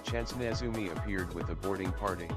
Chance Nezumi appeared with a boarding party.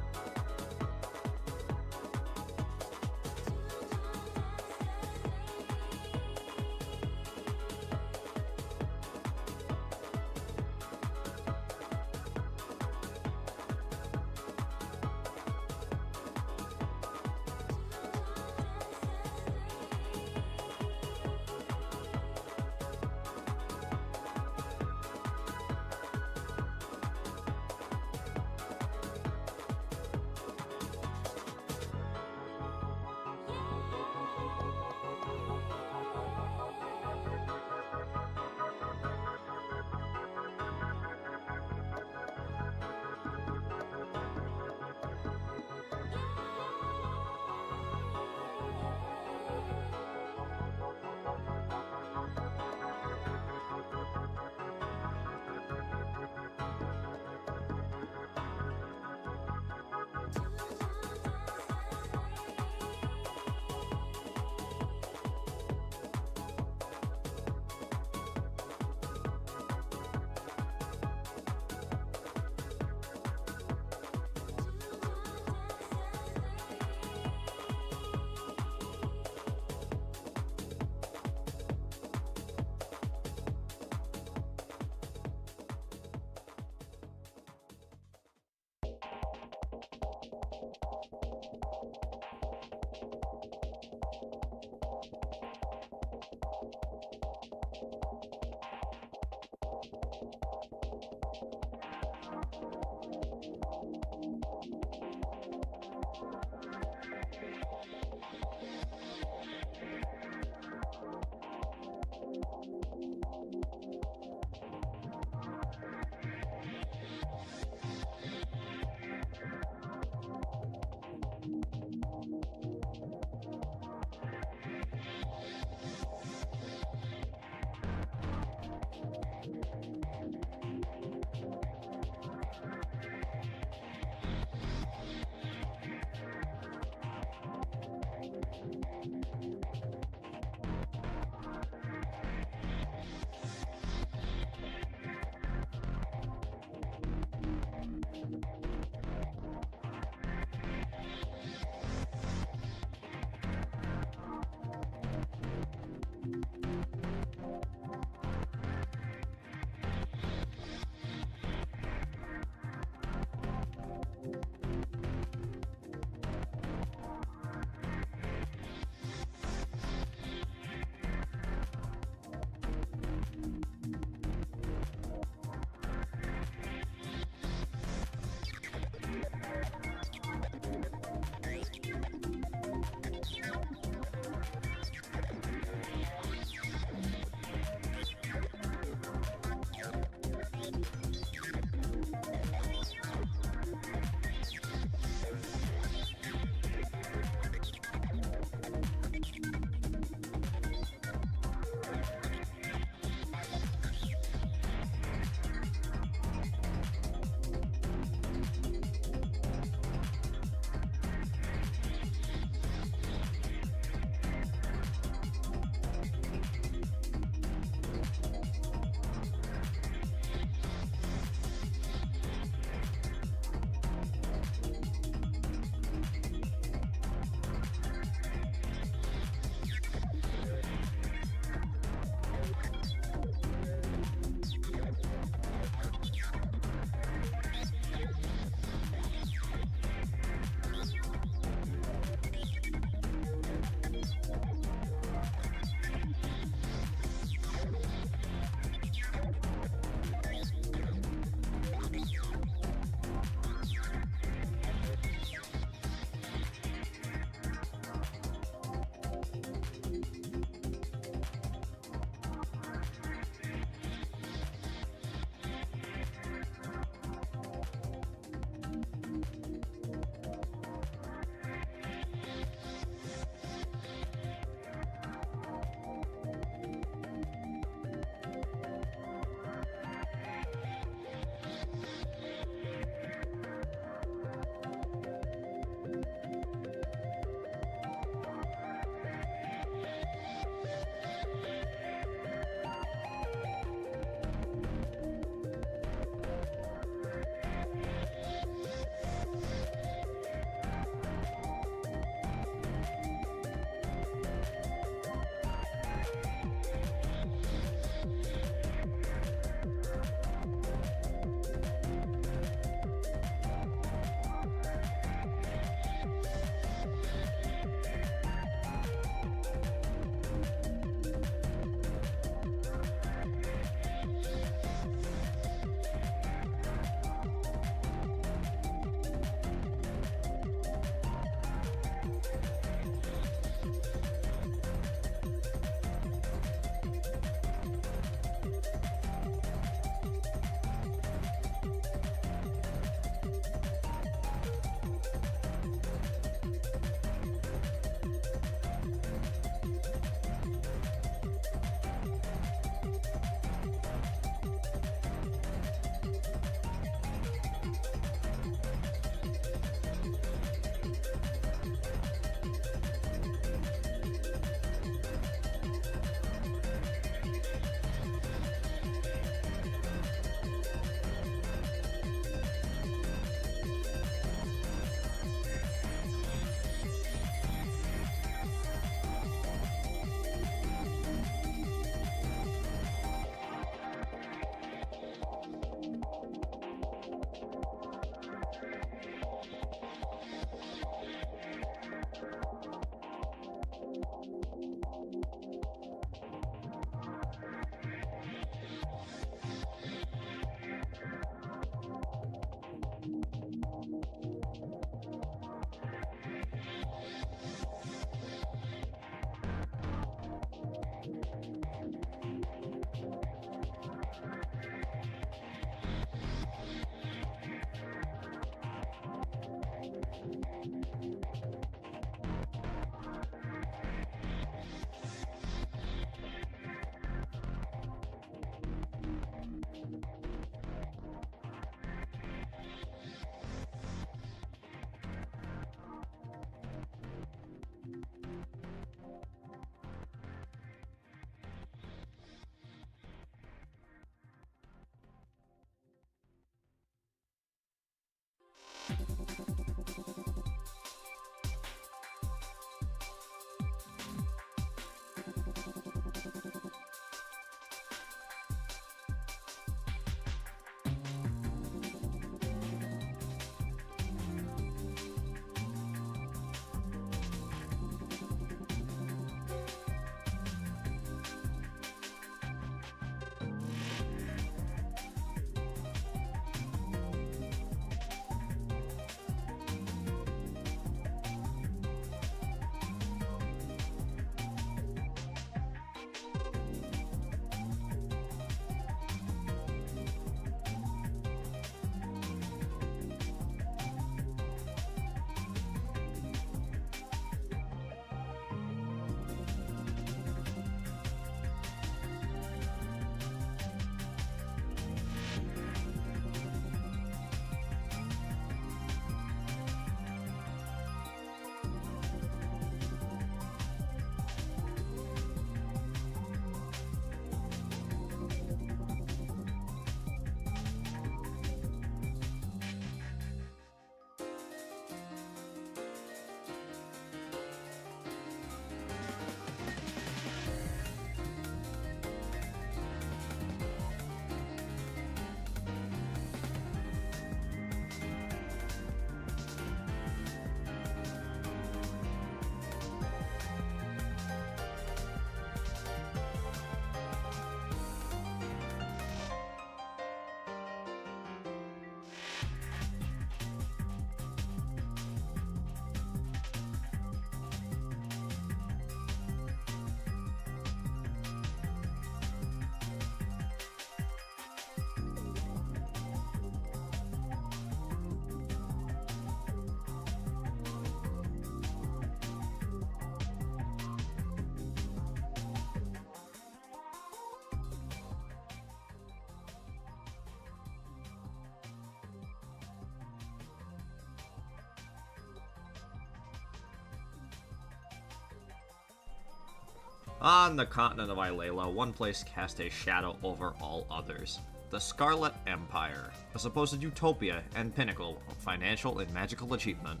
On the continent of Ilela, one place cast a shadow over all others. The Scarlet Empire, a supposed utopia and pinnacle of financial and magical achievement.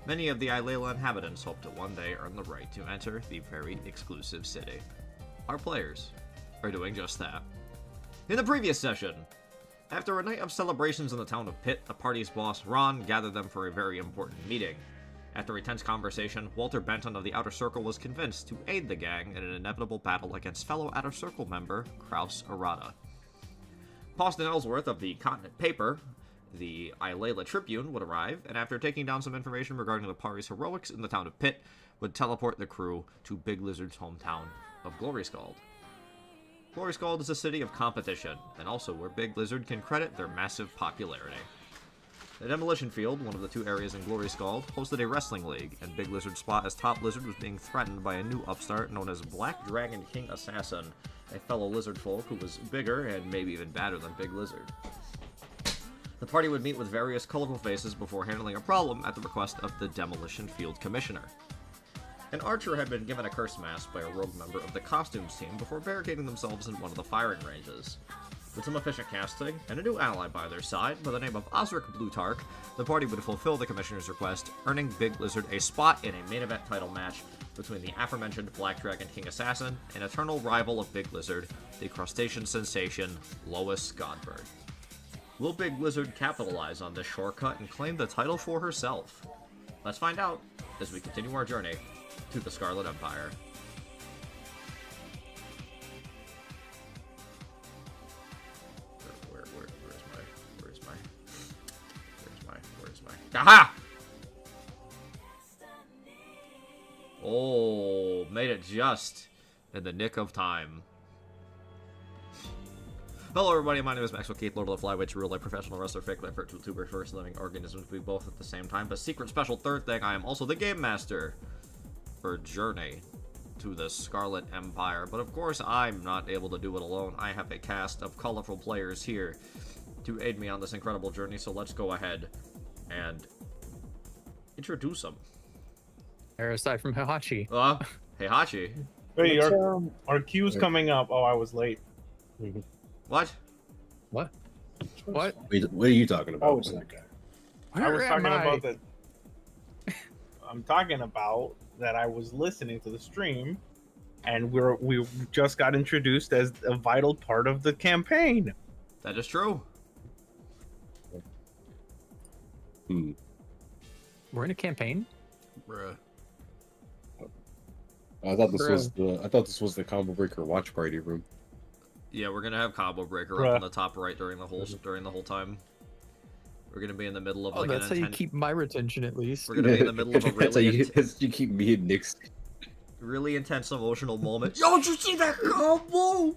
Many of the Ilela inhabitants hope to one day earn the right to enter the very exclusive city. Our players are doing just that. In the previous session, after a night of celebrations in the town of Pitt, the party's boss, Ron, gathered them for a very important meeting. After a tense conversation, Walter Benton of the Outer Circle was convinced to aid the gang in an inevitable battle against fellow Outer Circle member, Kraus Arata. Poston Ellsworth of the Continent Paper, the Ilela Tribune, would arrive, and after taking down some information regarding the party's heroics in the town of Pitt, would teleport the crew to Big Lizard's hometown of Gloryscald. Gloryscald is a city of competition, and also where Big Lizard can credit their massive popularity. The Demolition Field, one of the two areas in Gloryscald, hosted a wrestling league, and Big Lizard's spot as top lizard was being threatened by a new upstart known as Black Dragon King Assassin, a fellow lizard folk who was bigger and maybe even badder than Big Lizard. The party would meet with various colorful faces before handling a problem at the request of the Demolition Field Commissioner. An archer had been given a curse mask by a rogue member of the costumes team before barricading themselves in one of the firing ranges. With some efficient casting, and a new ally by their side, by the name of Osric Blutarch, the party would fulfill the Commissioner's request, earning Big Lizard a spot in a main event title match between the aforementioned Black Dragon King Assassin and eternal rival of Big Lizard, the crustacean sensation, Lois Godberg. Will Big Lizard capitalize on this shortcut and claim the title for herself? Let's find out as we continue our journey to the Scarlet Empire. Where's my... Aha! Oh, made it just in the nick of time. Hello everybody, my name is Maxwell Keith, Lord of the Flywitch, real life professional wrestler, fake life virtual tuber, first living organism to be both at the same time, but secret special third thing, I am also the Game Master for Journey to the Scarlet Empire. But of course, I'm not able to do it alone. I have a cast of colorful players here to aid me on this incredible journey, so let's go ahead and introduce them. Aside from Heihachi. Heihachi. Wait, our queue's coming up. Oh, I was late. What? What? What? Wait, what are you talking about? Oh, it's that guy. I was talking about that. I'm talking about that I was listening to the stream, and we just got introduced as a vital part of the campaign. That is true. We're in a campaign? Bruh. I thought this was the combo breaker watch party room. Yeah, we're gonna have Combo Breaker up on the top right during the whole time. We're gonna be in the middle of like that's how you keep my retention at least. We're gonna be in the middle of a really you keep me and Nick's really intense emotional moment. Yo, did you see that combo?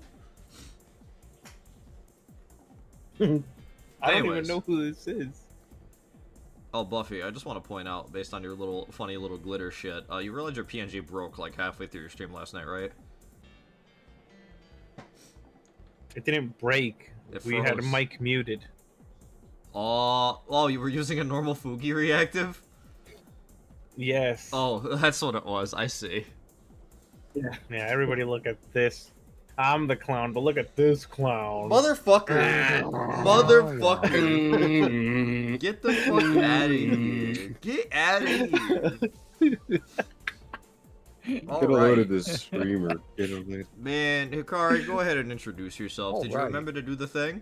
I don't even know who this is. Oh, Buffy, I just want to point out, based on your little funny little glitter shit, you realize your PNG broke like halfway through your stream last night, right? It didn't break. We had a mic muted. Oh, you were using a normal Fugi reactive? Yes. Oh, that's what it was. I see. Yeah, everybody look at this. I'm the clown, but look at this clown. Motherfucker! Motherfucker! Get the fuck out of here! Get out of here! Get a load of this streamer. Man, Hikari, go ahead and introduce yourself. Did you remember to do the thing?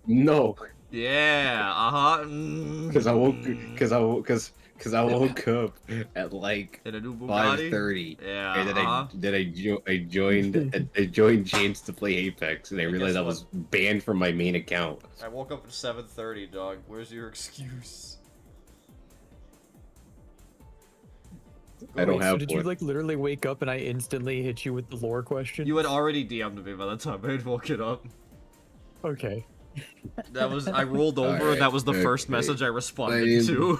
No. Yeah. Because I woke up at like in a new 5:30. Yeah. And then I joined James to play Apex, and I realized I was banned from my main account. I woke up at 7:30, dog. Where's your excuse? I don't have. So did you like literally wake up and I instantly hit you with the lore question? You had already DM'd me by the time I had woken up. Okay. That was I rolled over and that was the first message I responded to.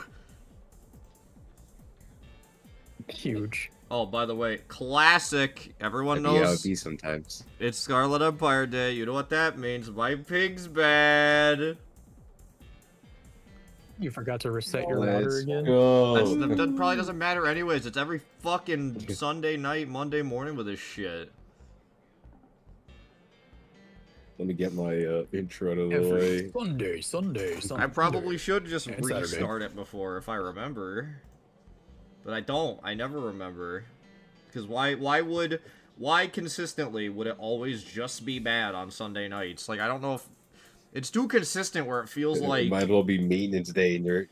Huge. Oh, by the way, classic. Everyone knows. Yeah, it be sometimes. It's Scarlet Empire Day. You know what that means? My pig's bad. You forgot to reset your router Let's again? go. That probably doesn't matter anyways. It's every fucking Sunday night, Monday morning with this shit. Let me get my intro out of the Every way. Sunday. I probably should just And Saturday. restart it before if I remember. But I don't. I never remember. Because why consistently would it always just be bad on Sunday nights? Like, I don't know if... It's too consistent where it feels like... It might as well be maintenance day in your...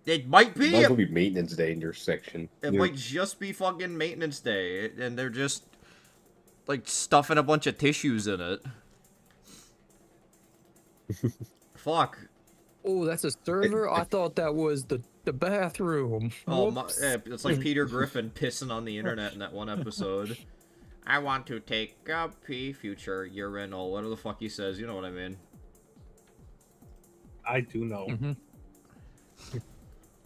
It might be! It might as well be maintenance day in your section. It might just be fucking maintenance day, and they're just, like, stuffing a bunch of tissues in it. Fuck. Oh, that's a server? I thought that was the bathroom. Oh, Whoops. it's like Peter Griffin pissing on the internet in that one episode. I want to take a pee, future urinal. Whatever the fuck he says, you know what I mean. I do know. Mhm.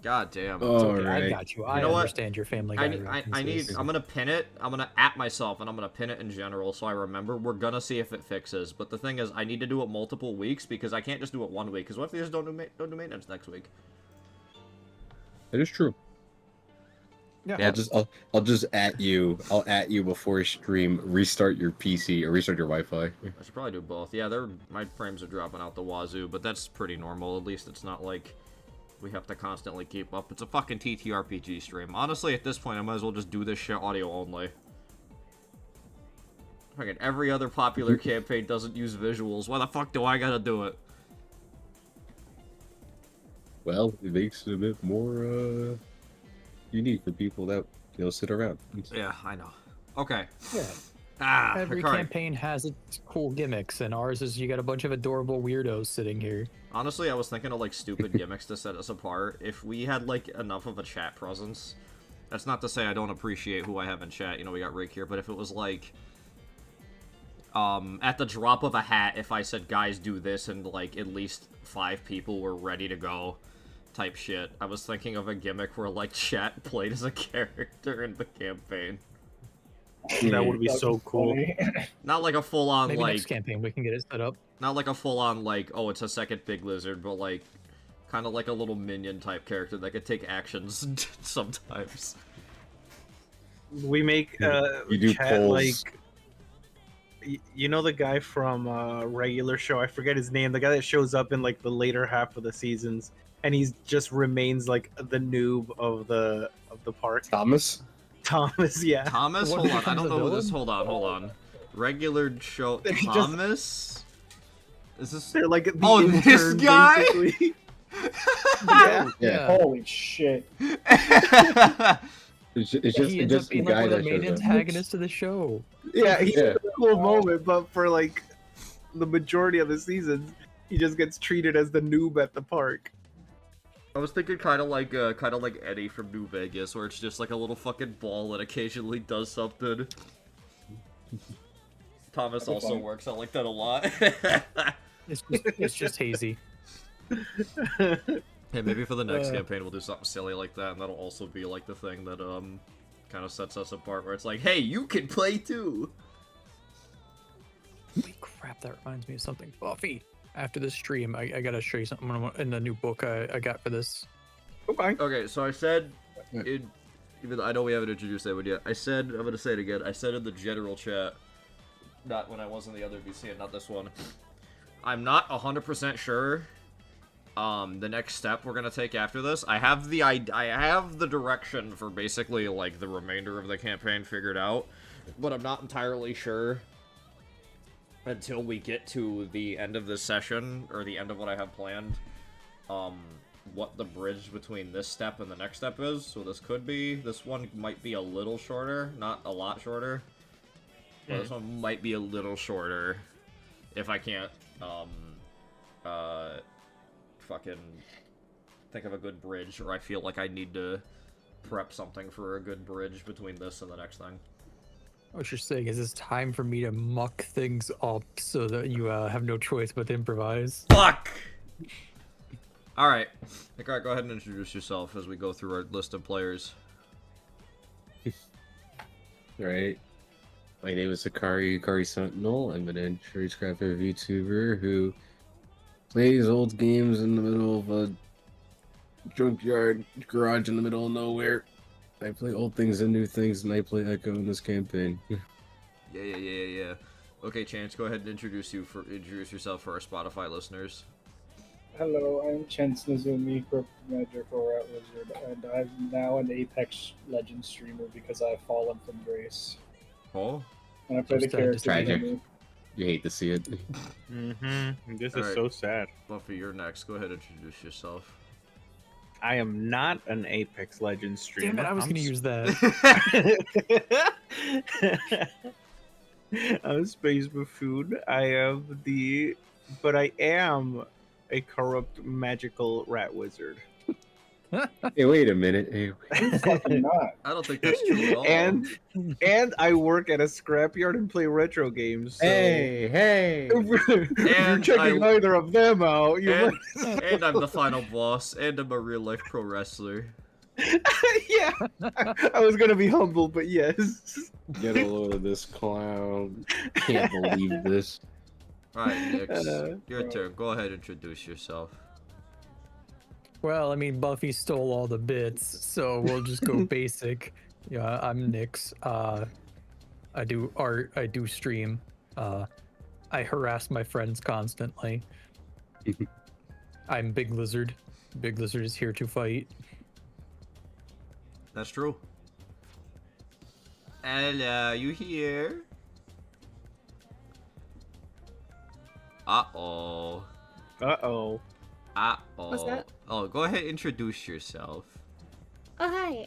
God damn. Okay, I Alright. got you. I know what? understand your Family Guy references. I'm gonna pin it. I'm gonna at myself, and I'm gonna pin it in general, so I remember. We're gonna see if it fixes. But the thing is, I need to do it multiple weeks, because I can't just do it one week. Because what if they just don't do maintenance next week? It is true. Yeah. I'll just at you. I'll at you before you stream. Restart your PC or restart your Wi-Fi. I should probably do both. Yeah, my frames are dropping out the wazoo, but that's pretty normal. At least it's not like we have to constantly keep up. It's a fucking TTRPG stream. Honestly, at this point, I might as well just do this shit audio only. Fucking every other popular campaign doesn't use visuals. Why the fuck do I gotta do it? Well, it makes it a bit more unique for people that sit around. Yeah, I know. Okay. Yeah. Ah, Every Hikari. campaign has its cool gimmicks, and ours is you got a bunch of adorable weirdos sitting here. Honestly, I was thinking of, like, stupid gimmicks to set us apart. If we had, like, enough of a chat presence... That's not to say I don't appreciate who I have in chat. You know, we got Rick here. But if it was, like... at the drop of a hat, if I said, guys, do this, and, like, at least 5 people were ready to go type shit. I was thinking of a gimmick where, like, chat played as a character in the campaign. That would be so cool. Not like a full-on, Maybe like... next campaign we can get it set up. Not like a full-on, like, oh, it's a second big lizard, but, like, kind of like a little minion-type character that could take actions sometimes. We make You do chat polls. like you know the guy from regular show. I forget his name. The guy that shows up in like the later half of the seasons, and he just remains like the noob of the park. Thomas? Thomas, yeah. Thomas? What Hold on, I becomes don't the know who this... villain? Hold on. Regular show... They just- Thomas? Is this... They're like the Oh, this intern, guy? basically. Yeah. Yeah. Holy shit. It's just He ends just up the being like guy one of that the main shows up. antagonists of the show. Yeah, he's Yeah. a cool moment, but for like the majority of the seasons, he just gets treated as the noob at the park. I was thinking kind of like Eddie from New Vegas, where it's just like a little fucking ball that occasionally does something. Thomas also funny. works out like that a lot. It's just hazy. Hey, maybe for the next Uh. campaign we'll do something silly like that, and that'll also be like the thing that kind of sets us apart, where it's like, hey, you can play too. Holy crap, that reminds me of something. Buffy, after this stream, I gotta show you something in the new book I got for this. Okay. Okay, so I said, even though I know we haven't introduced anyone yet, I said, I'm gonna say it again, I said in the general chat, not when I was in the other VC and not this one, I'm not 100% sure the next step we're gonna take after this. I have the direction for basically like the remainder of the campaign figured out, but I'm not entirely sure until we get to the end of this session, or the end of what I have planned, what the bridge between this step and the next step is. So this one might be a little shorter, not a lot shorter, but this one might be a little shorter if I can't, fucking think of a good bridge, or I feel like I need to prep something for a good bridge between this and the next thing. What you're saying is it's time for me to muck things up so that you have no choice but to improvise. Fuck! Alright. Alright, go ahead and introduce yourself as we go through our list of players. Right. My name is Hikari Sentinel. I'm an insurance graphic VTuber who plays old games in the middle of a junkyard garage in the middle of nowhere. I play old things and new things, and I play Echo in this campaign. Yeah. Okay, Chance, go ahead and introduce yourself for our Spotify listeners. Hello, I'm Chance Nizumi, Corporate Manager for Rat Wizard, and I'm now an Apex Legends streamer because I've fallen from grace. Oh? And I play the character. Tragic. You hate to see it. Mm-hmm. This is Alright. so sad. Buffy, you're next. Go ahead and introduce yourself. I am not an Apex Legends streamer. Damn it, I was I'm going to use that. I'm Space Buffoon. But I am a corrupt magical rat wizard. Hey, wait a minute. Hey, I'm fucking not. I don't think that's true at all. And I work at a scrapyard and play retro games. So hey. if you're And checking either of them out, and I'm the final boss, and I'm a real life pro wrestler. yeah. I was gonna be humble, but yes. Get a load of this clown. Can't believe this. Alright, Nix, your turn. Go ahead and introduce yourself. Well, I mean, Buffy stole all the bits, so we'll just go basic. Yeah, I'm Nyx. I do art, I do stream. I harass my friends constantly. I'm Big Lizard. Big Lizard is here to fight. That's true. Hello, you here? Uh-oh. Uh-oh. Uh-oh. What's that? Oh, go ahead and introduce yourself. Oh, hi.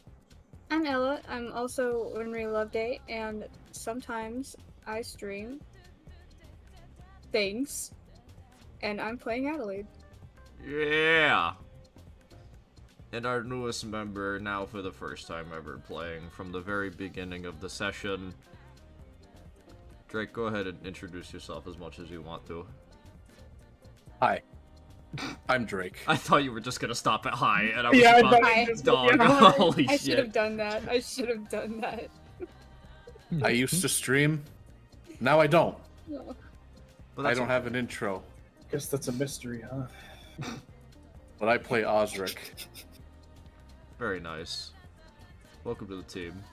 I'm Ella. I'm also Winry Loveday, and sometimes I stream things, and I'm playing Adelaide. Yeah! And our newest member, now for the first time ever playing from the very beginning of the session. Drake, go ahead and introduce yourself as much as you want to. Hi, I'm Drake. I thought you were just gonna stop at hi, and I was Yeah, about I- dog. Yeah, Holy I should have shit. done that. I should have done that. I used to stream. Now I don't. No. But I that's don't have an intro, Guess that's a mystery, huh? but I play Osric. very nice. Welcome to the team.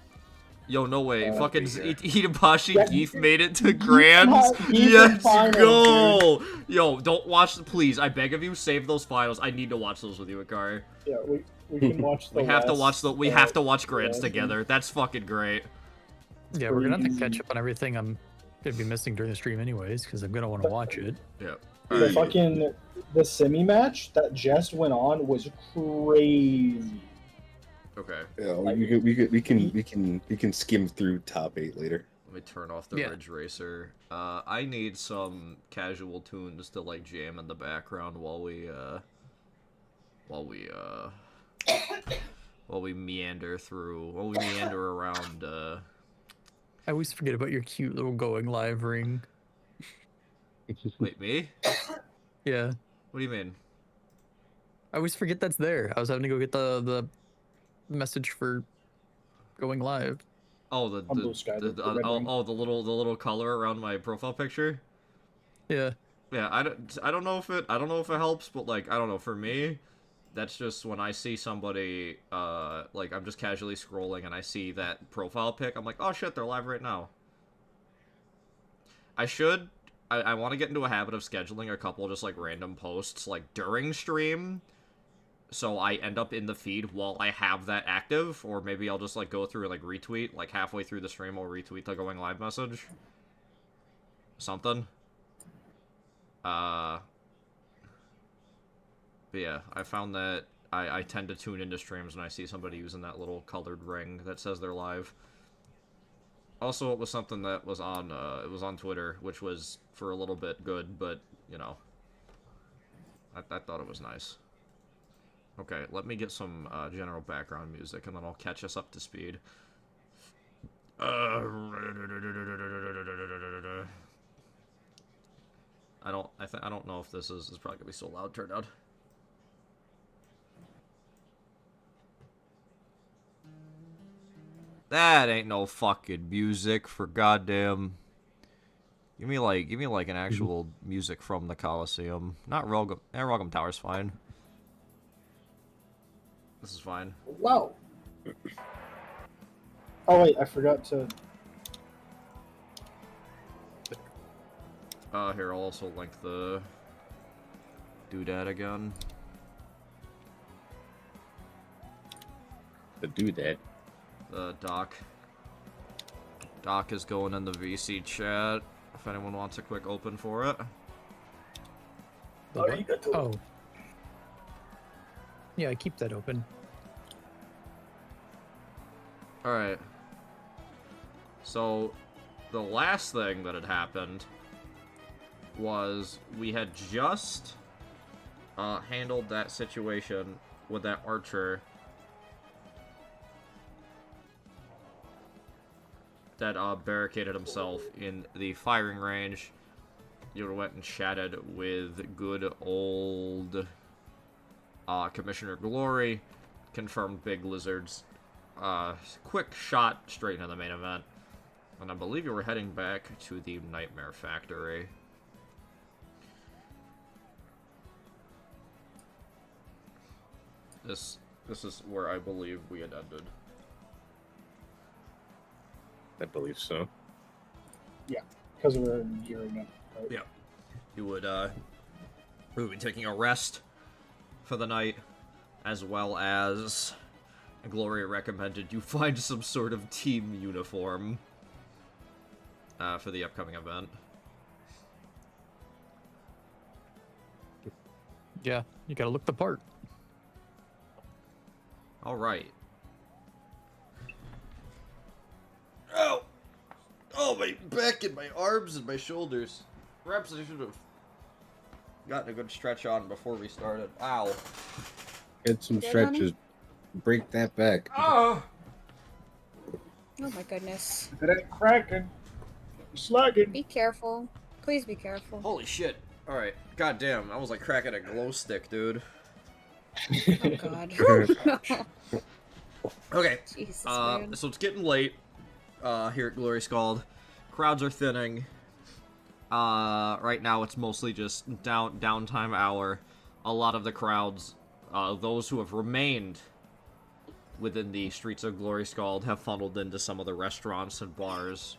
Yo, no way. I'll Fucking be here. Hitabashi Yeah. Geef made it to Grands. He's in Let's finals, go! Yo, don't watch. Please, I beg of you, save those finals. I need to watch those with you, Akari. Yeah, we can watch the We have to last, watch we have to watch Grands yeah. together. That's fucking great. Yeah, we're gonna have to catch up on everything I'm gonna be missing during the stream anyways, because I'm gonna want to watch it. Yeah. The fucking semi match that just went on was crazy. Okay. Yeah, we can skim through top 8 later. Let me turn off the Yeah. Ridge Racer. I need some casual tunes to like jam in the background while we meander around. I always forget about your cute little going live ring. Wait, me? Yeah, What do you mean? I always forget that's there. I was having to go get the message for going live. Oh, the On Blue Sky, the red ring. the little color around my profile picture. Yeah. Yeah, I don't know if it helps, but like I don't know, for me, that's just when I see somebody like I'm just casually scrolling and I see that profile pic, I'm like, oh shit, they're live right now. I want to get into a habit of scheduling a couple just like random posts like during stream, so I end up in the feed while I have that active, or maybe I'll just like go through and like retweet like halfway through the stream. I'll retweet the going live message. Something. But yeah, I found that I tend to tune into streams when I see somebody using that little colored ring that says they're live. Also, it was something that was on Twitter, which was for a little bit good, but you know, I thought it was nice. Okay, let me get some general background music, and then I'll catch us up to speed. I don't know if this is probably gonna be so loud. Turned out. That ain't no fucking music for goddamn. Give me like an actual music from the Coliseum. Not Rogum. Rogum Tower's fine. This is fine. Wow. Oh wait, I forgot to. Here, I'll also link the doodad again. The doodad. The doc. Doc is going in the VC chat. If anyone wants a quick open for it. Oh. Yeah, I keep that open. Alright. So, the last thing that had happened was we had just handled that situation with that archer that barricaded himself in the firing range. You went and chatted with good old Commissioner Glory, confirmed Big Lizard's quick shot straight into the main event, and I believe you were heading back to the Nightmare Factory. This is where I believe we had ended. I believe so. Yeah, because we're gearing up. Right? Yeah. You would be taking a rest for the night, as well as Gloria recommended you find some sort of team uniform for the upcoming event. Yeah, you gotta look the part. All right. Oh! Oh, my back and my arms and my shoulders. Perhaps I should have gotten a good stretch on before we started. Ow. Get some Good, stretches. Break that back. Oh! Oh my goodness. If it ain't cracking, slugging. Be careful. Please be careful. Holy shit. Alright. God damn, I was like cracking a glow stick, dude. Oh god. Okay. Jesus, man. So it's getting late here at Glory Scald. Crowds are thinning. Right now it's mostly just downtime hour. A lot of the crowds, those who have remained within the streets of Glory Scald, have funneled into some of the restaurants and bars.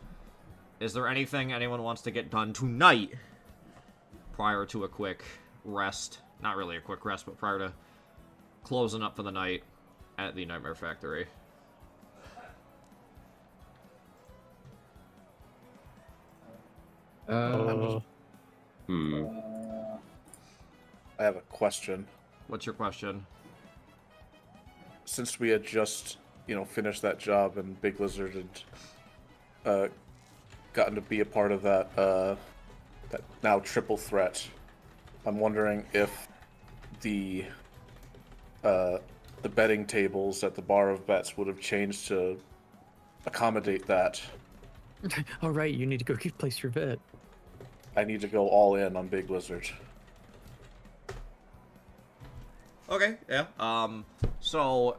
Is there anything anyone wants to get done tonight prior to a quick rest? Not really a quick rest, but prior to closing up for the night at the Nightmare Factory. I have a question. What's your question? Since we had just, finished that job and Big Lizard had gotten to be a part of that that now triple threat, I'm wondering if the betting tables at the Bar of Bets would have changed to accommodate that. All right, you need to go place your bet. I need to go all in on Big Lizard. Okay, yeah. So,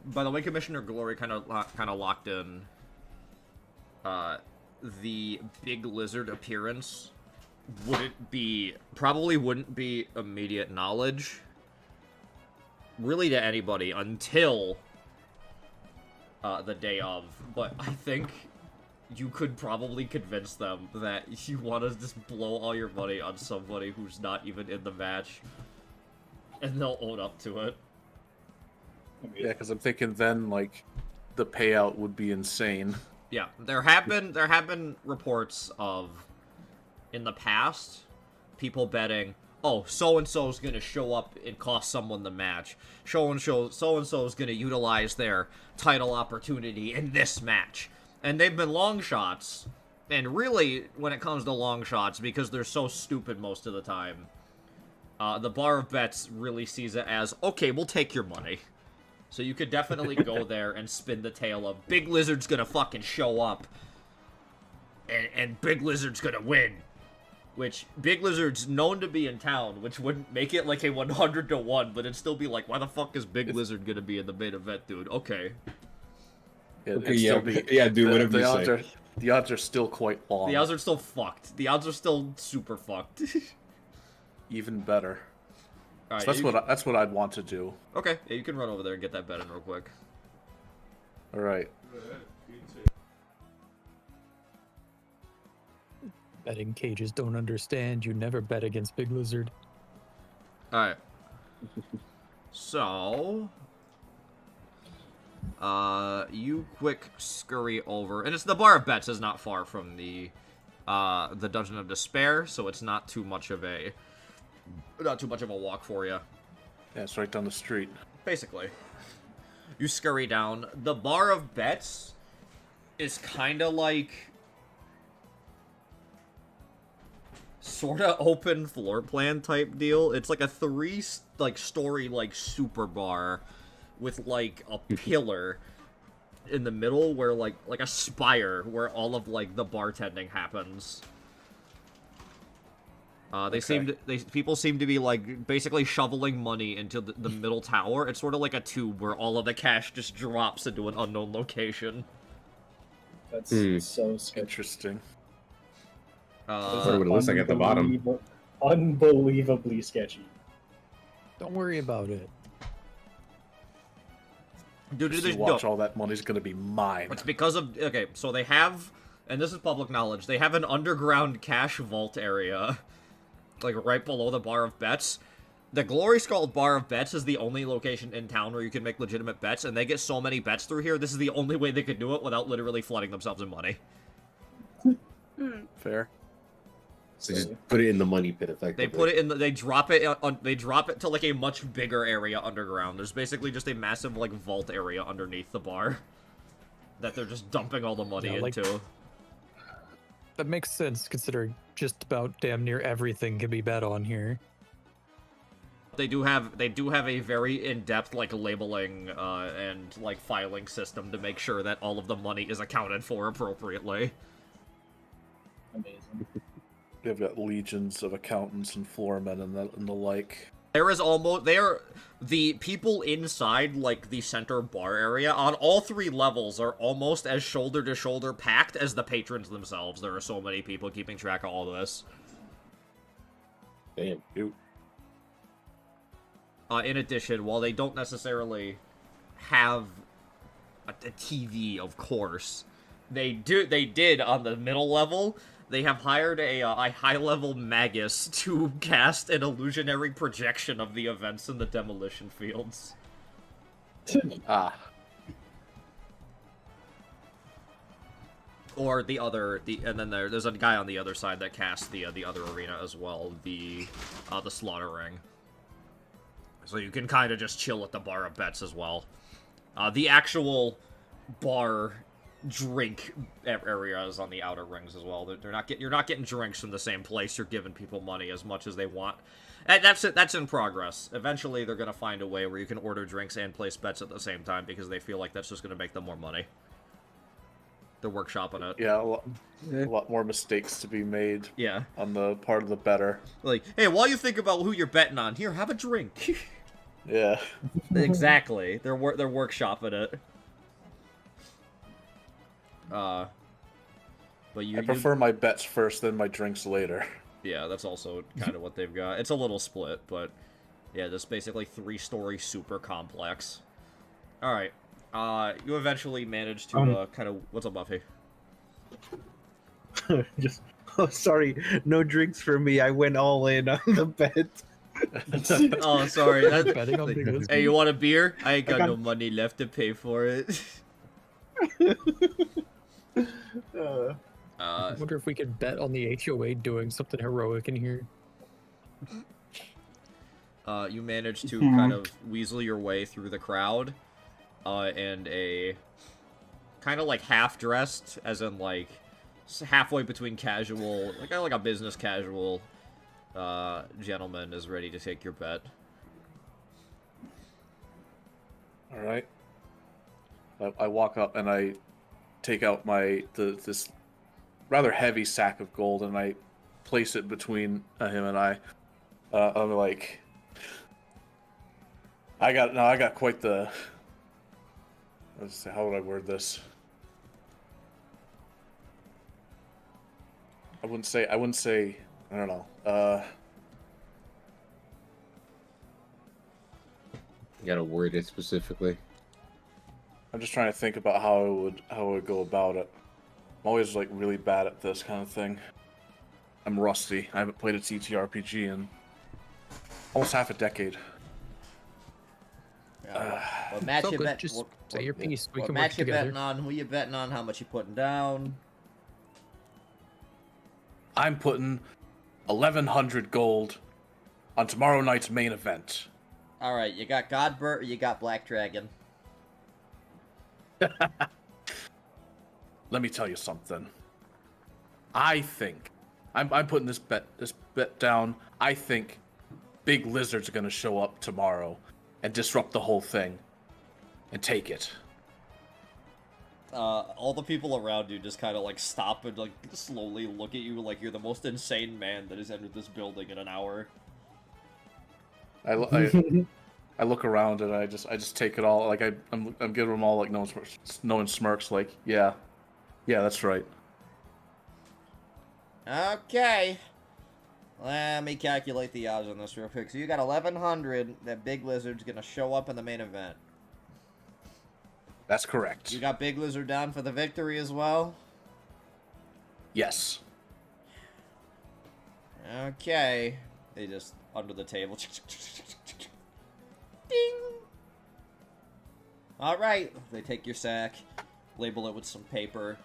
by the way, Commissioner Glory kind of locked in the Big Lizard appearance probably wouldn't be immediate knowledge, really, to anybody until the day of. But I think you could probably convince them that you want to just blow all your money on somebody who's not even in the match, and they'll own up to it. Yeah, because I'm thinking then, the payout would be insane. Yeah, there have been reports of, in the past, people betting, oh, so-and-so's gonna show up and cost someone the match. So-and-so's gonna utilize their title opportunity in this match. And they've been long shots, and really, when it comes to long shots, because they're so stupid most of the time, the Bar of Bets really sees it as, okay, we'll take your money. So you could definitely go there and spin the tale of Big Lizard's gonna fucking show up, and Big Lizard's gonna win. Which, Big Lizard's known to be in town, which wouldn't make it like a 100-to-1, but it'd still be like, why the fuck is Big Lizard gonna be in the main event, dude? Okay. Okay, yeah, dude, whatever you say. The odds are still quite long. The odds are still fucked. The odds are still super fucked. Even better. All So right, that's what I'd want to do. Okay, yeah, you can run over there and get that bet in real quick. All right. Betting cages don't understand. You never bet against Big Lizard. All right. So, you quick scurry over, and it's the Bar of Bets is not far from the Dungeon of Despair, so it's not too much of a walk for you. Yeah, it's right down the street. Basically, you scurry down. The Bar of Bets is kind of like sort of open floor plan type deal. It's like a story super bar with like a pillar in the middle where like a spire where all of like the bartending happens. People seem to be like basically shoveling money into the middle tower. It's sort of like a tube where all of the cash just drops into an unknown location. That's so sketchy. Interesting. What it looks like at the bottom. Unbelievably sketchy. Don't worry about it. Dude, Just watch, all that money's gonna be mine. It's because of so they have, and this is public knowledge, they have an underground cash vault area, like right below the Bar of Bets. The Glory Skull Bar of Bets is the only location in town where you can make legitimate bets, and they get so many bets through here. This is the only way they could do it without literally flooding themselves in money. Fair. So just put it in the money pit, effectively. They put it in they drop it to like a much bigger area underground. There's basically just a massive like vault area underneath the bar that they're just dumping all the money into. That makes sense considering just about damn near everything can be bet on here. They do have a very in-depth like labeling and like filing system to make sure that all of the money is accounted for appropriately. Amazing. They've got legions of accountants and floormen and the like. The people inside like the center bar area on all 3 levels are almost as shoulder to shoulder packed as the patrons themselves. There are so many people keeping track of all this. Damn. Dude. In addition, while they don't necessarily have a TV, of course, they did on the middle level. They have hired a high-level magus to cast an illusionary projection of the events in the demolition fields. Or and then there's a guy on the other side that casts the other arena as well, the slaughter ring. So you can kind of just chill at the Bar of Bets as well. The actual bar drink area is on the outer rings as well. You're not getting drinks from the same place. You're giving people money as much as they want. And that's in progress. Eventually, they're gonna find a way where you can order drinks and place bets at the same time because they feel like that's just gonna make them more money. They're workshopping it. Yeah, a lot more mistakes to be made. Yeah. On the part of the bettor. Like, hey, while you think about who you're betting on, here, have a drink. Yeah. Exactly. They're workshopping it. But I prefer my bets first, then my drinks later. Yeah, that's also kind of what they've got. It's a little split, but yeah, this basically 3-story super complex. All right, you eventually managed to kind of what's up, Buffy? Just sorry, no drinks for me. I went all in on the bet. Oh, sorry. That's Betting on Big Lizard. Hey, you want a beer? I ain't got no money left to pay for it. I wonder if we could bet on the HOA doing something heroic in here. You managed to kind of weasel your way through the crowd, and a kind of like half-dressed, as in like halfway between casual, like a business casual gentleman is ready to take your bet. All right. I walk up and I take out this rather heavy sack of gold and I place it between him and I. I'm like, I got quite the. Let's see, how would I word this? I wouldn't say. I don't know. You gotta word it specifically. I'm just trying to think about how I would go about it. I'm always like really bad at this kind of thing. I'm rusty. I haven't played a TTRPG in almost half a decade. What match So you good, bet? just What, say your piece. We what can work match you together. betting on? Who you betting on? How much you putting down? I'm putting 1,100 gold on tomorrow night's main event. All right, you got Godbert or you got Black Dragon? Let me tell you something. I think I'm putting this bet down. I think Big Lizard's gonna show up tomorrow and disrupt the whole thing and take it. All the people around you just kind of like stop and like slowly look at you like you're the most insane man that has entered this building in an hour. I look around and I just take it all. Like I'm giving them all like knowing smirks. Like yeah, that's right. Okay. Let me calculate the odds on this real quick. So you got 1,100 that Big Lizard's gonna show up in the main event. That's correct. You got Big Lizard down for the victory as well? Yes. Okay. They just under the table. Ding! Alright. They take your sack, Label it with some paper.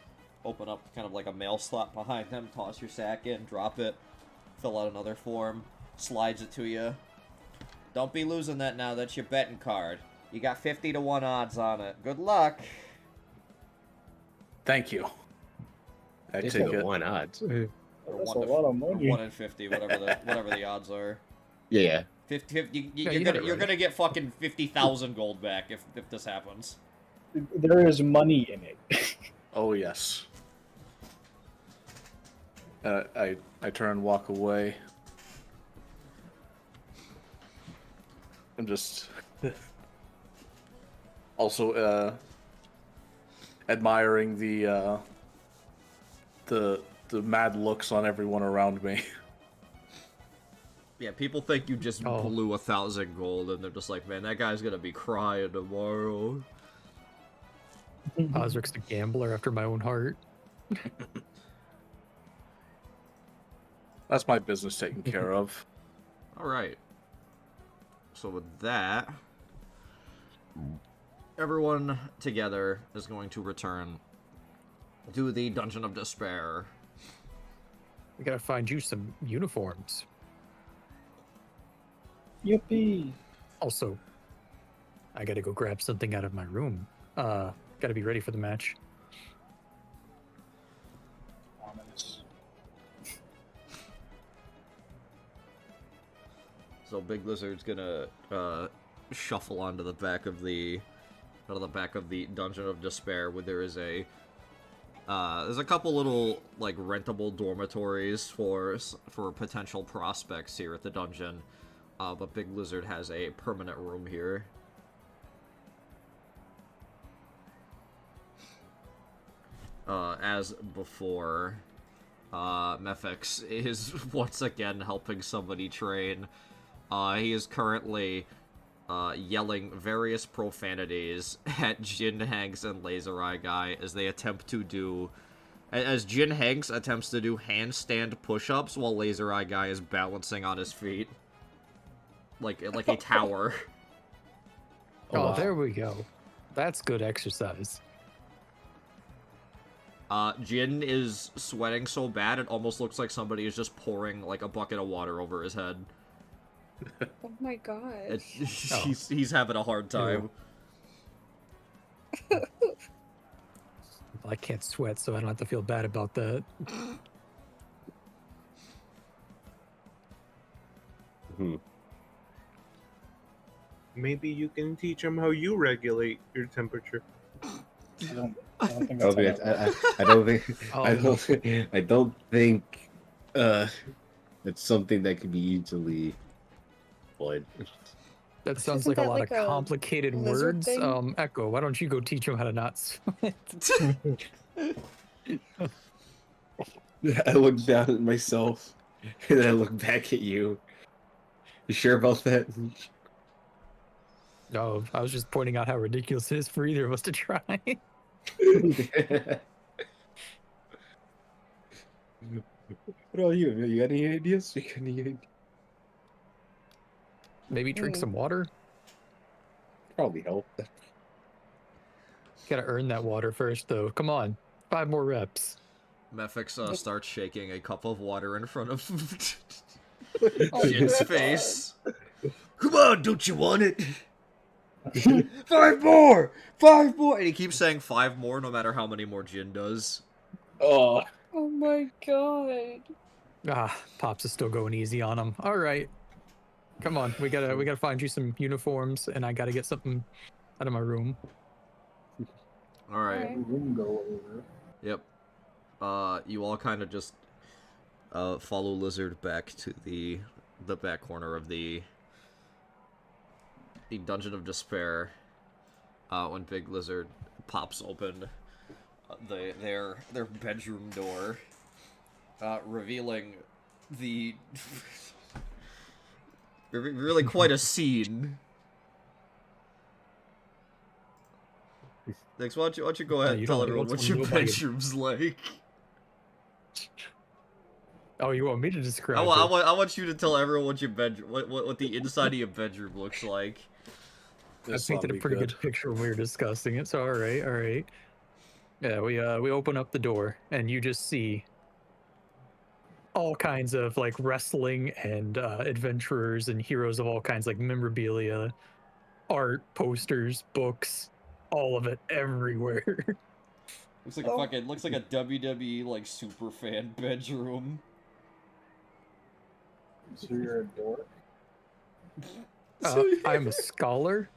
Open up kind of like a mail slot behind them. Toss your sack in. Drop it. Fill out another form. Slides it to you. Don't be losing that now. That's your betting card. You got 50 to 1 odds on it. Good luck. Thank you. I It's take like it. 1 odds. Or That's a 1 to lot of money. 1 in 50, whatever the odds are. Yeah. 50, Yeah, you're gonna get fucking 50,000 gold back if this happens. There is money in it. Oh yes. I turn and walk away. I'm just also admiring the mad looks on everyone around me. Yeah, people think you just Oh. blew 1,000 gold, and they're just like, man, that guy's gonna be crying tomorrow. Osric's the gambler after my own heart. That's my business taken care of. Alright. So with that, everyone together is going to return to the Dungeon of Despair. We gotta find you some uniforms. Yippee! Also, I gotta go grab something out of my room. Gotta be ready for the match. Ominous. So Big Lizard's gonna shuffle onto the back of the Dungeon of Despair, where there's a couple little like rentable dormitories for potential prospects here at the dungeon. But Big Lizard has a permanent room here. As before, Mephix is once again helping somebody train. He is currently yelling various profanities at Jin Hanks and Laser Eye Guy as they attempt to do... As Jin Hanks attempts to do handstand push-ups while Laser Eye Guy is balancing on his feet. Like a tower. Oh, wow. there we go. That's good exercise. Jin is sweating so bad it almost looks like somebody is just pouring like a bucket of water over his head. Oh my god. He's having a hard time. I can't sweat, so I don't have to feel bad about that. Maybe you can teach him how you regulate your temperature. I don't think that's I don't think Oh, I don't think it's something that could be easily deployed. That sounds Isn't like a that lot like of a complicated lizard words. thing? Echo, why don't you go teach him how to not sweat? I look down at myself, and then I look back at you. You sure about that? No, I was just pointing out how ridiculous it is for either of us to try. What about you? You got any ideas? You got any ideas? Maybe drink some water? Probably help. Gotta earn that water first, though. Come on. 5 more reps. Mephix starts shaking a cup of water in front of Oh, Jin's God. face. Come on, don't you want it? 5 more! 5 more! And he keeps saying 5 more no matter how many more Jin does. Oh, Oh my god. Ah, Pops is still going easy on him. All right. Come on. We gotta find you some uniforms, and I gotta get something out of my room. Alright. Alright. Room go over. Yep. You all kind of just follow Lizard back to the back corner of the Dungeon of Despair. When Big Lizard pops open their bedroom door, revealing the really quite a scene. Next, why don't you go ahead and you tell don't- everyone don't what tell your nobody. bedroom's like. Oh, you want me to describe I it? want you to tell everyone what your bedroom, what the inside of your bedroom looks like. I painted a pretty good picture when we were discussing it, so all right. Yeah, we open up the door, and you just see all kinds of like wrestling and adventurers and heroes of all kinds, like memorabilia, art, posters, books, all of it everywhere. Looks like a WWE like super fan bedroom. So you're a dork? I'm a scholar.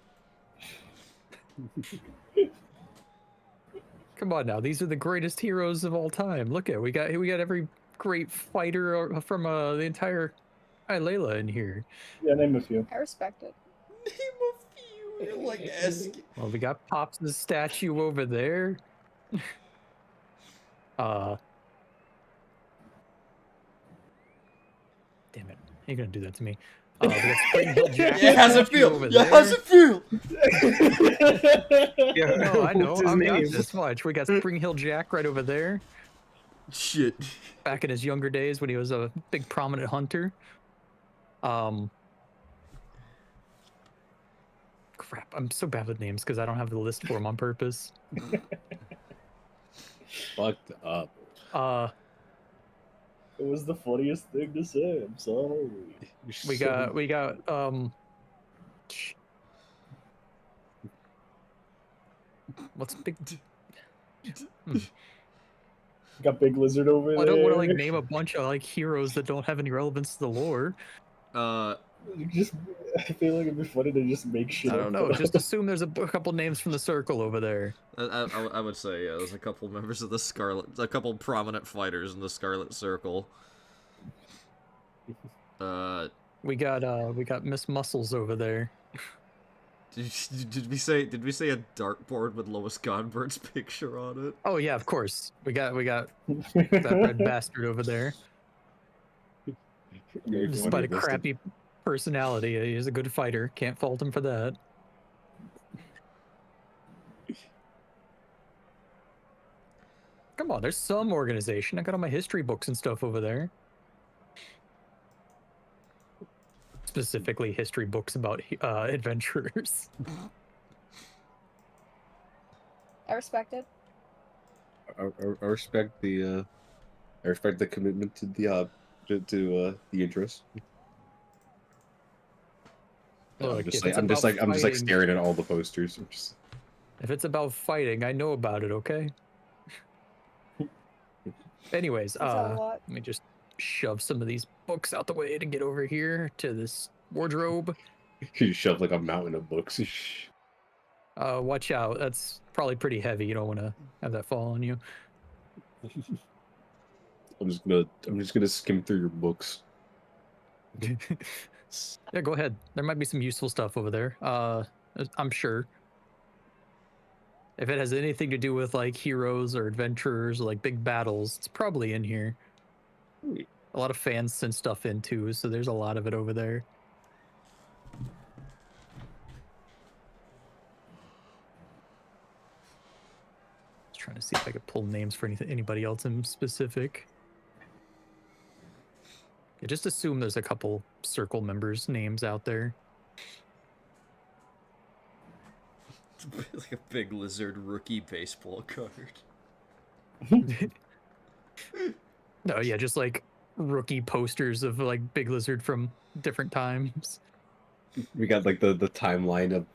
Come on now, these are the greatest heroes of all time. Look at we got every great fighter from the entire Layla in here. Yeah, name a few. I respect it. Name a few. You're like asking. Well, we got Pops' statue over there. Damn it! You're gonna do that to me. We got Spring Hill Jack. Yeah, how's it feel? over Yeah, there. how's it feel? Yeah, No, I know. what's his I'm got name? this much. We got Spring Hill Jack right over there. Shit. Back in his younger days when he was a big prominent hunter. Crap, I'm so bad with names because I don't have the list for them on purpose. fucked up. It was the funniest thing to say. I'm sorry. We got what's big? Got Big Lizard over Well, I there. don't want to like name a bunch of like heroes that don't have any relevance to the lore. Just, I feel like it'd be funny to just make shit I up. don't know. Just assume there's a couple names from the circle over there. I would say, yeah, there's a couple members of a couple prominent fighters in the Scarlet Circle. We got Miss Muscles over there. Did we say a dartboard with Lois Gonbert's picture on it? Oh yeah, of course. We got that red bastard over there. Despite a crappy personality, he's a good fighter. Can't fault him for that. Come on, there's some organization. I got all my history books and stuff over there. Specifically, history books about adventurers. I respect it. I respect the commitment to the the interest. Look, I'm just if like it's about I'm just like fighting- staring at all the posters. I'm just... If it's about fighting, I know about it, okay? Anyways, That's a lot. let me just shove some of these books out the way to get over here to this wardrobe. You shove like a mountain of books. Watch out. That's probably pretty heavy. You don't want to have that fall on you. I'm just gonna skim through your books. Yeah, go ahead. There might be some useful stuff over there. I'm sure. If it has anything to do with like heroes or adventurers or like big battles, it's probably in here. A lot of fans send stuff in too, so there's a lot of it over there. trying to see if I could pull names for anybody else in specific. Yeah, just assume there's a couple circle members' names out there. Like a big lizard rookie baseball card. No, yeah, just like rookie posters of like Big Lizard from different times. We got like the timeline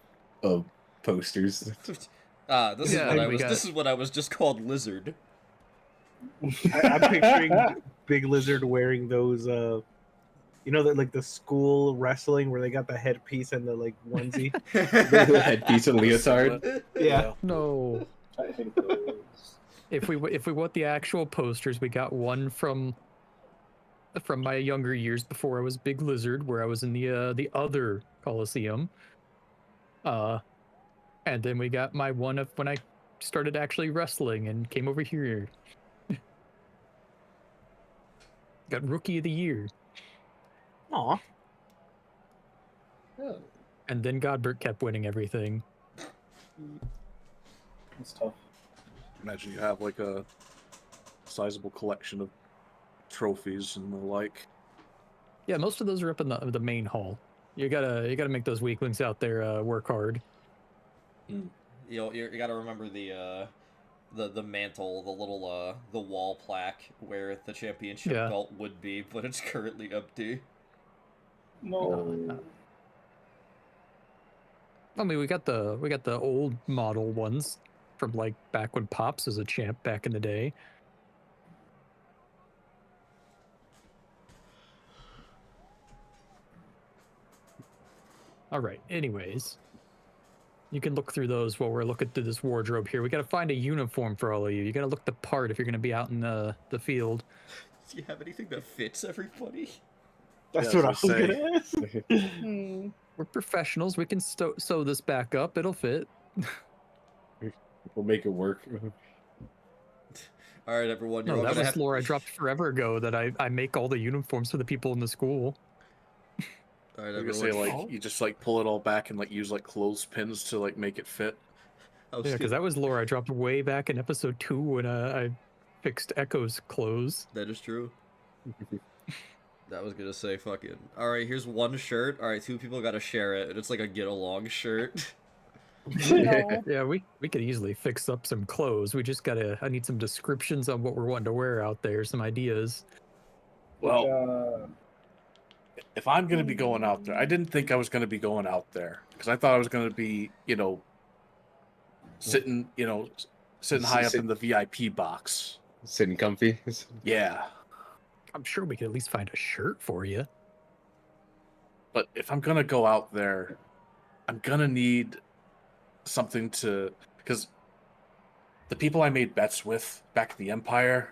of posters. This Yeah, is what I was just called Lizard. I'm picturing Big Lizard wearing those, that like the school wrestling where they got the headpiece and the like onesie. Headpiece and leotard. Yeah. No. I hate those. If we want the actual posters, we got one from my younger years before I was Big Lizard, where I was in the other Coliseum. And then we got my one of when I started actually wrestling and came over here. Got Rookie of the Year. Aw. Oh. And then Godbert kept winning everything. It's tough. Imagine you have like a sizable collection of trophies and the like. Yeah, most of those are up in the main hall. You gotta make those weaklings out there work hard. You gotta remember the mantle, the little the wall plaque where the championship belt would be, but it's currently empty. No. I mean, we got the old model ones from like back when Pops was a champ back in the day. All right. Anyways, you can look through those while we're looking through this wardrobe here. We got to find a uniform for all of you. You got to look the part if you're going to be out in the field. Do you have anything that fits everybody? That's what I was gonna ask. We're professionals. We can sew this back up. It'll fit. We'll make it work. All right, everyone. No, that was lore I dropped forever ago. That I make all the uniforms for the people in the school. All right, everyone. Say like you just like pull it all back and like use like clothespins to like make it fit. Yeah, because that was lore I dropped way back in episode 2 when I fixed Echo's clothes. That is true. That was gonna say fucking. All right, here's one shirt. All right, 2 people gotta share it, and it's like a get along shirt. No. Yeah, we could easily fix up some clothes. We just I need some descriptions on what we're wanting to wear out there, some ideas. Well, if I'm gonna be going out there, I didn't think I was gonna be going out there because I thought I was gonna be, sitting high up in the VIP box, sitting comfy. Yeah. I'm sure we could at least find a shirt for you. But if I'm gonna go out there, I'm gonna need something because the people I made bets with back at the Empire,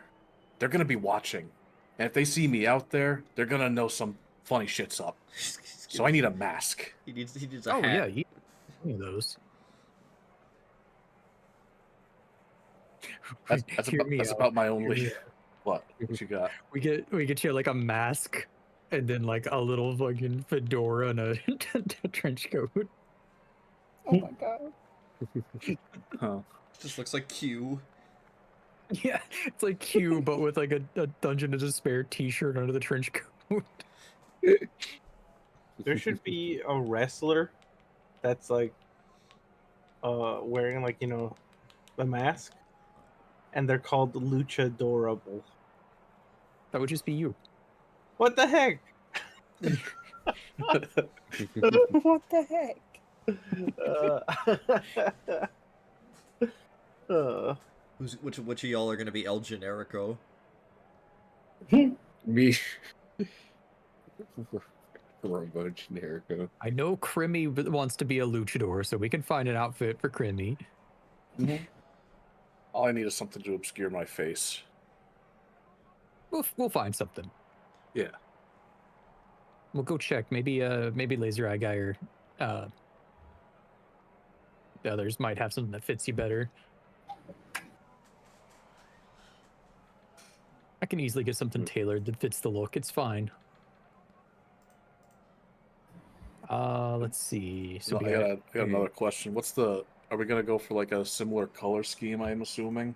they're gonna be watching, and if they see me out there, they're gonna know some funny shit's up. So I need a mask. He needs a hat. Yeah, one of those. That's about my only. What you got? We get you like a mask, and then like a little fucking fedora and a trench coat. Oh my god. Huh. Just looks like Q. Yeah, it's like Q, but with like a Dungeon of Despair T-shirt under the trench coat. There should be a wrestler that's like wearing like the mask, and they're called Luchadorable. That would just be you. What the heck? What the heck? Which of y'all are gonna be El Generico? Me. Robo Generico. I know Crimmy wants to be a luchador, so we can find an outfit for Crimmy. All I need is something to obscure my face. We'll find something. Yeah. We'll go check. Maybe Laser Eye Guy or the others might have something that fits you better. I can easily get something tailored that fits the look. It's fine. Let's see. So I got another question. Are we gonna go for like a similar color scheme? I'm assuming.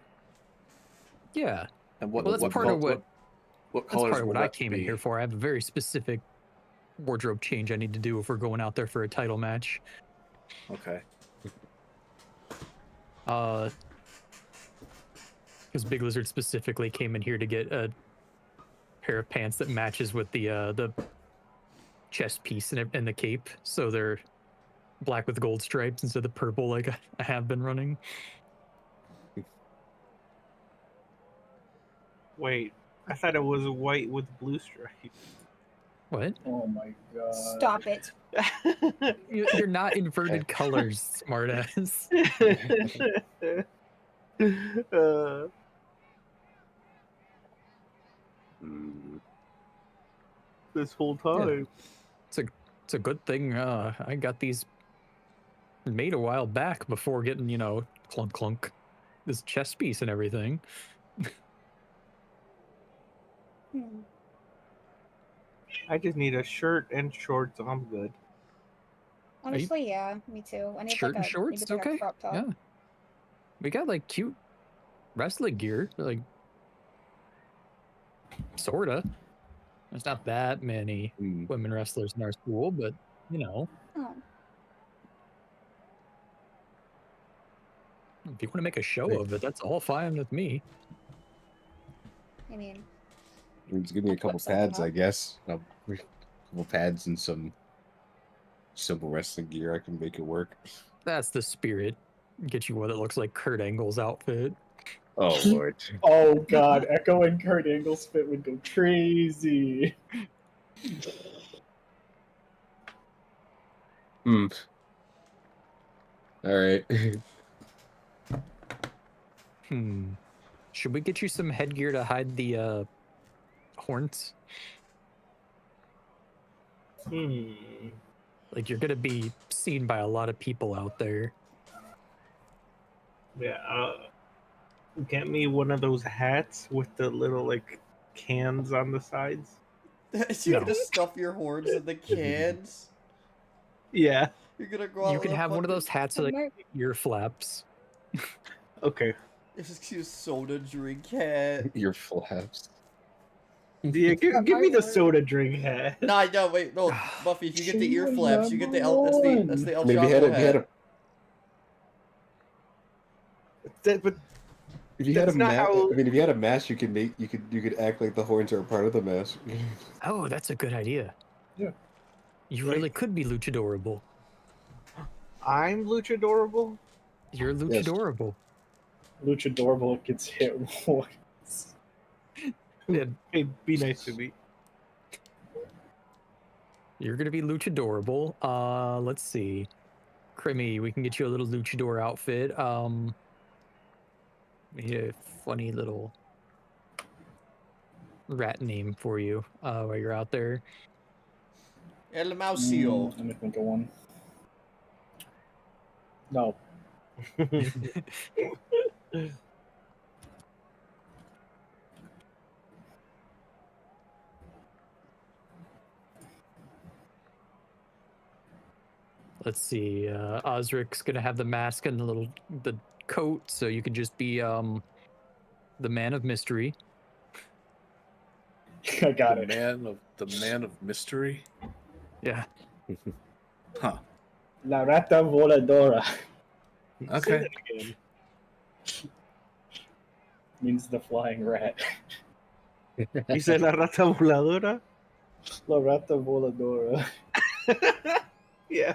Yeah. And what? Well, that's what part col- of what what that's colors part of will what I that came in be? here for. I have a very specific wardrobe change I need to do if we're going out there for a title match. Okay. Because Big Lizard specifically came in here to get a pair of pants that matches with the chest piece and the cape, so they're black with gold stripes instead of the purple like I have been running. Wait, I thought it was white with blue stripes. What? Oh my god. Stop it. You're not inverted colors, smartass. uh, Hmm. this whole time. It's a good thing I got these made a while back before getting, clunk clunk, this chest piece and everything. Hmm. I just need a shirt and shorts. I'm good. Honestly, yeah, me too. I need Shirt and like shorts, maybe like okay? a crop top. Yeah. We got like cute wrestling gear, like sorta. There's not that many Hmm. women wrestlers in our school, but Oh, if you want to make a show of it, that's all fine with me. I mean, Just give me a I'd couple whip something pads, I up. guess. A couple pads and some simple wrestling gear. I can make it work. That's the spirit. Get you what it looks like Kurt Angle's outfit. Oh lord. Oh god, Echo and Kurt Angle's fit would go crazy. Hmm. All right. Should we get you some headgear to hide the horns? Like you're gonna be seen by a lot of people out there. Yeah. Get me one of those hats with the little like cans on the sides. You're No. gonna stuff your horns in the cans? Yeah. You're gonna go out You with can a have one of fucking- those hats with like ear flaps. Okay. Just use soda drink hat. Your flaps. Yeah. Give me the soda drink hat. Nah, no, wait, no, Buffy. If you get the ear She was flaps, you get the number that's the El I mean, Chapo if you had hat. But if you had a That's not mask, how- I mean, if you had a mask, you could act like the horns are a part of the mask. Oh, that's a good idea. Yeah. You really could be luchadorable. I'm luchadorable. You're Yes. luchadorable. Luchadorable gets hit once. Yeah, Hey, be nice to me. you're gonna be luchadorable. Let's see. Crimmy, we can get you a little luchador outfit. A funny little rat name for you while you're out there. El Mausio. Let me think of one. No. Let's see. Osric's gonna have the mask and the coat, so you can just be the man of mystery. I got the it. man of mystery. Yeah. Huh. La Rata Voladora Say Okay. that again. means the flying rat. You said la rata voladora? La Rata Voladora. Yeah.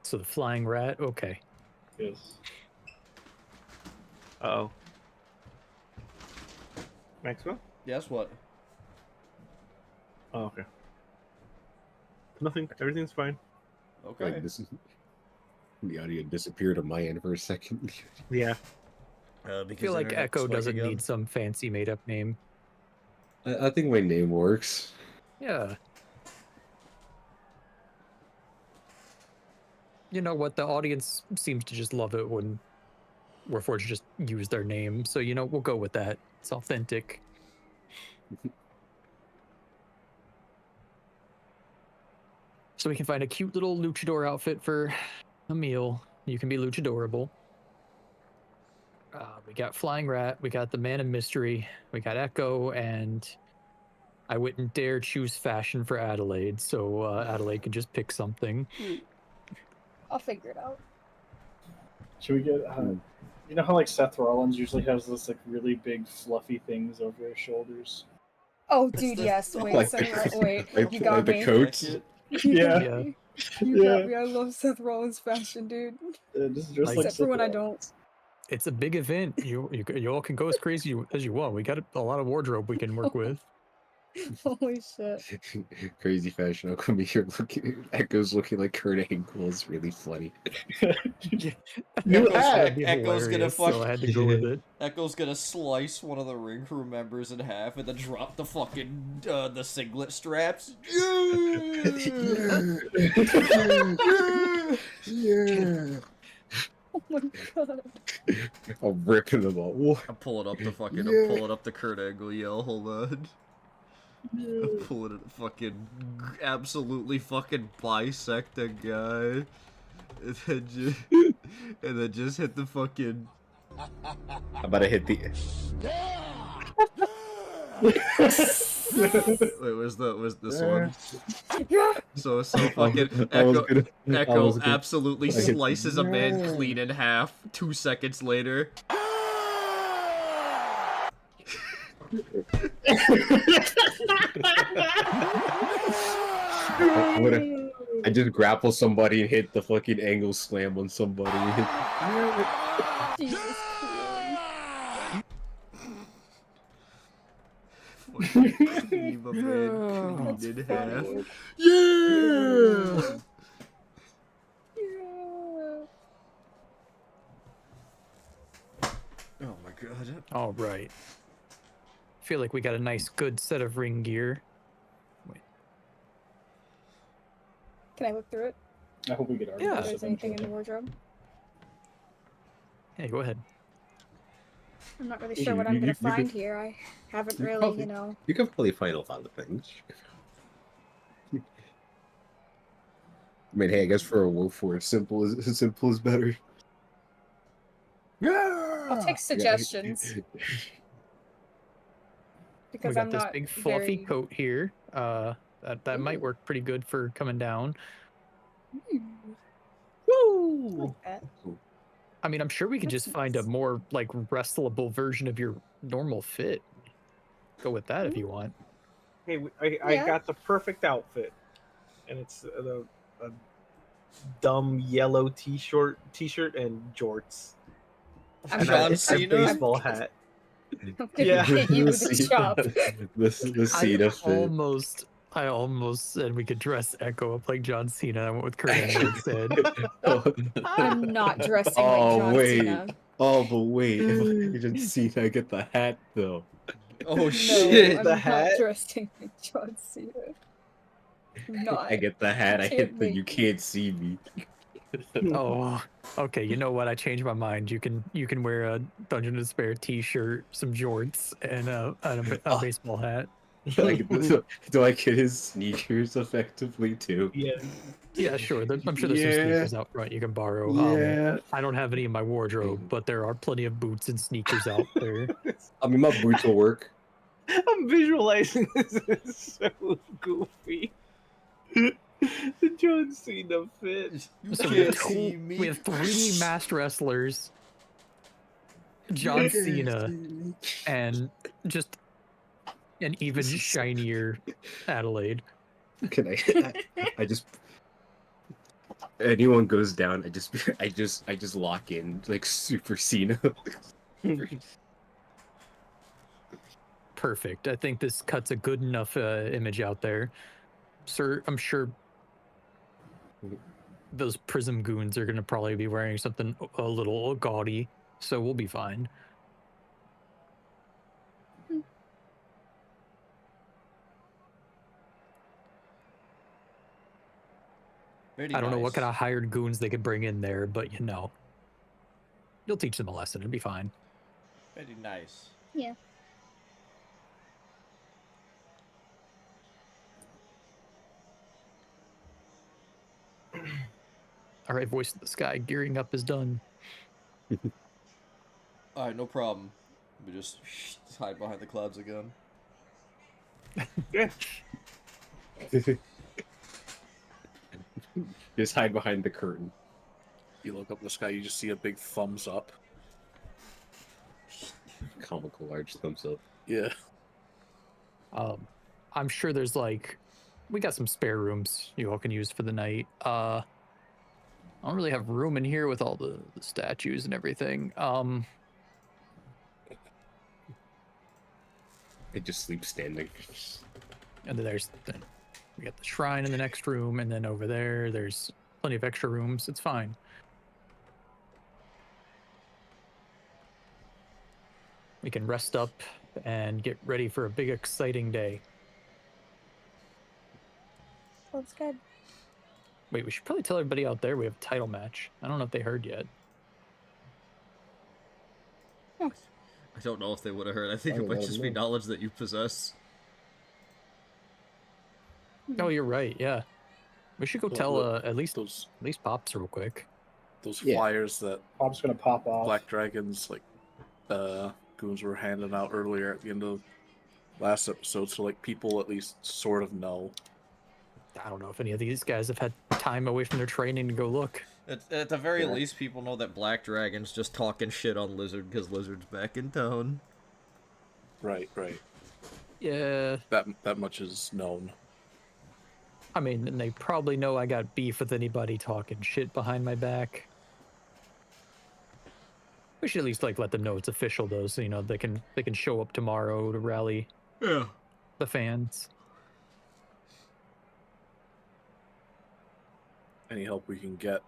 So the flying rat. Okay. Yes. Oh. Maxwell? Yes, what? Oh, okay. Nothing. Everything's fine. Okay. Like this, the audio disappeared on my end for a second. Yeah. I feel like Echo doesn't need some fancy made-up name. I think my name works. Yeah. You know what? The audience seems to just love it when we're forced to just use their name. So, we'll go with that. It's authentic. So we can find a cute little luchador outfit for Emil. You can be luchadorable. We got Flying Rat, we got the Man of Mystery, we got Echo, and I wouldn't dare choose fashion for Adelaide, so Adelaide can just pick something. I'll figure it out. Should we get? You know how like Seth Rollins usually has those like really big fluffy things over his shoulders. Oh, dude, yes. Wait, Like wait. like, You got like the me. coats. Yeah. You got me. I love Seth Rollins fashion, dude. Just Like- Except for Seth when I Rollins. It's a big event. You all can go as crazy as you want. We got a lot of wardrobe we can work with. Holy shit. Crazy fashion. How come you're looking? Echo's looking like Kurt Angle is really funny. New Echo's- hat. That'd be Echo's gonna hilarious, so I had to go with it. Echo's gonna slice one of the ring crew members in half and then drop the fucking the singlet straps. Yeah. Oh my god. I'm ripping them all. Whoa. I'm pulling up the fucking. Yeah. I'm pulling up the Kurt Angle yell. Hold on. I'm pulling it. Fucking absolutely fucking bisect a guy, and then just hit the fucking. I'm about to hit the. Wait, was this one? So fucking I was Echo. gonna- I Echo was gonna- absolutely I hit- slices a man Yeah. clean in half. 2 seconds later. I just grapple somebody and hit the fucking angle slam on somebody. Jesus Christ. Fucking cleave a man clean in half. Yeah. Oh my god. All right. Feel like we got a nice, good set of ring gear. Can I look through it? I hope we get our. Yeah. If there's anything in the wardrobe. Hey, go ahead. I'm not really sure what I'm gonna you find could- here. I haven't you really, probably- you know. You can probably find a lot of things. I mean, hey, I guess for a wolf war, simple is better. I'll take suggestions. We Because got I'm this not big fluffy very... coat here. That might work pretty good for coming down. Woo! Like that. I mean, I'm sure we could That's just find a nice. more like wrestleable version of your normal fit. Go with that if you want. Hey, I Yeah. got the perfect outfit, and it's a dumb yellow t-shirt and jorts. I'm And John a Cena? baseball hat. I'm gonna Yeah. hit you with a chop. The Cena fit. I almost said we could dress Echo up like John Cena. I went with Kurt Angle instead. I'm not dressing Oh, like John wait. Cena. Oh, but wait, if I can see, I get the hat though. Oh No, shit. I'm The not hat? dressing like John Cena. Not. I get the hat. I can't hit the. make You can't see me. Oh, okay. You know what? I changed my mind. You can wear a Dungeon of Despair T-shirt, some jorts, and a baseball hat. Like, do I get his sneakers effectively too? Yeah. Yeah, sure. I'm sure there's some Yeah. sneakers out front you can borrow. I don't have any in my wardrobe, but there are plenty of boots and sneakers out there. I mean, my boots will work. I'm visualizing this is so goofy. The John Cena fit. You So can't see me. we have 3 masked wrestlers, John Cena, and just an even shinier Adelaide. Can I just anyone goes down, I just lock in like Super Cena. Perfect. I think this cuts a good enough image out there. Sir, I'm sure those Prism goons are going to probably be wearing something a little gaudy, so we'll be fine. Very I don't know what nice. kind of hired goons they could bring in there, but you know, you'll teach them a lesson. It'll be fine. Very nice. Yeah. All right, voice of the sky, gearing up is done. Alright, no problem. We just hide behind the clouds again. Yeah. Just hide behind the curtain. You look up in the sky, you just see a big thumbs up. Comical large thumbs up. Yeah. I'm sure there's like, we got some spare rooms you all can use for the night. I don't really have room in here with all the statues and everything. I just sleep standing. And then we got the shrine in the next room, and then over there's plenty of extra rooms. It's fine. We can rest up and get ready for a big, exciting day. That's good. Wait, we should probably tell everybody out there we have a title match. I don't know if they heard yet. I don't know if they would have heard. I think it might just be knowledge that you possess. Oh, you're right. Yeah, we should go tell at least Pops real quick. Those flyers that Pop's gonna pop off. Black Dragons goons were handing out earlier at the end of last episode, so like people at least sort of know. I don't know if any of these guys have had time away from their training to go look. At the very least, people know that Black Dragon's just talking shit on Lizard because Lizard's back in town. Right. Yeah. That much is known. I mean, and they probably know I got beef with anybody talking shit behind my back. We should at least like let them know it's official though, so you know they can show up tomorrow to rally the fans. Any help we can get.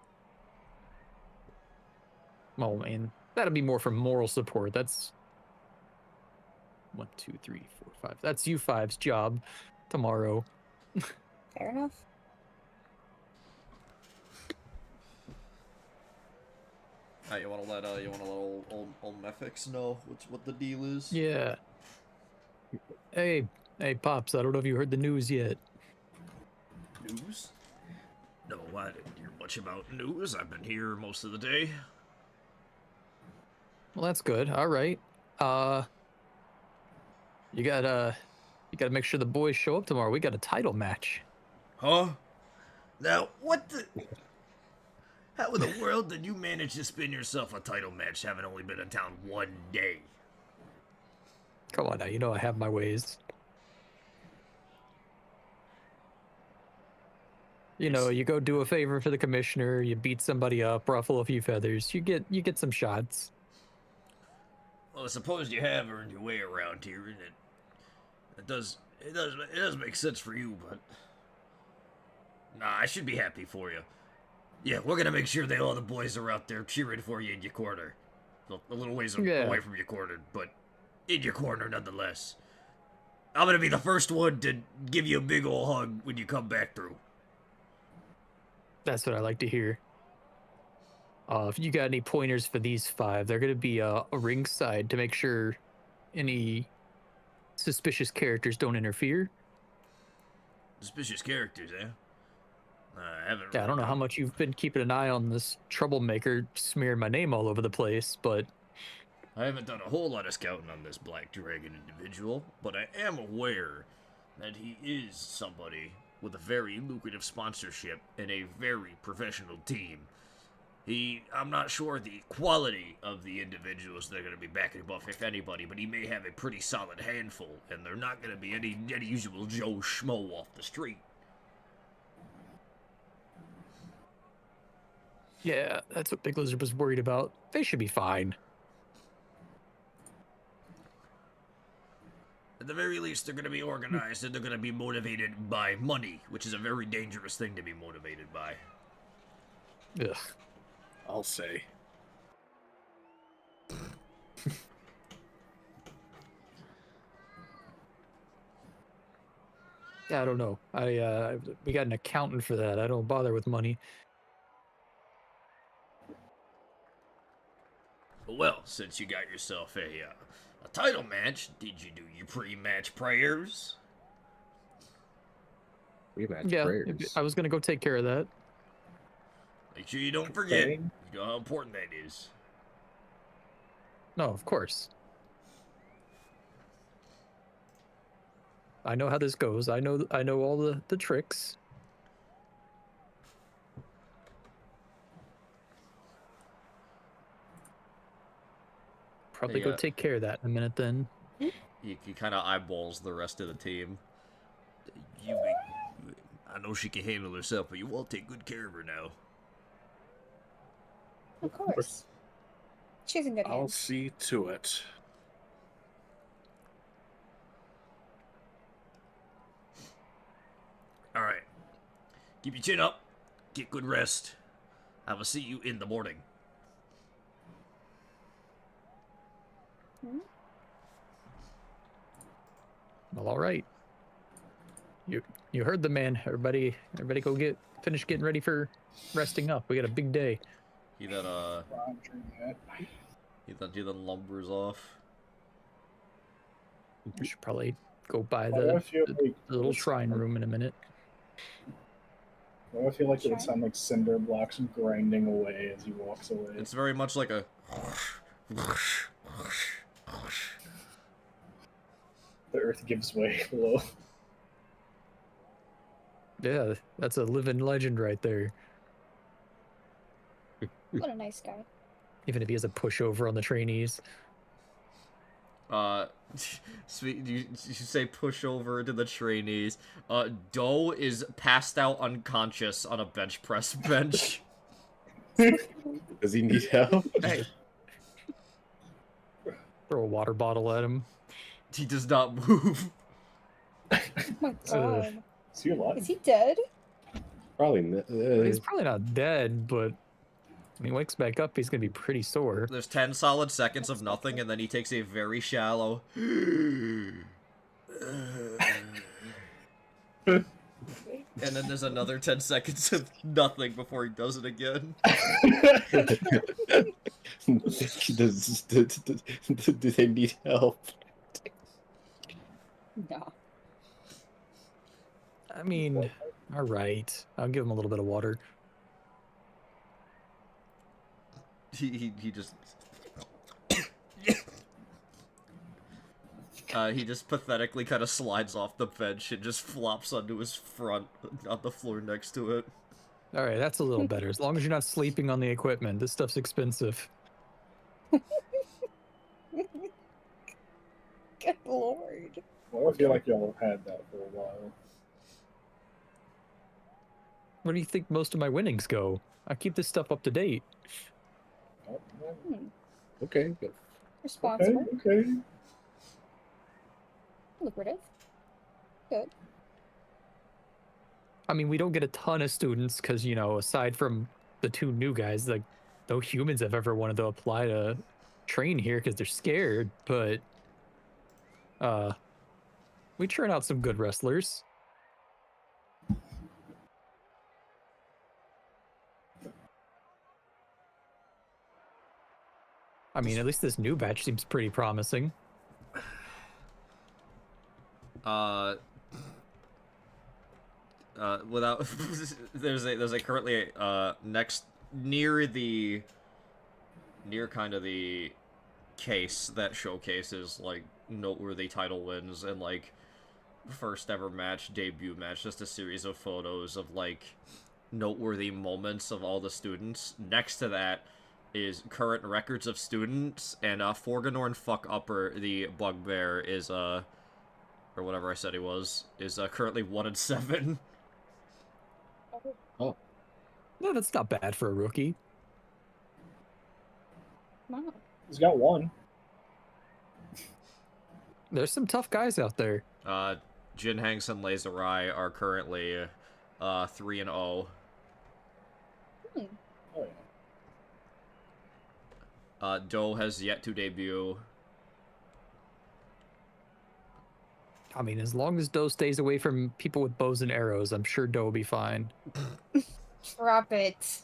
Well, I mean, that'd be more for moral support. That's 1, 2, 3, 4, 5. That's you five's job tomorrow. Fair enough. You wanna let old Mephix know what the deal is? Yeah. Hey, Pops, I don't know if you heard the news yet. News? No, I didn't hear much about news. I've been here most of the day. Well, that's good. All right. You gotta make sure the boys show up tomorrow. We got a title match. Huh? Now, what the... How in the world did you manage to spin yourself a title match having only been in town one day? Come on now, you know I have my ways. You know, you go do a favor for the commissioner, you beat somebody up, ruffle a few feathers, you get some shots. Well, I suppose you have earned your way around here, and it does make sense for you, but nah, I should be happy for you. Yeah, we're gonna make sure that all the boys are out there cheering for you in your corner. Well, a little ways away from your corner, but in your corner nonetheless. I'm gonna be the first one to give you a big ol' hug when you come back through. That's what I like to hear. If you got any pointers for these 5, they're gonna be a ringside to make sure any suspicious characters don't interfere. Suspicious characters, eh? I don't know how much you've been keeping an eye on this troublemaker smearing my name all over the place, but I haven't done a whole lot of scouting on this Black Dragon individual, but I am aware that he is somebody with a very lucrative sponsorship and a very professional team. I'm not sure the quality of the individuals that are going to be backing him up, if anybody, but he may have a pretty solid handful, and they're not going to be any usual Joe Schmo off the street. yeah, that's what Big Lizard was worried about. They should be fine. At the very least, they're going to be organized, and they're going to be motivated by money, which is a very dangerous thing to be motivated by. Ugh. I'll say. Yeah, I don't know. We got an accountant for that. I don't bother with money. Well, since you got yourself a title match, did you do your pre-match prayers? Pre-match Yeah, prayers. I was gonna go take care of that. Make sure you don't forget. You know how important that is. No, of course. I know how this goes. I know all the tricks. Probably go take care of that in a minute then. He kind of eyeballs the rest of the team. I know she can handle herself, but you all take good care of her now. Of course. She's in good I'll hands. see to it. All right. Keep your chin up. Get good rest. I will see you in the morning. Well, all right. You heard the man. Everybody go finish getting ready for resting up. We got a big day. He then lumbers off. We should probably go by the little shrine room in a minute. I feel like it would sound like cinder blocks grinding away as he walks away. It's very much like a. The earth gives way below. Yeah, that's a living legend right there. What a nice guy. Even if he has a pushover on the trainees. Sweet, you say push over to the trainees. Doe is passed out unconscious on a bench press bench. Does he need help? Hey. Throw a water bottle at him. He does not move. Oh my god. Is he alive? Is he dead? Probably not. He's probably not dead, but when he wakes back up, he's gonna be pretty sore. There's 10 solid seconds of nothing, and then he takes a very shallow. And then there's another 10 seconds of nothing before he does it again. Do they need help? No. I mean, all right. I'll give him a little bit of water. He just he just pathetically kind of slides off the bench and just flops onto his front on the floor next to it. All right, that's a little better. As long as you're not sleeping on the equipment. This stuff's expensive. Good lord. Well, I feel like y'all have had that for a while. Where do you think most of my winnings go? I keep this stuff up to date. Okay, good. Responsible. Okay. Lucrative. Good. I mean, we don't get a ton of students because, you know, aside from the two new guys, like, no humans have ever wanted to apply to train here because they're scared, but we churn out some good wrestlers. I mean, at least this new batch seems pretty promising. Without there's a currently next near kind of the case that showcases like noteworthy title wins and like first ever match, debut match, just a series of photos of like noteworthy moments of all the students. Next to that is current records of students, and Forganorn Fuck Upper, the bugbear, is or whatever I said he was, is currently 1-7. Oh. No, that's not bad for a rookie. Wow. He's got one. There's some tough guys out there. Jin Hanks and Laserai are currently 3-0. Oh, yeah. Doe has yet to debut. I mean, as long as Doe stays away from people with bows and arrows, I'm sure Doe will be fine. Drop it.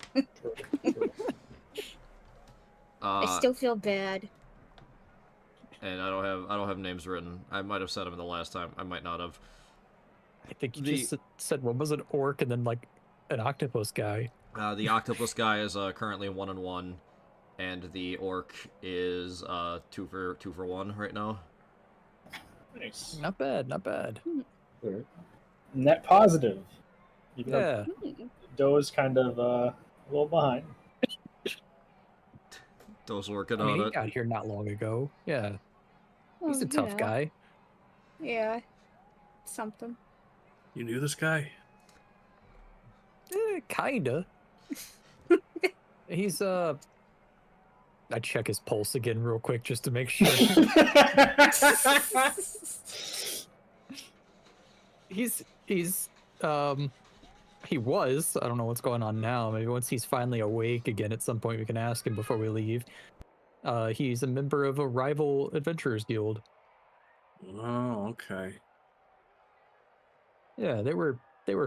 I still feel bad. And I don't have names written. I might have said them the last time. I might not have. I think you just said what was an orc and then like an octopus guy. The octopus guy is currently 1-1. and the orc is 2 for 1 right now. Nice. Not bad, not bad. Net positive. Even Yeah. though Doe is kind of a little behind. Those working I mean, on he it. got here not long ago. Yeah. He's Well, a tough guy. Yeah. Something. You knew this guy? Kinda. He's I check his pulse again real quick just to make sure. he's he was. I don't know what's going on now. Maybe once he's finally awake again at some point we can ask him before we leave. He's a member of a rival adventurers guild. Oh, okay. Yeah, they were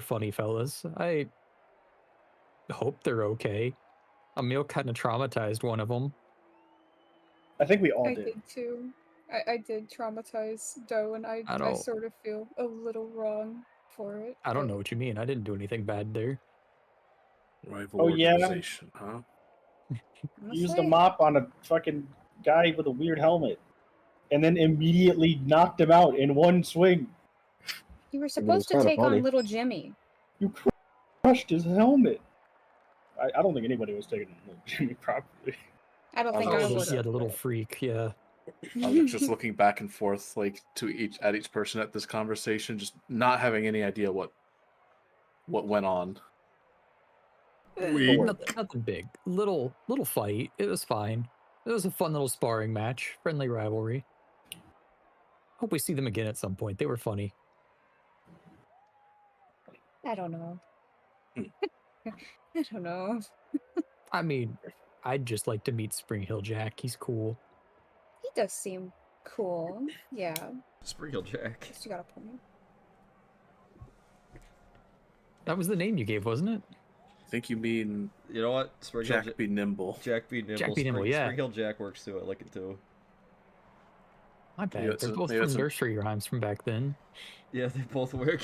funny fellas. I hope they're okay. Emil kind of traumatized one of them. I think we all I did. did too. I did traumatize Doe, and I don't- sort of feel a little wrong for it. I don't but- know what you mean. I didn't do anything bad there. Rival Oh, yeah? organization, huh? Used a honestly, mop on a fucking guy with a weird helmet, and then immediately knocked him out in one swing. You were was supposed to kinda take funny. on little Jimmy. You crushed his helmet. I don't think anybody was taking Jimmy properly. I don't I think was I also- would. Yeah, the little freak. Yeah. I was just looking back and forth, like at each person at this conversation, just not having any idea what went on. Nothing big. Little fight. It was fine. It was a fun little sparring match. Friendly rivalry. Hope we see them again at some point. They were funny. I don't know. Hmm. I don't know. I mean, I'd just like to meet Spring Hill Jack. He's cool. He does seem cool. Yeah. Sprinkle Jack. Guess you got a point. That was the name you gave, wasn't it? I think you mean You know what? Sprinkle Jack be nimble. Jack be nimble. Jack be nimble, yeah. Sprinkle Jack works too. I like it too. My bad. Yeah, it's They're a- both yeah, from it's a- nursery rhymes from back then. Yeah, they both work.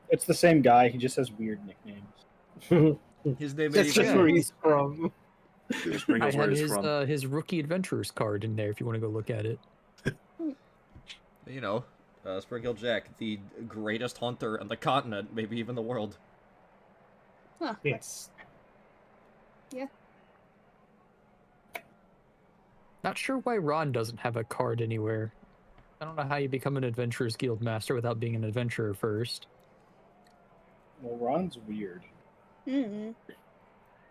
It's the same guy. He just has weird nicknames. His name That's is just Yeah. where he's from. Sprinkle's I where had he's from. his rookie adventurers card in there if you want to go look at it. You know, Sprinkle Jack, the greatest hunter on the continent, maybe even the world. Huh. Yes. Not sure why Ron doesn't have a card anywhere. I don't know how you become an Adventurers Guild master without being an adventurer first. Well, Ron's weird. Mm.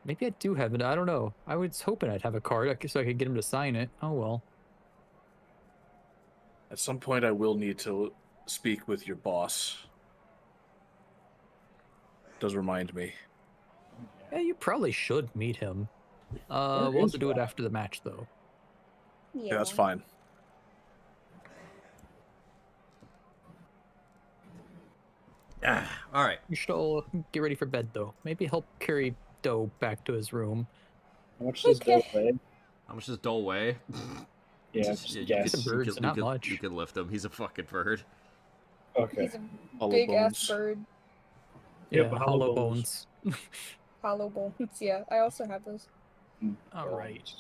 Maybe I do have it. I don't know. I was hoping I'd have a card so I could get him to sign it. Oh well. At some point, I will need to speak with your boss. Does remind me. Yeah, you probably should meet him. Where We'll have is to do it Ron? after the match though. Yeah, that's fine. All right. You should all get ready for bed though. Maybe help carry Doe back to his room. How much does Doe Okay. weigh? How much does Dole weigh? Yeah, Just- just you guess. He's a bird, not much. You can lift him. He's a fucking bird. Okay. He's a Hollow big ass bones. bird. Yeah, Yeah, hollow bones. Hollow bones. Yeah, I also have those. All right.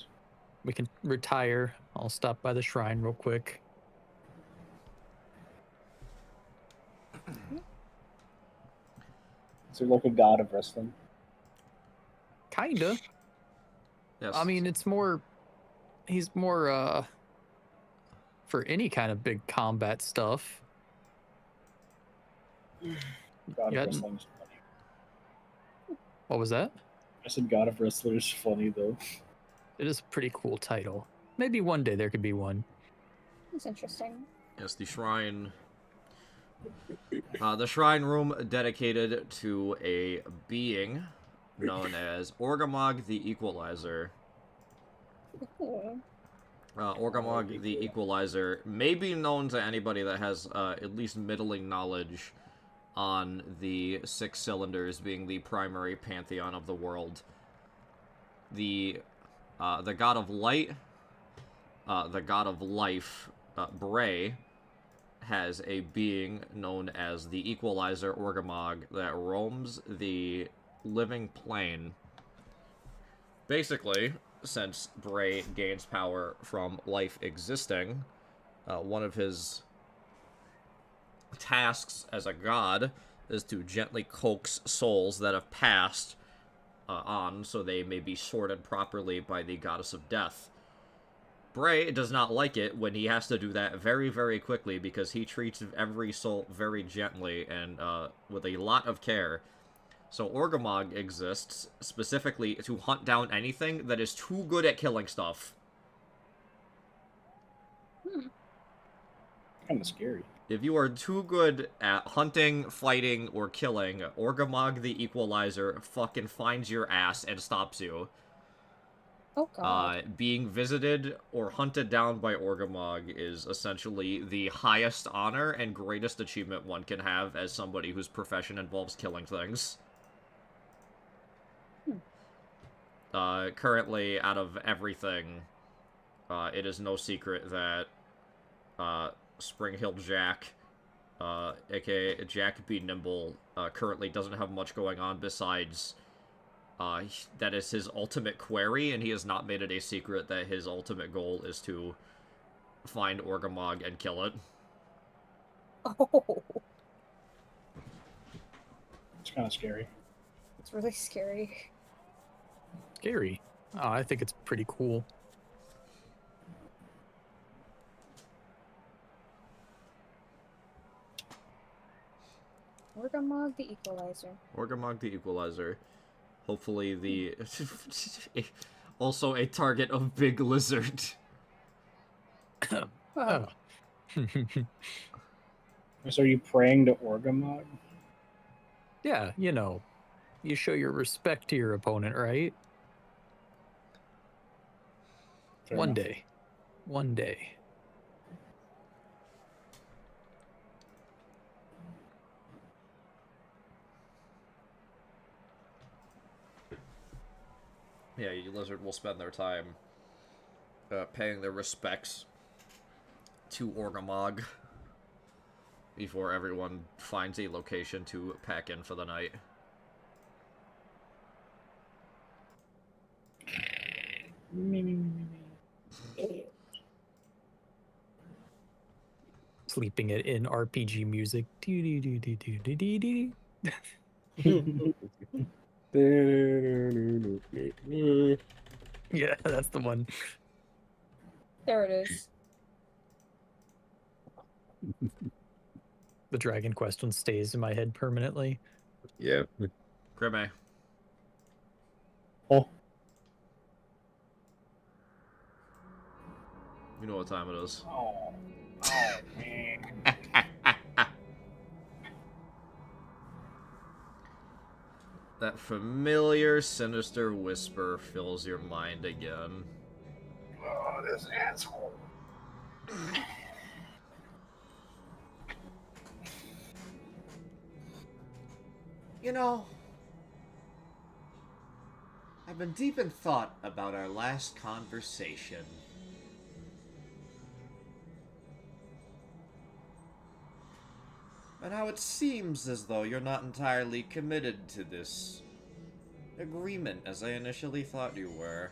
We can retire. I'll stop by the shrine real quick. Is there like a god of wrestling? Kinda. Yes. I mean, it's more. He's more for any kind of big combat stuff. God Yeah. of wrestling is funny. What was that? I said God of wrestler is funny though. It is a pretty cool title. Maybe one day there could be one. That's interesting. Yes, the shrine. The shrine room dedicated to a being known as Orgamog the Equalizer. Cool. Orgamog the Equalizer may be known to anybody that has at least middling knowledge on the six cylinders being the primary pantheon of the world. The god of light, the god of life, Bray, has a being known as the Equalizer Orgamog that roams the living plane. Basically, since Bray gains power from life existing, one of his tasks as a god is to gently coax souls that have passed on so they may be sorted properly by the goddess of death. Bray does not like it when he has to do that very, very quickly because he treats every soul very gently and with a lot of care. So Orgamog exists specifically to hunt down anything that is too good at killing stuff. Kind of scary. If you are too good at hunting, fighting, or killing, Orgamog the Equalizer fucking finds your ass and stops you. Oh god. Being visited or hunted down by Orgamog is essentially the highest honor and greatest achievement one can have as somebody whose profession involves killing things. Currently, out of everything, it is no secret that Spring Hill Jack, aka Jack B. Nimble, currently doesn't have much going on besides that is his ultimate query, and he has not made it a secret that his ultimate goal is to find Orgamog and kill it. Oh, It's kind of scary. it's really scary. Scary. Oh, I think it's pretty cool. Orgamog the Equalizer. Orgamog the Equalizer. Hopefully the... also a target of Big Lizard. Oh. So are you praying to Orgamog? Yeah, you know, you show your respect to your opponent, right? Fair One enough. day. One day. Yeah, you Lizard will spend their time paying their respects to Orgamog before everyone finds a location to pack in for the night. Sleeping it in RPG music. Yeah, that's the one. There it is. The dragon question stays in my head permanently. Yeah. Grimme. Oh, You know what time it is. oh, man. That familiar, sinister whisper fills your mind again. Oh, this asshole. You know, I've been deep in thought about our last conversation. And how it seems as though you're not entirely committed to this agreement as I initially thought you were.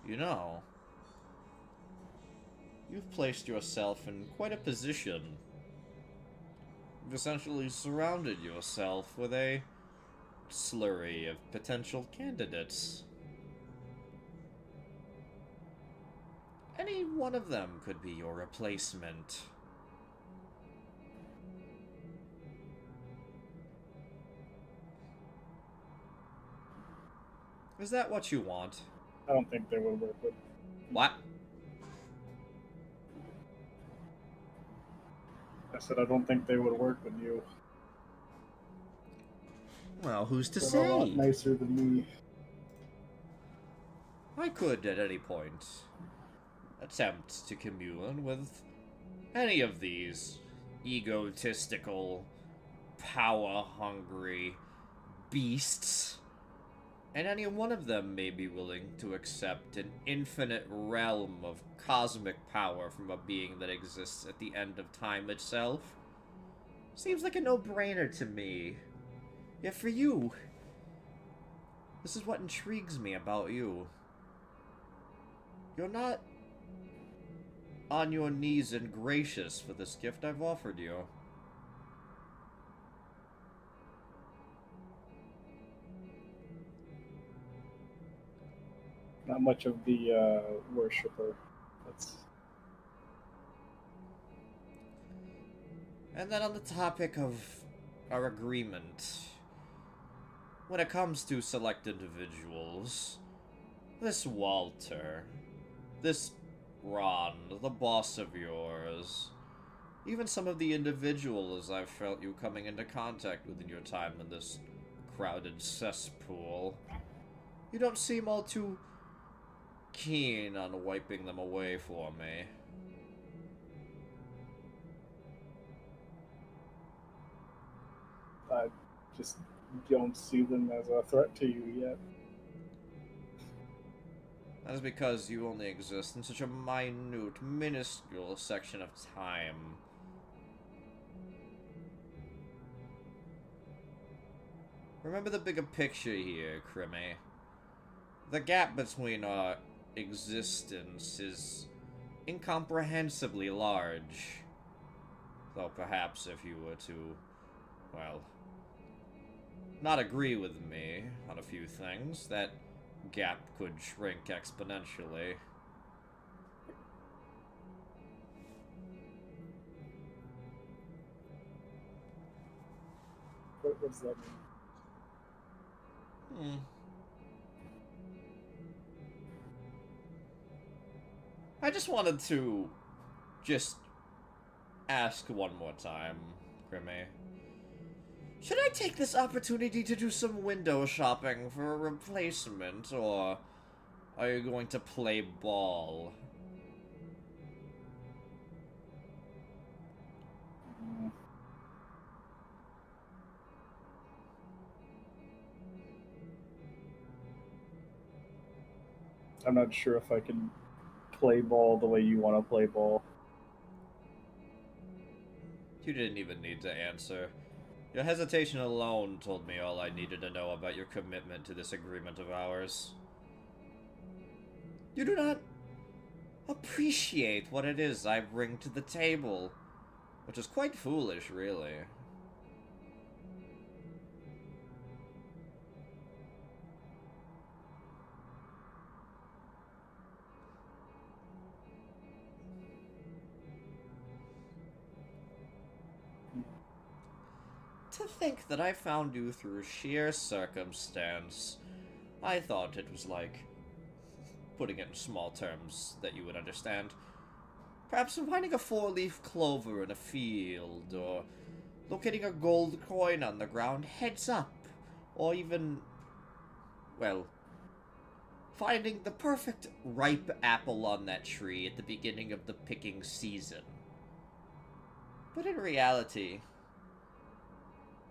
You know, you've placed yourself in quite a position. You've essentially surrounded yourself with a slurry of potential candidates. Any one of them could be your replacement. Is that what you want? I don't think they would work with. What? I said I don't think they would work with you. Well, who's to They're a lot say? nicer than me. I could, at any point, attempt to commune with any of these egotistical, power-hungry beasts. And any one of them may be willing to accept an infinite realm of cosmic power from a being that exists at the end of time itself. Seems like a no-brainer to me. Yet for you, this is what intrigues me about you. You're not on your knees and gracious for this gift I've offered you. Not much of the worshiper. That's And then on the topic of our agreement, when it comes to select individuals, this Walter, this Ron, the boss of yours, even some of the individuals I've felt you coming into contact with in your time in this crowded cesspool, you don't seem all too keen on wiping them away for me. I just don't see them as a threat to you yet. That is because you only exist in such a minute, minuscule section of time. Remember the bigger picture here, Crimmy. The gap between our existence is incomprehensibly large. Though perhaps if you were to, well, not agree with me on a few things, that gap could shrink exponentially. What does that mean? I just wanted to ask one more time, Crimmy. Should I take this opportunity to do some window shopping for a replacement, or are you going to play ball? I'm not sure if I can play ball the way you want to play ball. You didn't even need to answer. Your hesitation alone told me all I needed to know about your commitment to this agreement of ours. You do not appreciate what it is I bring to the table, which is quite foolish, really. To think that I found you through sheer circumstance. I thought it was like, putting it in small terms that you would understand, perhaps finding a four-leaf clover in a field, or locating a gold coin on the ground heads up, or even, well, finding the perfect ripe apple on that tree at the beginning of the picking season. But in reality,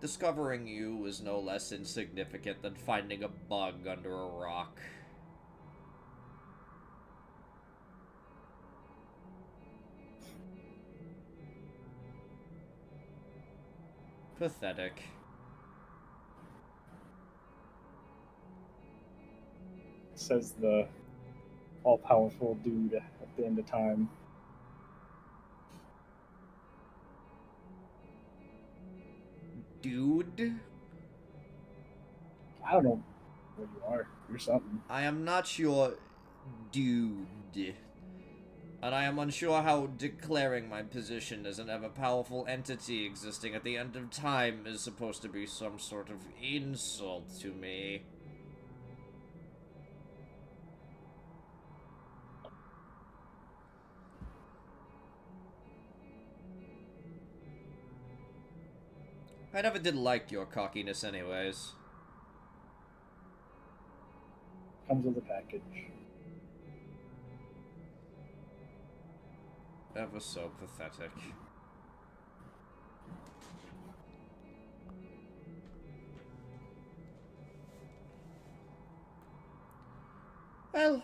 discovering you is no less insignificant than finding a bug under a rock. Pathetic. Says the all-powerful dude at the end of time. Dude? I don't know what you are. You're something. I am not your dude. And I am unsure how declaring my position as an ever-powerful entity existing at the end of time is supposed to be some sort of insult to me. I never did like your cockiness anyways. Comes with a package. Ever so pathetic. Well,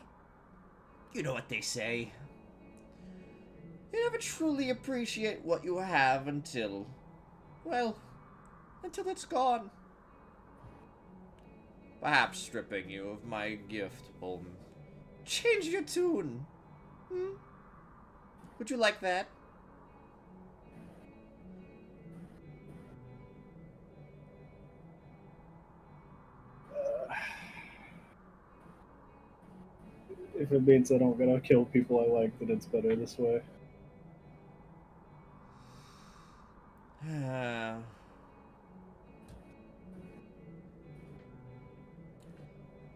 you know what they say. You never truly appreciate what you have until, well, until it's gone. Perhaps stripping you of my gift will change your tune. Hmm? Would you like that? If it means I don't gotta kill people I like, then it's better this way.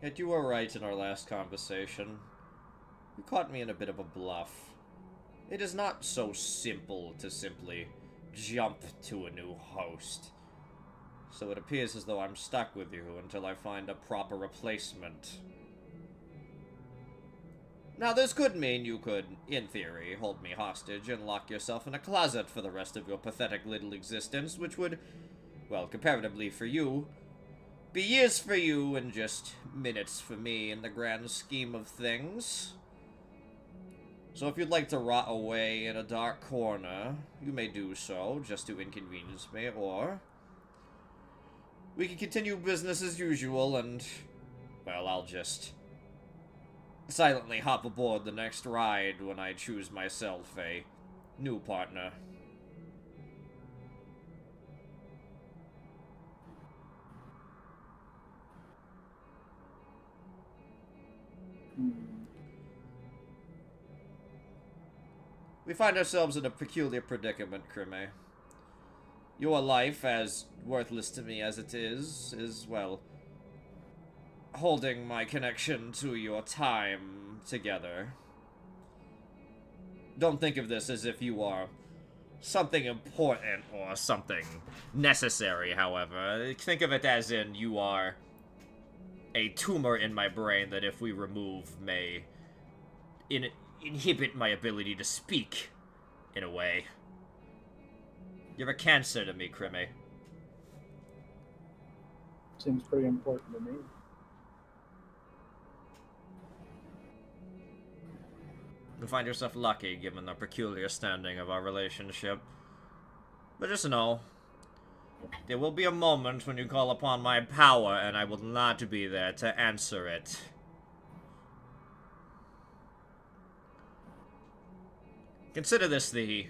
Yet you were right in our last conversation. You caught me in a bit of a bluff. It is not so simple to simply jump to a new host. So it appears as though I'm stuck with you until I find a proper replacement. Now, this could mean you could, in theory, hold me hostage and lock yourself in a closet for the rest of your pathetic little existence, which would, well, comparatively for you, be years for you and just minutes for me in the grand scheme of things. So if you'd like to rot away in a dark corner, you may do so, just to inconvenience me, or we can continue business as usual and, well, I'll just silently hop aboard the next ride when I choose myself a new partner. We find ourselves in a peculiar predicament, Crime. Your life, as worthless to me as it is, well, holding my connection to your time together. Don't think of this as if you are something important or something necessary, however. Think of it as in you are a tumor in my brain that if we remove may inhibit my ability to speak, in a way. You're a cancer to me, Crime. Seems pretty important to me. You find yourself lucky, given the peculiar standing of our relationship. But just know, there will be a moment when you call upon my power, and I will not be there to answer it. Consider this the,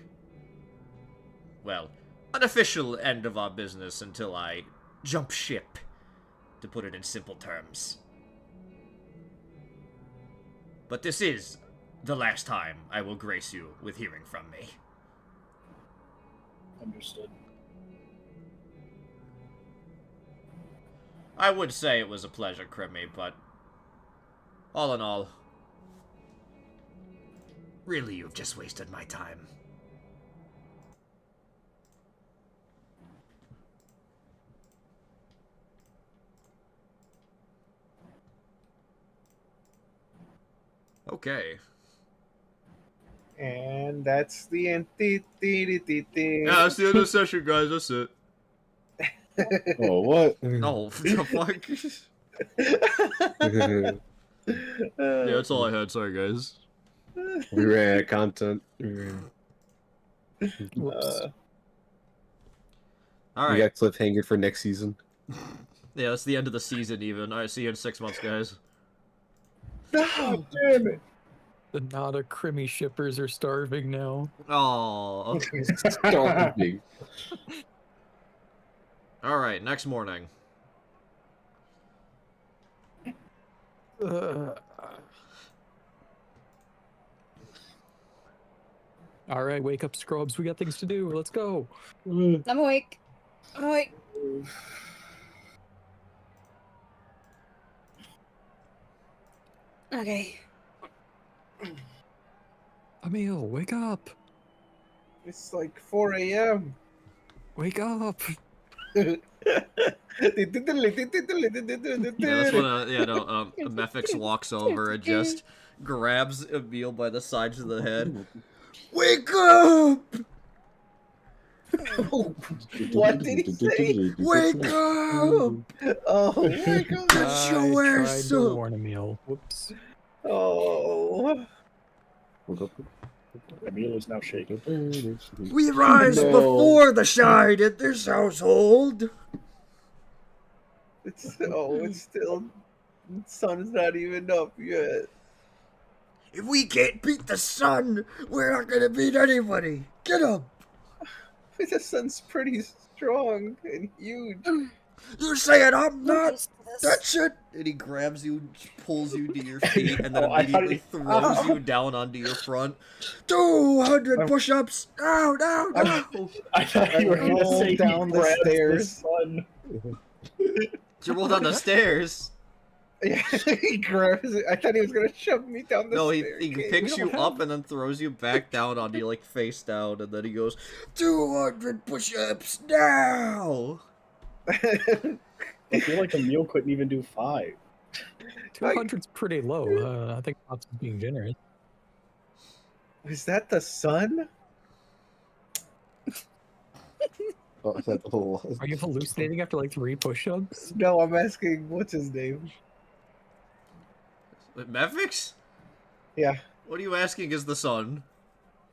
well, unofficial end of our business until I jump ship, to put it in simple terms. But this is the last time I will grace you with hearing from me. Understood. I would say it was a pleasure, Crime, but all in all, really, you've just wasted my time. Okay. And that's the end. Yeah, that's the end of the session, guys. That's it. Oh, what? Oh, the fuck? Yeah, that's all I had. Sorry, guys. We ran out of content. Whoops. All We right. got cliffhanger for next season. Yeah, that's the end of the season, even. All right, see you in 6 months, guys. No, damn it! The Nada Crimmy shippers are starving now. Oh. Starving. All right, next morning. All right, wake up, scrubs. We got things to do. Let's go. I'm awake. I'm awake. Okay. Emil, wake up. It's like 4 a.m. Wake up. Yeah, that's when, Mephix walks over and just grabs Emil by the sides of the head. Wake up! What did he say? Wake up! Oh my god. Get your I ass tried to up! warn Emil. Whoops. Oh. Emil is now shaking. We rise No. before the shine in this household. It's still the sun's not even up yet. If we can't beat the sun, we're not gonna beat anybody. Get up. The sun's pretty strong and huge. You're saying I'm not? That's it. And he grabs you, pulls you to your feet, and then immediately throws you down onto your front. 200 push-ups. No, no, no. I thought you were going to say down the stairs. Did you roll down the stairs? Yeah, he grabs it. I thought he was gonna shove me down the No, stairs. he picks you up and then throws you back down onto you, like, face down, and then he goes, 200 push-ups now! I feel like Emil couldn't even do 5. 200's pretty low. I think Pops is being generous. Is that the sun? Oh, is that the whole... Are you hallucinating after like 3 push-ups? No, I'm asking what's his name. Mefix? Yeah. What are you asking is the sun?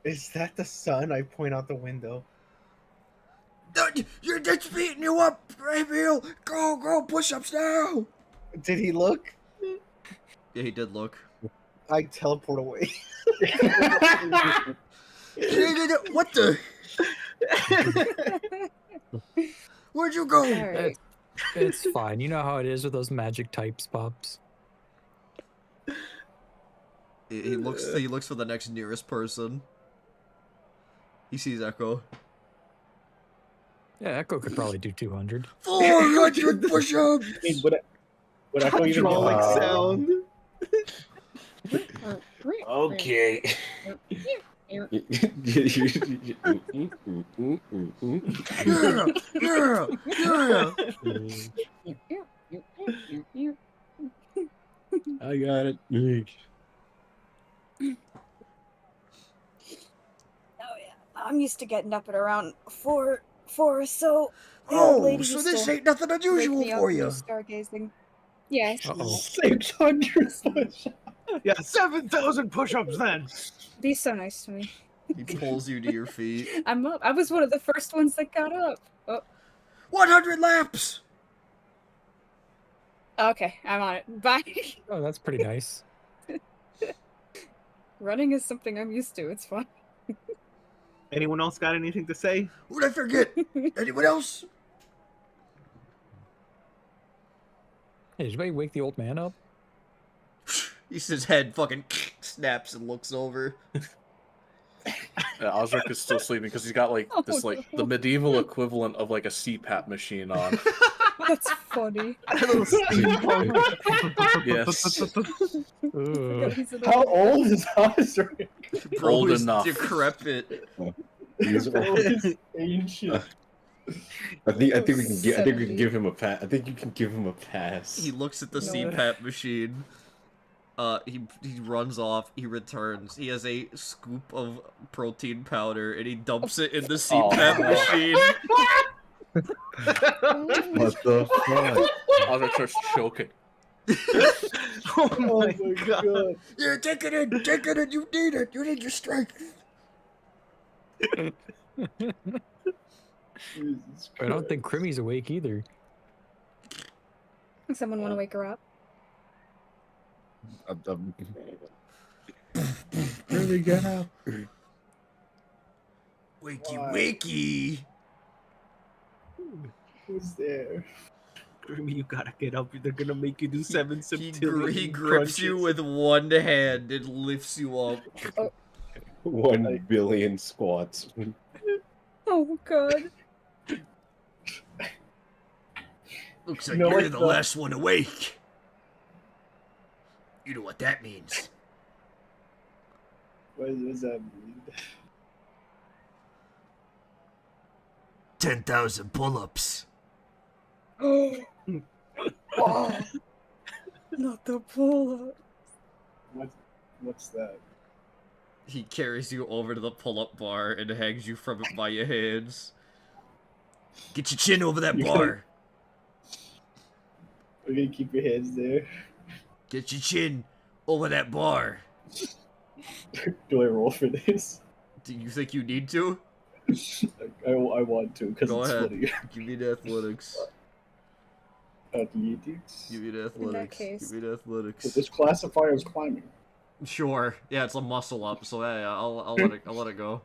Is that the sun? I point out the window. You're just beating you up, Emil! Go, push-ups now! Did he look? Yeah, he did look. I teleport away. What the? Where'd you go? Alright. It's fine. You know how it is with those magic types, Pops. He looks for the next nearest person. He sees Echo. Yeah, Echo could probably do 200. 400 push-ups! I mean, would Echo even Hydraulic get sound. Okay. I got it. Oh yeah, I'm used to getting up at around 4 or so. The old lady So used this to ain't nothing wake unusual me up for when you. Stargazing. Yes. Uh-oh. 600 push. Yeah, 7,000 push-ups then. Be so nice to me. He pulls you to your feet. I'm up. I was one of the first ones that got up. Oh, 100 laps! okay, I'm on it. Bye. Oh, that's pretty nice. Running is something I'm used to. It's fun. Anyone else got anything to say? Who'd I forget? Anyone else? Hey, did anybody wake the old man up? His head fucking snaps and looks over. Yeah, Osric is still sleeping because he's got like this like the medieval equivalent of like a CPAP machine on. That's funny. Yes, Ugh. How old is Osric? Bro Old is enough. decrepit. He's- Ancient. I think we can give him a pass. I think you can give him a pass. He looks at the No. CPAP machine. He runs off. He returns. He has a scoop of protein powder, and he dumps it in the CPAP machine. What the fuck? Osric starts choking. Oh my god. Yeah, take it in, you need it, you need your strength. I don't think Crimmy's awake either. Someone want to wake her up? Really get out. Wakey, wakey. Who's there? Grimmy, you gotta get up. They're gonna make you do 7 He septillion grips you crunches. with one hand and lifts you up. 1 billion squats. Oh god. Looks like No, you're it's the not. last one awake. You know what that means. What does that mean? 10,000 pull-ups. Oh. Not the pull-up. What's that? He carries you over to the pull-up bar and hangs you from it by your hands. Get your chin over that You bar. We're gonna keep your hands there. Get your chin over that bar. Do I roll for this? Do you think you need to? I want to because Go it's ahead. funny. Give me the athletics. Athletics. Give me the athletics. case. Give me the athletics. But this classifier is climbing. Sure. Yeah, it's a muscle up, so yeah, I'll let it go.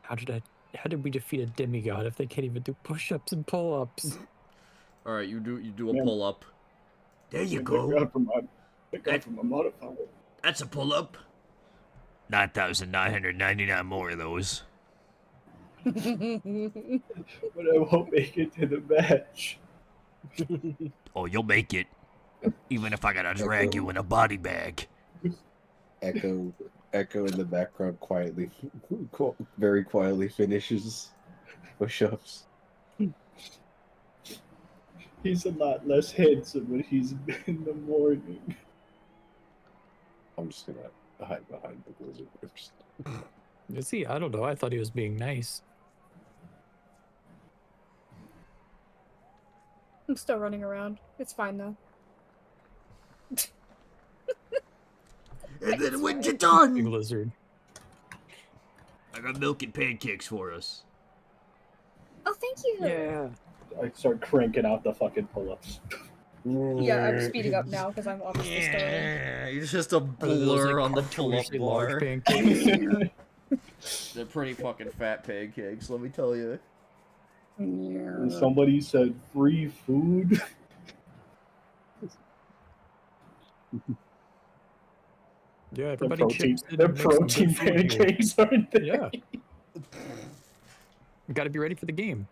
How did we defeat a demigod if they can't even do push-ups and pull-ups? All right, you do a Yeah. pull up. There you I go. got from my modifier. That's a pull up. 9,999 more of those. But I won't make it to the match. Oh, you'll make it. Even if I gotta drag you in a body bag. Echo in the background quietly, very quietly finishes push-ups. He's a lot less handsome when he's in the morning. I'm just gonna hide behind the blizzard first. You see, I don't know. I thought he was being nice. I'm still running around. It's fine though. And then when you're Big done, lizard. I got milk and pancakes for us. Oh, thank you. Yeah. I start cranking out the fucking pull-ups. Yeah, I'm speeding up now because I'm obviously starting. Yeah, you're just a Are those, blur like, on the pull-up cartoonishly large bar. pancakes? They're pretty fucking fat pancakes, let me tell you. And somebody said free food. Yeah, The everybody protein, chips in the and make some good protein food here. pancakes aren't they? Yeah. We got to be ready for the game.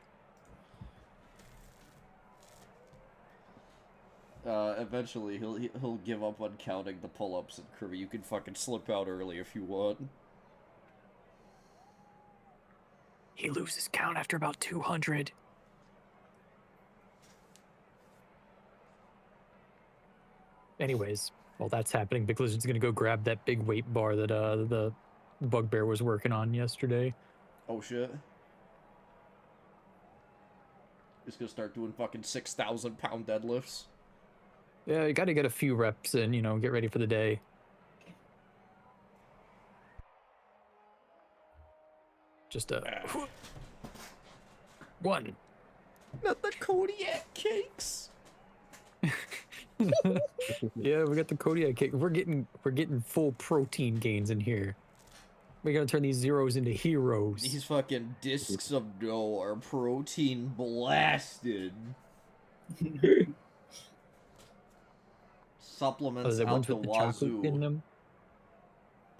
Eventually he'll give up on counting the pull-ups, and Kirby, you can fucking slip out early if you want. He loses count after about 200. Anyways, while that's happening, Big Lizard's gonna go grab that big weight bar that the Bugbear was working on yesterday. Oh shit. He's gonna start doing fucking 6,000 pound deadlifts. Yeah, you got to get a few reps in, you know, get ready for the day. Just one. Not the Kodiak cakes. Yeah, we got the Kodiak cake. We're getting full protein gains in here. We gotta turn these zeros into heroes. These fucking discs of dough are protein blasted. Supplements the out ones the with the chocolate in wazoo.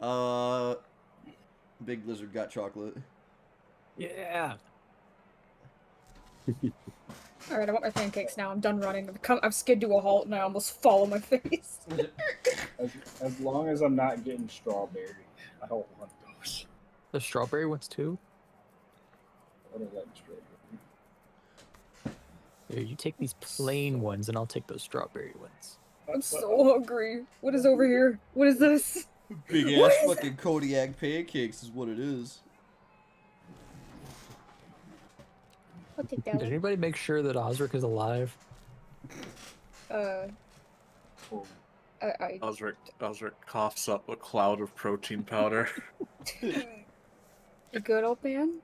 them. Big Lizard got chocolate. Yeah. All right, I want my pancakes now. I'm done running. I've skid to a halt and I almost fall on my face. As long as I'm not getting strawberry, I don't want those. The strawberry ones too. I don't like strawberry. Here, you take these plain ones, and I'll take those strawberry ones. I'm so hungry. What is over here? What is this? Big ass fucking Kodiak pancakes is what it is. I'll take that Did one. anybody make sure that Osric is alive? I Osric coughs up a cloud of protein powder. a good old man.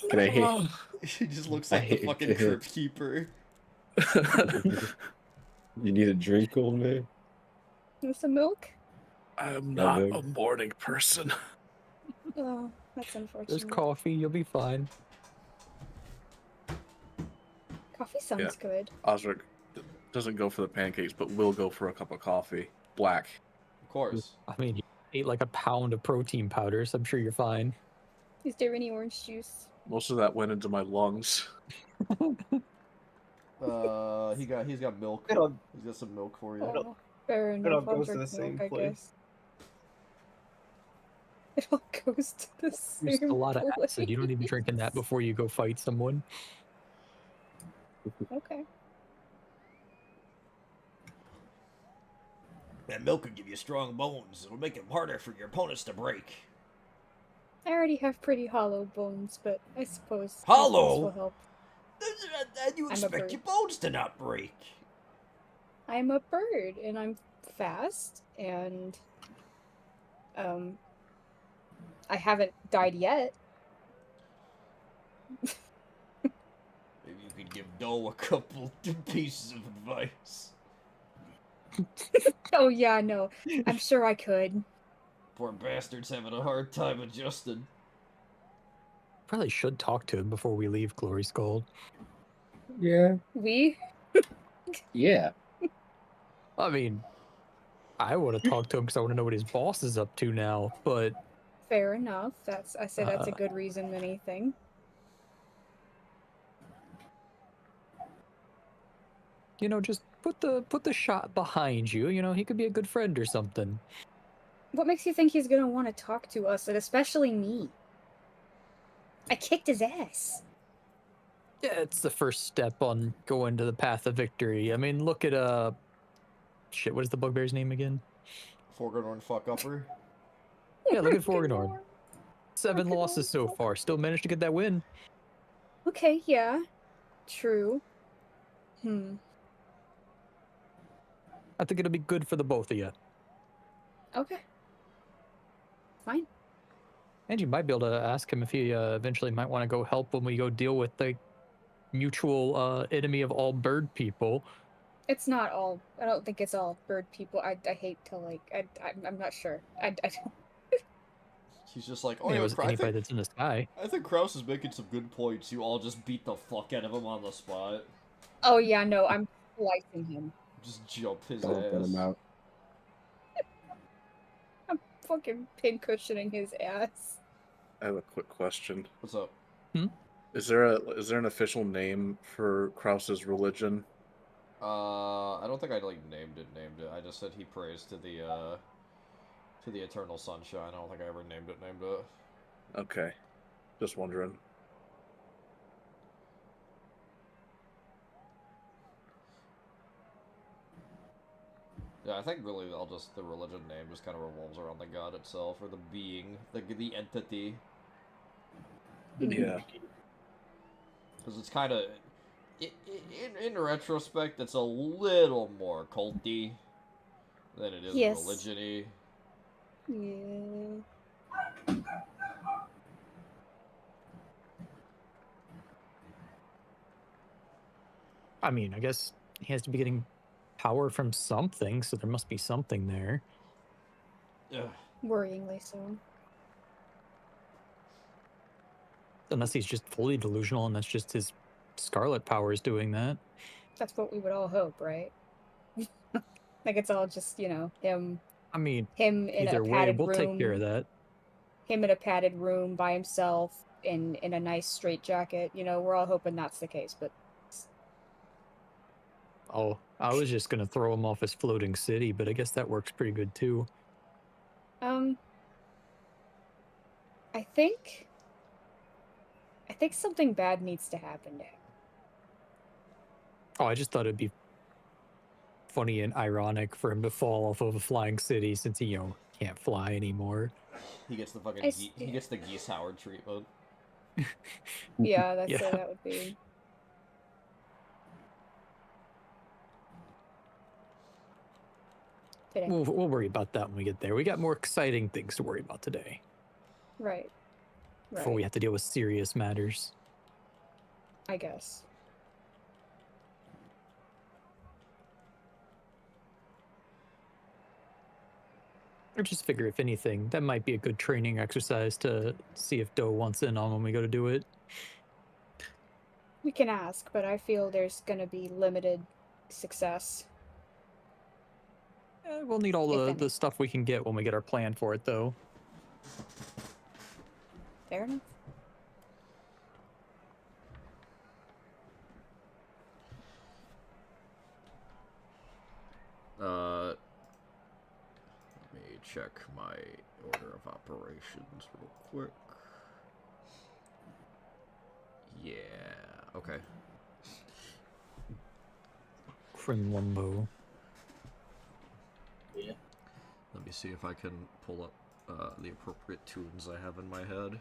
Can I He just looks like the fucking Crypt Keeper. You need a drink, old man? Want some milk? I'm not not a morning person. Oh, that's unfortunate. There's coffee. You'll be fine. Coffee sounds Yeah. good. Osric doesn't go for the pancakes, but will go for a cup of coffee. Black. Of course. I mean, you ate like a pound of protein powder, so I'm sure you're fine. Is there any orange juice? Most of that went into my lungs. He's got milk. It'll- He's got some milk for you. Oh, fair all enough. I'll goes to drink the same milk, I place. guess. It all goes to the same Used a lot of place. acid. You don't even drink in that before you go fight someone. Okay. That milk will give you strong bones. It'll make it harder for your opponents to break. I already have pretty hollow bones, but I suppose this Hollow? will help. And you I'm a expect bird. your bones to not break. I'm a bird, and I'm fast, and I haven't died yet. Maybe you could give Doe a couple pieces of advice. Oh yeah, no, I'm sure I could. Poor bastard's having a hard time adjusting. Probably should talk to him before we leave Glory Skull. Yeah. We? Yeah. I mean, I want to talk to him because I want to know what his boss is up to now, but Fair enough. I say that's a good reason than anything. you know, just put the shot behind you. You know, he could be a good friend or something. What makes you think he's gonna want to talk to us, and especially me? I kicked his ass. Yeah, it's the first step on going to the path of victory. I mean, look at shit. What is the bugbear's name again? Forgorn fuck upper. Yeah, look at Forgorn. 7 Forgorn. losses so far. Still managed to get that win. Okay, yeah. True. I think it'll be good for the both of you. Okay. Fine. And you might be able to ask him if he eventually might want to go help when we go deal with the mutual enemy of all bird people. It's not all. I don't think it's all bird people. I hate to like. I'm not sure. I don't. He's just like, oh it yeah, was anybody that's in the sky. I think Kraus is making some good points. You all just beat the fuck out of him on the spot. Oh yeah, no, I'm slicing him. Just jump his Don't ass. let him out. I'm fucking pincushioning his ass. I have a quick question. What's up? Is there an official name for Kraus's religion? I don't think I named it. I just said he prays to the eternal sunshine. I don't think I ever named it. Okay, just wondering. Yeah, I think really the religion name just kind of revolves around the god itself, or the being, the entity. Yeah. Because it's kind of, in retrospect, it's a little more culty than it is Yes. religion-y. Yeah. I mean, I guess he has to be getting power from something, so there must be something there. Ugh. Worryingly so. Unless he's just fully delusional and that's just his Scarlet powers doing that. That's what we would all hope, right? Like it's all just, him. I mean, Him in either a way, padded we'll room. take care of that. Him in a padded room by himself in a nice straitjacket. We're all hoping that's the case, but Oh, I was just gonna throw him off his floating city, but I guess that works pretty good too. I think something bad needs to happen to him. Oh, I just thought it'd be funny and ironic for him to fall off of a flying city since he, can't fly anymore. He gets the fucking he gets the Geese Howard treatment. Yeah, that's Yeah. that would be. Fitting. We'll worry about that when we get there. We got more exciting things to worry about today Right. before we have to deal with serious matters. I guess. Or just figure, if anything, that might be a good training exercise to see if Doe wants in on when we go to do it. We can ask, but I feel there's gonna be limited success. We'll need all If any. the stuff we can get when we get our plan for it, though. Fair enough. Let me check my order of operations real quick. Yeah, okay. From Limbo. Yeah. Let me see if I can pull up the appropriate tunes I have in my head.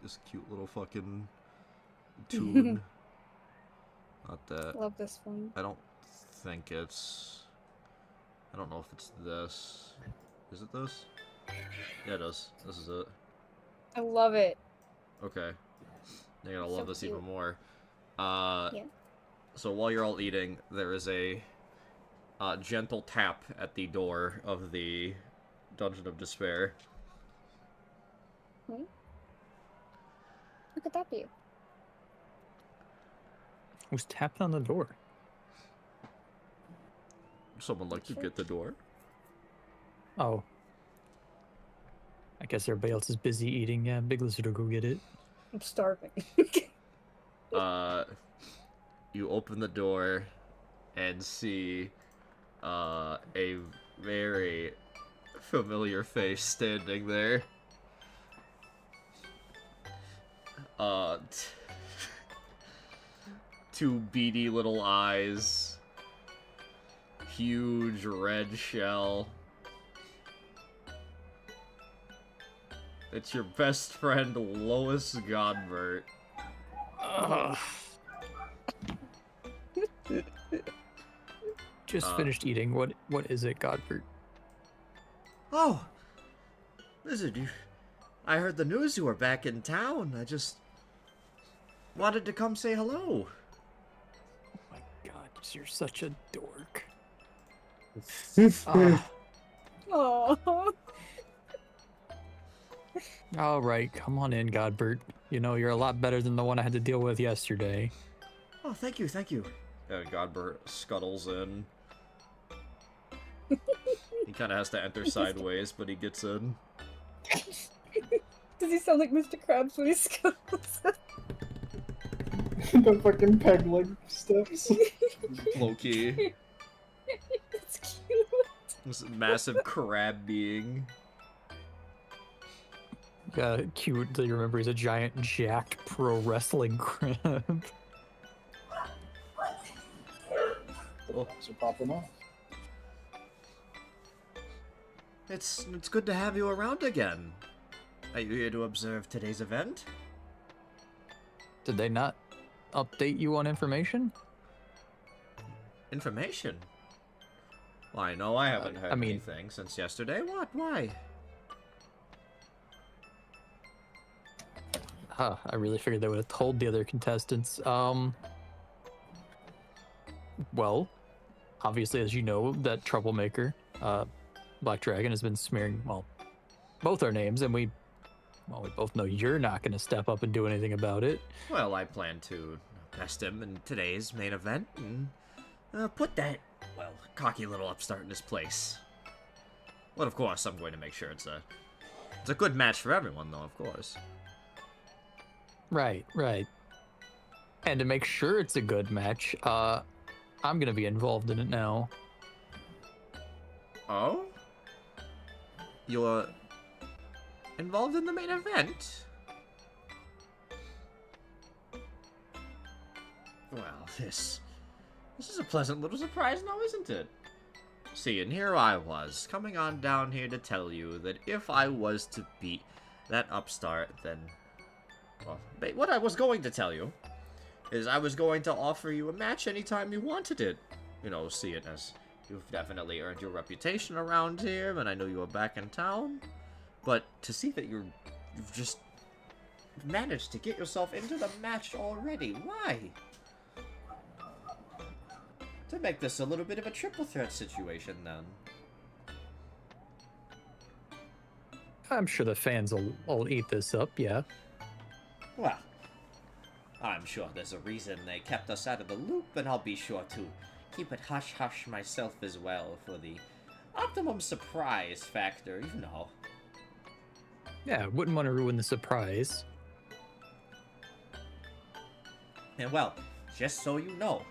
This cute little fucking tune. Not that. Love this one. I don't think it's... I don't know if it's this. Is it this? Yeah, it is. This is it. I love it. Okay. You're gonna So love this cute. even more. Yeah. So while you're all eating, there is a gentle tap at the door of the Dungeon of Despair. Hmm? Look at that view. Who's tapping on the door? Someone like to Sure. get the door? Oh. I guess everybody else is busy eating. Yeah, Big Lizard will go get it. I'm starving. You open the door and see a very familiar face standing there. Two beady little eyes, huge red shell. It's your best friend, Lois Godbert. Just finished eating. What is it, Godbert? Oh, Lizard, I heard the news you were back in town. I just wanted to come say hello. Oh my god, you're such a dork. Oh. All right, come on in, Godbert. You know, you're a lot better than the one I had to deal with yesterday. Oh, thank you, thank you. And Godbert scuttles in. He kind of has to enter sideways, but he gets in. Does he sound like Mr. Krabs when he scuttles? The fucking peg leg steps. Low key. It's cute. This massive crab being. Yeah, cute until you remember he's a giant jacked pro wrestling crab. So popping off. It's good to have you around again. Are you here to observe today's event? Did they not update you on information? Information? Why, no, I haven't heard I mean- anything since yesterday. What? Why? Huh, I really figured they would have told the other contestants. Well, obviously, as you know, that troublemaker, Black Dragon, has been smearing, well, both our names, and we both know you're not going to step up and do anything about it. Well, I plan to best him in today's main event and put that, well, cocky little upstart in his place. Well, of course, I'm going to make sure it's a good match for everyone, though, of course. Right. And to make sure it's a good match, I'm going to be involved in it now. Oh? You're involved in the main event? Well, this is a pleasant little surprise now, isn't it? See, and here I was, coming on down here to tell you that if I was to beat that upstart, then... Well, what I was going to tell you is I was going to offer you a match anytime you wanted it. You know, see it as you've definitely earned your reputation around here, and I know you were back in town. But to see that you've just managed to get yourself into the match already, why? To make this a little bit of a triple threat situation, then. I'm sure the fans will eat this up, yeah. Well, I'm sure there's a reason they kept us out of the loop, and I'll be sure to keep it hush-hush myself as well for the optimum surprise factor, you know. Yeah, wouldn't want to ruin the surprise. And well, just so you know,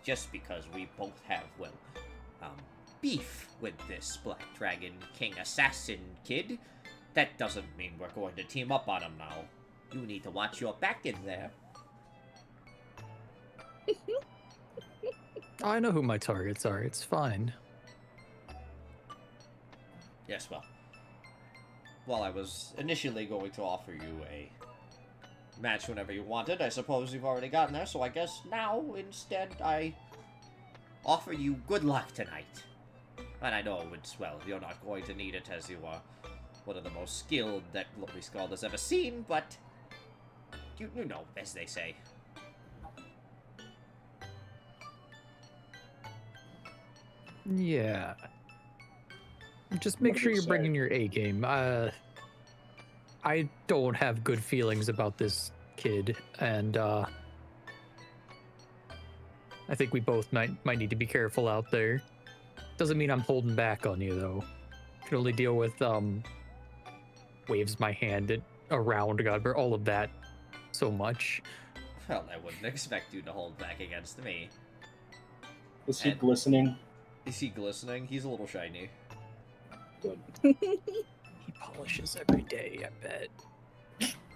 just because we both have, well, beef with this Black Dragon King Assassin kid, that doesn't mean we're going to team up on him now. You need to watch your back in there. I know who my targets are. It's fine. Yes, well. While I was initially going to offer you a match whenever you wanted, I suppose you've already gotten there, so I guess now, instead, I offer you good luck tonight. And I know it's, well, you're not going to need it as you are one of the most skilled that Glory Skull has ever seen, but you know, as they say. Yeah. Just make sure you're bringing your A game. I don't have good feelings about this kid, and I think we both might need to be careful out there. Doesn't mean I'm holding back on you, though. Can only deal with waves my hand around Godber, all of that so much. Well, I wouldn't expect you to hold back against me. Is he glistening? Is he glistening? He's a little shiny. Good. He polishes every day, I bet.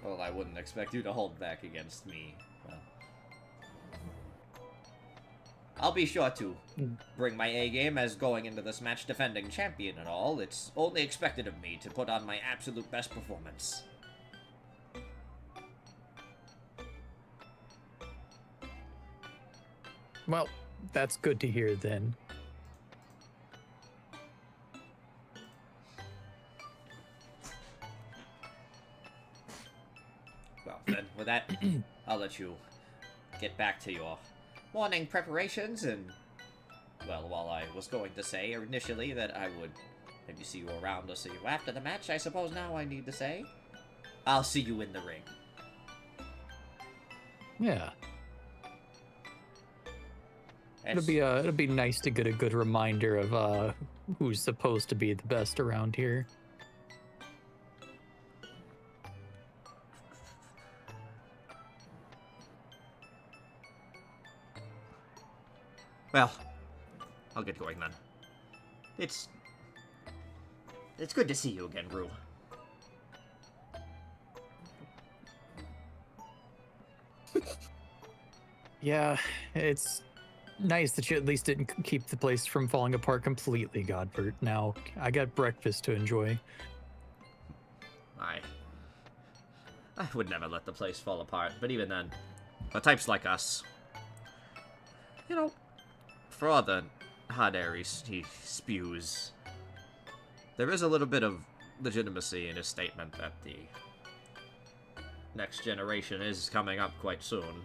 Well, I wouldn't expect you to hold back against me. Well, I'll be sure to bring my A game as going into this match defending champion and all. It's only expected of me to put on my absolute best performance. Well, that's good to hear then. Well, then, with that, I'll let you get back to your morning preparations, and, well, while I was going to say initially that I would maybe see you around or see you after the match, I suppose now I need to say, I'll see you in the ring. Yeah. It'll be nice to get a good reminder of who's supposed to be the best around here. Well, I'll get going then. It's good to see you again, Rue. Yeah, it's nice that you at least didn't keep the place from falling apart completely, Godbert. Now, I got breakfast to enjoy. I would never let the place fall apart, but even then, for types like us, you know, for all the hot air he spews, there is a little bit of legitimacy in his statement that the next generation is coming up quite soon.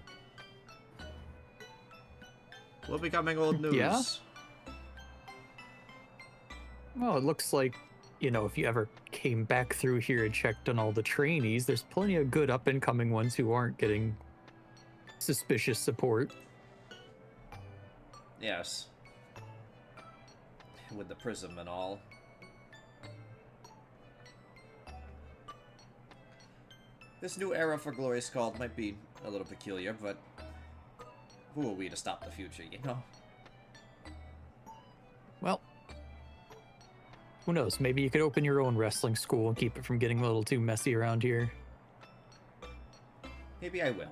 We're becoming old news. Yeah? Well, it looks like, you know, if you ever came back through here and checked on all the trainees, there's plenty of good up-and-coming ones who aren't getting suspicious support. Yes. With the prism and all. This new era for Glorious Skull might be a little peculiar, but who are we to stop the future, you know? Well, who knows? Maybe you could open your own wrestling school and keep it from getting a little too messy around here. Maybe I will.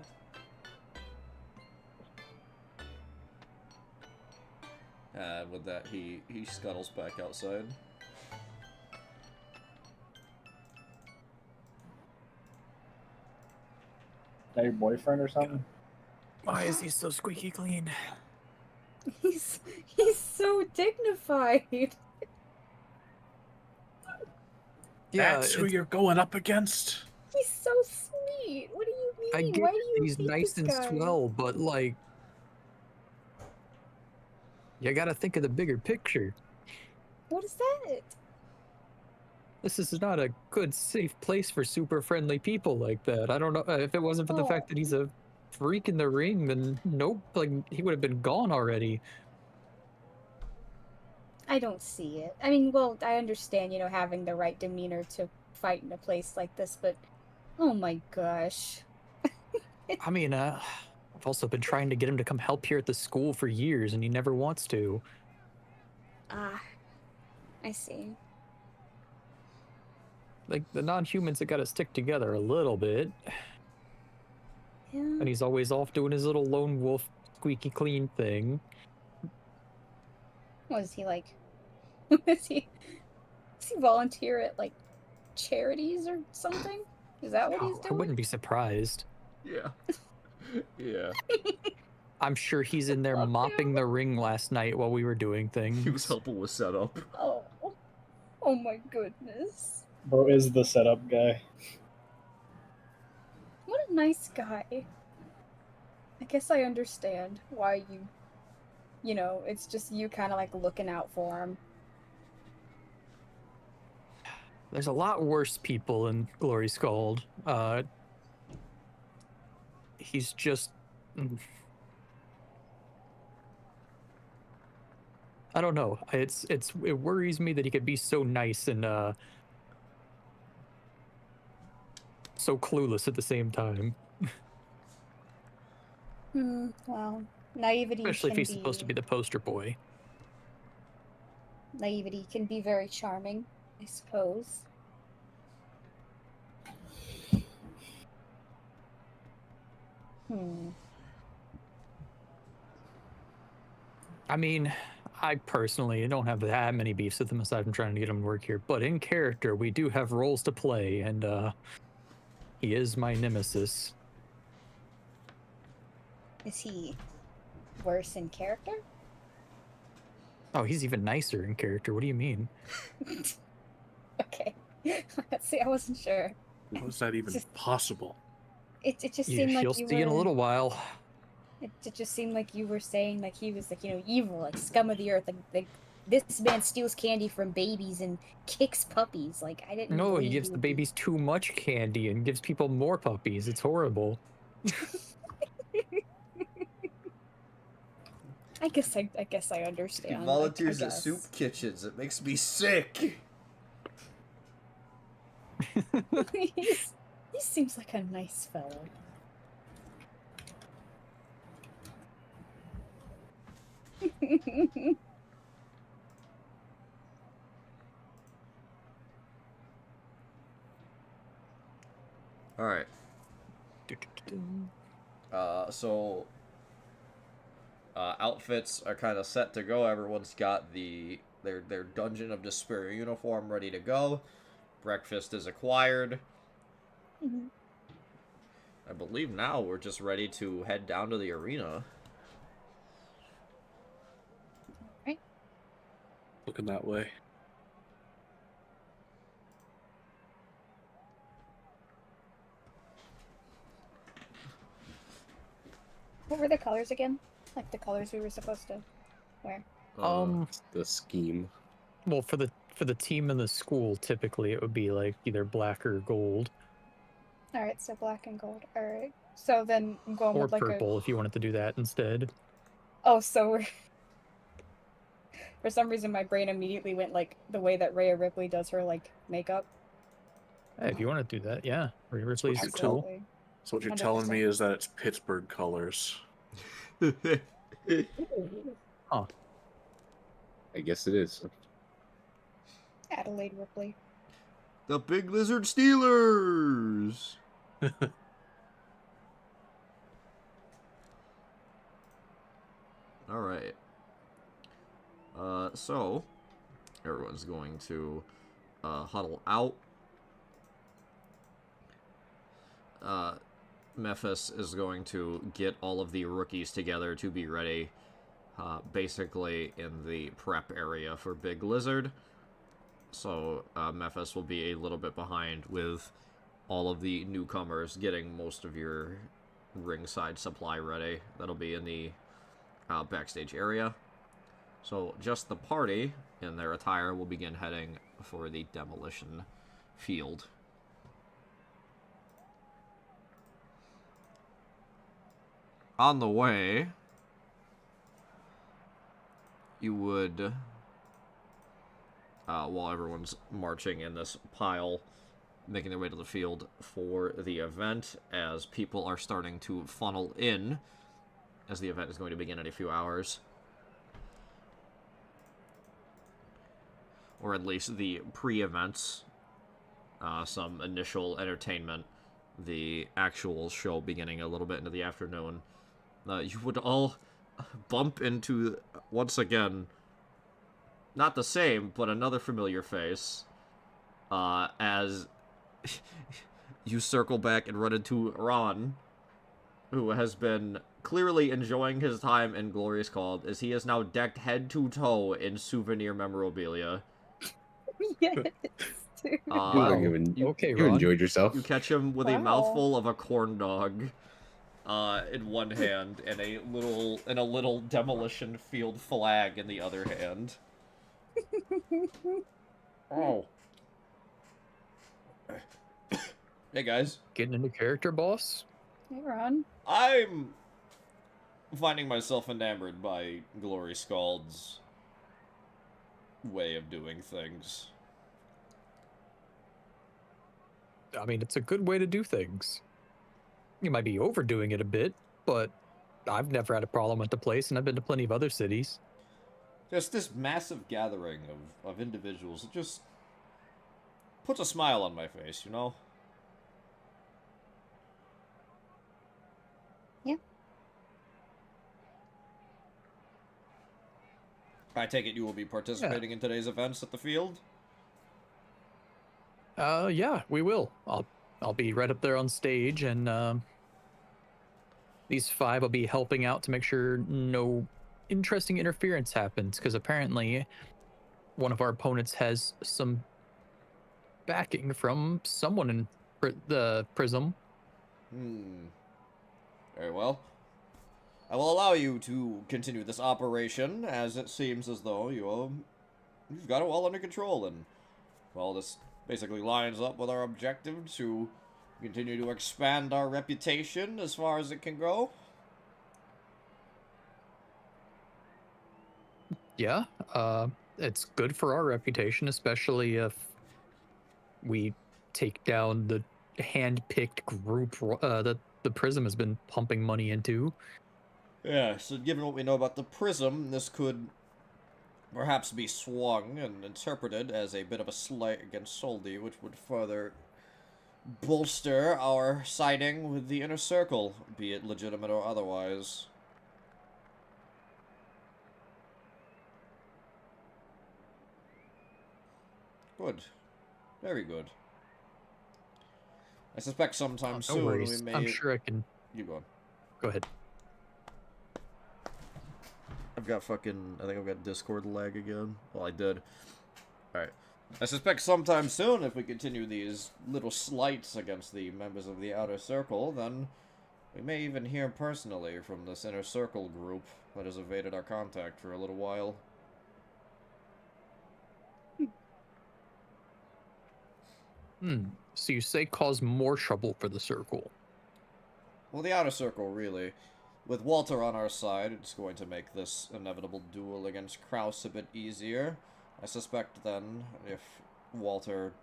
With that, he scuttles back outside. That your boyfriend or something? Why is he so squeaky clean? He's so dignified. Yeah, That's who you're going up against? He's so sweet. What do you mean? I get Why do you he's hate nice this and guy? swell, but like, you gotta think of the bigger picture. What is that? This is not a good, safe place for super friendly people like that. I don't know if it wasn't for the fact that he's a freak in the ring, then nope, like he would have been gone already. I don't see it. I mean, well, I understand, you know, having the right demeanor to fight in a place like this, but oh my gosh. I mean, I've also been trying to get him to come help here at the school for years, and he never wants to. Ah, I see. Like, the non-humans have got to stick together a little bit. And he's always off doing his little lone wolf squeaky clean thing. Was he like? Does he volunteer at like charities or something? Is that what he's I doing? wouldn't be surprised. Yeah. Yeah. I'm sure he's in there Love mopping him. the ring last night while we were doing things. He was helping with setup. Oh my goodness. Bro is the setup guy. What a nice guy. I guess I understand why you know, it's just you kind of like looking out for him. There's a lot worse people in Glory Scald. He's just... I don't know. It worries me that he could be so nice and so clueless at the same time. Well, naivety Especially if can he's supposed to be the poster boy. Naivety can be very charming, I suppose. I mean, I personally don't have that many beefs with him aside from trying to get him to work here, but in character, we do have roles to play, and he is my nemesis. Is he worse in character? Oh, he's even nicer in character. What do you mean? Okay. See, I wasn't sure. How is that even possible? It just Yeah, seemed like you'll you see in a were... little while. It just seemed like you were saying like he was like, you know, evil, like scum of the earth. Like this man steals candy from babies and kicks puppies. Like I didn't. No, he believe gives you the would be- babies too much candy and gives people more puppies. It's horrible. I guess I understand. He volunteers I at guess. soup kitchens. It makes me sick. He seems like a nice fellow. All right. So outfits are kind of set to go. Everyone's got their Dungeon of Despair uniform ready to go. Breakfast is acquired. Mhm. I believe now we're just ready to head down to the arena. Right. Looking that way. What were the colors again? Like the colors we were supposed to wear. The scheme. Well, for the team in the school, typically it would be like either black or gold, All right, so black and gold. All right. So then I'm going or with like purple if you wanted to do that instead. Oh, so we're... For some reason, my brain immediately went like the way that Rhea Ripley does her like makeup. Hey, if you want to do that, yeah. Ripley's you cool. Absolutely. So what you're telling 100%. me is that it's Pittsburgh colors. Huh. I guess it is. Adelaide Ripley. The Big Lizard Steelers. All right. So everyone's going to huddle out. Memphis is going to get all of the rookies together to be ready, basically in the prep area for Big Lizard. So Memphis will be a little bit behind with all of the newcomers getting most of your ringside supply ready. That'll be in the backstage area. So just the party in their attire will begin heading for the demolition field. On the way, you would, while everyone's marching in this pile, making their way to the field for the event, as people are starting to funnel in, as the event is going to begin in a few hours. Or at least the pre-events, some initial entertainment the actual show beginning a little bit into the afternoon, you would all bump into, once again, not the same, but another familiar face, as you circle back and run into Ron, who has been clearly enjoying his time in Glorious Called, as he is now decked head to toe in souvenir memorabilia. Yes. You enjoyed yourself. You catch him with a mouthful of a corn dog in one hand and a little demolition field flag in the other hand. Oh. Hey guys. Getting into character, boss? Hey, Ron. I'm finding myself enamored by Glory Scald's way of doing things. I mean, it's a good way to do things. You might be overdoing it a bit, but I've never had a problem with the place, and I've been to plenty of other cities. Just this massive gathering of individuals, it just puts a smile on my face, you know? Yeah. I take it you will be participating in today's events at the field? Yeah, we will. I'll be right up there on stage, and these 5 will be helping out to make sure no interesting interference happens, because apparently one of our opponents has some backing from someone in the Prism. Very well. I will allow you to continue this operation, as it seems as though you've got it all under control, and, well, this basically lines up with our objective to continue to expand our reputation as far as it can go. Yeah, it's good for our reputation, especially if we take down the hand-picked group that the Prism has been pumping money into. Yeah, so given what we know about the Prism, this could perhaps be swung and interpreted as a bit of a slight against Soldi, which would further bolster our siding with the Inner Circle, be it legitimate or otherwise. Good. Very good. I suspect sometime soon worries. we may... I'm sure I can... You go on. Go ahead. I've got fucking... I think I've got Discord lag again. Well, I did. Alright. I suspect sometime soon, if we continue these little slights against the members of the Outer Circle, then we may even hear personally from this Inner Circle group that has evaded our contact for a little while. So you say cause more trouble for the Circle? Well, the Outer Circle, really. With Walter on our side, it's going to make this inevitable duel against Kraus a bit easier. I suspect then, if Walter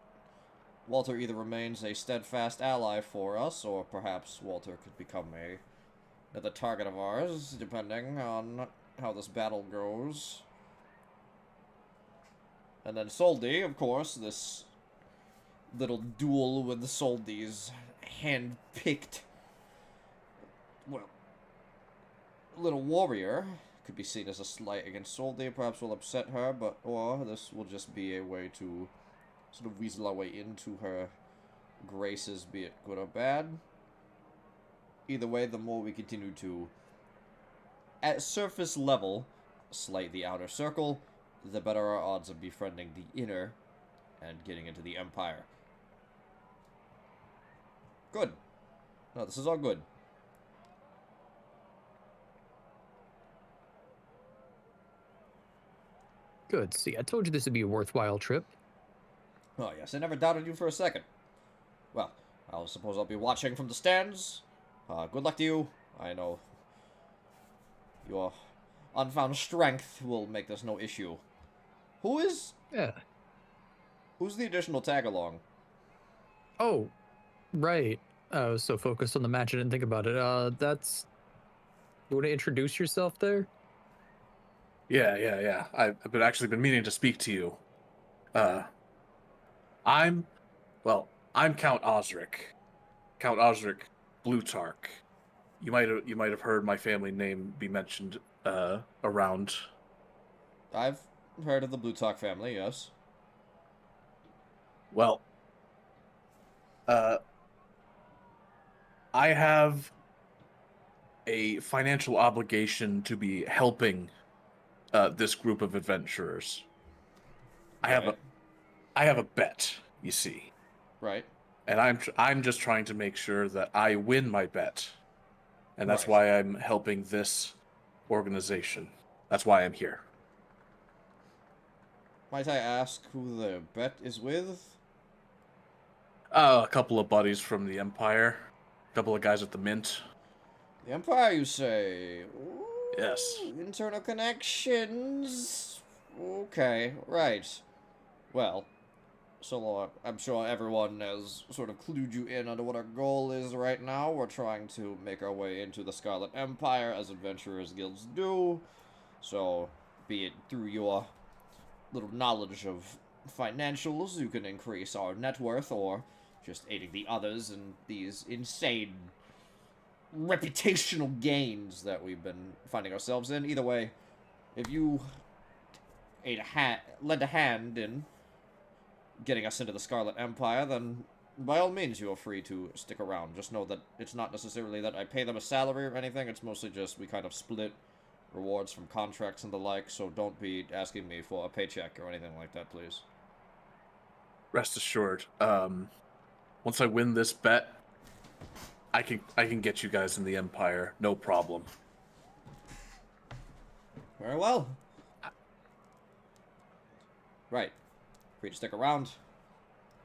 either remains a steadfast ally for us, or perhaps Walter could become another target of ours, depending on how this battle goes. And then Soldi, of course, this little duel with the Soldi's hand-picked, well, little warrior could be seen as a slight against Soldi. Perhaps will upset her, or this will just be a way to sort of weasel our way into her graces, be it good or bad. Either way, the more we continue to, at surface level, slight the Outer Circle, the better our odds of befriending the Inner and getting into the Empire. Good. No, this is all good. Good. See, I told you this would be a worthwhile trip. Oh, yes, I never doubted you for a second. Well, I suppose I'll be watching from the stands. Good luck to you. I know your unfound strength will make this no issue. Who's the additional tag-along? Oh, right. I was so focused on the match I didn't think about it. That's... You want to introduce yourself there? Yeah. I've actually been meaning to speak to you. I'm Count Osric. Count Osric Blutarch. You might have heard my family name be mentioned around. I've heard of the Blutarch family, yes. Well, I have a financial obligation to be helping this group of adventurers. I have a bet, you see. Right. And I'm just trying to make sure that I win my bet. And that's Right. why I'm helping this organization. That's why I'm here. Might I ask who the bet is with? A couple of buddies from the Empire. A couple of guys at the Mint. The Empire, you say? Ooh, Yes. Internal connections. Okay, right. Well, so I'm sure everyone has sort of clued you in on what our goal is right now. We're trying to make our way into the Scarlet Empire, as adventurers guilds do. So, be it through your little knowledge of financials, you can increase our net worth, or just aiding the others in these insane reputational gains that we've been finding ourselves in. Either way, if you lend a hand in getting us into the Scarlet Empire, then by all means you are free to stick around. Just know that it's not necessarily that I pay them a salary or anything, it's mostly just we kind of split rewards from contracts and the like, so don't be asking me for a paycheck or anything like that, please. Rest assured, once I win this bet, I can get you guys in the Empire, no problem. Very well. Right. Free to stick around.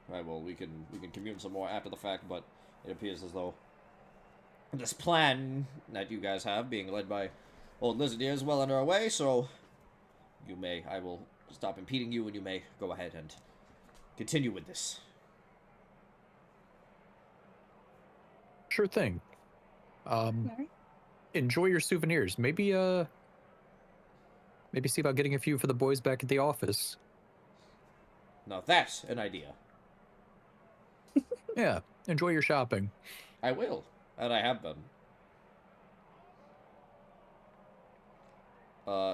Right, well, we can commune some more after the fact, but it appears as though this plan that you guys have, being led by Old Lizard here, is well under our way, so I will stop impeding you, and you may go ahead and continue with this. Sure thing. Alright. Enjoy your souvenirs. Maybe see about getting a few for the boys back at the office. Now that's an idea. Yeah, enjoy your shopping. I will, and I have been.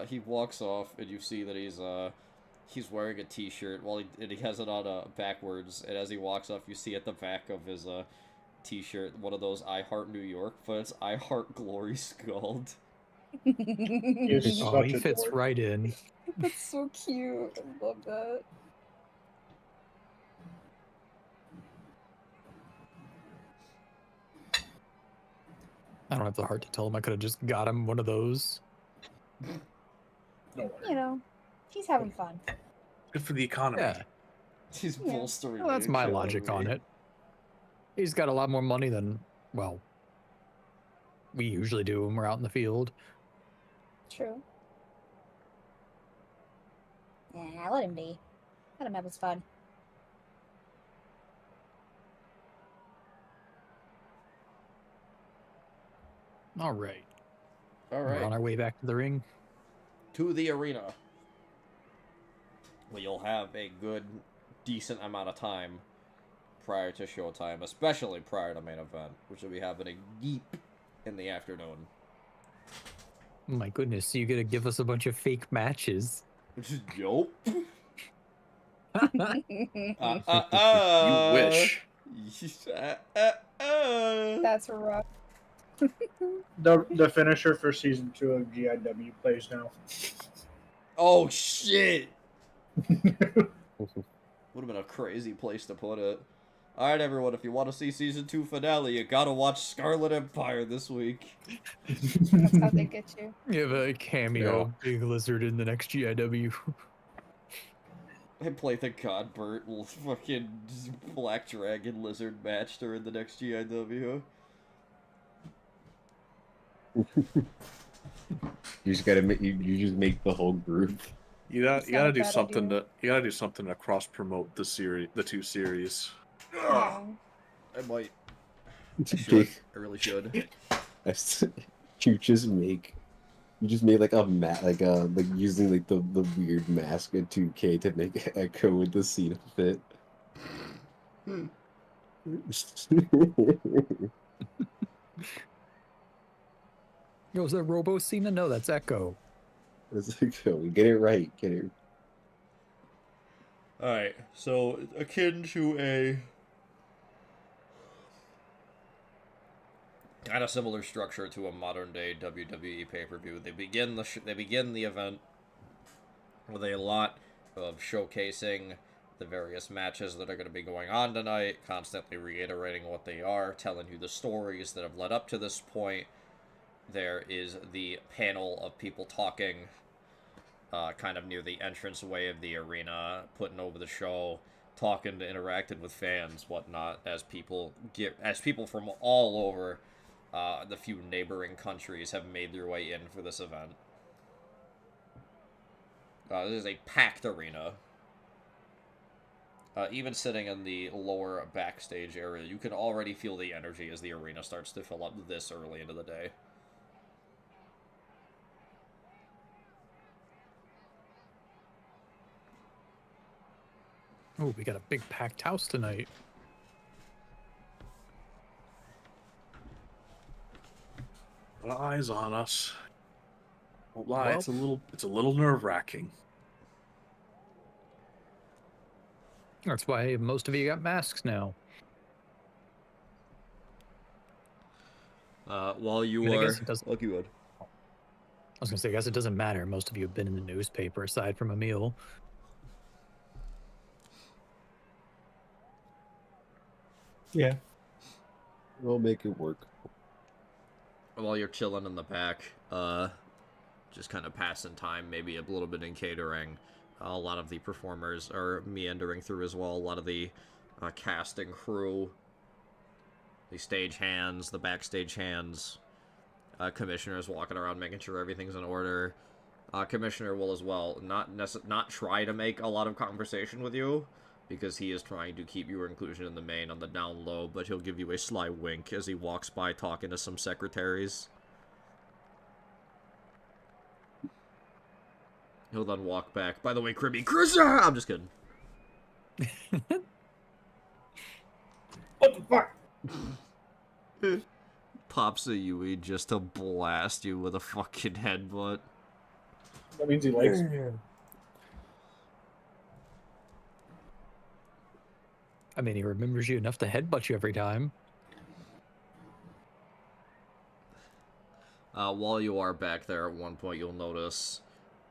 He walks off, and you see that he's wearing a t-shirt, and he has it on backwards, and as he walks off, you see at the back of his t-shirt one of those I Heart New York, but it's I Heart Glory Scald. Oh, he fits right in. That's so cute. I love that. I don't have the heart to tell him I could have just got him one of those. You know, he's having fun. Good for the economy. Yeah. He's Yeah. bolstering. Well, that's the my logic on economy. it. He's got a lot more money than, well, we usually do when we're out in the field. True. Yeah, let him be. Let him have his fun. All right. All We're on right, our way back to the ring. to the arena. Well, you'll have a good, decent amount of time prior to showtime, especially prior to main event, which will be happening deep in the afternoon. My goodness, so you gotta give us a bunch of fake matches. Yup. You wish. That's rough. The finisher for season 2 of GIW plays now. Oh shit! Would have been a crazy place to put it. Alright everyone, if you want to see season 2 finale, you gotta watch Scarlet Empire this week. That's how they get you. You have a cameo, Big Lizard in the next GIW. I play the Godbert fucking Black Dragon Lizard match during the next GIW. You just gotta make you just make the whole group. You gotta It's not a do bad something idea. to cross promote the two series. Yeah. I might. Big- I really should. You just make like a like using like the weird mask at 2K to make Echo with the scene fit. Yo, is that Robo Cena? No, that's Echo. We get it right. Get it. Alright, so akin to a kind of similar structure to a modern day WWE pay-per-view. They begin the event with a lot of showcasing the various matches that are going to be going on tonight, constantly reiterating what they are, telling you the stories that have led up to this point. There is the panel of people talking kind of near the entranceway of the arena, putting over the show, talking, interacting with fans, whatnot, as people from all over the few neighboring countries have made their way in for this event. This is a packed arena. Even sitting in the lower backstage area, you can already feel the energy as the arena starts to fill up this early into the day. Oh, we got a big packed house tonight. A lot of eyes on us. Won't lie, Well- it's a little nerve-wracking. That's why most of you got masks now. While you I mean, I are... guess it doesn't- Look, you would. I was gonna say, I guess it doesn't matter. Most of you have been in the newspaper aside from Emil. Yeah. We'll make it work. While you're chilling in the back, just kind of passing time, maybe a little bit in catering. A lot of the performers are meandering through as well. A lot of the cast and crew, the stage hands, the backstage hands, commissioners walking around making sure everything's in order. Commissioner will as well not try to make a lot of conversation with you, because he is trying to keep your inclusion in the main on the down low, but he'll give you a sly wink as he walks by talking to some secretaries. He'll then walk back. By the way, Cribby, Cruiser! I'm just kidding. What the fuck? Pops a Yui just to blast you with a fucking headbutt. That means he likes me. I mean, he remembers you enough to headbutt you every time. While you are back there, at one point you'll notice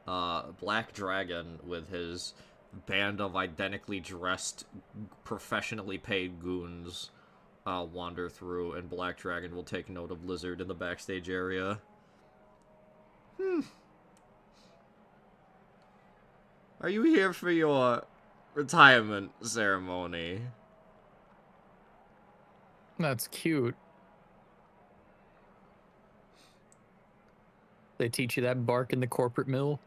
Black Dragon with his band of identically dressed, professionally paid goons wander through, and Black Dragon will take note of Lizard in the backstage area. Are you here for your retirement ceremony? That's cute. They teach you that bark in the corporate mill?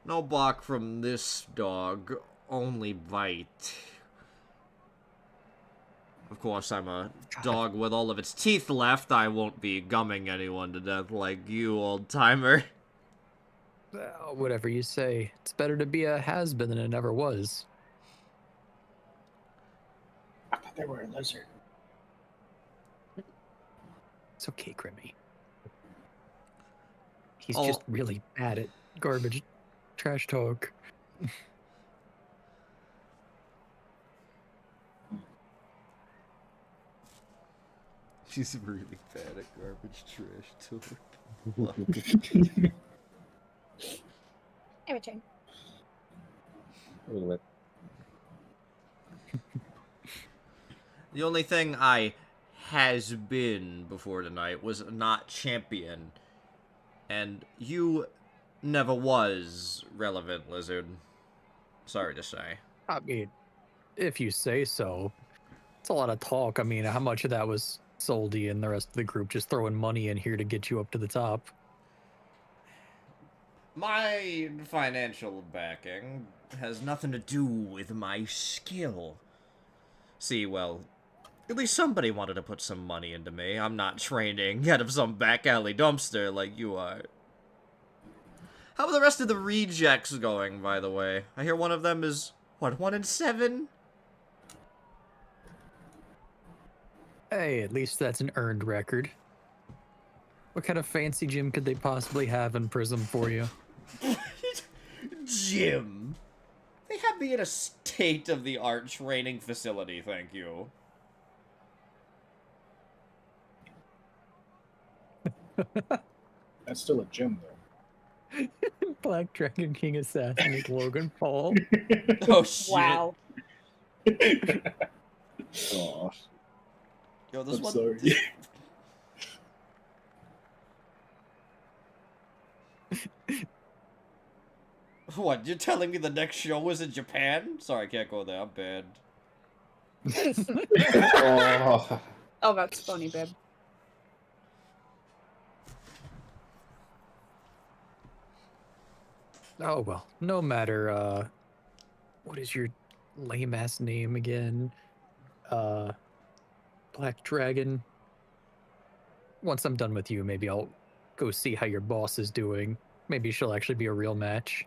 No bark from this dog, only bite. Of course, I'm a dog with all of its teeth left. I won't be gumming anyone to death like you, old-timer. Whatever you say. It's better to be a has-been than it never was. I thought they were a lizard. It's okay, Grimmy. He's Oh. just really bad at garbage trash talk. She's really bad at garbage trash talk. I return. Anyway, The only thing I has been before tonight was not champion. And you never was relevant, Lizard. Sorry to say. I mean, if you say so. It's a lot of talk. I mean, how much of that was Soldy and the rest of the group just throwing money in here to get you up to the top? My financial backing has nothing to do with my skill. See, well, at least somebody wanted to put some money into me. I'm not training out of some back alley dumpster like you are. How are the rest of the rejects going, by the way? I hear one of them is, what, 1 in 7? Hey, at least that's an earned record. What kind of fancy gym could they possibly have in Prism for you? Gym. They have me in a state-of-the-art training facility, thank you. That's still a gym, though. Black Dragon King assassinate Logan Paul. Oh, shit. Wow. Oh, Yo, this I'm one... sorry. What, you're telling me the next show is in Japan? Sorry, I can't go there, I'm banned. oh. Oh, that's funny, babe. Oh well, no matter what is your lame ass name again? Black Dragon. Once I'm done with you, maybe I'll go see how your boss is doing. Maybe she'll actually be a real match.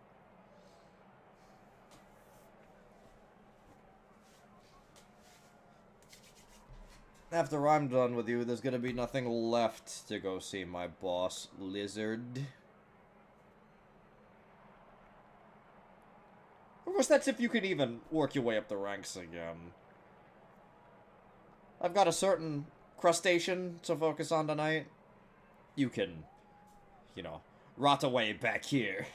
After I'm done with you, there's gonna be nothing left to go see my boss, Lizard. Of course, that's if you can even work your way up the ranks again. I've got a certain crustacean to focus on tonight. You can, you know, rot away back here.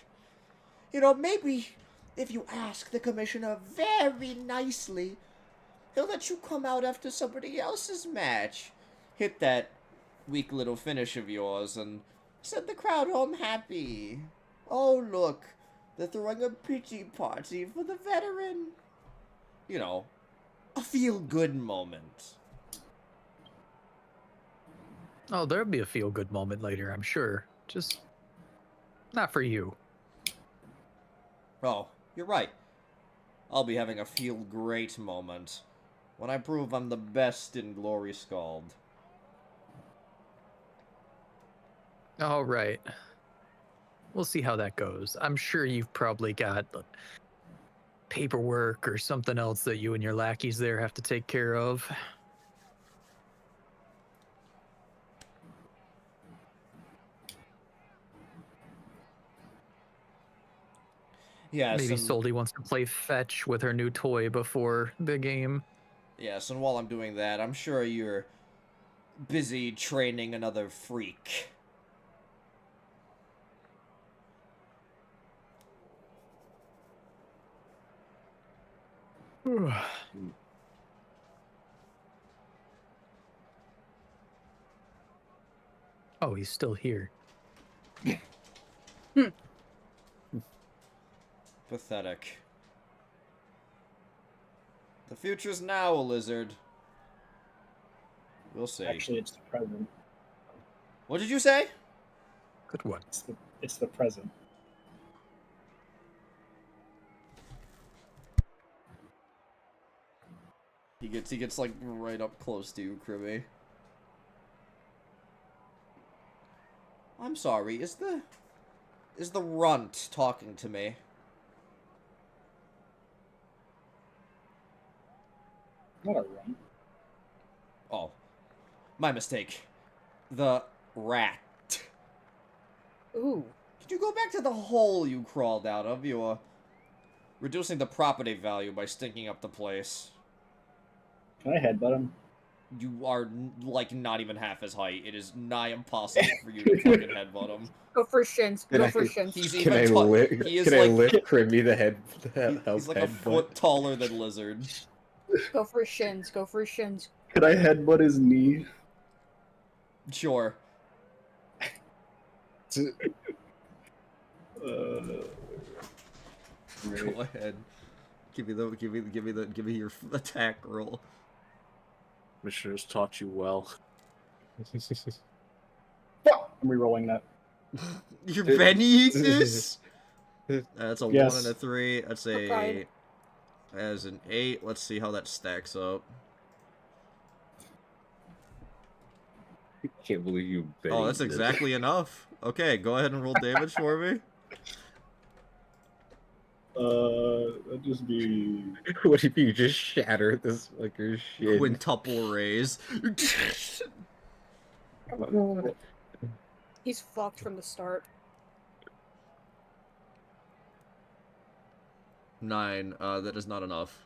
You know, maybe if you ask the commissioner very nicely, he'll let you come out after somebody else's match. Hit that weak little finish of yours and send the crowd home happy. Oh, look, they're throwing a pity party for the veteran. You know, a feel-good moment. Oh, there'll be a feel-good moment later, I'm sure. Just not for you. Oh, you're right. I'll be having a feel-great moment when I prove I'm the best in Glory Scald. All right. We'll see how that goes. I'm sure you've probably got paperwork or something else that you and your lackeys there have to take care of. Yes, Maybe and, Soldy wants to play fetch with her new toy before the game. yes, and while I'm doing that, I'm sure you're busy training another freak. Oh, he's still here. Pathetic. The future's now, Lizard. We'll see. Actually, it's the present. What did you say? Good one. It's the present. He gets like right up close to you, Kribby. I'm sorry, is the runt talking to me? Not a run. Oh, my mistake. The rat. Ooh. Could you go back to the hole you crawled out of? You're reducing the property value by stinking up the place. Can I headbutt him? You are, like, not even half his height. It is nigh impossible for you to fucking headbutt him. Go for shins. Go for shins. He's Can even I ta- lift? he is Can I like lift Kribby the head? he's like a foot taller than Lizard. Go for shins. Go for shins. Could I headbutt his knee? Sure. Right. Go ahead. Give me your attack roll. Commissioner's taught you well. Fuck! I'm rerolling that. You're Benny this? That's a Yes. 1 and a 3. That's Okay. as an 8. Let's see how that stacks up. I can't believe you. Oh, that's exactly enough. Okay, go ahead and roll damage for me. That'd just be. What if you just shatter this fucker's shit? Quintuple raise. He's fucked from the start. 9. That is not enough.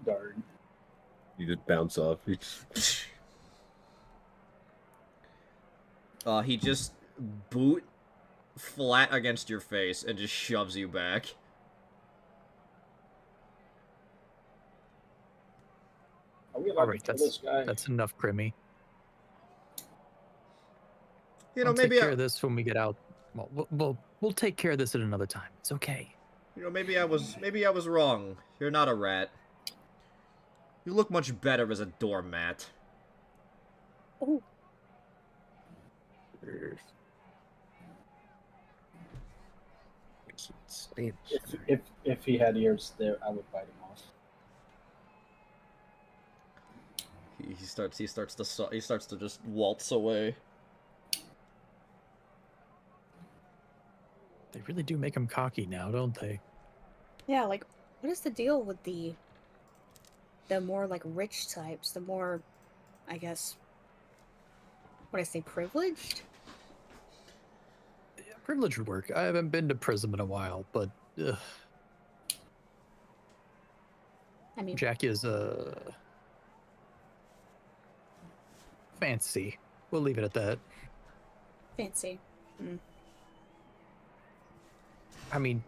Darn. You just bounce off. He just boot flat against your face and just shoves you back. Are we All allowed right, to kill this guy? that's enough, Grimmy. You know, We'll maybe take care of this when we get out. Well, we'll take care of this at another time. It's okay. You know, maybe I was wrong. You're not a rat. You look much better as a doormat. Oh, If he had ears there, I would bite him off. He starts to just waltz away. They really do make him cocky now, don't they? yeah. Like, what is the deal with the more like rich types? The more, I guess, what I say, privileged? Yeah, privilege would work. I haven't been to Prism in a while, but I mean, Jack is fancy. We'll leave it at that. fancy. I mean,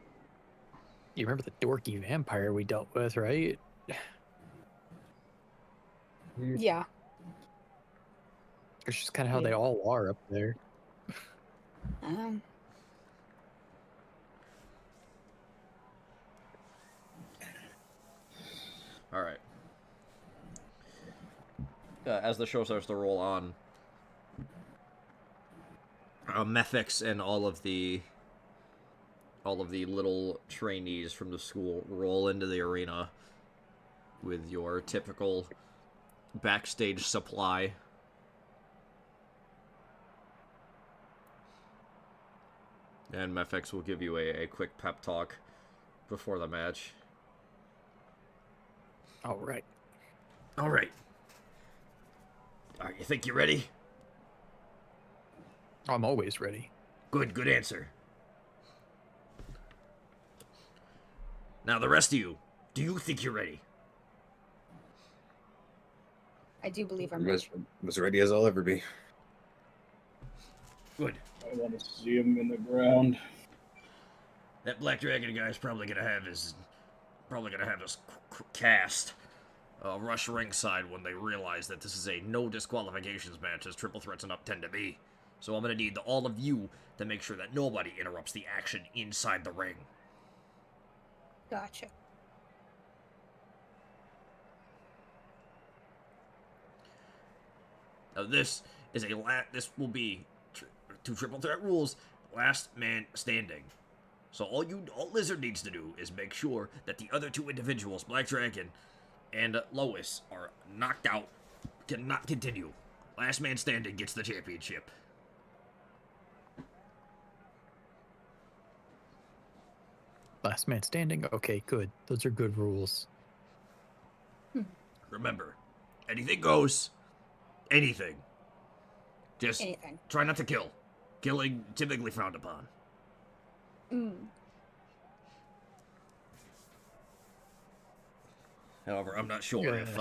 you remember the dorky vampire we dealt with, right? Yeah. It's just kind of how they all are up there. Um. All right. As the show starts to roll on, Mephix and all of the little trainees from the school roll into the arena with your typical backstage supply. And Mephix will give you a quick pep talk before the match. All right. All right. You think you're ready? I'm always ready. Good answer. Now the rest of you, do you think you're ready? I do believe I'm I'm ready. as ready as I'll ever be. Good. I want to see him in the ground. That Black Dragon guy's probably gonna have his cast rush ringside when they realize that this is a no disqualifications match, as triple threats and up tend to be. So I'm gonna need all of you to make sure that nobody interrupts the action inside the ring. Gotcha. Now this will be two triple threat rules, last man standing. So all Lizard needs to do is make sure that the other two individuals, Black Dragon and Lois, are knocked out, cannot continue. Last man standing gets the championship. Last man standing? Okay, good. Those are good rules. Remember, anything goes. Anything. Just Anything. try not to kill. Killing typically frowned upon. However, I'm not sure if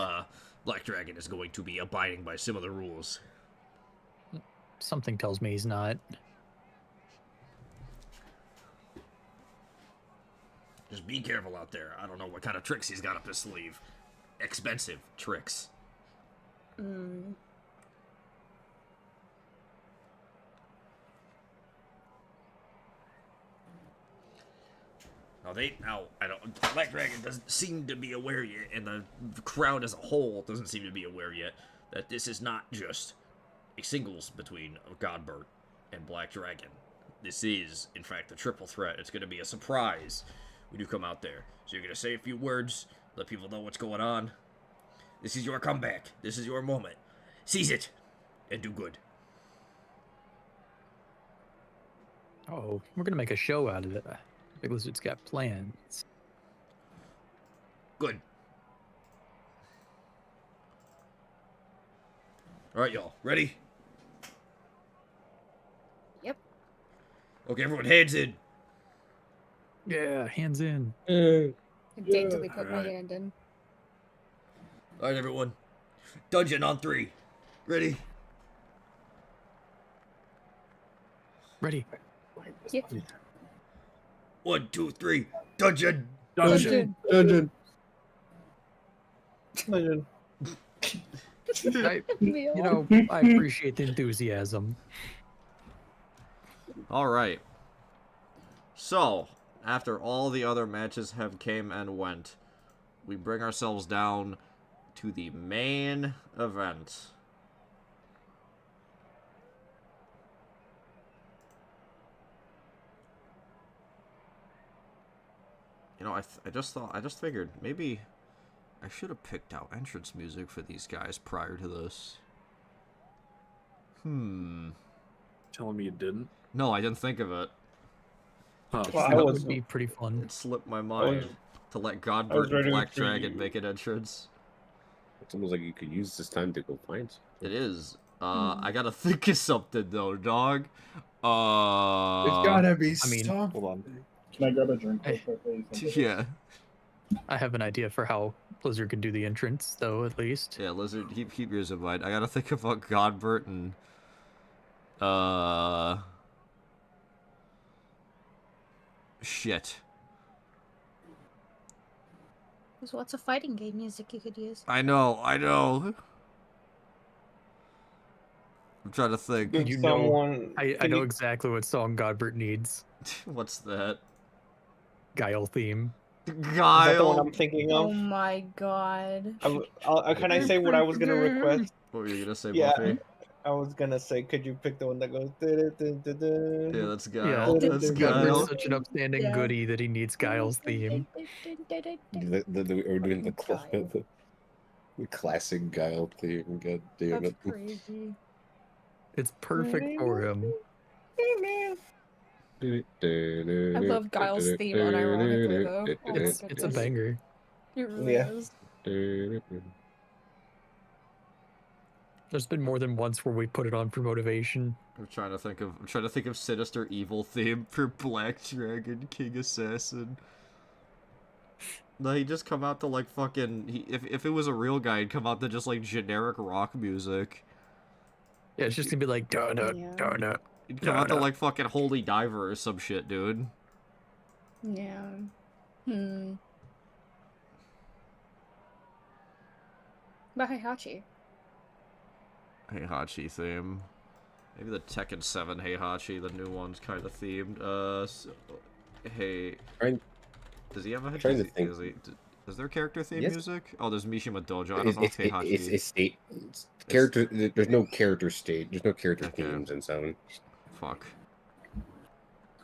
Black Dragon is going to be abiding by similar rules. Something tells me he's not. Just be careful out there. I don't know what kind of tricks he's got up his sleeve. Expensive tricks. Black Dragon doesn't seem to be aware yet, and the crowd as a whole doesn't seem to be aware yet, that this is not just a singles between Godbert and Black Dragon. This is, in fact, a triple threat. It's going to be a surprise when you come out there. So you're going to say a few words, let people know what's going on. This is your comeback. This is your moment. Seize it, and do good. Oh, we're gonna make a show out of it. Big Lizard's got plans. Good. All right, y'all. Ready? Yep. Okay, everyone, hands in. Yeah, hands in. I daintily put my Alright. hand in. All right, everyone. Dungeon on 3. Ready? Ready. Yep. 1, 2, 3. Dungeon. Dungeon. Dungeon. Legend. I appreciate the enthusiasm. All right. So, after all the other matches have came and went, we bring ourselves down to the main event. You know, I just figured maybe I should have picked out entrance music for these guys prior to this. Telling me you didn't? No, I didn't think of it. Huh. Well, I That was would be pretty fun. It slipped my mind to let Godbert and ready Black for Dragon you. make an entrance. It's almost like you could use this time to go find something. It is. I gotta think of something though, dog. There's gotta be I mean- something. Hold on. Can I grab a drink real quickly? Yeah. I have an idea for how Blizzard can do the entrance, though, at least. Yeah, Lizard, keep yours in mind. I gotta think about Godbert and shit. There's lots of fighting game music you could use. I know. I'm trying to think. Did You know- someone? I can know you- exactly what song Godbert needs. What's that? Guile theme. Is that the one Guile. I'm thinking Oh of? my god. Can I say what I was gonna request? What were you gonna say, Yeah. Buffy? I was gonna say, could you pick the one that goes? Yeah, that's Guile. Yeah, That's Godbert's Guile. Godbert's such an upstanding Yeah. goodie that he needs Guile's theme. We're doing the classic Guile theme. God damn That's it. crazy. It's perfect for him. I love Guile's theme unironically, though. Oh my It's a goodness. banger. It really Yeah. is. There's been more than once where we put it on for motivation. I'm trying to think of sinister evil theme for Black Dragon King Assassin. No, he just come out to like fucking. If it was a real guy, he'd come out to just like generic rock music. Yeah, it's just gonna be like donut, Yeah. donut. He'd come out to No. like fucking Holy Diver or some shit, dude. Yeah. Hmm. But Heihachi. Heihachi theme. Maybe the Tekken 7 Heihachi, the new one's kind of themed. Hey. Trying- Does he have a trying to think. Is there character theme Yes. music? Oh, there's Mishima Dojo. I don't know if Heihachi. It's character. There's no character state. There's no character Okay. themes in Seven. Fuck.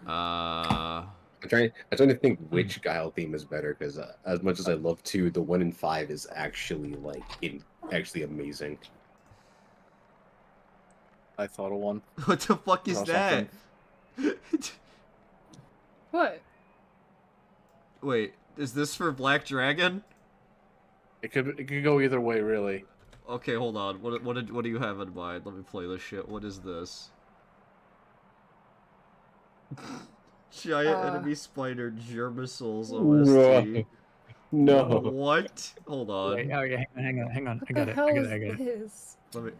I'm trying to think which Guile theme is better because as much as I love 2, the 1 and 5 is actually actually amazing. I thought of one. What the fuck is Or that? What? Wait, is this for Black Dragon? It could go either way, really. Okay, hold on. What do you have in mind? Let me play this shit. What is this? Giant enemy spider Germisols OST. No. What? Hold on. Wait, oh yeah, hang on. What I got the it. hell I got is it. I got it. this? Let me.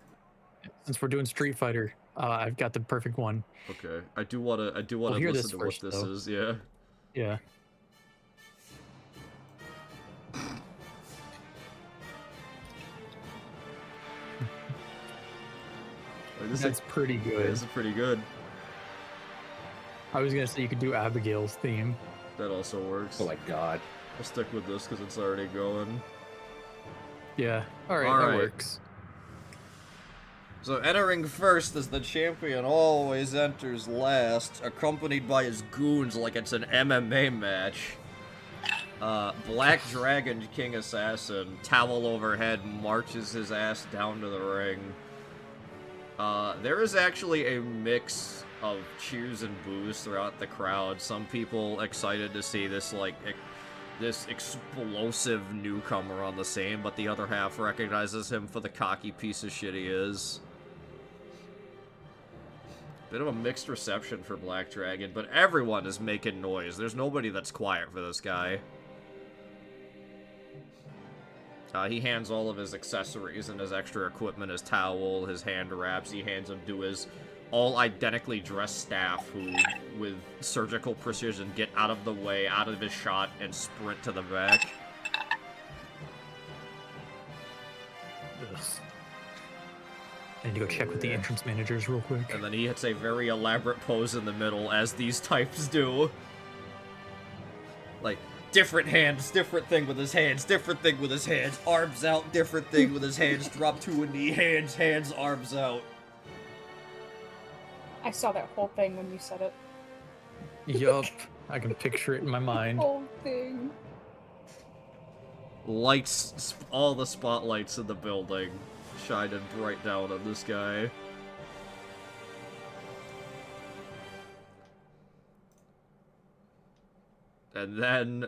Since we're doing Street Fighter, I've got the perfect one. Okay, I do wanna hear listen this to first, what this though. is. Yeah. Yeah. Like, this That's is pretty good. this is pretty good. I was gonna say you could do Abigail's theme. That also works. Oh my god. I'll stick with this because it's already going. Yeah. All right, All that right. works. So entering first as the champion always enters last, accompanied by his goons like it's an MMA match. Black Dragon King Assassin, towel overhead, marches his ass down to the ring. There is actually a mix of cheers and boos throughout the crowd. Some people excited to see this, like, this explosive newcomer on the scene, but the other half recognizes him for the cocky piece of shit he is. Bit of a mixed reception for Black Dragon, but everyone is making noise. There's nobody that's quiet for this guy. He hands all of his accessories and his extra equipment, his towel, his hand wraps. He hands them to his all identically dressed staff who, with surgical precision, get out of the way, out of his shot, and sprint to the back. I need to go check with the entrance managers real quick. And then he hits a very elaborate pose in the middle, as these types do. Like, different hands, different thing with his hands, different thing with his hands, arms out, different thing with his hands, drop to a knee, hands, arms out. I saw that whole thing when you said it. Yup. I can picture it in my mind. Whole thing. Lights, all the spotlights in the building shining bright down on this guy. And then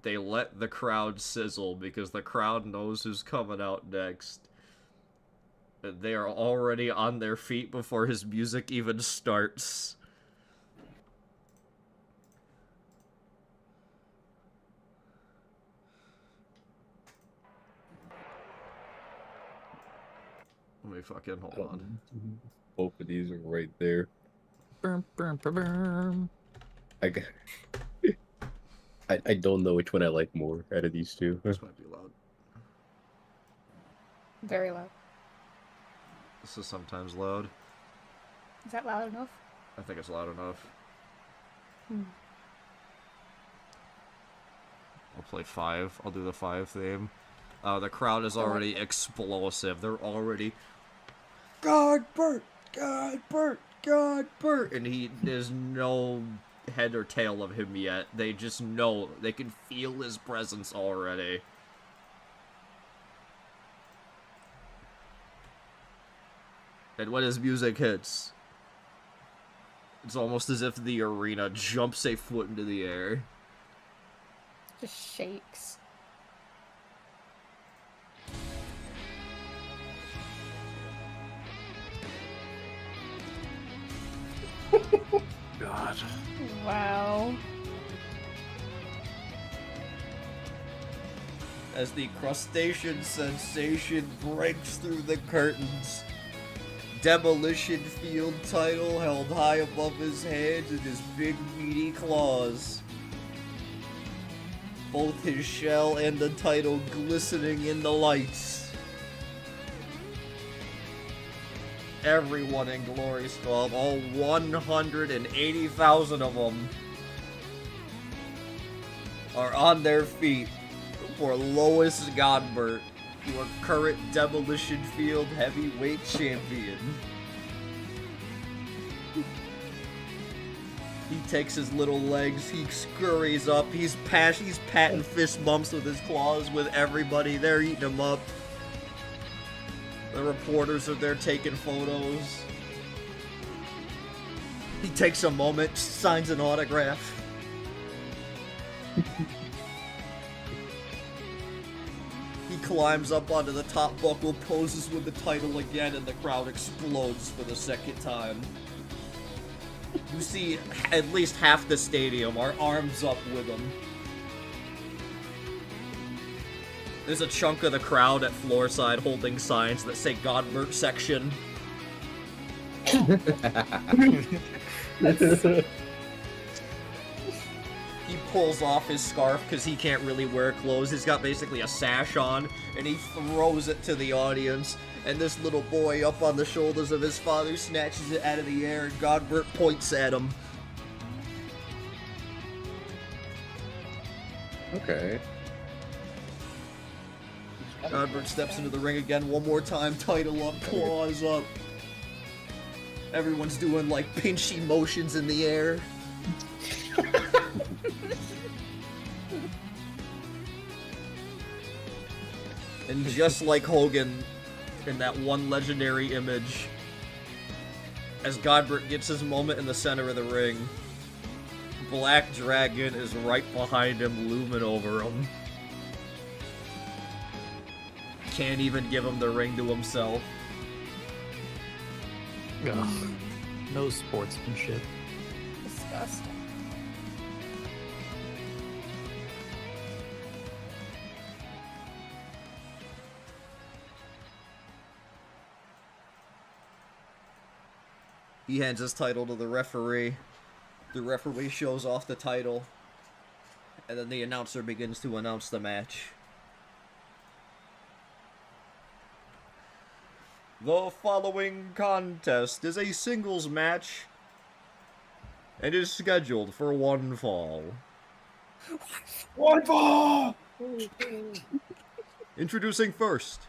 they let the crowd sizzle because the crowd knows who's coming out next. And they are already on their feet before his music even starts. Let me fucking hold on. Both of these are right there. I don't know which one I like more out of these two. This might be loud. Very loud. This is sometimes loud. Is that loud enough? I think it's loud enough. I'll play 5. I'll do the 5 theme. The crowd is already explosive. They're already... God, Bert! God, Bert! God, Bert! And there's no head or tail of him yet. They just know. They can feel his presence already. And when his music hits, it's almost as if the arena jumps a foot into the air. Just shakes. God. Wow. As the crustacean sensation breaks through the curtains, Demolition Field title held high above his hands in his big meaty claws. Both his shell and the title glistening in the lights. Everyone in Glory Storm, all 180,000 of them, are on their feet for Lois Godbert, your current Demolition Field heavyweight champion. He takes his little legs, he scurries up, he's patting fist bumps with his claws with everybody, they're eating him up. The reporters are there taking photos. He takes a moment, signs an autograph. He climbs up onto the top buckle, poses with the title again, and the crowd explodes for the second time. You see at least half the stadium are arms up with him. There's a chunk of the crowd at floorside holding signs that say Godbert section. He pulls off his scarf because he can't really wear clothes. He's got basically a sash on, and he throws it to the audience. And this little boy up on the shoulders of his father snatches it out of the air, and Godbert points at him. Okay. Godbert steps into the ring again one more time, title up, claws up. Everyone's doing like pinchy motions in the air. And just like Hogan in that one legendary image, As Godbert gets his moment in the center of the ring, Black Dragon is right behind him, looming over him. Can't even give him the ring to himself. Ugh. No sportsmanship. Disgusting. He hands his title to the referee. The referee shows off the title. And then the announcer begins to announce the match. The following contest is a singles match and is scheduled for one fall. One ball! Introducing first,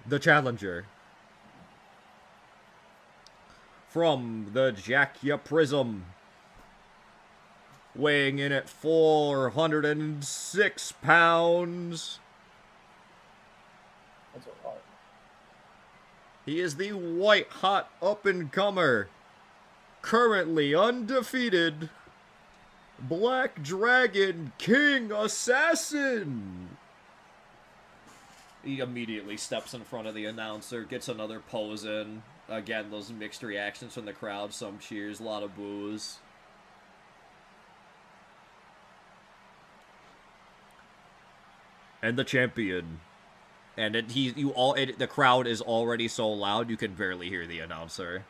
the challenger. From the Jackya Prism, weighing in at 406 pounds. That's a lot. He is the white-hot up-and-comer, currently undefeated, Black Dragon King Assassin. He immediately steps in front of the announcer, gets another pose in. Again, those mixed reactions from the crowd. Some cheers, a lot of boos. And the champion. And the crowd is already so loud you can barely hear the announcer.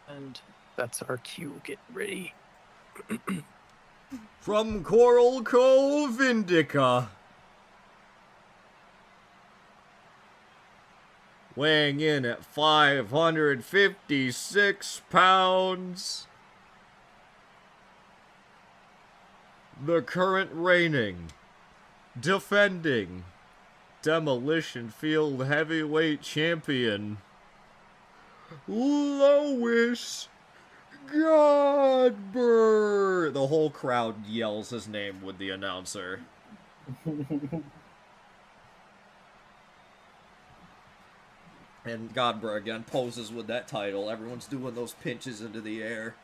And that's our cue. Get ready. From Coral Cove, Indica. Weighing in at 556 pounds. The current reigning, defending, Demolition Field Heavyweight Champion, Lois Godber. The whole crowd yells his name with the announcer. And Godber again poses with that title. Everyone's doing those pinches into the air.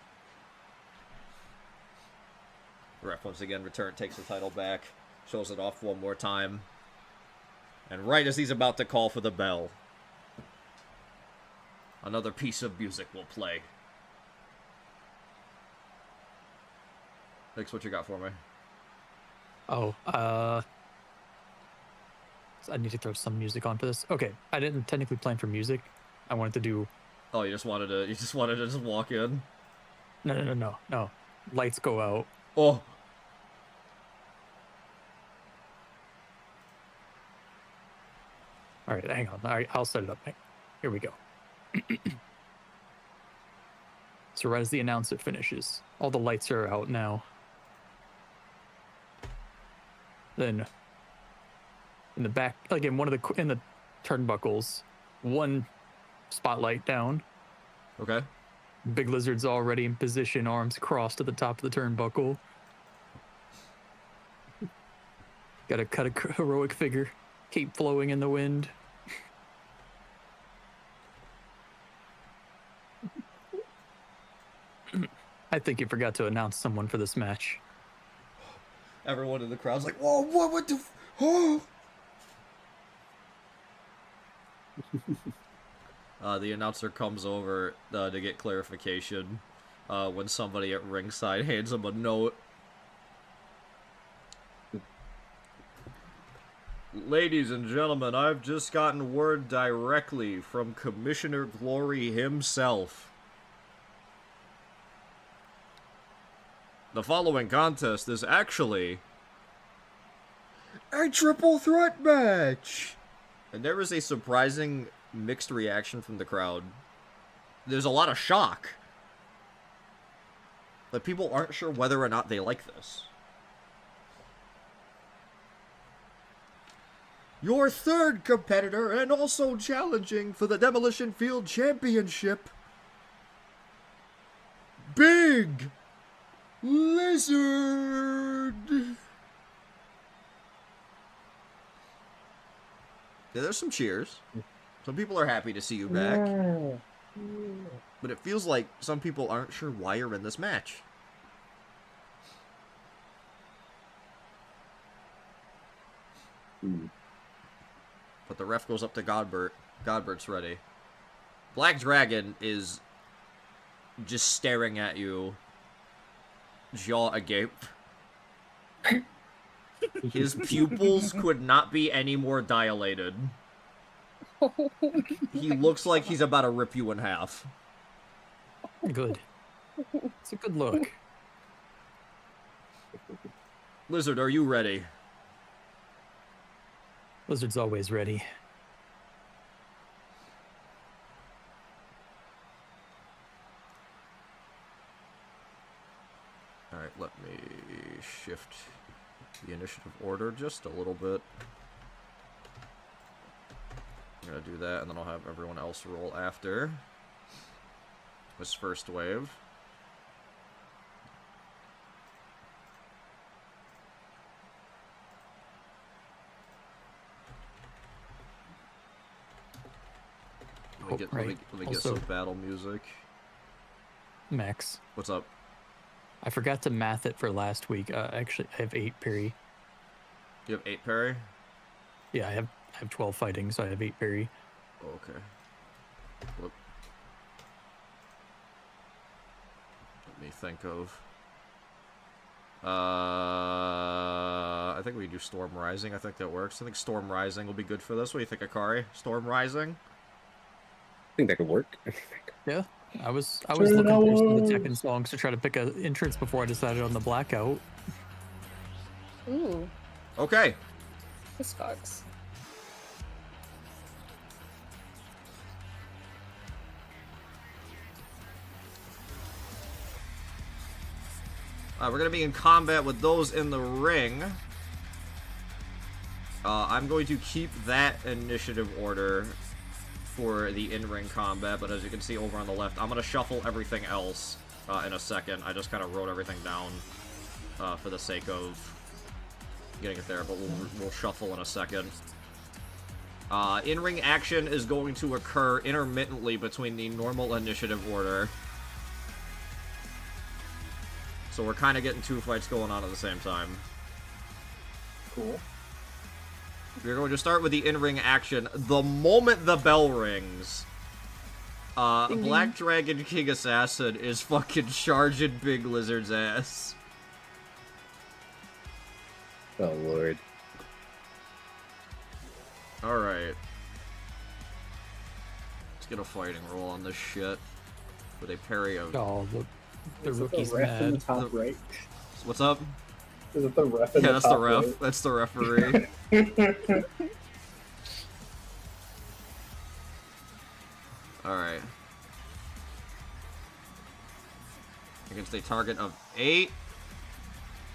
The ref once again takes the title back, shows it off one more time. And right as he's about to call for the bell, another piece of music will play. Nick, what you got for me? Oh, I need to throw some music on for this. Okay, I didn't technically plan for music. I wanted to do. Oh, you just wanted to just walk in? No. Lights go out. Oh. All right, hang on. All right, I'll set it up. Here we go. So right as the announcer finishes, all the lights are out now. Then, in the back, like in the turnbuckles, one spotlight down. Okay. Big Lizard's already in position, arms crossed at the top of the turnbuckle. Gotta cut a heroic figure, cape flowing in the wind. I think you forgot to announce someone for this match. Everyone in the crowd's like, "Whoa, what the oh!" The announcer comes over to get clarification when somebody at ringside hands him a note. Ladies and gentlemen, I've just gotten word directly from Commissioner Glory himself. The following contest is actually a triple threat match. And there is a surprising mixed reaction from the crowd. There's a lot of shock. Like, people aren't sure whether or not they like this. Your third competitor, and also challenging for the Demolition Field Championship, being big lizard. Yeah, there's some cheers. Some people are happy to see you back. But it feels like some people aren't sure why you're in this match. But the ref goes up to Godbert. Godbert's ready. Black Dragon is just staring at you, jaw agape. His pupils could not be any more dilated. He looks like he's about to rip you in half. Good. It's a good look. Lizard, are you ready? Lizard's always ready. Alright, let me shift the initiative order just a little bit. I'm gonna do that, and then I'll have everyone else roll after this first wave. Let me get Also, some battle music. Max, What's up? I forgot to math it for last week. Actually, I have 8 parry. You have 8 parry? Yeah, I have 12 fighting, so I have 8 parry. Oh, okay. Whoop. Let me think of... I think we do Storm Rising. I think that works. I think Storm Rising will be good for this. What do you think, Akari? Storm Rising? I think that could work. Yeah, I was looking through some of the Tekken songs to try to pick an entrance before I decided on the Blackout. Ooh, Okay. the sparks. We're going to be in combat with those in the ring. I'm going to keep that initiative order for the in-ring combat, but as you can see over on the left, I'm going to shuffle everything else in a second. I just kind of wrote everything down for the sake of getting it there, but we'll shuffle in a second. In-ring action is going to occur intermittently between the normal initiative order. So we're kind of getting 2 fights going on at the same time. Cool. We're going to start with the in-ring action. The moment the bell rings, Black Dragon King Assassin is fucking charging Big Lizard's ass. Oh, Lord. Alright. Let's get a fighting roll on this shit. With a parry of... Oh, the Is it rookie's the ref in the mad. top right? What's up? Is it the ref in Yeah, the that's top the ref. right? That's the referee. Alright. Against a target of 8.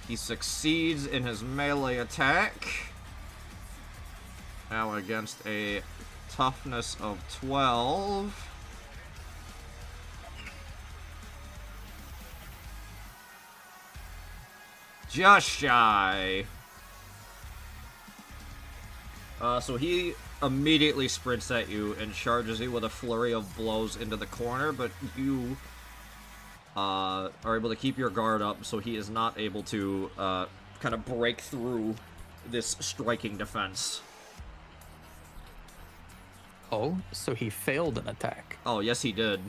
He succeeds in his melee attack. Now against a toughness of 12. Just shy. So he immediately sprints at you and charges you with a flurry of blows into the corner, but you are able to keep your guard up, so he is not able to kind of break through this striking defense. Oh, so he failed an attack. Oh, yes, he did.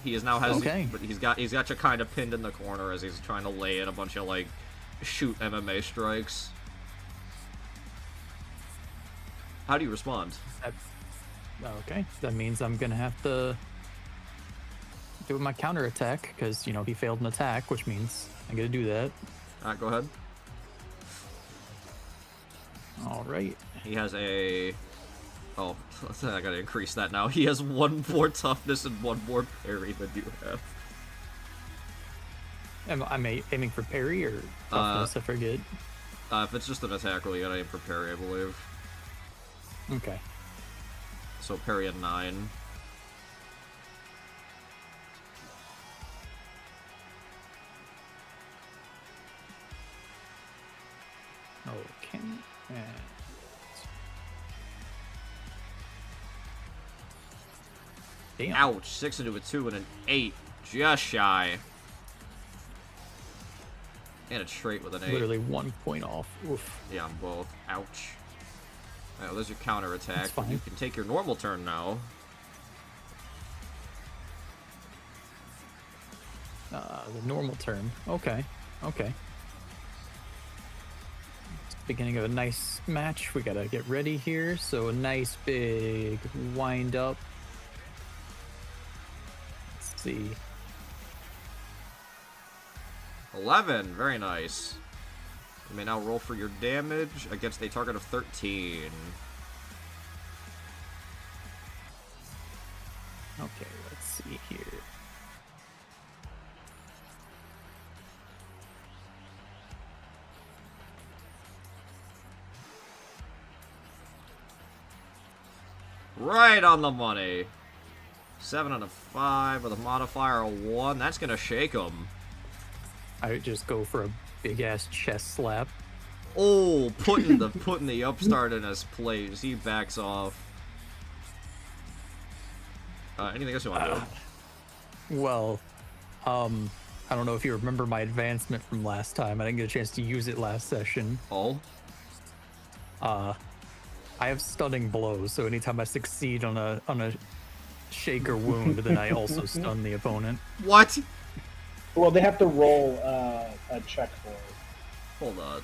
He is now has, Okay. but he's got you kind of pinned in the corner as he's trying to lay in a bunch of like shoot MMA strikes. How do you respond? Okay, that means I'm gonna have to do my counter attack because you know he failed an attack, which means I'm gonna do that. Alright, go ahead. All right. He has a... Oh, I gotta increase that now. He has 1 more toughness and 1 more parry than you have. Am I aiming for parry or toughness? I forget. If it's just an attack roll, you gotta aim for parry, I believe. Okay. So parry at 9. Okay. And... Damn. Ouch. 6 into a 2 and an 8. Just shy. And a trait with an 8. Literally 1 point off. Oof. Yeah, on both. Ouch. Alright, well, there's your counter attack. That's fine. You can take your normal turn now. The normal turn. Okay. Okay. It's the beginning of a nice match. We gotta get ready here. So a nice big wind up. Let's see. 11. Very nice. You may now roll for your damage against a target of 13. Okay, let's see here. Right on the money. 7 on a 5 with a modifier of 1. That's gonna shake him. I would just go for a big ass chest slap. Oh, putting the upstart in his place. He backs off. Anything else you want to do? Well, I don't know if you remember my advancement from last time. I didn't get a chance to use it last session. Oh? I have stunning blows, so anytime I succeed on a shake or wound, then I also stun the opponent. What? Well, they have to roll a check for it. Hold on.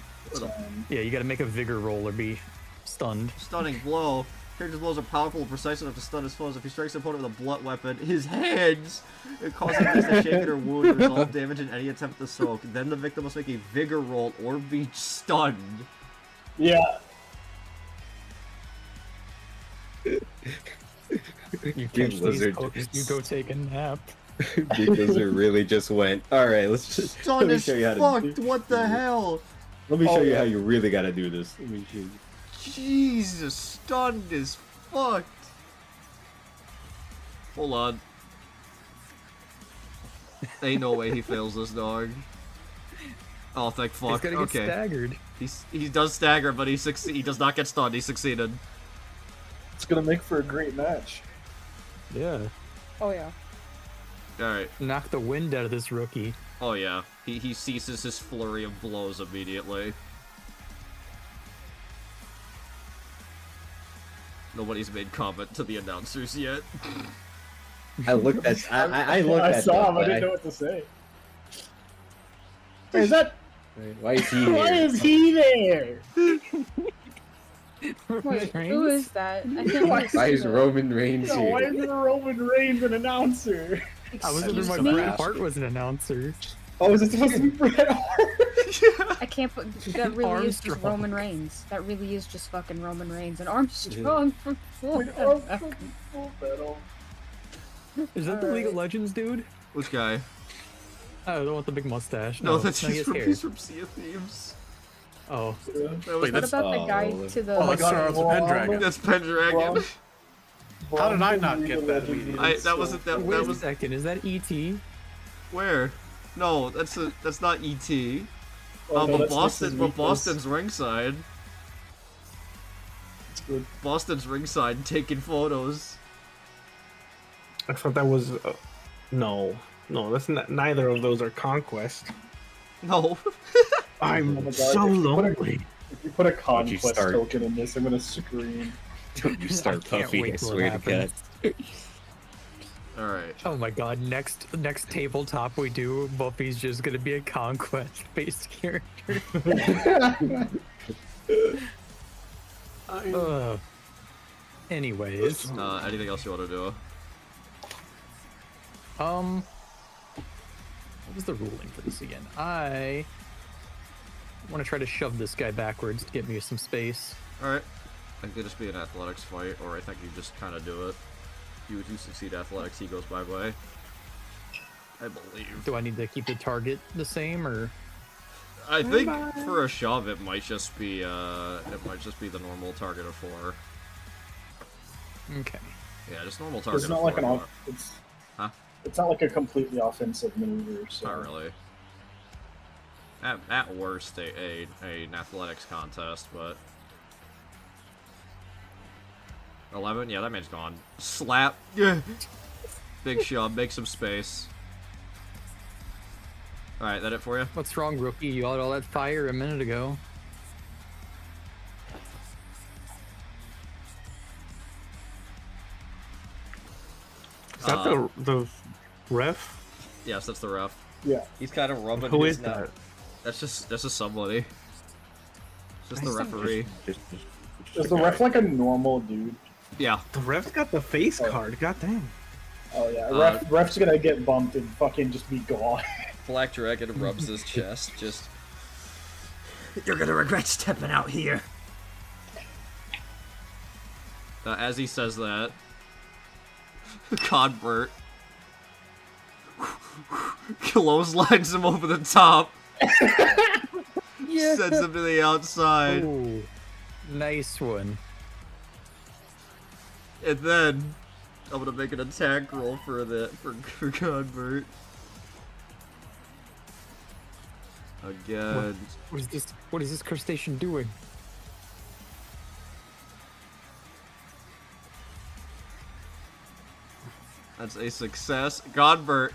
Yeah, you gotta make a vigor roll or be stunned. Stunning blow. Character's blows are powerful and precise enough to stun his foes. If he strikes an opponent with a blunt weapon, his hands, it causes him to shake it or wound or resolve damage in any attempt to soak. Then the victim must make a vigor roll or be stunned. Yeah. You Big catch these Lizard. hooks, you go take a nap. Big Lizard really just went, alright, let's just Stun let me is show you how to fucked. do What the hell? Let me show you how you really gotta do this. Let me show you. Jesus, stunned is fucked. Hold on. Ain't no way he fails this, dog. Oh, thank fuck. He's gonna get Okay. staggered. He does stagger, but he does not get stunned. He succeeded. It's gonna make for a great match. Yeah. Oh yeah. Alright. Knock the wind out of this rookie. Oh yeah. He ceases his flurry of blows immediately. Nobody's made comment to the announcers yet. I looked at I looked I at saw that, him. I but didn't know what to say. Wait, is that? why is he Why here? is he there? Wait, Reigns? who is that? I can't really Why see is that. Roman Reigns No, why here? is Roman Reigns an announcer? I was wondering why Excuse me? Bret Hart was an announcer. Oh, is it supposed to be Bret Hart? I can't put. That really is just Armstrong. Roman Reigns. That really is just fucking Roman Reigns and Armstrong from Wait, Florida. Full Metal. Is that the League of Legends dude? Which guy? Oh, the one with the big mustache. No, that's he just has from, hair. he's from Sea of Thieves. Oh, Yeah. That was, Wait, What that's about the guy Oh, to the? oh my god, it's a Pendragon. that's Pendragon. How did I not get that immediately? That wasn't that. wait That a was second. Is that ET? where? No, that's not ET. Oh, no, But that's Boston, his but weakness. Boston's ringside. It's good. Boston's ringside taking photos. I thought that was no, that's not. Neither of those are conquest. No. I'm Oh my God, so if you put a- lonely. If you put a Don't you conquest start. token in this, I'm gonna scream. Don't you start I can't puffing, wait I till it swear to God. happens. All right. Oh my god, next tabletop we do, Buffy's just gonna be a conquest based character. Anyways, Anything else you want to do? what was the ruling for this again? I want to try to shove this guy backwards to get me some space. All right. It could just be an athletics fight, or I think you just kind of do it. You succeed athletics, he goes bye-bye. I believe. Do I need to keep the target the same, or I think for a shove, it might just be the normal target of 4. okay? Yeah, just normal target. It's not of like 4. an off. It's. Huh? It's not like a completely offensive maneuver. So. Not really. At worst, an athletics contest, but 11. Yeah, that man's gone. Slap. Big shove. Make some space. All right, that it for you? What's wrong, rookie? You had all that fire a minute ago. Is that the ref? Yes, that's the ref. Yeah. He's kind of rubbing Who his is neck. that? That's just somebody. It's just the referee. Is the ref like a normal dude? Yeah. The ref's got the face card. God dang. Oh yeah, ref's gonna get bumped and fucking just be gone. Black Dragon rubs his chest. Just. You're gonna regret stepping out here. As he says that, Convert clotheslines him over the top. Sends him to the outside. Ooh, nice one. And then I'm gonna make an attack roll for Convert. Again. What is this? What is this crustacean doing? That's a success. Godbert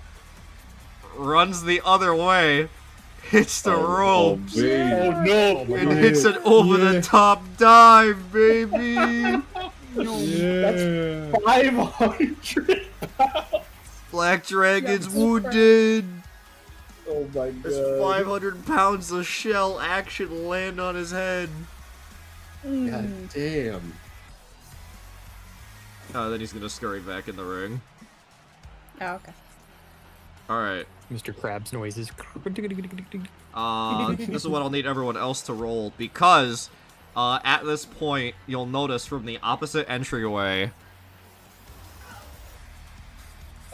runs the other way, hits the ropes, and hits an over-the-top dive, baby! That's 500 pounds! Black Dragon's wounded! Oh my god. There's 500 pounds of shell action land on his head. God damn. Oh, then he's gonna scurry back in the ring. Oh, okay. Alright. Mr. Krabs noises. This is what I'll need everyone else to roll, because at this point, you'll notice from the opposite entryway.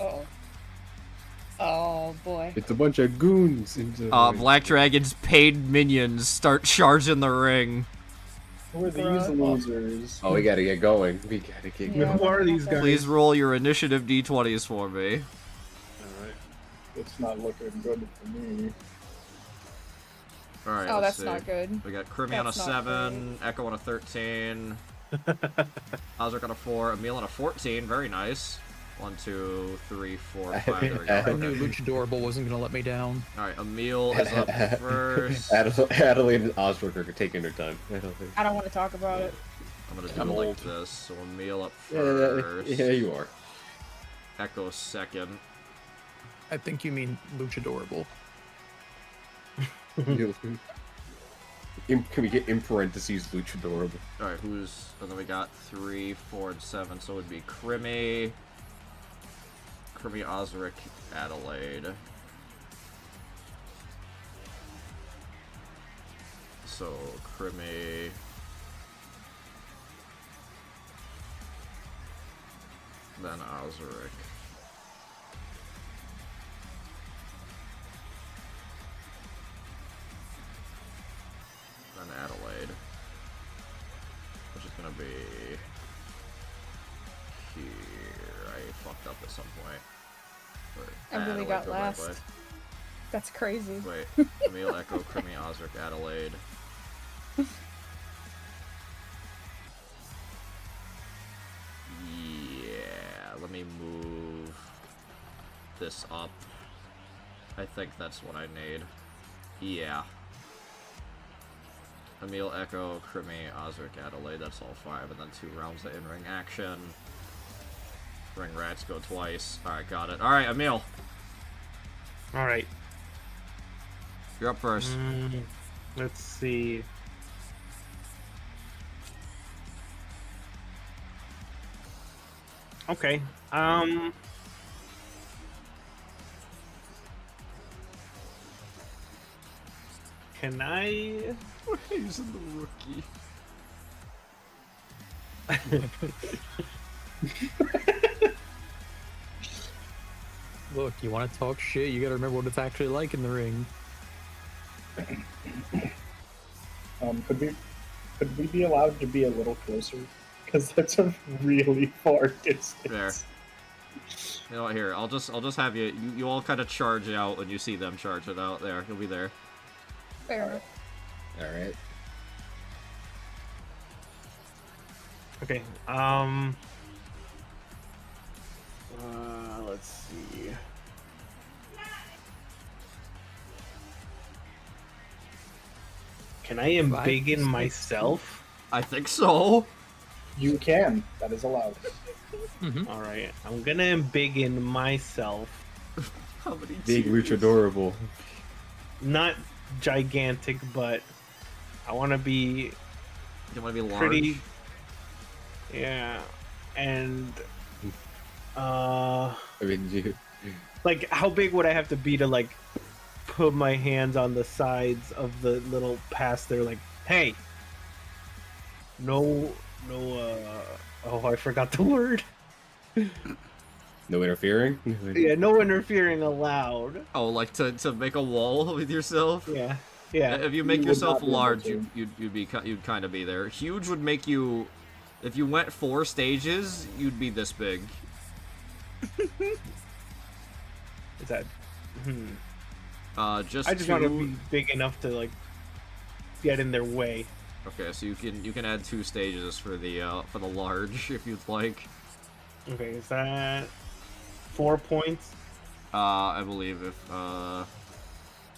Uh-oh. Oh, boy. It's a bunch of goons. Black Dragon's paid minions start charging the ring. Who are these losers? Oh, we gotta get going. We gotta get going. Who are these guys? Please roll your initiative d20s for me. Alright. It's not looking good for me. Alright, Oh, let's that's see. not good. We got Krimi on a That's not 7, Echo on a 13, Ozric on a 4, Emil on a 14, very nice. 1, 2, 3, 4, 5, there we go. I knew Luchadorable wasn't gonna let me down. Alright, Emil is up first. Adelaide and Osric are taking their time. I don't want to talk about it. I'm gonna do it like this, so Emil up Yeah, first. yeah, you are. Echo second. I think you mean Luchadorable. Can we get in parentheses luchadorable? Alright, who's... And then we got 3, 4, and 7, so it would be Krimi, Osric, Adelaide. So, Krimi... Then Osric. Then Adelaide. Which is gonna be here. I fucked up at some point. But I really Adelaide, got go right last. way. That's crazy. Wait, Emil, Echo, Krimi, Osric, Adelaide. Yeah, let me move this up. I think that's what I need. Yeah. Emil, Echo, Krimi, Osric, Adelaide, that's all 5, and then 2 rounds of in-ring action. Ring rats go twice. Alright, got it. Alright, Emil. Alright. You're up first. Let's see. Okay. Can I? We're using the rookie. Look, you want to talk shit, you gotta remember what it's actually like in the ring. Could we be allowed to be a little closer? Because that's a really far distance. There. You know what? Here, I'll just have you all kind of charge out when you see them charge it out. There, you'll be there. Fair enough. All right. Okay. Let's see. Can I embiggen myself? I think so. You can. That is allowed. All right. I'm gonna embiggen myself. How many Big tiers? luchadorable. Not gigantic, but I want to be You want to be large? pretty. Yeah, and I mean, like, how big would I have to be to like put my hands on the sides of the little pass there? Like, hey, no, oh, I forgot the word. no interfering. Yeah, no interfering allowed. Oh, like to make a wall with yourself? Yeah, yeah. If you make You would yourself not be able large, to. you'd kind of be there. Huge would make you. If you went 4 stages, you'd be this big. Is that? Just I just two... want to be big enough to like get in their way. Okay, so you can add 2 stages for the large if you'd like. Okay, is that 4 points? I believe if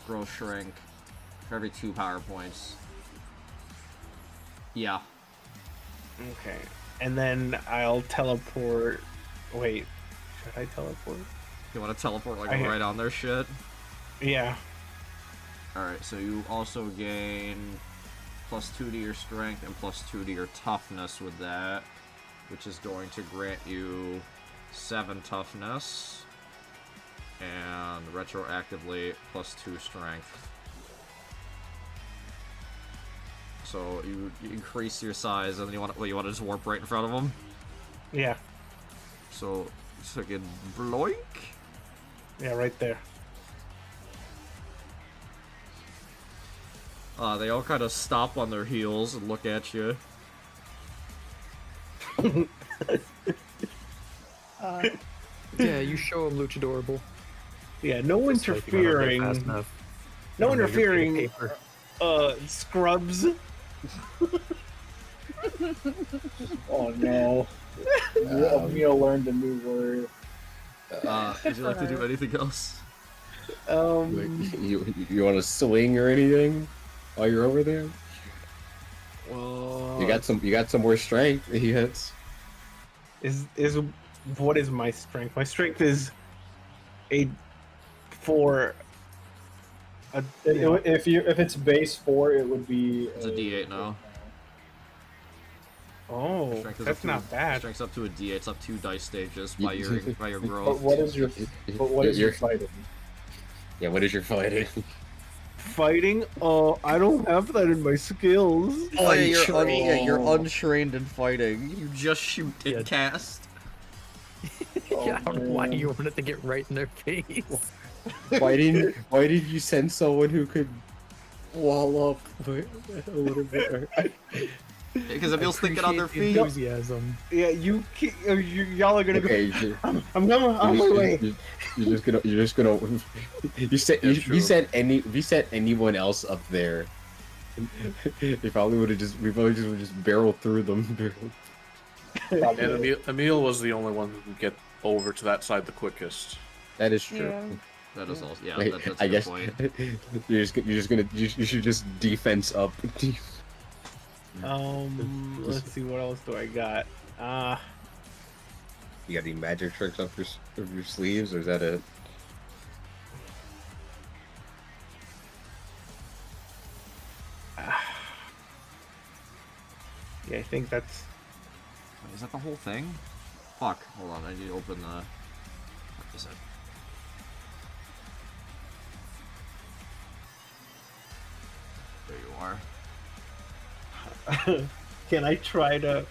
grow shrink for every 2 power points. Yeah. Okay, and then I'll teleport. Wait, should I teleport? You want to teleport like I- right on their shit? Yeah. Alright, so you also gain +2 to your strength and +2 to your toughness with that, which is going to grant you 7 toughness and retroactively +2 strength. So you increase your size, and then you want to just warp right in front of them. Yeah. So get bloink. Yeah, right there. They all kind of stop on their heels and look at you. Yeah, you show him luchadorable. Yeah, no Just like you went up there interfering. fast enough. No You don't know you're interfering. reading paper. Scrubs. Oh no. Emil learned a new word. Would you like to do anything else? You want to swing or anything while you're over there? Well, You got some more strength. Yes. is what is my strength? My strength is a 4. If it's base 4, it would be. It's a D8 now. Oh, Strength is that's up to- not bad. Strength's up to a D8. It's up 2 dice stages by your But growth. what is your? But what is your fighting? Yeah. What is your fighting? Fighting? Oh, I don't have that in my skills. Oh, yeah, you're Oh. untrained in fighting. You just shoot and Yeah. cast. Yeah, I don't know why man. you wanted to get right in their face. Why did you send someone who could wall up a little bit? Because if you'll stick it on their Appreciate feet. the enthusiasm. Yeah, y'all are gonna Okay, go. I'm going on my way. You're just gonna. You said Yeah, you true. said if you said anyone else up there, we probably would have just barreled through them. And Emil was the only one who could get over to that side the quickest. That is true. Yeah. That is also, yeah, Like, that's a I good guess point. you should just defense up. Let's see, what else do I got? You got any magic tricks up your sleeves, or is that it? Yeah, I think that's. Wait, is that the whole thing? Fuck, hold on, I need to open the... What is it? There you are. Can I try to?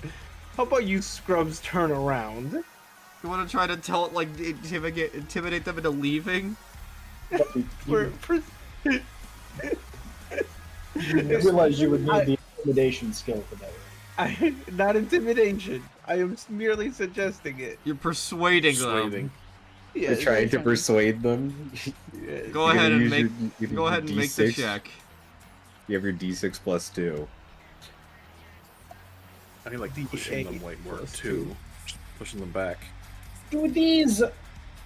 How about you scrubs turn around? You want to try to intimidate them into leaving? For You realize you would need the intimidation skill for that. not intimidation. I am merely suggesting it. You're persuading them. Persuading. Yeah, You're trying to persuade them. Go You're ahead gonna and use make your go ahead and make the D6. check. You have your D6 plus 2. I mean, like, pushing them might work, too. Just pushing them back. Do these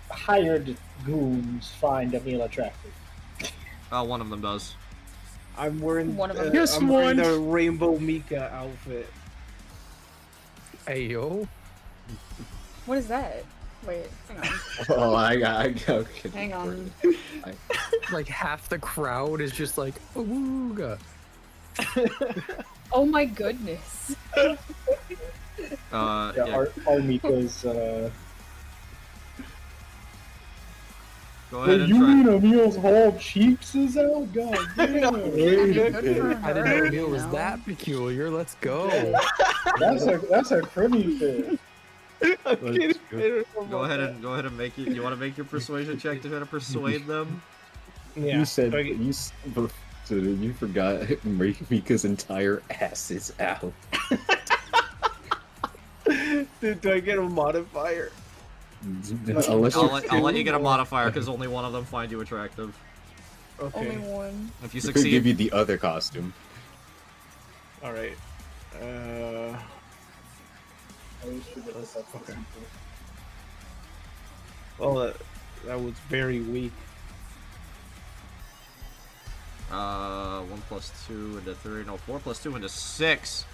hired goons find Emil attractive? One of them does. I'm wearing One of them. I'm wearing the Rainbow Mika outfit. Hey yo. What is that? Wait, hang on. Oh, I okay. Hang on. Like half the crowd is just like ooga. Oh my goodness. Yeah. Our Mika's. Go ahead and you try. mean Emil's whole cheeks is out? God damn. I didn't know Emil was that peculiar. Let's go. That's a crummy fit. Go ahead and make it. You want to make your persuasion check to try to persuade them? Yeah. You said so you forgot Mika's entire ass is out. Dude, do I get a modifier? Unless I'll let you get a modifier because only one of them find you attractive. Okay. Only one. If you we could succeed, give you the other costume. All right. Okay. Well, that was very weak. 1 plus 2 into 3. No, 4 plus 2 into 6.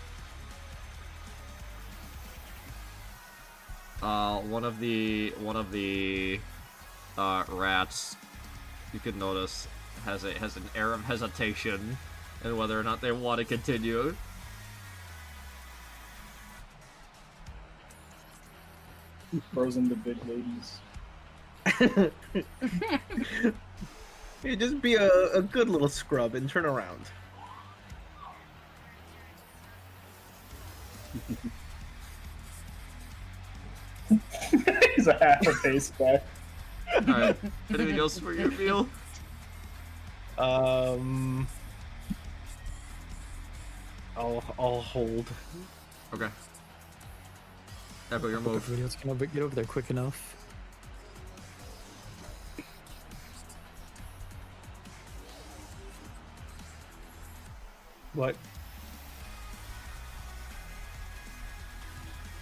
One of the rats, you could notice, has an air of hesitation in whether or not they want to continue. Frozen the big ladies. You just be a good little scrub and turn around. He's a half a pace back. Alright, anything else for your meal? I'll hold. Okay. Echo, your move. Video's gonna get over there quick enough. What?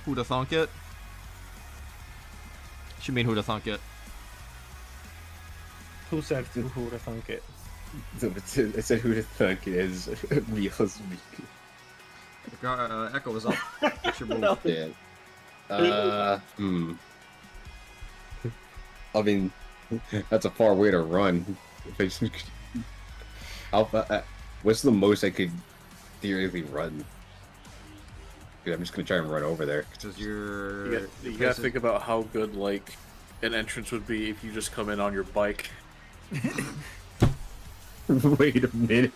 Who to thunk it? She mean who to thunk it? Who said who to thunk it? It said who to thunk it is Mia's Echo is up. What's your move? Yeah. I mean, that's a far way to run. What's the most I could theoretically run? I'm just gonna try and run over there. Because You gotta think about how good, like, an entrance would be if you just come in on your bike. Wait a minute.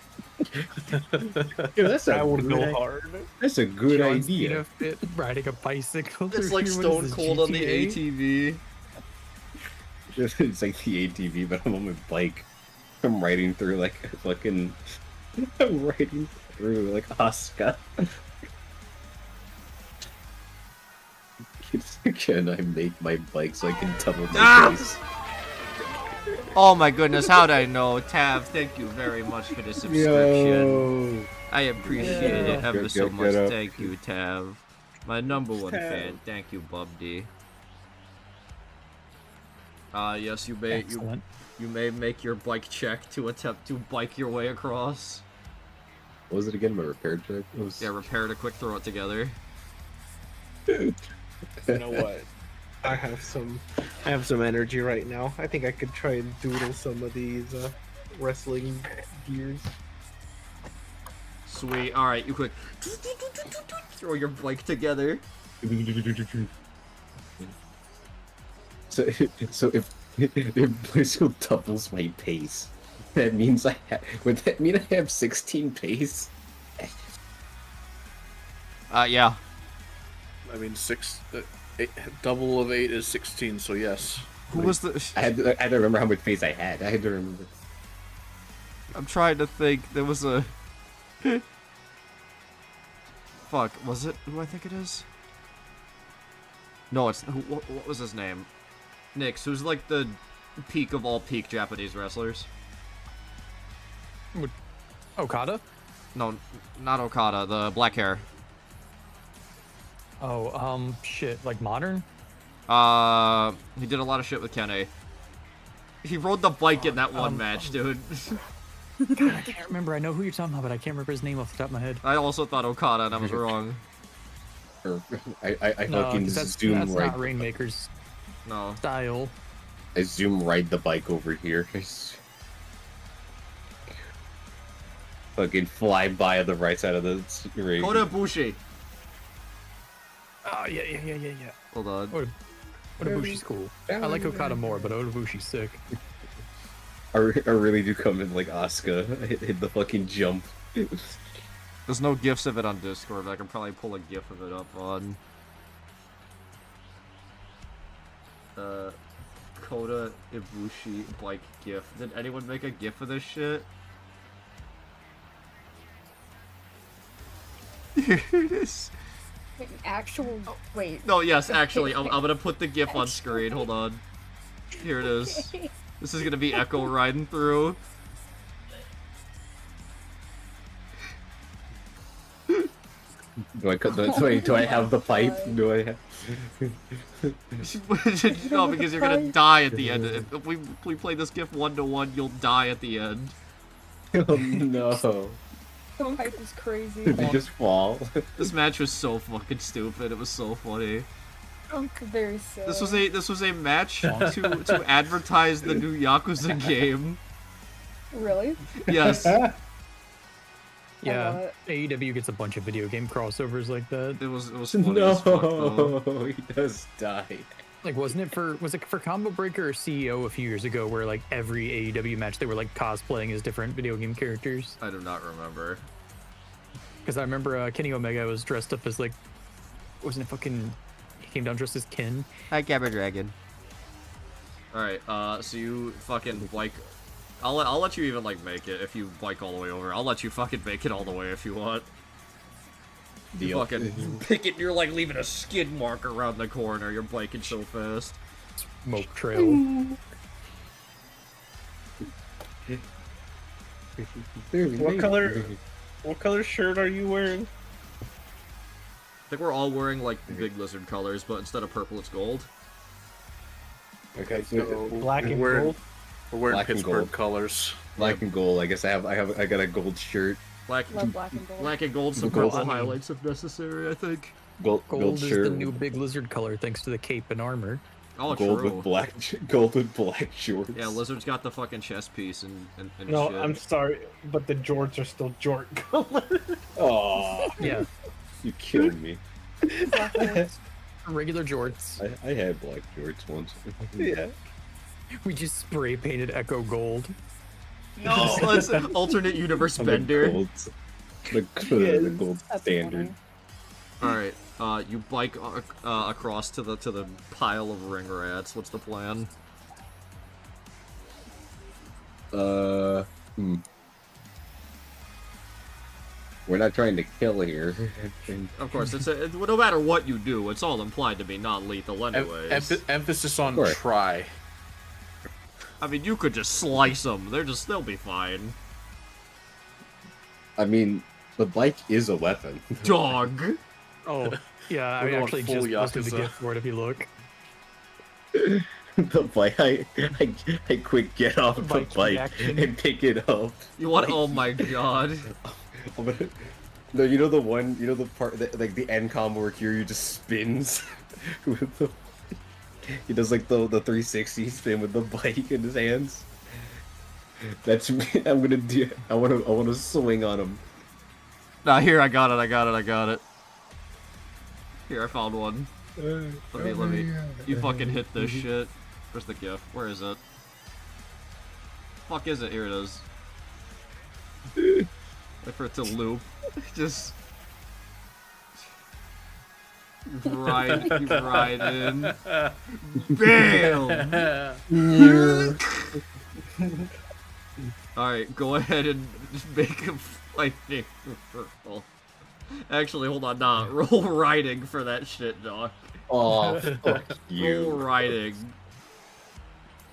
Yo, that would go hard. That's a good John idea. Cena riding a bicycle. It's through like here. What Stone is this, Cold on the GTA? ATV. It's like the ATV, but I'm on my bike. I'm riding through like fucking. I'm riding through like Oscar. Can I make my bike so I can double my face? Oh my goodness, how'd I know? Tav, thank you very much for the subscription. I appreciate it ever so much. Thank you, Tav. My number one fan. Thank you, Bub D. Yes, you may make your bike check to attempt to bike your way across. What was it again? My repair check? Yeah, repair to quick throw it together. You know what? I have some energy right now. I think I could try and doodle some of these wrestling gears. Sweet. All right, you quick throw your bike together. So if Blissfield doubles my pace, that means would that mean I have 16 pace? Yeah. I mean, double of 8 is 16, so yes. Who was the? I had to remember how much pace I had. I had to remember. I'm trying to think. There was a. Fuck. Was it who I think it is? No, it's what was his name? Nyx, who's like the peak of all peak Japanese wrestlers. Okada? No, not Okada. The black hair. Oh, shit. Like modern? He did a lot of shit with Kenny. He rode the bike in that one match, dude. God, I can't remember. I know who you're talking about, but I can't remember his name off the top of my head. I also thought Okada, and I was wrong. I No, fucking 'cause that's zoom not Rainmaker's No. style. I zoom ride the bike over here. Fucking fly by on the right side of the ring. Kota Ibushi. Oh, yeah. Hold on. Odabushi's cool. I like Okada more, but Odabushi's sick. I really do come in like Asuka. Hit the fucking jump. There's no gifs of it on Discord, but I can probably pull a gif of it up on... Kota Ibushi bike gif. Did anyone make a gif of this shit? Here it is. Actual. Wait. No, yes, actually, I'm gonna put the gif on screen. Hold on. Here it is. This is gonna be Echo riding through. Do I have the pipe? Do I have... No, because you're gonna die at the end. If we play this gif 1-to-1, you'll die at the end. Oh no. The pipe is crazy. Did you just fall? This match was so fucking stupid. It was so funny. Very sad. This was a match to advertise the new Yakuza game. Really? Yes. Yeah, AEW gets a bunch of video game crossovers like that. It was funny as fuck, though. No, he does die. Like, was it for Combo Breaker or CEO a few years ago, where like every AEW match they were like cosplaying as different video game characters? I do not remember. Because I remember Kenny Omega was dressed up as like, wasn't it fucking? He came down dressed as Ken. Hi, Gabber Dragon. All right, so you fucking like. I'll let you even like make it if you bike all the way over. I'll let you fucking make it all the way if you want. You fucking pick it. You're like leaving a skid mark around the corner. You're biking so fast. Smoke trail. What color shirt are you wearing? I think we're all wearing like big lizard colors, but instead of purple, it's gold. Okay, So black and We're- gold. We're wearing Black and Pittsburgh gold. colors. Black and gold. I guess I got a gold shirt. Black Love black and gold. and gold, some Gold. purple highlights if necessary. I think. Gold Gold is shirt. the new big lizard color, thanks to the cape and armor. Oh, gold true. with black. Gold with black shorts. Yeah, lizard's got the fucking chest piece and No, shit. I'm sorry, but the jorts are still jort color. Oh, Yeah, you killing me. Black ones. regular jorts. I had black shorts once. Yeah. We just spray painted Echo Gold. No, let's alternate universe The Bender. gold, the gold That's standard. funny. All right, you bike across to the pile of ring rats. What's the plan? We're not trying to kill here. Of course, no matter what you do, it's all implied to be non-lethal anyways. Emphasis on Correct. try. I mean, you could just slice them. They'll be fine. I mean, the bike is a weapon. Dog. Oh, yeah, I We're going actually full just posted the Yakuza. gift for it if you look. The bike, I quick get off the Bike's bike reaction. and pick it up. You want? Oh my god. I'm gonna- No, you know the one, you know the part that like the end combo where Kiryu just spins with the. He does like the 360 spin with the bike in his hands. That's me. I'm gonna do. I wanna swing on him. Nah, here I got it. Here, I found one. Let me. You fucking hit this shit. Where's the gift? Where is it? Fuck is it? Here it is. Wait for it to loop. Just. Right in. Bam! Alright, go ahead and just make him lightning purple. Actually, hold on, nah. Roll riding for that shit, dog. Oh, fuck Roll you! riding.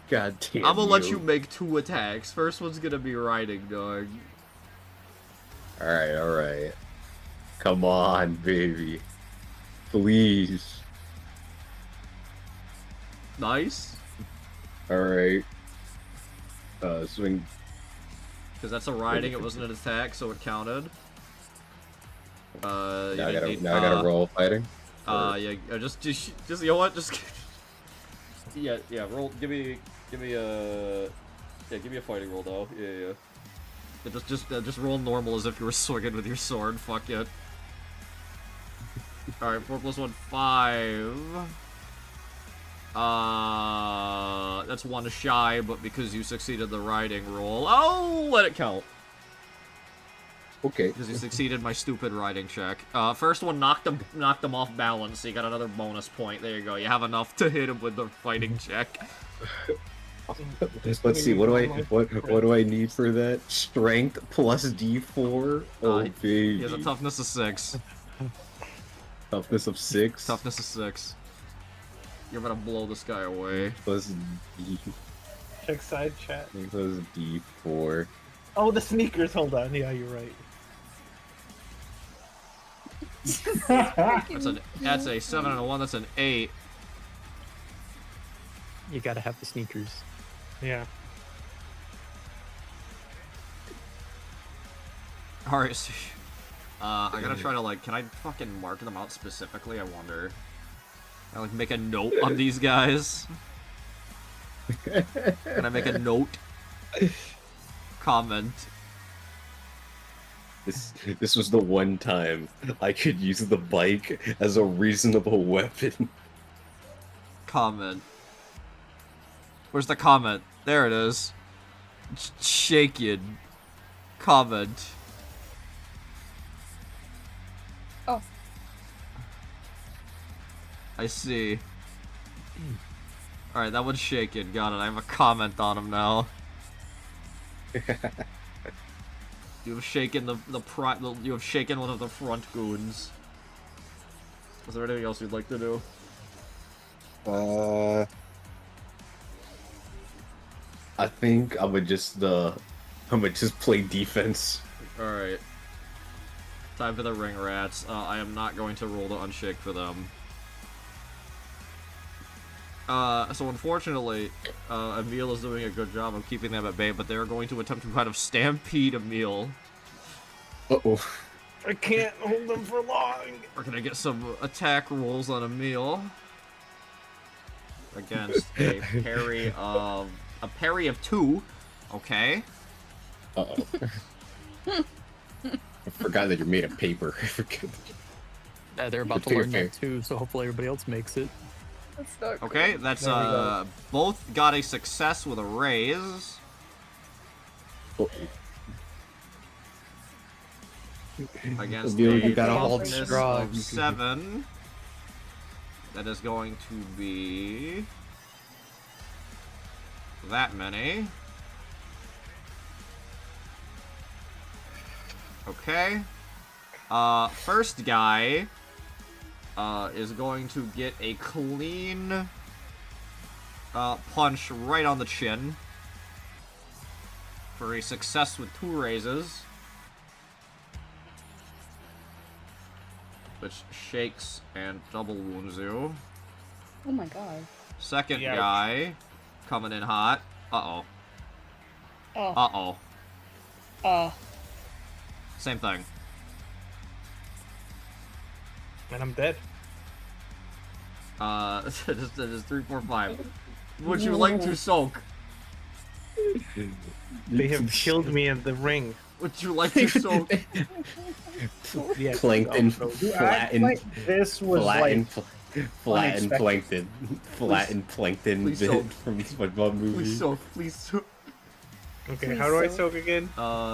God damn. I'm gonna let you make 2 attacks. First one's gonna be riding, dog. Alright. Come on, baby. Please. Nice. Alright. Swing. Because that's a riding, it wasn't an attack, so it counted. Now I gotta roll fighting. Yeah, just you know what? Just yeah, roll. Give me a fighting roll though. Yeah. Just roll normal as if you were swinging with your sword. Fuck it. All right, 4 + 1, 5. That's 1 shy, but because you succeeded the riding roll, oh, let it count. Okay. Because you succeeded my stupid riding check. First one knocked him off balance, so you got another bonus point. There you go. You have enough to hit him with the fighting check. Let's see. What do I need for that? Strength plus D4. Oh, baby. He has a toughness of 6. Toughness of 6. Toughness of 6. You're gonna blow this guy away. Plus D. Check side chat. Plus D4. Oh, the sneakers. Hold on. Yeah, you're right. That's a 7 and a 1. That's an 8. You gotta have the sneakers. Yeah. Alright, so, I gotta try to, like, can I fucking mark them out specifically? I wonder. I like make a note on these guys. Can I make a note? Comment. This was the one time I could use the bike as a reasonable weapon. Comment. Where's the comment? There it is. Shaken. Comment. Oh. I see. Alright, that one's shaken. Got it. I have a comment on him now. You have shaken you have shaken one of the front goons. Is there anything else you'd like to do? I think I would just play defense. Alright. Time for the ring rats. I am not going to roll to unshake for them. So unfortunately, Emil is doing a good job of keeping them at bay, but they're going to attempt to kind of stampede Emil. Uh-oh. I can't hold them for long. We're gonna get some attack rolls on Emil. Against a parry of 2. Okay. Uh-oh. I forgot that you're made of paper. I forget. They're about to learn that too, so hopefully everybody else makes it. That's not Okay, that's both got a success with a raise. Against a toughness of 7. That is going to be that many. Okay. First guy is going to get a clean punch right on the chin for a success with 2 raises, which shakes and double wounds you. Oh my god. Second guy coming in hot. Uh-oh. Oh. Uh-oh. Same thing. And I'm dead. Just 3, 4, 5. Would you like to soak? They have killed me in the ring. Would you like to soak? Yes, Plankton, flattened. This was flattened plankton. Flattened plankton Please bit soak. from the SpongeBob movie. Please soak. Please soak. Okay, how do I soak again?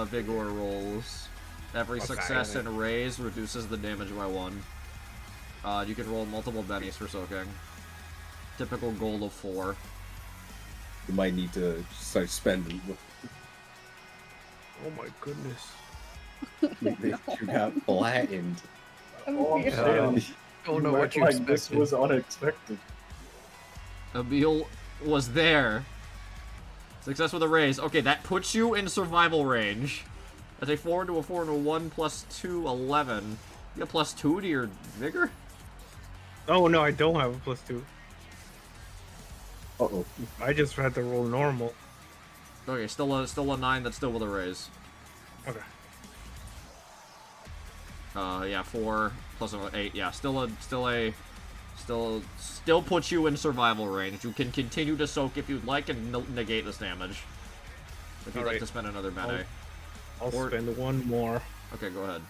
Vigor rolls. Every success and raise reduces the damage by 1. You can roll multiple bennies for soaking. Typical goal of 4. You might need to start spending. Oh my goodness. You got flattened. Oh, I don't know what you expected. This was unexpected. Emil was there. Success with a raise. Okay, that puts you in survival range. That's a 4 into a 4 into a 1 plus 2, 11. You got plus 2 to your vigor? Oh no, I don't have a +2. Uh-oh. I just had to roll normal. Okay, still a 9, that's still with a raise. Okay. Yeah, 4 plus 8, yeah, still puts you in survival range. You can continue to soak if you'd like and negate this damage. If you'd like to spend another mana. I'll spend one more. Okay, go ahead.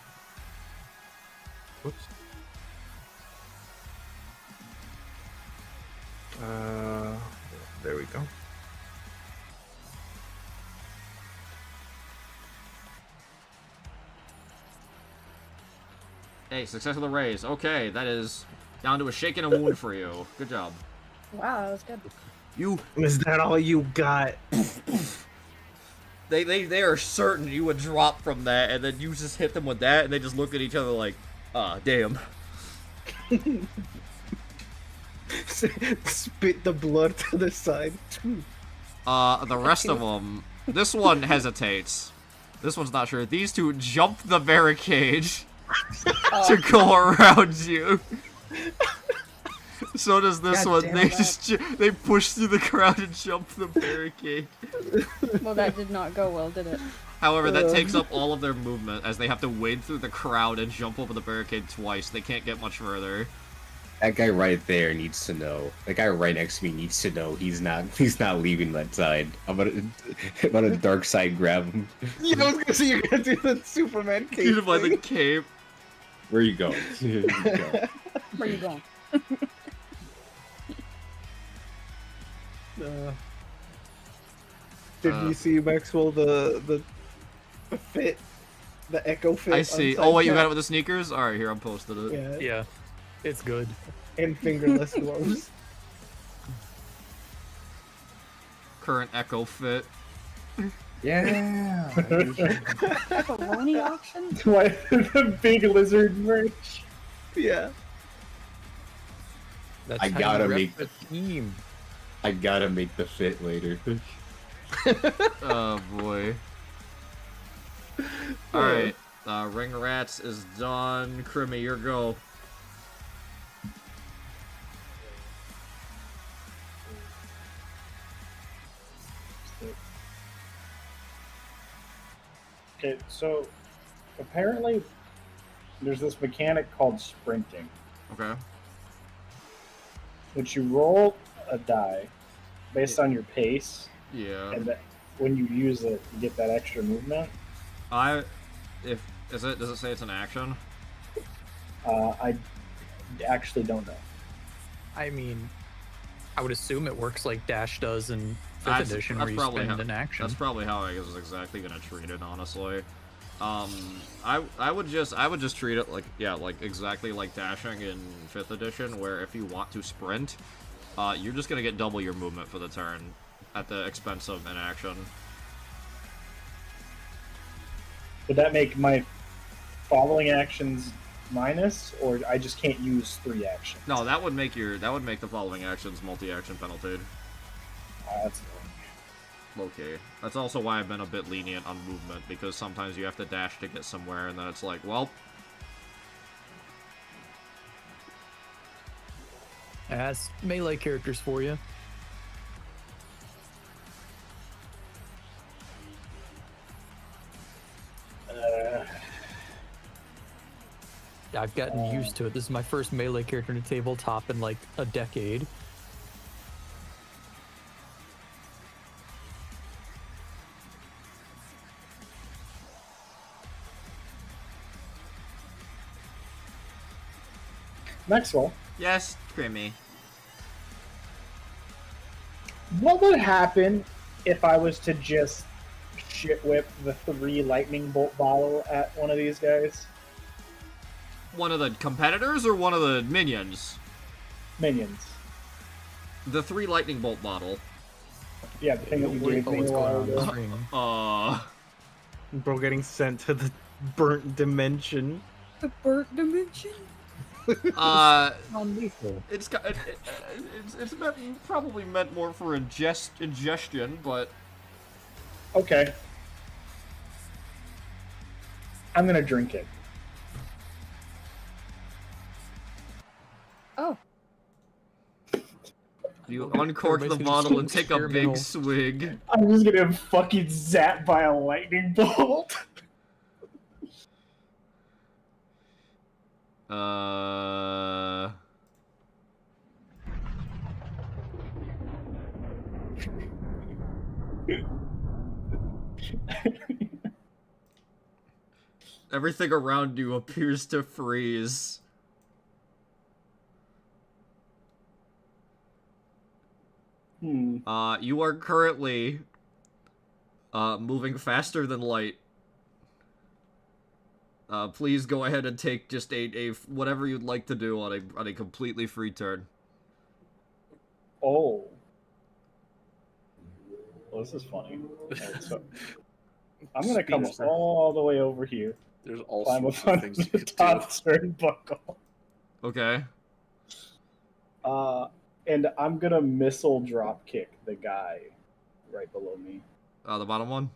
Whoops. There we go. Hey, success of the raise. Okay, that is down to a shake and a wound for you. Good job. Wow, that was good. You. Is that all you got? They are certain you would drop from that, and then you just hit them with that, and they just look at each other like, ah, damn. Spit the blood to the side. The rest of them, this one hesitates. This one's not sure. These two jump the barricade to go around you. So does this God one. damn They push through the crowd and jump the barricade. Well, that did not go well, did it? However, that takes up all of their movement as they have to wade through the crowd and jump over the barricade twice. They can't get much further. That guy right there needs to know. The guy right next to me needs to know he's not leaving that side. I'm gonna dark side grab him. Yeah, I was gonna say you're gonna do the Superman cape. Get him by the cape. Where you going? Here you go. Where you going? Did you see Maxwell the fit, the Echo fit? I see. Oh wait, you got it with the sneakers? Alright, here, I'm posted it. Yeah. Yeah, it's good. And fingerless gloves. Current Echo fit. Yeah. Pepperoni auction? Why the big lizard merch? Yeah. That's I how gotta you rep make the team. I gotta make the fit later. Oh boy. Alright, Ring Rats is done. Crimmy, your go. Okay, so apparently there's this mechanic called sprinting, Okay. which you roll a die based on your pace, Yeah. and that when you use it, you get that extra movement. Does it say it's an action? I actually don't know. I mean, I would assume it works like Dash does in 5th edition, where you spend an action. That's probably how I was exactly gonna treat it, honestly. I would just treat it like exactly like dashing in 5th edition, where if you want to sprint, you're just gonna get double your movement for the turn, at the expense of an action. Would that make my following actions minus, or I just can't use 3 actions? No, that would make the following actions multi-action penalty. That's Okay. That's also why I've been a bit lenient on movement, because sometimes you have to dash to get somewhere, and then it's like, well... As melee characters for you. I've gotten used to it. This is my first melee character in a tabletop in like a decade. Maxwell, Yes, Crimmy. what would happen if I was to just shit whip the 3 lightning bolt bottle at one of these guys? One of the competitors or one of the minions? Minions. The 3 lightning bolt bottle. Yeah, the thing that you gave me a What's while going on ago. the screen? Bro getting sent to the burnt dimension. The burnt dimension? Non-lethal. It's probably meant more for ingestion, but Okay. I'm gonna drink it. Oh, You uncork the bottle and take a big Experimental. swig. I'm just gonna fucking zapped by a lightning bolt. Everything around you appears to freeze. You are currently moving faster than light. Please go ahead and take just a whatever you'd like to do on a completely free turn. Oh. Well, this is funny. Alright, so I'm gonna come Speedster. all the way over here. There's all Climb sorts up of on things you the could do. top turnbuckle. Okay. And I'm gonna missile drop kick the guy right below me. The bottom one?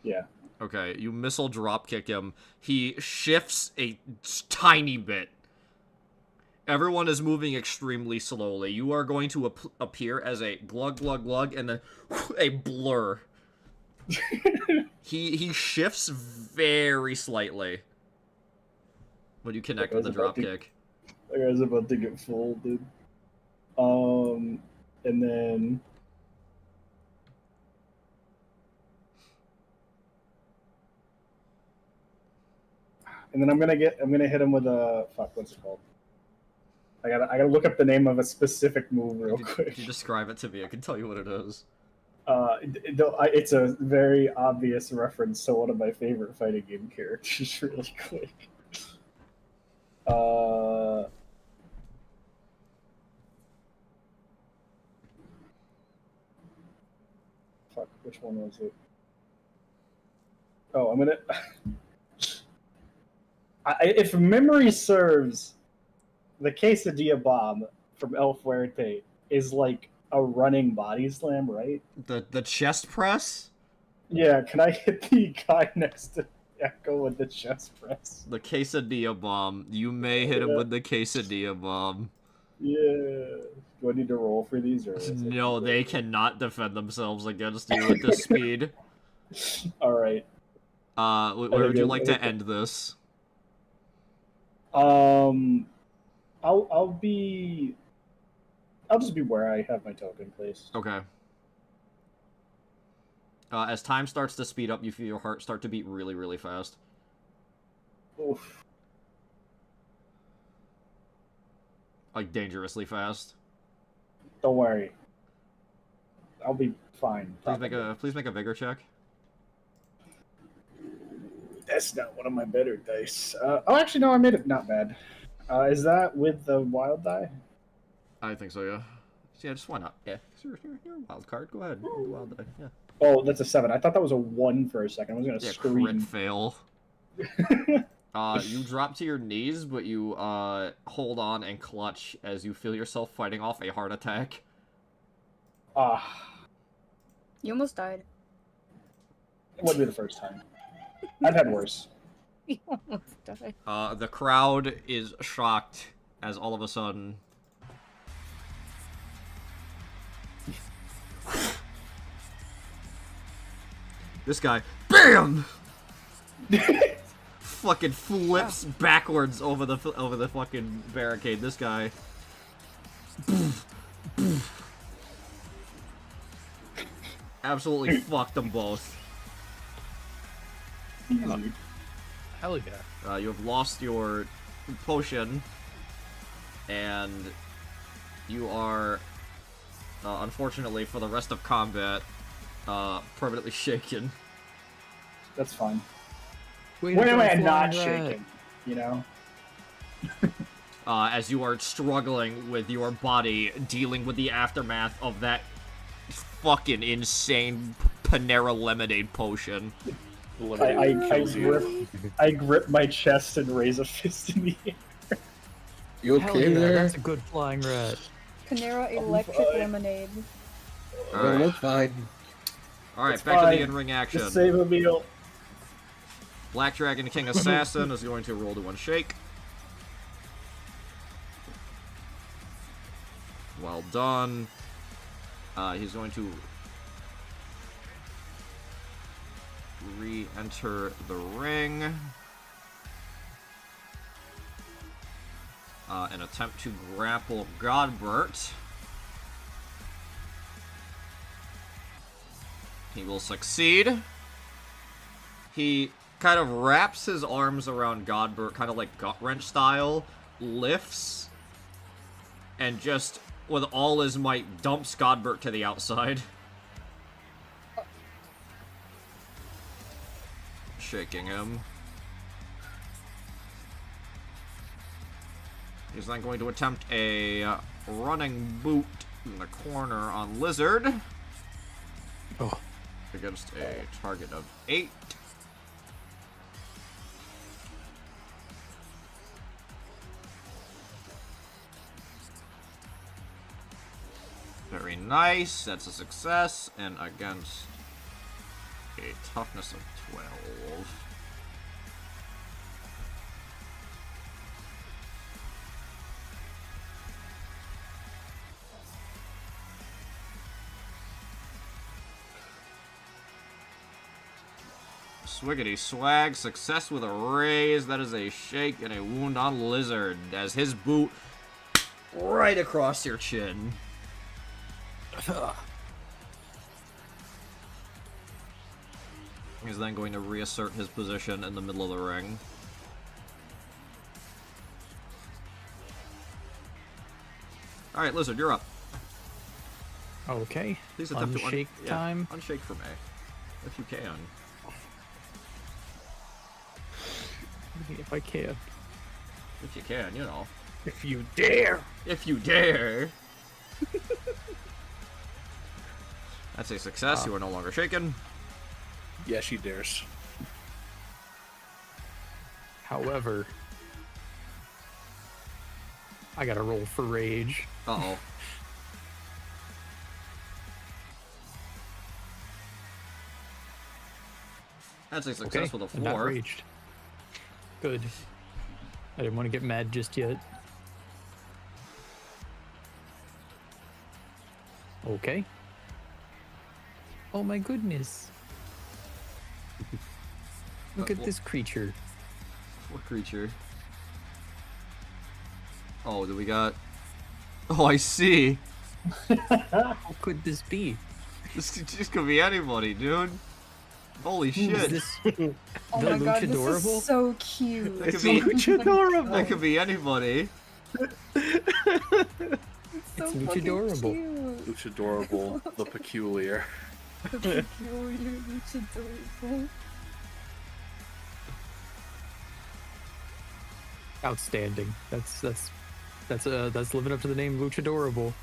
Yeah. Okay, you missile drop kick him. He shifts a tiny bit. Everyone is moving extremely slowly. You are going to appear as a glug glug glug and then a blur. He shifts very slightly when you connect with the drop kick. That guy's about to get full, dude. And then I'm gonna hit him with a fuck. What's it called? I gotta look up the name of a specific move real quick. If you describe it to me, I can tell you what it is. It's a very obvious reference to one of my favorite fighting game characters. Really quick. Fuck. Which one was it? Oh, I'm gonna. If memory serves, the quesadilla bomb from El Fuerte is like a running body slam, right? The chest press? Yeah, can I hit the guy next to Echo with the chest press? The quesadilla bomb. You may hit him with the quesadilla bomb. Yeah. Do I need to roll for these? Or is it No, they cannot defend themselves against you at this speed. Alright. Where would you like to end this? I'll just be where I have my token placed. Okay. As time starts to speed up, you feel your heart start to beat really, really fast. Oof. Like, dangerously fast. Don't worry. I'll be fine. Please make a vigor check. That's not one of my better dice. Actually, no, I made it not bad. Is that with the wild die? I think so, yeah. Yeah, just why not? Yeah, you're a wild card. Go ahead. Wild die. Yeah. Oh, that's a 7. I thought that was a 1 for a second. I was gonna Yeah, scream. crit fail. You drop to your knees, but you hold on and clutch as you feel yourself fighting off a heart attack. you almost died. It wouldn't be the first time. I've had worse. You almost died. The crowd is shocked as all of a sudden... This guy, BAM! Fucking flips backwards over the fucking barricade. This guy. Absolutely fucked them both. Easy. Hell yeah. You have lost your potion, and you are, unfortunately for the rest of combat, permanently shaken. That's fine. Wait, When am I not shaking? You know? As you are struggling with your body, dealing with the aftermath of that fucking insane Panera lemonade potion. I grip my chest and raise a fist in the air. You Hell okay yeah, there? that's a good flying rat. Panera Electric Lemonade. No, that's fine. Alright, It's back to fine. the in-ring action. Just save a meal. Black Dragon King Assassin is going to roll to unshake. Well done. He's going to re-enter the ring. And attempt to grapple Godbert. He will succeed. He kind of wraps his arms around Godbert, kind of like gut-wrench style, lifts, and just, with all his might, dumps Godbert to the outside. Shaking him. He's then going to attempt a running boot in the corner on Lizard. Oh. Against a target of 8. Very nice. That's a success. And against a toughness of 12. Swiggity swag. Success with a raise. That is a shake and a wound on Lizard as his boot right across your chin. He's then going to reassert his position in the middle of the ring. Alright, Lizard, you're up. Okay. Please attempt unshake to time. Unshake for me. If you can. If I can. If you can, you know. If you dare! If you dare! That's a success. You are no longer shaken. Yeah, she dares. However, I gotta roll for rage. Uh-oh. That's a success with a I'm not 4. raged. Good. I didn't want to get mad just yet. Okay. Oh my goodness. Look at this creature. What creature? Oh, do we got... Oh, I see. How could this be? This could be anybody, dude. Holy shit. Is this Oh the my god, this Luchadorable? is so cute. That could be Luchadorable. That could be anybody. It's Luchadorable. Luchadorable, the peculiar. The peculiar Luchadorable. Outstanding. That's living up to the name Luchadorable.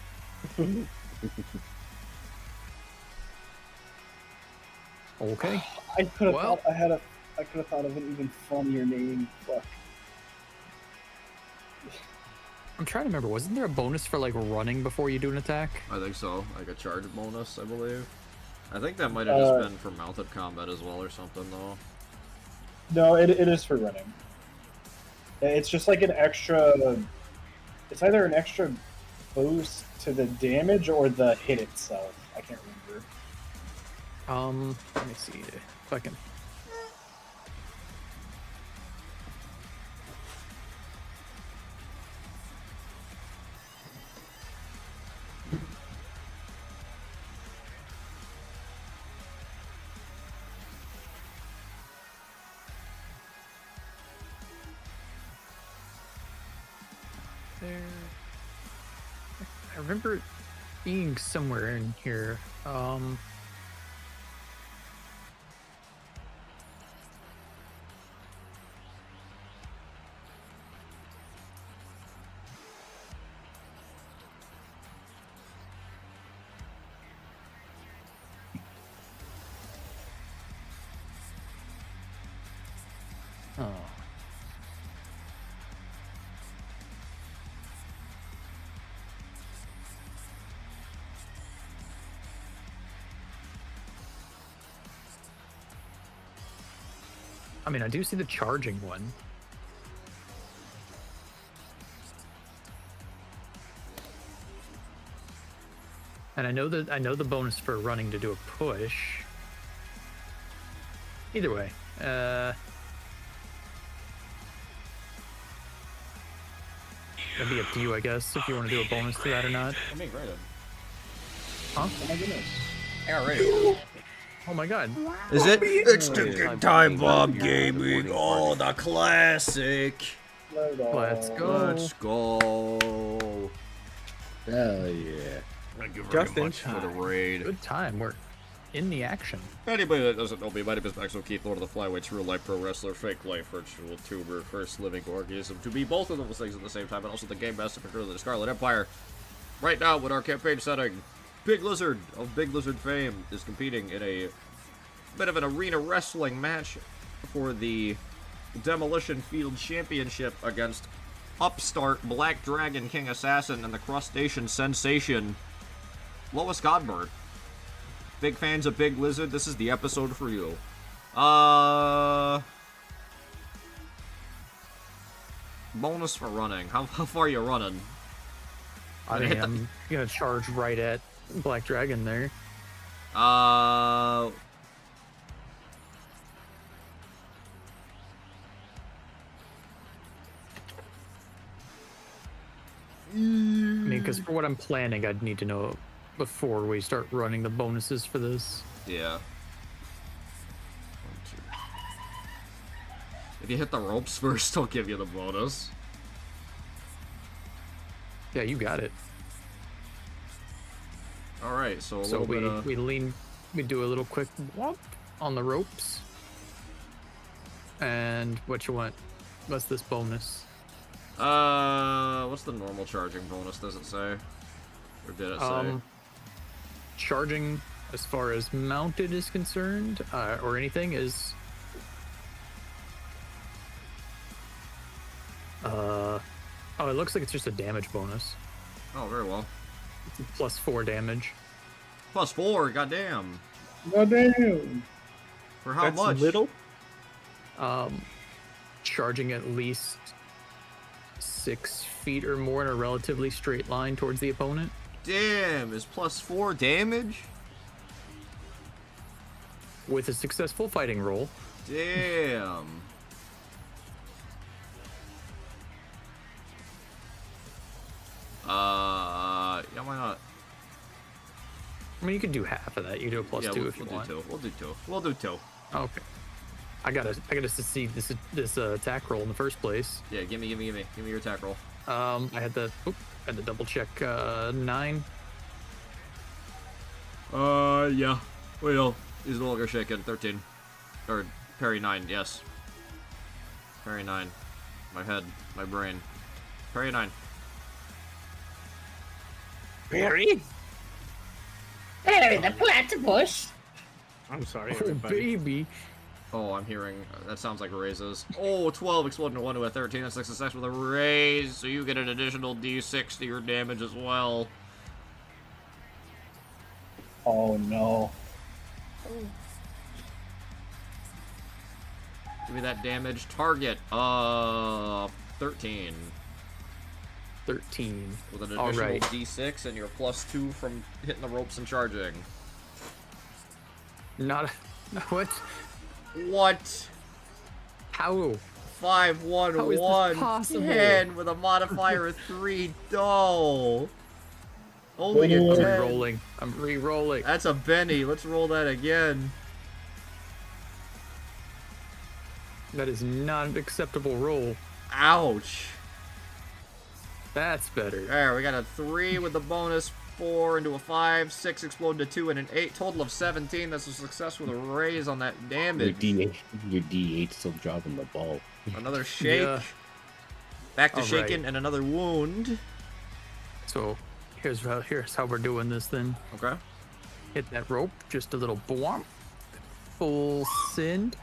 Okay. I could have Well- thought I could have thought of an even funnier name. Fuck. I'm trying to remember. Wasn't there a bonus for like running before you do an attack? I think so. Like a charge bonus, I believe. I think that might have just been for mounted combat as well or something, though. No, it is for running. It's just like an extra. It's either an extra boost to the damage or the hit itself. I can't remember. Let me see if I can. There. I remember it being somewhere in here. Oh. I mean, I do see the charging one. And I know the bonus for running to do a push. Either way, that'd be up to you, I guess, if you want to do a bonus to that or not. I'm being graded. Huh? Oh my goodness. I got rated. Oh my god. Is it? It's the Time Bomb Gaming. Oh, the classic. Let's go. Let's go. Hell yeah. Thank you very Just in much for the time. raid. Good time. We're in the action. Anybody that doesn't know me, my name is Maxwell Keith, Lord of the Flyweights, real life pro wrestler, fake life virtual tuber, first living organism to be both of those things at the same time, and also the game master for the Scarlet Empire. Right now, with our campaign setting, Big Lizard of Big Lizard fame is competing in a bit of an arena wrestling match for the Demolition Field Championship against upstart Black Dragon King Assassin and the Crustacean Sensation, Lois Godbert. Big fans of Big Lizard, this is the episode for you. Bonus for running. How far are you running? I mean, I'm gonna charge right at Black Dragon there. I mean, because for what I'm planning, I'd need to know before we start running the bonuses for this. Yeah. If you hit the ropes first, I'll give you the bonus. Yeah, you got it. Alright, so So we do a little quick whomp on the ropes. And what you want? What's this bonus? What's the normal charging bonus, does it say? Or did it say? Charging, as far as mounted is concerned, or anything, is... oh, it looks like it's just a damage bonus. Oh, very well. It's +4 damage. +4, goddamn. Goddamn. For how That's much? little. Charging at least 6 feet or more in a relatively straight line towards the opponent. Damn, is +4 damage? With a successful fighting roll. Damn. Yeah, why not? I mean, you could do half of that. You do a +2 if you want. We'll do two. We'll do two. Okay. I gotta succeed this attack roll in the first place. Yeah, give me your attack roll. I had to double check 9. Yeah. Wait, no. He's no longer shaken. 13. Or, parry 9, yes. Parry 9. My head, my brain. Parry 9. Barry? Barry the platypus. I'm sorry, Oh, everybody. baby. Oh, I'm hearing... that sounds like raises. Oh, 12 exploding to 1 to a 13. That's a success with a raise, so you get an additional d6 to your damage as well. Oh no. Give me that damage. Target. 13. 13. With an All additional right. d6 and your +2 from hitting the ropes and charging. Not what? What? How? 5, 1, How is this 1, possible? 10 with a modifier of 3. No. Only a I'm 10. Re-rolling. I'm re-rolling. That's a Benny. Let's roll that again. That is not an acceptable roll. Ouch. That's better. There, we got a 3 with the bonus, 4 into a 5, 6 explode to 2, and an 8. Total of 17. That's a success with a raise on that Your damage. D8 still dropping the ball. Another shake. Yeah. Back to All shaking, right. and another wound. So here's how we're doing this then. Okay. Hit that rope, just a little bwomp, full send,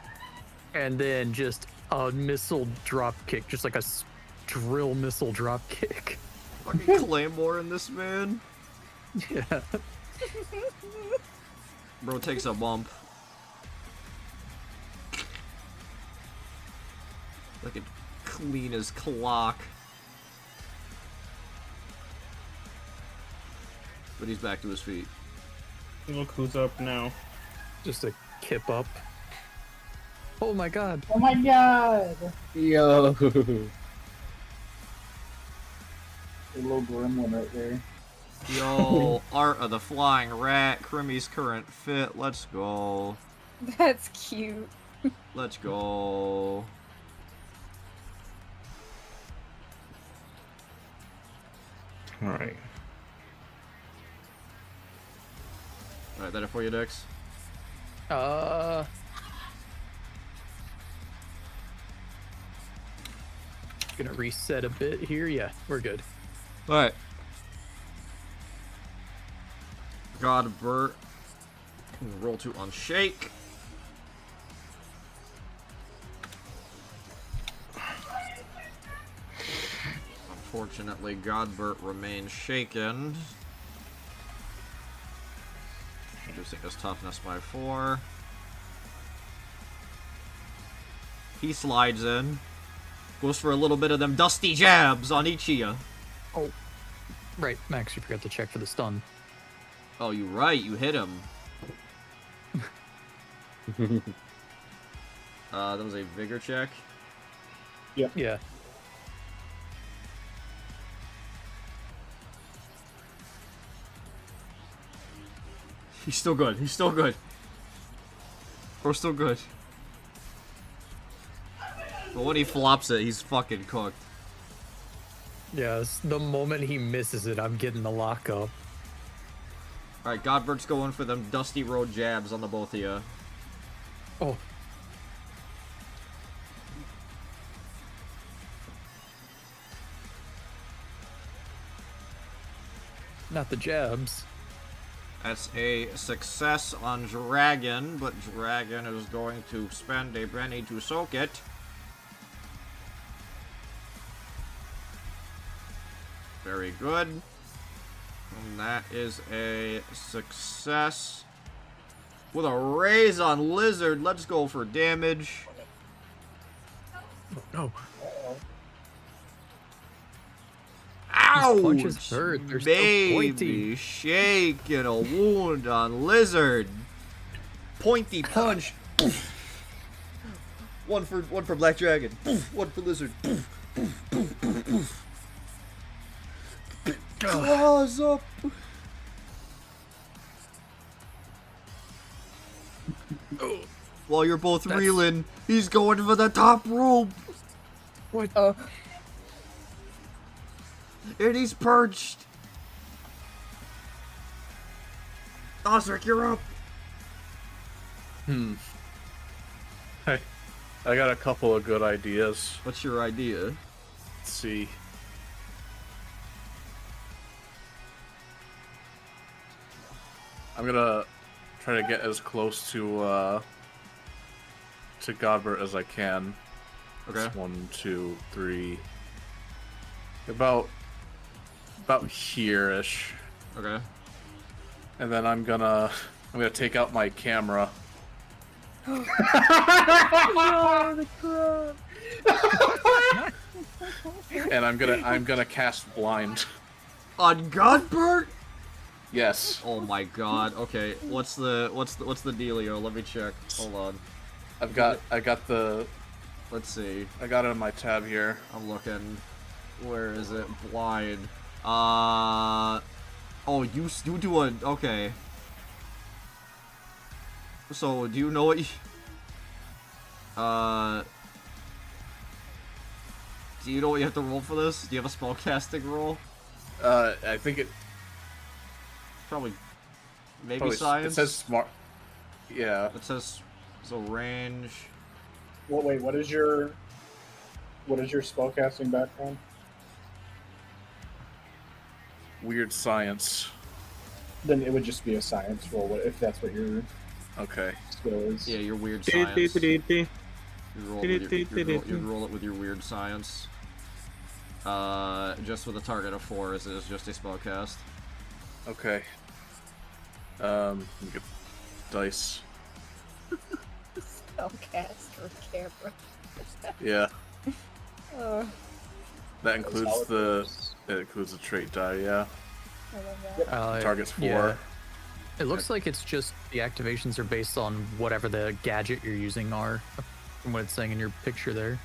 and then just a missile drop kick, just like a drill missile drop kick. Fucking Claymore in this, man. Yeah. Bro takes a bump. Looking clean as clock. But he's back to his feet. Look who's up now. Just a kip up. Oh my god. Oh my god! Yo. A little gremlin right there. Yo, Art of the Flying Rat, Crimmy's current fit. Let's go. That's cute. Let's go. Alright. Alright, that it for you, Dex? Gonna reset a bit here. Yeah, we're good. Alright. Godbert. Roll to unshake. Unfortunately, Godbert remains shaken. Reducing his toughness by 4. He slides in. Goes for a little bit of them dusty jabs on each of you. Oh, right, Max, you forgot to check for the stun. Oh, you're right. You hit him. That was a vigor check. Yeah. He's still good. He's still good. We're still good. But when he flops it, he's fucking cooked. Yes, the moment he misses it, I'm getting the lockup. Alright, Godbert's going for them dusty road jabs on the both of you. Oh. Not the jabs. That's a success on Dragon, but Dragon is going to spend a penny to soak it. Very good. And that is a success. With a raise on Lizard, let's go for damage. Oh, no. Ouch! These punches hurt. They're so Baby, pointy. shaking a wound on Lizard. Pointy punch. one for Black Dragon. One for Lizard. Claws up. While you're both reeling, he's going for the top rope. What? Oh. And he's perched. Osric, you're up. Hey, I got a couple of good ideas. What's your idea? Let's see. I'm gonna try to get as close to Godbert as I can. Okay. That's 1, 2, 3. About here-ish. Okay. And then I'm gonna take out my camera. And I'm gonna cast blind. On Godbert? Yes. Oh my god. Okay. What's the dealio? Let me check. Hold on. I got the. Let's see. I got it on my tab here. I'm looking. Where is it? Blind. Oh, you do a. Okay. So, do you know what you... Do you know what you have to roll for this? Do you have a spellcasting roll? I think it... Probably... Maybe Probably, science? it says smart... Yeah. It says... So, range... Well, wait, what is your spellcasting background? Weird science. Then it would just be a science roll if that's what your Okay. skill is. Yeah, your weird science. You roll it with your weird science. Just with a target of 4 as it is just a spellcast. Okay. Let me get dice. Spellcast or camera. Yeah. Oh, That includes how it the goes. it includes the trait die. Yeah, I love that. targets 4. Yeah. It looks like it's just the activations are based on whatever the gadget you're using are, from what it's saying in your picture there.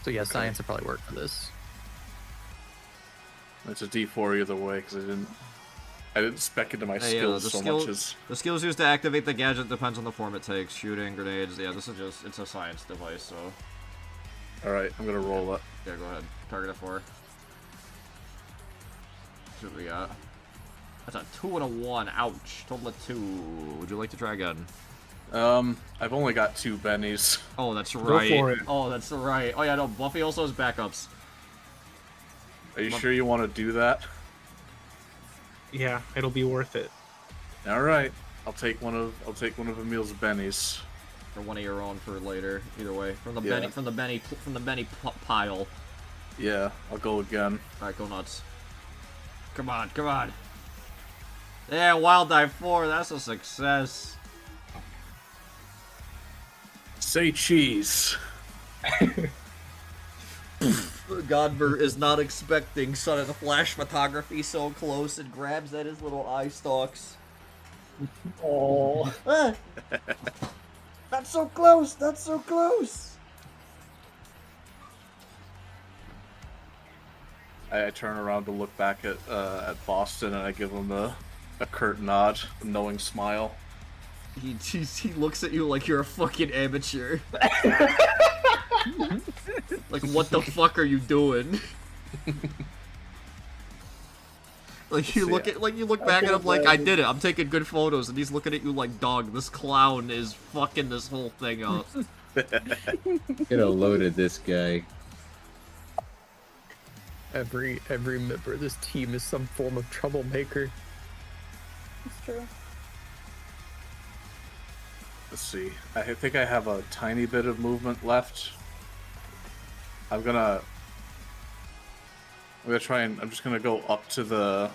So yeah, science will probably work for this. It's a D4 either way because I didn't spec into my skills so much as the skills used to activate the gadget depends on the form it takes. Shooting, grenades. Yeah, this is just it's a science device. So all right. I'm gonna roll it. yeah, go ahead. Target it 4. See what we got. That's a 2 and a 1. Ouch. Total of 2. Would you like to try again? I've only got 2 bennies. Oh, that's right. for it. Oh, that's right. Oh yeah, no. Buffy also has backups. Are you sure you want to do that? Yeah, it'll be worth it. All right. I'll take one of Emil's bennies. Or one of your own for later. Either way, from the Yeah. Benny pile. Yeah, I'll go again. All right, go nuts. Come on, come on. Yeah, Wild Die 4. That's a success. Say cheese. Godber is not expecting Son of the Flash photography so close and grabs at his little eye stalks. Oh, Ah! That's so close! That's so close! I turn around to look back at Boston and I give him a curt nod, a knowing smile. He looks at you like you're a fucking amateur. Like, what the fuck are you doing? Like you look back at him like I did it. I'm taking good photos, and he's looking at you like, dog. This clown is fucking this whole thing up. Get a load of this guy. Every member of this team is some form of troublemaker. It's true. Let's see. I think I have a tiny bit of movement left. I'm gonna try and I'm just gonna go up to the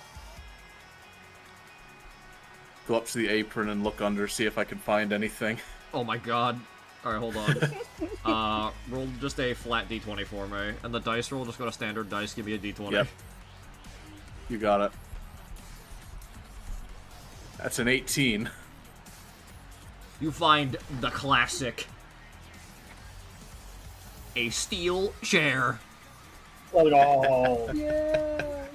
apron and look under, see if I can find anything. Oh my god. Alright, hold on. Roll just a flat d20 for me. And the dice roll, just go to standard dice, give me a d20. Yep. You got it. That's an 18. You find the classic. A steel chair. oh, Yeah.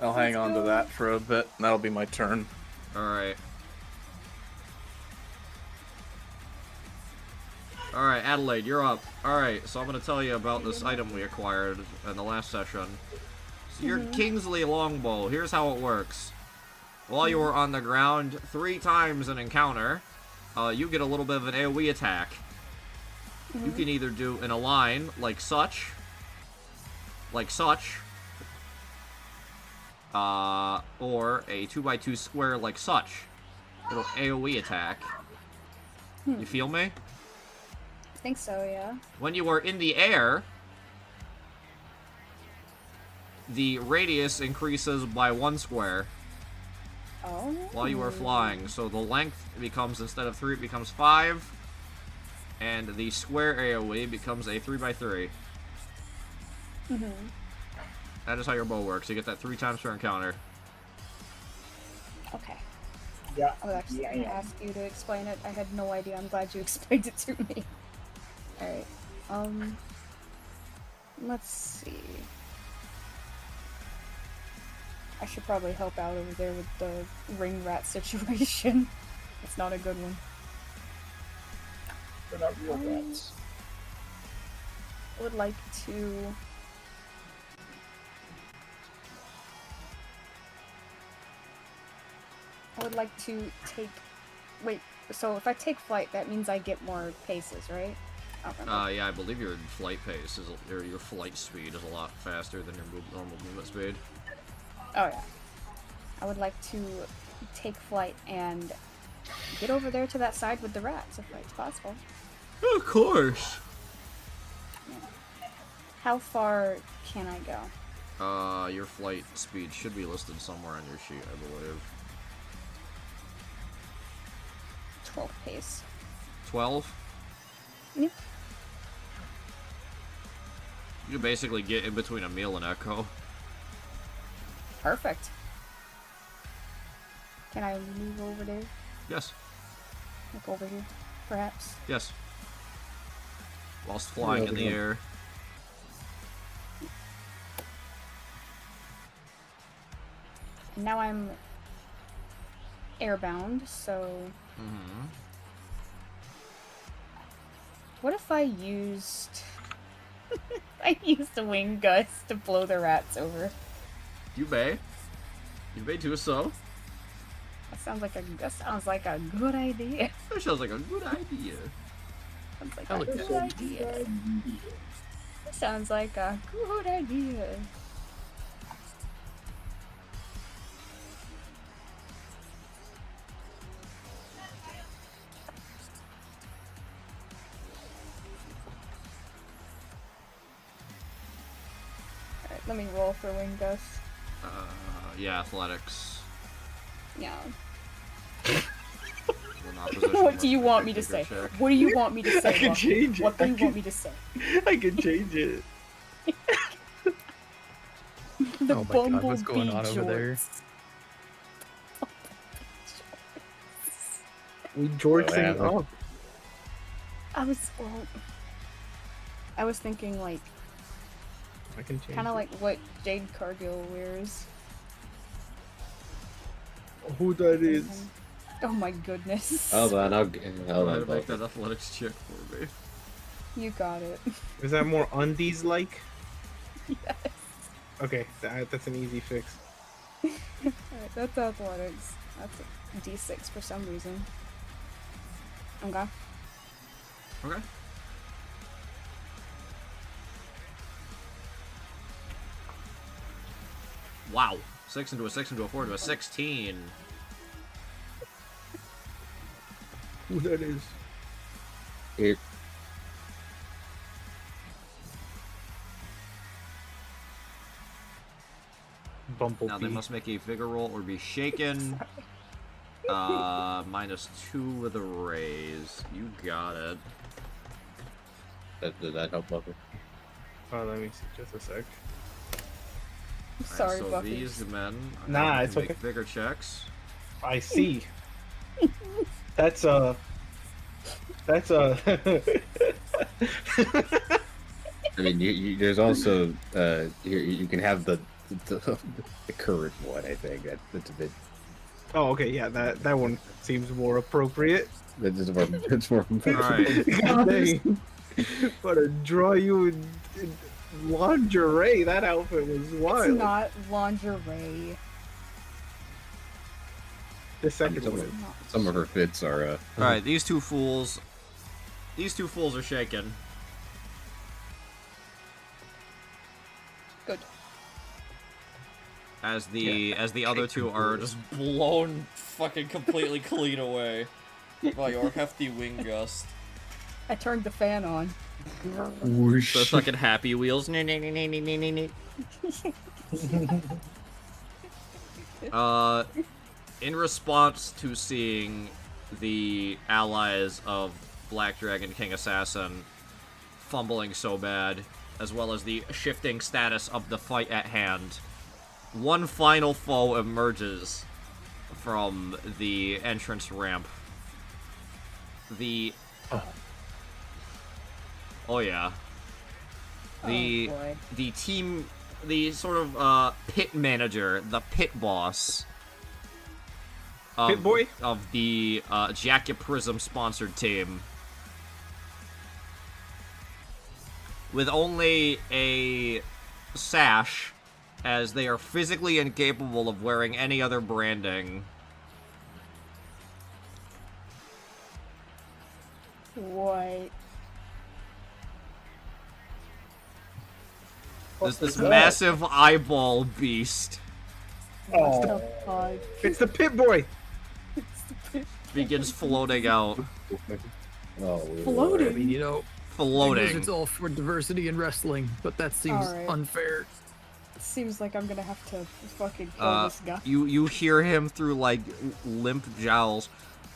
I'll hang on to that for a bit, and that'll be my turn. Alright. Alright, Adelaide, you're up. Alright, so I'm gonna tell you about this item we acquired in the last session. So your Kingsley longbow, here's how it works. While you are on the ground 3 times an encounter, you get a little bit of an AoE attack. You can either do in a line, like such, or a 2x2 square, like such. It'll AoE attack. You feel me? I think so, yeah. When you are in the air, the radius increases by 1 square Oh. while you are flying. So the length becomes, instead of 3, it becomes 5. And the square AoE becomes a 3x3. That is how your bow works. You get that 3 times per encounter. Okay. yeah. I was actually going to ask you to explain it. I had no idea. I'm glad you explained it to me. Alright. Let's see. I should probably help out over there with the ring rat situation. It's not a good one. They're not real rats. I would like to... take... Wait, so if I take flight, that means I get more paces, right? I don't remember. Yeah, I believe your flight pace is, or your flight speed is a lot faster than your normal movement speed. Oh yeah. I would like to take flight and get over there to that side with the rats, if it's possible. Of course. How far can I go? Your flight speed should be listed somewhere on your sheet, I believe. 12 pace. 12? Yeah. You basically get in between Emil and Echo. Perfect. Can I move over there? Yes. Like over here, perhaps? Yes. Whilst flying in the air. Now I'm airbound, so... Mm-hmm. What if I used... I used a wing gust to blow the rats over? You may. You may do so. That sounds like a good idea. That sounds like a good idea. Sounds like I a like good that. idea. That sounds like a good idea. Alright, let me roll for wing gust. Yeah, athletics. Yeah. When opposition What do you must want make me a to say? vigor check. What do you want me to say? I can Buffy? change it. What do I you can- want me to say? I can change it. The Oh my God, what's going on bumblebee over there? jorts. We George Oh, thing yeah. up. I was thinking like I can change. kind of like what Jade Cargill wears. who that is. Oh my goodness. Hold on, Go hold ahead on. and make that athletics check for me. You got it. Is that more undies like? Yes. Okay, that's an easy fix. Alright, that's athletics. That's a D6 for some reason. Okay. Okay. Wow. 6 into a 6 into a 4 into a 16. Who that is? Here. Bumblebee. Now they must make a vigor roll or be shaken. -2 with a raise. You got it. Did that help, Buffer? Oh, let me see. Just a sec. Sorry, so Buffy. these men are Nah, going it's to make okay. vigor checks. I see. That's a. I mean, there's also you can have the current one. I think that's a bit. Oh, okay. Yeah, that one seems more appropriate. It's more. It's more. Alright. God dang. But to draw you in lingerie, that outfit was wild. It's not lingerie. The second Some one. of, some of her fits are. Alright, these two fools are shaken. Good. As the other two are just blown fucking completely clean away by your hefty wing gust. I turned the fan on. The fucking happy wheels. In response to seeing the allies of Black Dragon King Assassin fumbling so bad, as well as the shifting status of the fight at hand, one final foe emerges from the entrance ramp. The... Oh yeah. The Oh, boy. the team, the sort of pit manager, the pit boss. Pit boy? Of the Jacka Prism sponsored team. With only a sash, as they are physically incapable of wearing any other branding. What? This massive eyeball beast Oh, God. It's the Pit Boy. begins floating out. Oh, Floating? I mean, you know, Floating. it's all for diversity in wrestling, but that seems Alright. unfair. Seems like I'm gonna have to fucking kill this guy. You hear him through like limp jowls.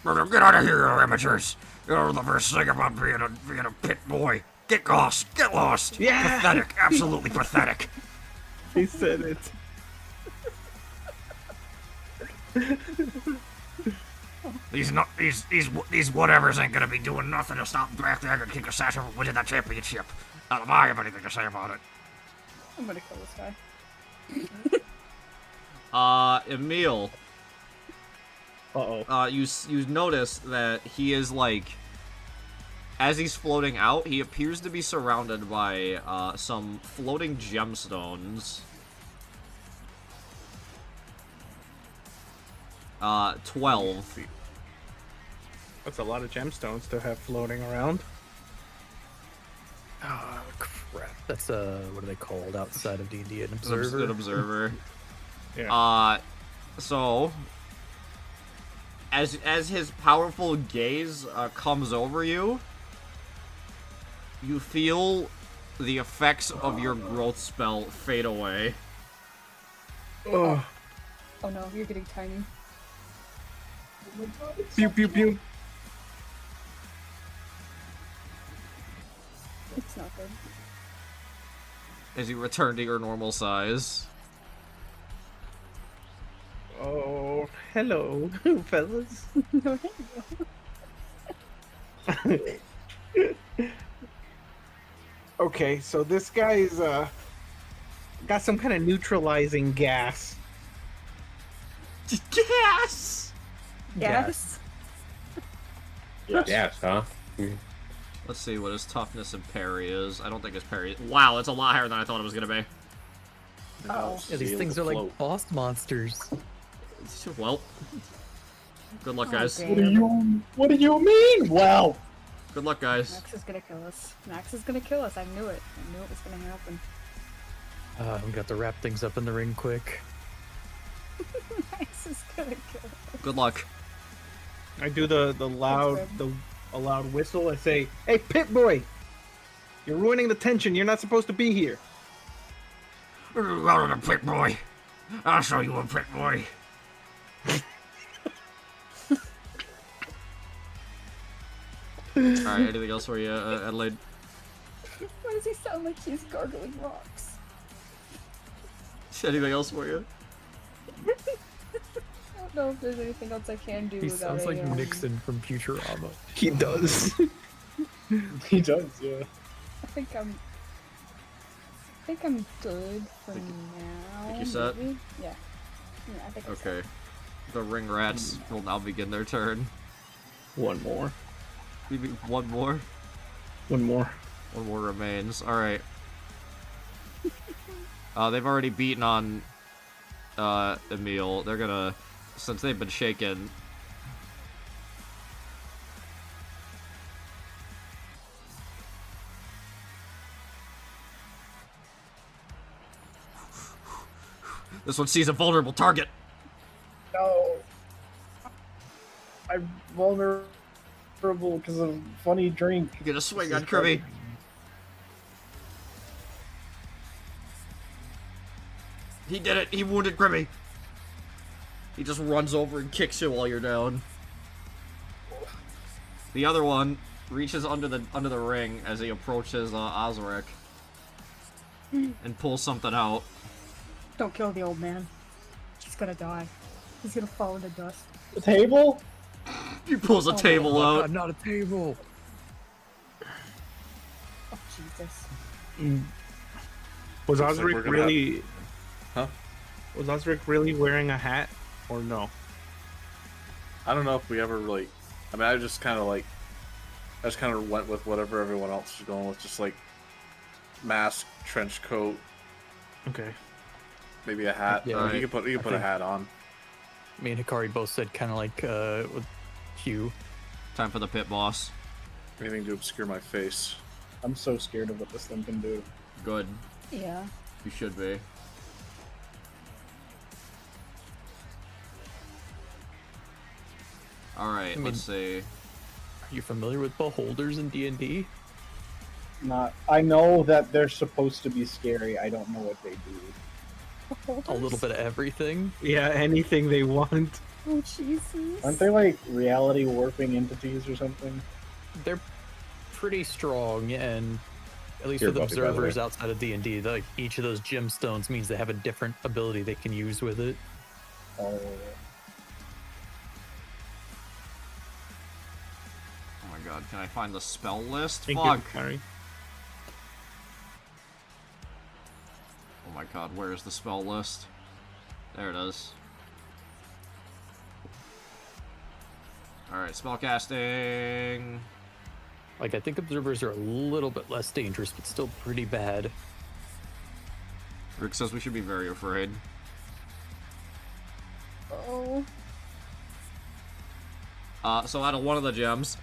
Get out of here, you amateurs! You know the first thing about being a pit boy. Get lost! Get lost! Yeah. Pathetic! Absolutely pathetic! He said it. These whatevers ain't gonna be doing nothing to stop Black Dagger King Assassin from winning that championship. Not if I have anything to say about it. I'm gonna kill this guy. Emil. Uh-oh. You notice that he is like, as he's floating out, he appears to be surrounded by some floating gemstones. 12. That's a lot of gemstones to have floating around. Oh, crap. That's what are they called outside of D&D? An An observer? observer. Yeah. So as his powerful gaze comes over you, you feel the effects of your growth spell fade away. Oh. Oh no, you're getting tiny. Pew pew pew. It's not good. As you return to your normal size. Oh, hello, fellas. No, Okay, so this guy's got some kind of neutralizing gas. Gas! Yes. Yes, huh? Let's see what his toughness and parry is. I don't think his parry. Wow, it's a lot higher than I thought it was gonna be. Oh. Yeah, these things are like boss monsters. Well, good luck, Oh, guys. damn. What do you mean? Well, Good luck, guys. Max is gonna kill us. Max is gonna kill us. I knew it. I knew it was gonna happen. We got to wrap things up in the ring quick. Max is gonna kill us. Good luck. I do the loud a loud whistle. I say, "Hey, Pit Boy, you're ruining the tension. You're not supposed to be here." Go to the Pit Boy. I'll show you a Pit Boy. Alright, anything else for you, Adelaide? Why does he sound like he's gargling rocks? Anything else for you? I don't know if there's anything else I can do. He without sounds like a, Nixon from Futurama. He does. he does, yeah. I think I'm good for now. Think you set? maybe? Yeah. Yeah, I think I'm set. Okay. The ring rats will now begin their turn. One more. Maybe one more? One more. One more remains. Alright. They've already beaten on Emil. They're gonna, since they've been shaken. This one sees a vulnerable target. No. I'm vulnerable because of funny drink. Get a swing on Kirby. He did it. He wounded Grimmy. He just runs over and kicks you while you're down. The other one reaches under the ring as he approaches Osric and pulls something out. Don't kill the old man. He's gonna die. He's gonna fall into dust. The table? He pulls a table out. God, not a table. Oh Jesus. Was Looks like Osric we're gonna really? Huh? Was Osric really wearing a hat, or no? I don't know if we ever really. I mean, I just kind of went with whatever everyone else was going with, just like mask, trench coat, Okay. maybe a hat. Yeah, You can put a hat on. Me and Hikari both said kind of like with Hugh. Time for the pit boss. Anything to obscure my face. I'm so scared of what this thing can do. Good. Yeah. You should be. Alright, mean- let's see. Are you familiar with beholders in D&D? Not. I know that they're supposed to be scary. I don't know what they do. A little bit of everything. Yeah, anything they want. Oh Jesus. Aren't they like reality warping entities or something? They're pretty strong, and At least Here, with Buffy, by the way. observers outside of D&D, like each of those gemstones means they have a different ability they can use with it. Oh, Oh my god, can I find the spell list? Thank Fuck. you, Harry. Oh my god, where is the spell list? There it is. Alright, spellcasting. Like, I think observers are a little bit less dangerous, but still pretty bad. Rick says we should be very afraid. Oh. So out of one of the gems,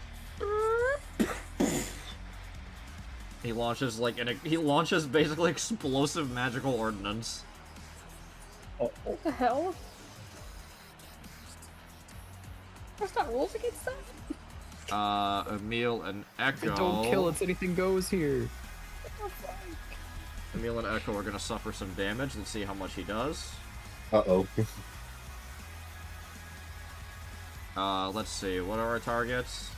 he launches he launches basically explosive magical ordnance. What the hell? There's not rules against that? Emil and Echo. Don't kill us, anything goes here. What the fuck? Emil and Echo are gonna suffer some damage. Let's see how much he does. Uh-oh. Let's see. What are our targets?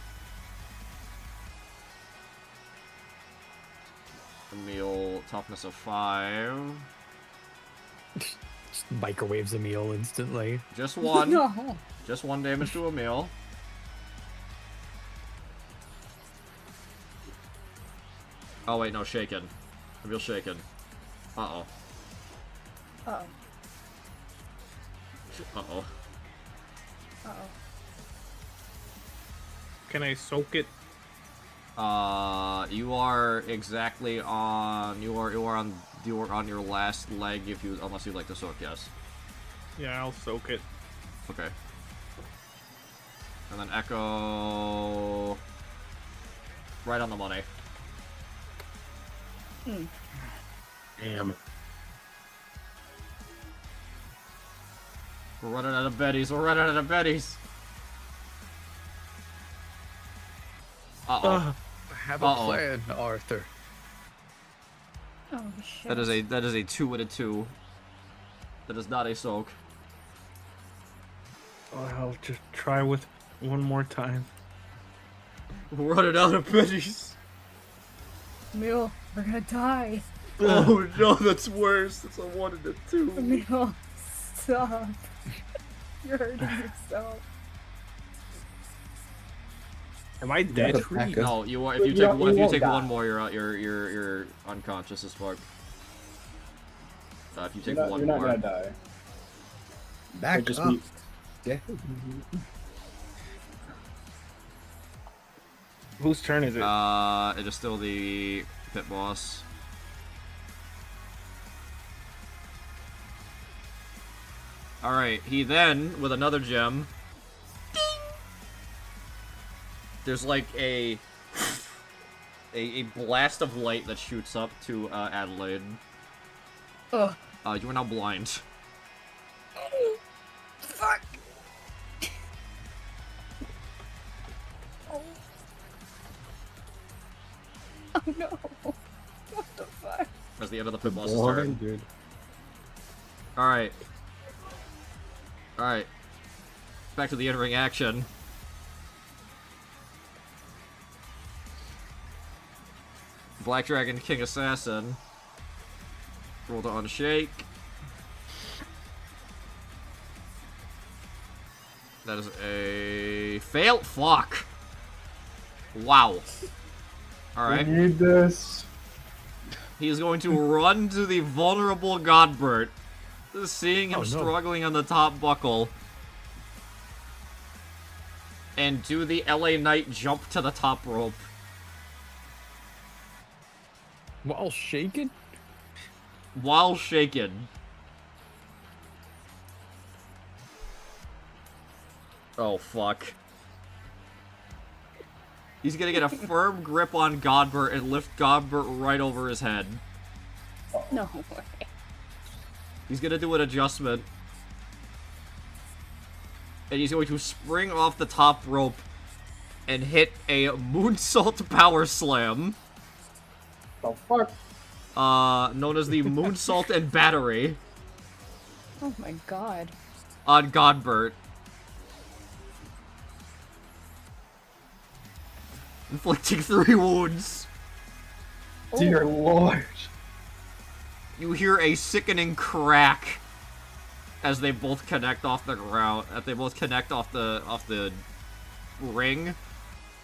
Emil, toughness of 5. Just microwaves a meal instantly. Just one. No. Just 1 damage to Emil. Oh wait, no, shaken. Emil shaken. Uh-oh. Uh-oh. Uh-oh. Uh-oh. Can I soak it? You are exactly on. You are on your last leg unless you'd like to soak. Yes. Yeah, I'll soak it. Okay. And then Echo. Right on the money. Damn. We're running out of Betties. We're running out of Betties. Uh-oh. Have Uh-oh. plan, Arthur. Oh, shit. That is a 2 with a 2. That is not a soak. Oh, I'll just try with one more time. We're running out of Betties. Emil, we're gonna die. Oh no, that's worse. It's a 1 and a 2. Emil, stop. You're hurting yourself. Am I dead? No, you are. If you take one, one more, you're unconscious as fuck. If you take one you're more, not gonna die. Back just up. be- Yeah. Whose turn is it? it is still the pit boss. All right, he then with another gem. There's like a blast of light that shoots up to Adelaide. Ugh. You are now blind. Fuck. Oh. Oh no. What the fuck? That's the end of the pit boss's Boring, turn. dude. Alright. Alright. Back to the in-ring action. Black Dragon King Assassin. Roll to unshake. That is a fail. Fuck. Wow. Alright. We need this. He is going to run to the vulnerable Godbert, seeing him Oh, no. struggling on the top buckle, and do the LA Knight jump to the top rope. While shaken? While shaken. Oh, fuck. He's gonna get a firm grip on Godbert and lift Godbert right over his head. No way. He's gonna do an adjustment. And he's going to spring off the top rope and hit a moonsault power slam. The fuck? Known as the moonsault and battery Oh my god. on Godbert. Inflicting 3 wounds. Dear Lord. You hear a sickening crack as they both connect off the ground. As they both connect off the ring,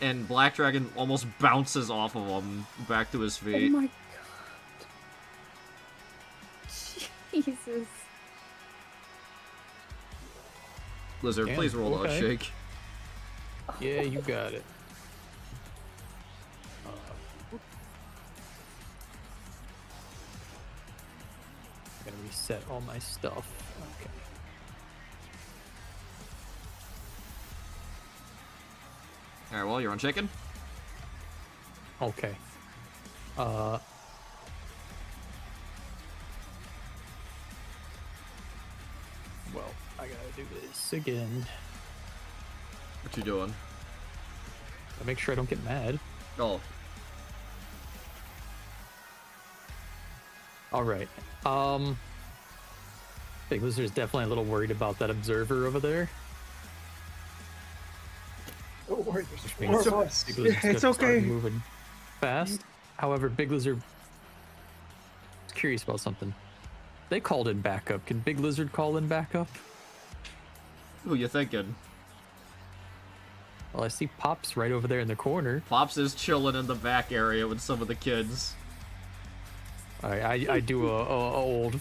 and Black Dragon almost bounces off of him back to his Oh feet. my god. Jesus. Lizard, Damn, please roll okay. a shake. Yeah, you got it. Gotta reset all my stuff. Okay. Alright, well, you're unshaken. Okay. Well, I gotta do this again. What you doing? I make sure I don't get mad. Oh, All right. Big Lizard's definitely a little worried about that observer over there. Don't worry, Which there's means more of us. Big Lizard's It's gonna start okay. moving fast. However, Big Lizard is curious about something. They called in backup. Can Big Lizard call in backup? who you thinking? Well, I see Pops right over there in the corner. Pops is chilling in the back area with some of the kids. All right, I do a old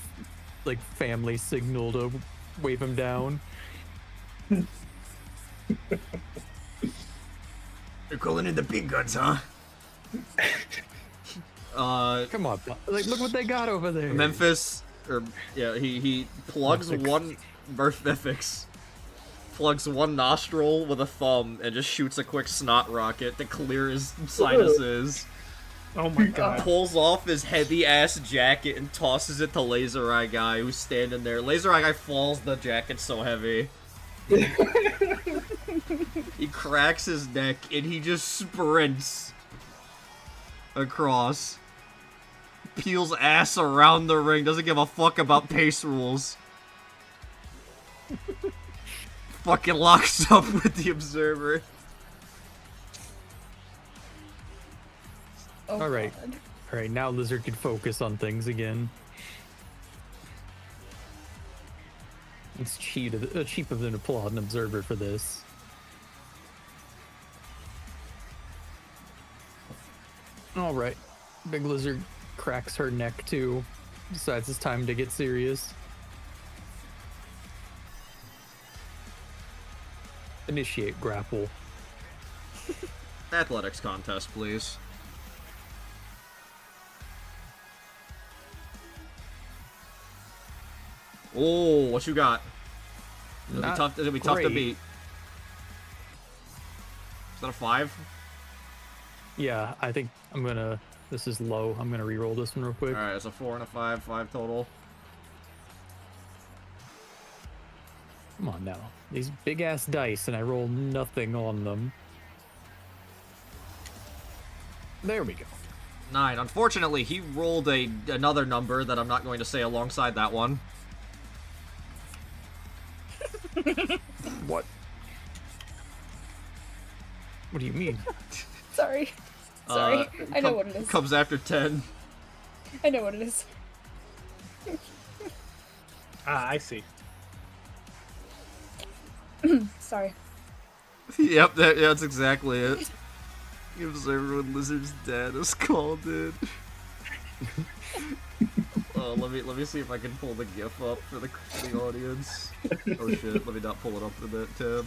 like family signal to wave him down. You're calling in the big guns, huh? Come on, like look what they got over there. Memphis, he plugs Memphis. one Memphis plugs one nostril with a thumb and just shoots a quick snot rocket to clear his sinuses. Oh my god. Pulls off his heavy ass jacket and tosses it to Laser Eye Guy, who's standing there. Laser Eye Guy falls, the jacket's so heavy. He cracks his neck and he just sprints across. Peels ass around the ring, doesn't give a fuck about pace rules. Fucking locks up with the Observer. Oh, All right. God. All right, now Lizard can focus on things again. It's cheap of them to pull out an observer for this. All right, Big Lizard cracks her neck too. Decides it's time to get serious. Initiate grapple. Athletics contest, please. Oh, what you got? It'll be Not tough. It'll be tough to great. beat. Is that a 5? Yeah, I think I'm gonna. This is low. I'm gonna re-roll this one real quick. All right, it's a 4 and a 5. 5 total. Come on now. These big ass dice, and I roll nothing on them. There we go. 9. Unfortunately, he rolled another number that I'm not going to say alongside that one. What? What do you mean? Sorry. Sorry. I know what it is. Comes after 10. I know what it is. Ah, I see. Sorry. Yep, that's exactly it. The Observer when Lizard's dad is called in. Let me see if I can pull the GIF up for the audience. Oh shit, let me not pull it up for that tab.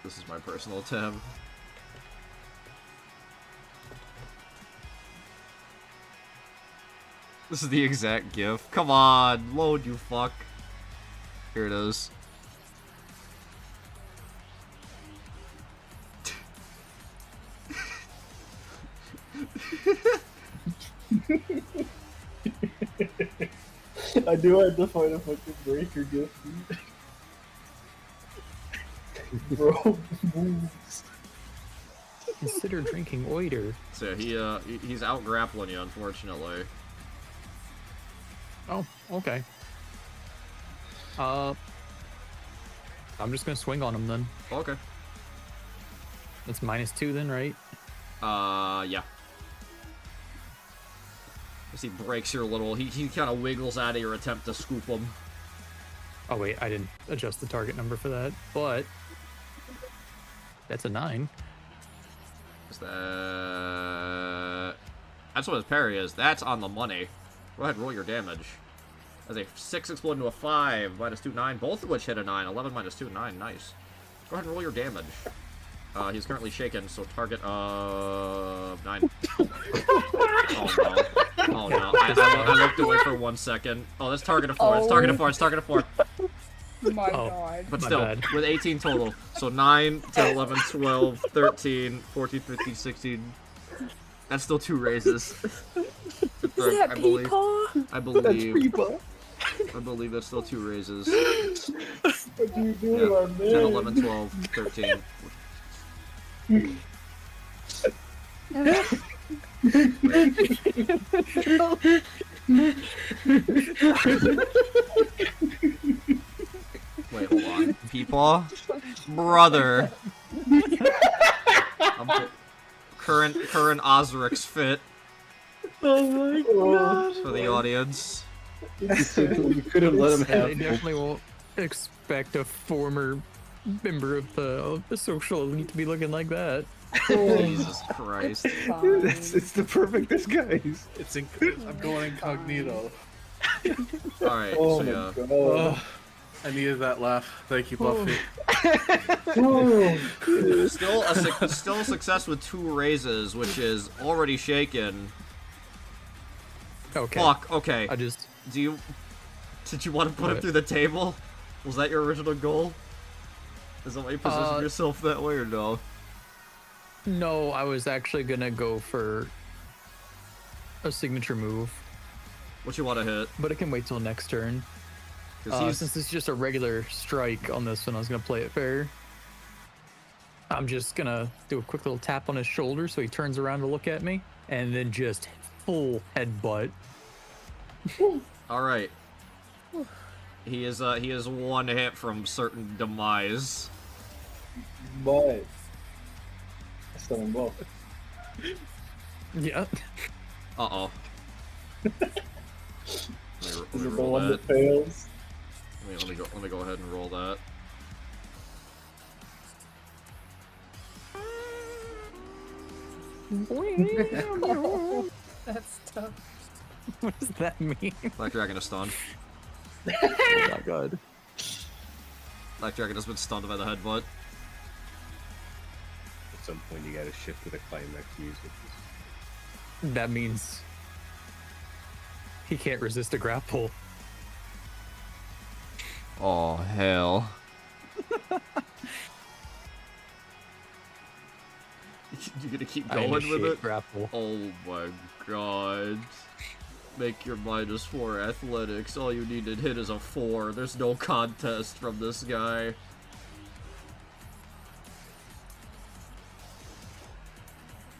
This is my personal tab. This is the exact GIF. Come on, load, you fuck. Here it is. I do have to find a fucking breaker gift. Bro, moves. Consider drinking oiter. So he's out grappling you, unfortunately. Oh, okay. I'm just gonna swing on him then. Okay. That's -2 then, right? Yeah. As he breaks your little... He kind of wiggles out of your attempt to scoop him. Oh wait, I didn't adjust the target number for that, but that's a 9. Is that... That's what his parry is. That's on the money. Go ahead and roll your damage. As a 6 explode into a 5, -2, 9, both of which hit a 9. 11 -2, 9, nice. Go ahead and roll your damage. He's currently shaken, so target of 9. Oh no. Oh no. I looked away for 1 second. Oh, that's target of 4. It's target of 4. It's target of 4. My god. But My still, bad. with 18 total. So 9, 10, 11, 12, 13, 14, 15, 16. That's still 2 raises. Is that Peepaw? I believe that's still 2 raises. What do you do, Yeah. my 10, man? 11, 12, 13. Wait, hold on. Peepaw? Brother. Current Osric's fit Oh my god. for the audience. You could have let him And they have. definitely won't expect a former member of the social elite to be looking like that. Jesus Christ. Fine. It's the perfect disguise. I'm going incognito. Alright, Oh so my yeah. god. Oh, I needed that laugh. Thank you, Buffy. Still a success with 2 raises, which is already shaken. Okay. Fuck, okay. Did you want to put him What? through the table? Was that your original goal? Is that why you positioned yourself that way or no? No, I was actually gonna go for a signature move, What you want to hit? but it can wait till next turn. 'Cause Since it's just a regular strike on this one, I was gonna play it fair. I'm just gonna do a quick little tap on his shoulder so he turns around to look at me, and then just full headbutt. Alright. He is 1 hit from certain demise. But I still in both. Yeah. Uh-oh. Let Is me it the roll one that. that fails? Let me go ahead and roll that. That's tough. What does that mean? Black Dragon is stunned. Oh my god. Black Dragon has been stunned by the headbutt. At some point, you gotta shift to the climax music. That means he can't resist a grapple. Oh, hell. You gonna keep I going with initiate it? grapple. Oh my god. Make your -4 athletics. All you need to hit is a 4. There's no contest from this guy.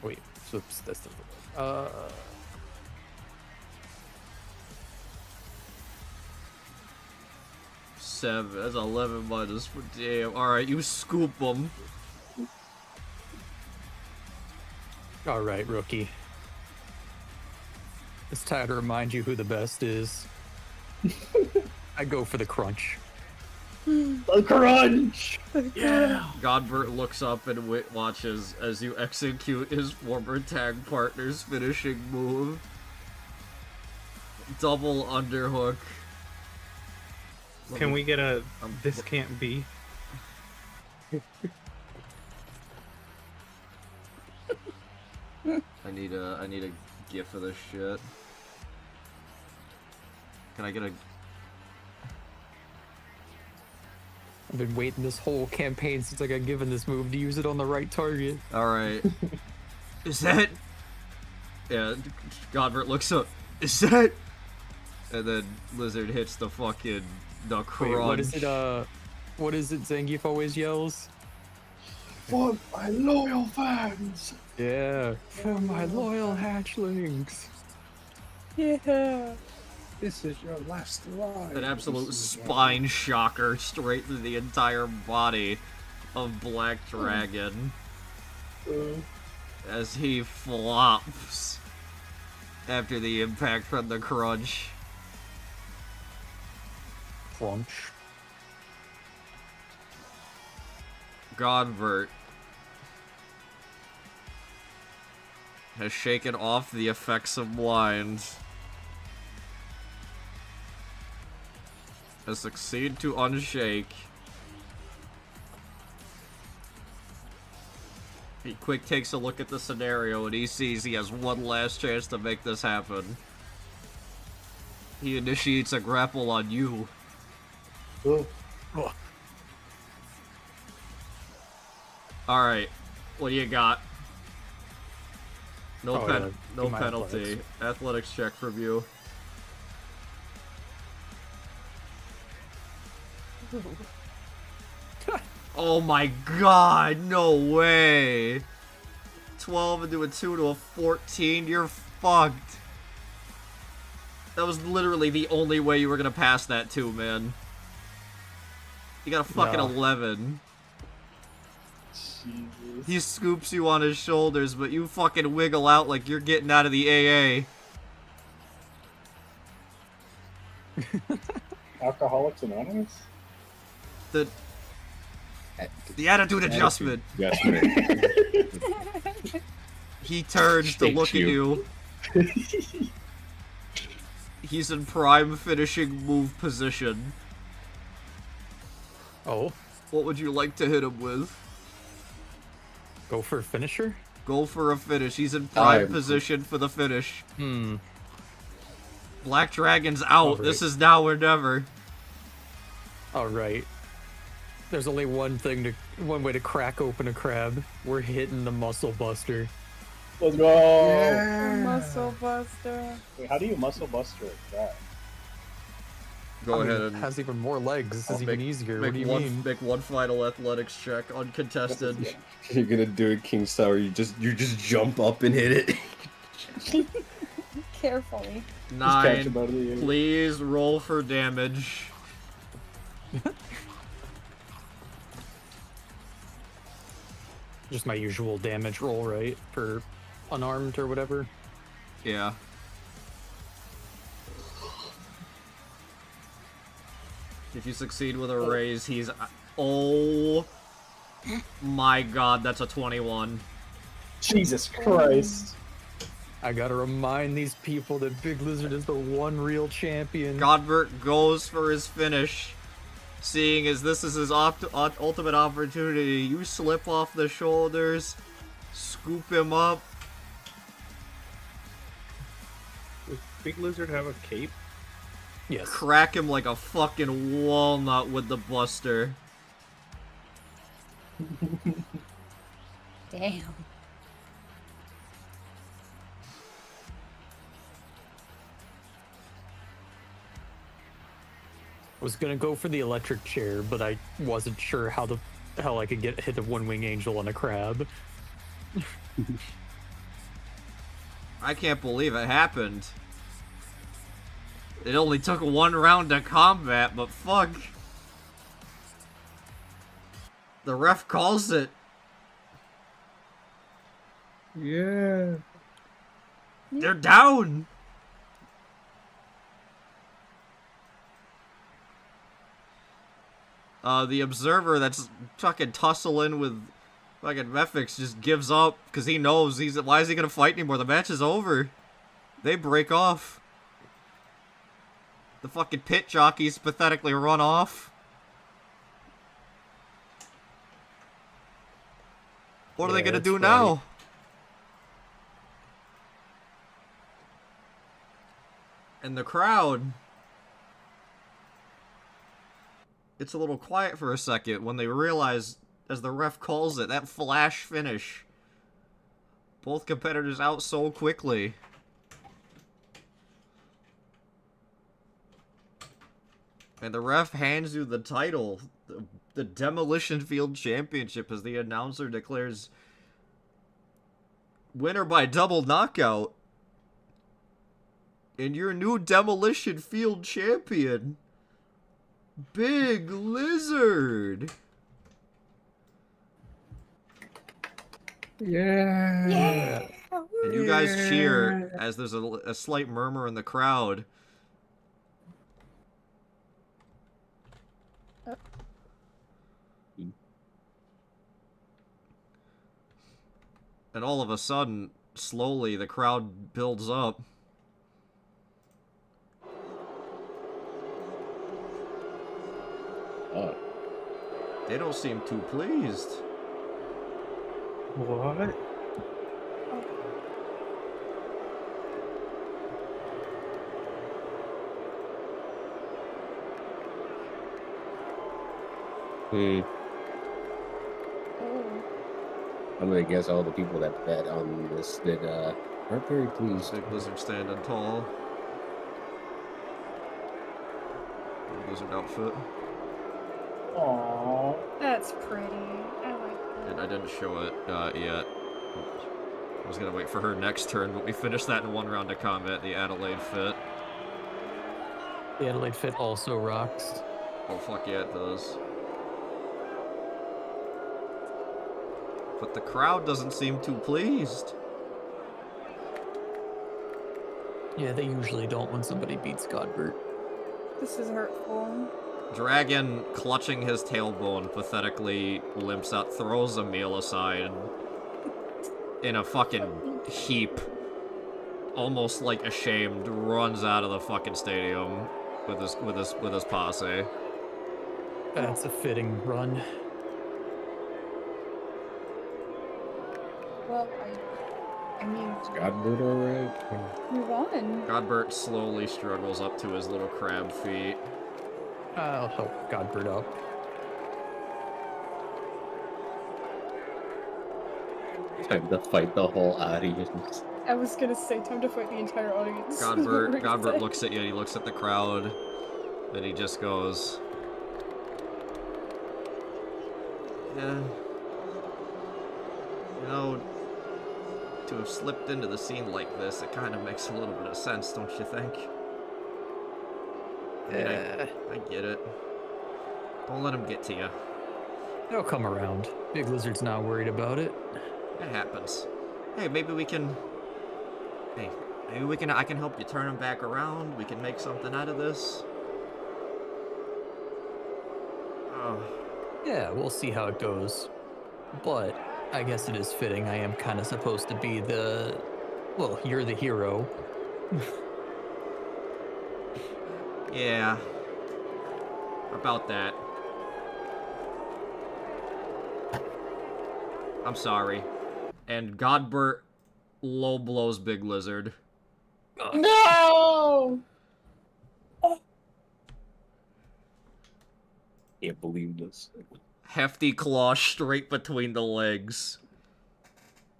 Wait, so that's the 7. That's 11 -4. Damn. Alright, you scoop him. all right, rookie. It's time to remind you who the best is. I go for the crunch. The crunch! Godbert looks up and watches as you execute his former tag partner's finishing move. Double underhook. Can we get a this can't be? I need a gif for this shit. Can I get a... I've been waiting this whole campaign since I got given this move to use it on the right target. Alright. Is that... Yeah, Godbert looks up. Is that... And then Lizard hits the fucking... The crunch. Wait, what is it Zangief always yells? For my loyal fans! Yeah, for my loyal hatchlings. Yeah! This is your last ride. An absolute spine shocker straight through the entire body of Black Dragon. as he flops after the impact from the crunch. Crunch. Godvert has shaken off the effects of blind. Has succeeded to unshake. He quick takes a look at the scenario and he sees he has one last chance to make this happen. He initiates a grapple on you. Ooh. Oh. Alright, what do you got? No, Oh, yeah. no Do my penalty. Athletics check from you. Oh my god, no way! 12 into a 2 to a 14, you're fucked. That was literally the only way you were gonna pass that too, man. You got a fucking No. 11. Jesus. He scoops you on his shoulders, but you fucking wiggle out like you're getting out of the AA. Alcoholics Anonymous? The attitude adjustment. Adjustment. He turns to Shakes look at you. He's in prime finishing move position. Oh, What would you like to hit him with? go for a finisher? Go for a finish. He's in prime I'm- position for the finish. Hmm. Black Dragon's out. Alright. This is now or never. Alright. There's only one way to crack open a crab. We're hitting the muscle buster. Let's go! Muscle buster. Wait, how do you muscle buster that? Go I mean, ahead it and has even more legs. This is even easier. What do you mean? Make one final athletics check, uncontested. You're gonna do it, King Sour. You just jump up and hit it. Carefully. Just catch him 9. out of the air. Please roll for damage. Just my usual damage roll, right? For unarmed or whatever. Yeah. If you succeed with a raise, he's... Oh my god, that's a 21. Jesus Christ. I gotta remind these people that Big Lizard is the one real champion. Godvert goes for his finish. Seeing as this is his ultimate opportunity, you slip off the shoulders, scoop him up. Does Big Lizard have a cape? Yes. Crack him like a fucking walnut with the buster. Damn. Was gonna go for the electric chair, but I wasn't sure how the hell I could get hit a one-wing angel on a crab. I can't believe it happened. It only took one round of combat, but fuck. The ref calls it. Yeah. They're down. The observer that's fucking tussling with fucking Mephix just gives up because he knows why is he gonna fight anymore? The match is over. They break off. The fucking pit jockeys pathetically run off. What are they Yeah, gonna that's do right. now? And the crowd, it's a little quiet for a second when they realize, as the ref calls it, that flash finish. Both competitors out so quickly. And the ref hands you the title, the Demolition Field Championship, as the announcer declares winner by double knockout. And your new Demolition Field champion, Big Lizard. Yeah. And you guys cheer as there's a slight murmur in the crowd. And all of a sudden, slowly, the crowd builds up. They don't seem too pleased. What? I'm gonna guess all the people that bet on this that aren't very pleased. Big Lizard standing tall. Big Lizard outfit. Aww. That's pretty. I like that. And I didn't show it yet. I was gonna wait for her next turn, but we finished that in one round of combat, the Adelaide fit. The Adelaide fit also rocks. Oh fuck yeah, it does. But the crowd doesn't seem too pleased. Yeah, they usually don't when somebody beats Godbert. This is hurtful. Dragon, clutching his tailbone, pathetically limps out, throws Emil aside in a fucking heap, almost like ashamed, runs out of the fucking stadium with his posse. That's a fitting run. Well, I mean, Is Godbert alright? move on. Godbert slowly struggles up to his little crab feet. I'll help Godbert up. Time to fight the whole audience. I was gonna say, time to fight the entire audience. Godbert looks at you, he looks at the crowd, and he just goes, yeah, you know, to have slipped into the scene like this, it kind of makes a little bit of sense, don't you think? I mean, I get it. Don't let him get to you. They'll come around. Big Lizard's not worried about it. It happens. Hey, maybe we can... Hey, maybe we can... I can help you turn him back around. We can make something out of this. Oh. Yeah, we'll see how it goes. But I guess it is fitting. I am kind of supposed to be the... Well, you're the hero. Yeah. About that. I'm sorry. And Godbert low blows Big Lizard. No! Can't believe this. Hefty claw straight between the legs.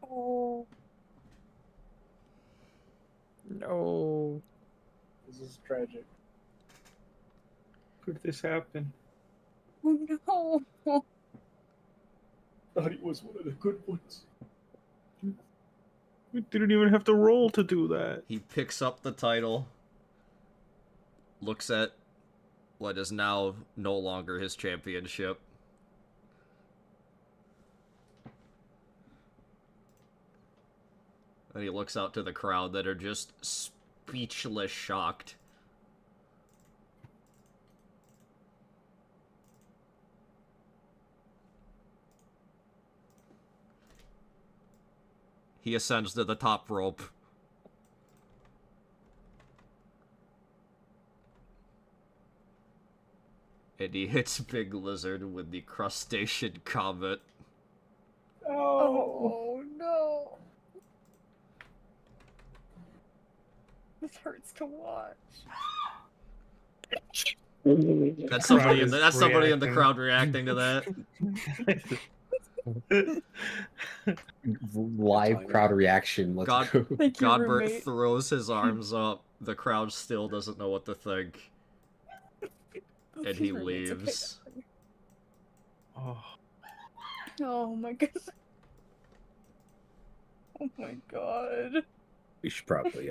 Oh. No. This is tragic. Could this happen? Oh no. Thought he was one of the good ones. We didn't even have to roll to do that. He picks up the title. Looks at what is now no longer his championship. And he looks out to the crowd that are just speechless, shocked. He ascends to the top rope. And he hits Big Lizard with the crustacean comet. Oh no. This hurts to watch. That's somebody in the crowd reacting to that. Live crowd reaction. Let's go. Thank you, Godbert roommate. throws his arms up. The crowd still doesn't know what to think. And he Roommate's okay. leaves. Oh, Oh my god. Oh my god. We should probably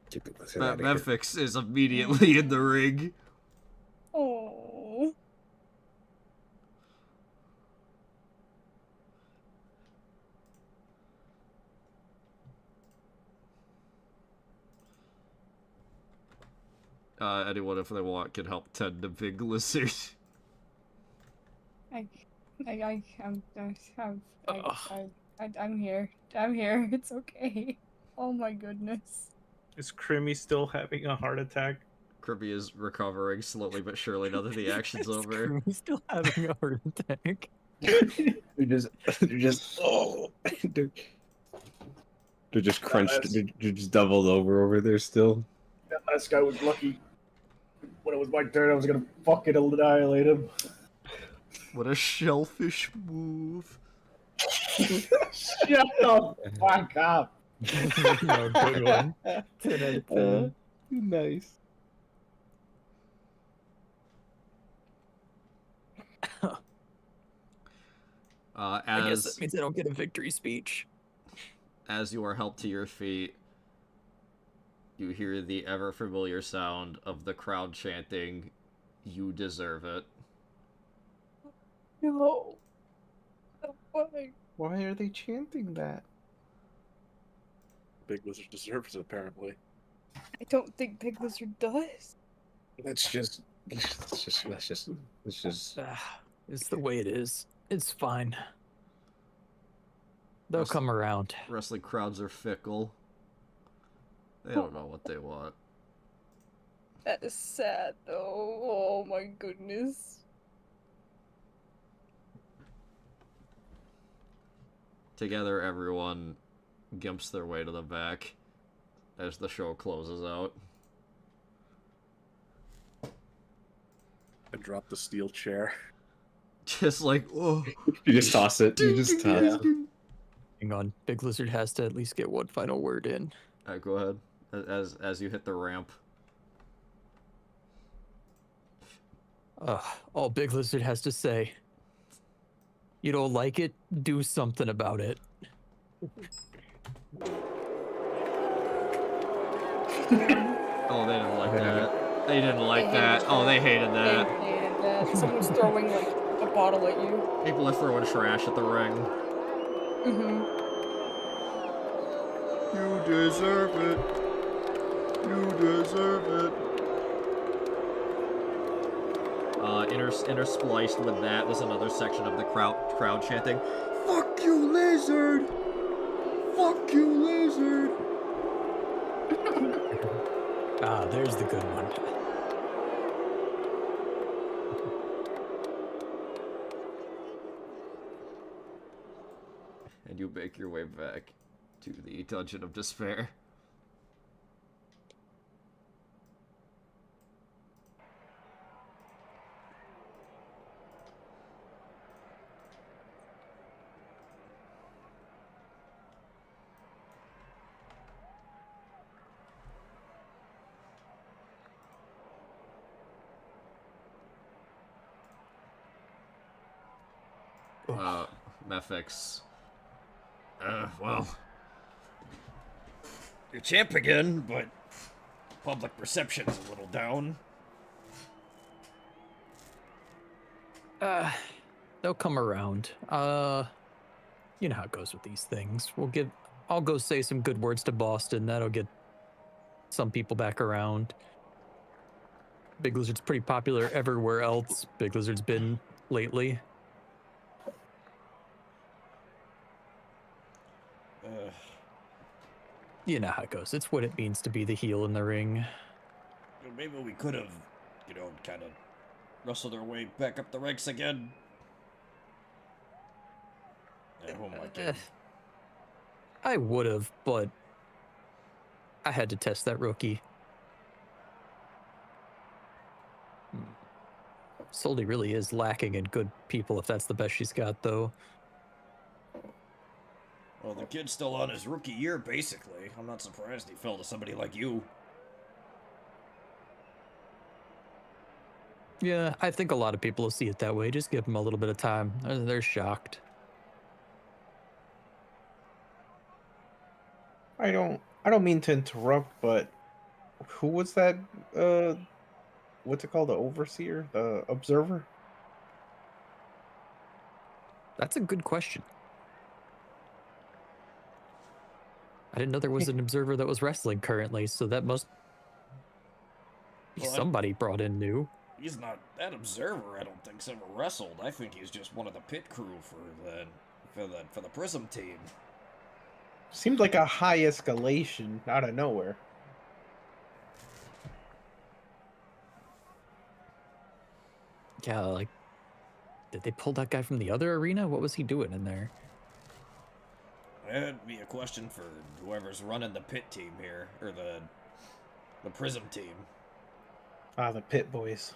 get the Lizard out of here. Memphis is immediately in the ring. Oh. Anyone, if they want, can help tend the big lizard. I'm here. I'm here. It's okay. Oh my goodness. Is Crimmy still having a heart attack? Kirby is recovering slowly but surely now that the action's over. He's still having a heart attack. They're just they're just crunched. They're just doubled over there still. That last guy was lucky. When it was my turn, I was gonna fucking annihilate him. What a shellfish move. Shut the fuck up. No, good one. 10 out of 10. Nice. I guess that means I don't get a victory speech. As you are helped to your feet, you hear the ever familiar sound of the crowd chanting, "You deserve it." No. Why? Why are they chanting that? Big Lizard deserves it, apparently. I don't think Big Lizard does. Let's just. It's the way it is. It's fine. They'll come around. Wrestling crowds are fickle. They don't know what they want. That is sad, though. Oh my goodness. Together, everyone gimps their way to the back as the show closes out. I dropped the steel chair. Just like, oh. You just toss it. You just toss it. Hang on. Big Lizard has to at least get one final word in. Alright, go ahead. As you hit the ramp. All Big Lizard has to say. You don't like it? Do something about it. Oh, they didn't like that. They didn't like that. Oh, they hated that. They hated that. Someone's throwing, like, a bottle at you. People are throwing trash at the ring. Mm-hmm. You deserve it. You deserve it. Interspliced with that was another section of the crowd chanting, "Fuck you, lizard! Fuck you, lizard!" There's the good one. And you make your way back to the Dungeon of Despair. Mefix. Well, you're champ again, but public perception's a little down. They'll come around. You know how it goes with these things. I'll go say some good words to Boston. That'll get some people back around. Big Lizard's pretty popular everywhere else Big Lizard's been lately. You know how it goes. It's what it means to be the heel in the ring. Maybe we could have, kind of wrestled our way back up the ranks again. Oh my god. I would have, but I had to test that rookie. Soldy really is lacking in good people if that's the best she's got, though. Well, the kid's still on his rookie year, basically. I'm not surprised he fell to somebody like you. Yeah, I think a lot of people will see it that way. Just give them a little bit of time. They're shocked. I don't mean to interrupt, but who was that? What's it called? The overseer, the observer? That's a good question. I didn't know there was an observer that was wrestling currently, so that must... Well, somebody brought in new. He's not that observer. I don't think's ever wrestled. I think he's just one of the pit crew for the Prism team. Seemed like a high escalation out of nowhere. Yeah, like, did they pull that guy from the other arena? What was he doing in there? That'd be a question for whoever's running the pit team here, or the Prism team. Ah, the pit boys.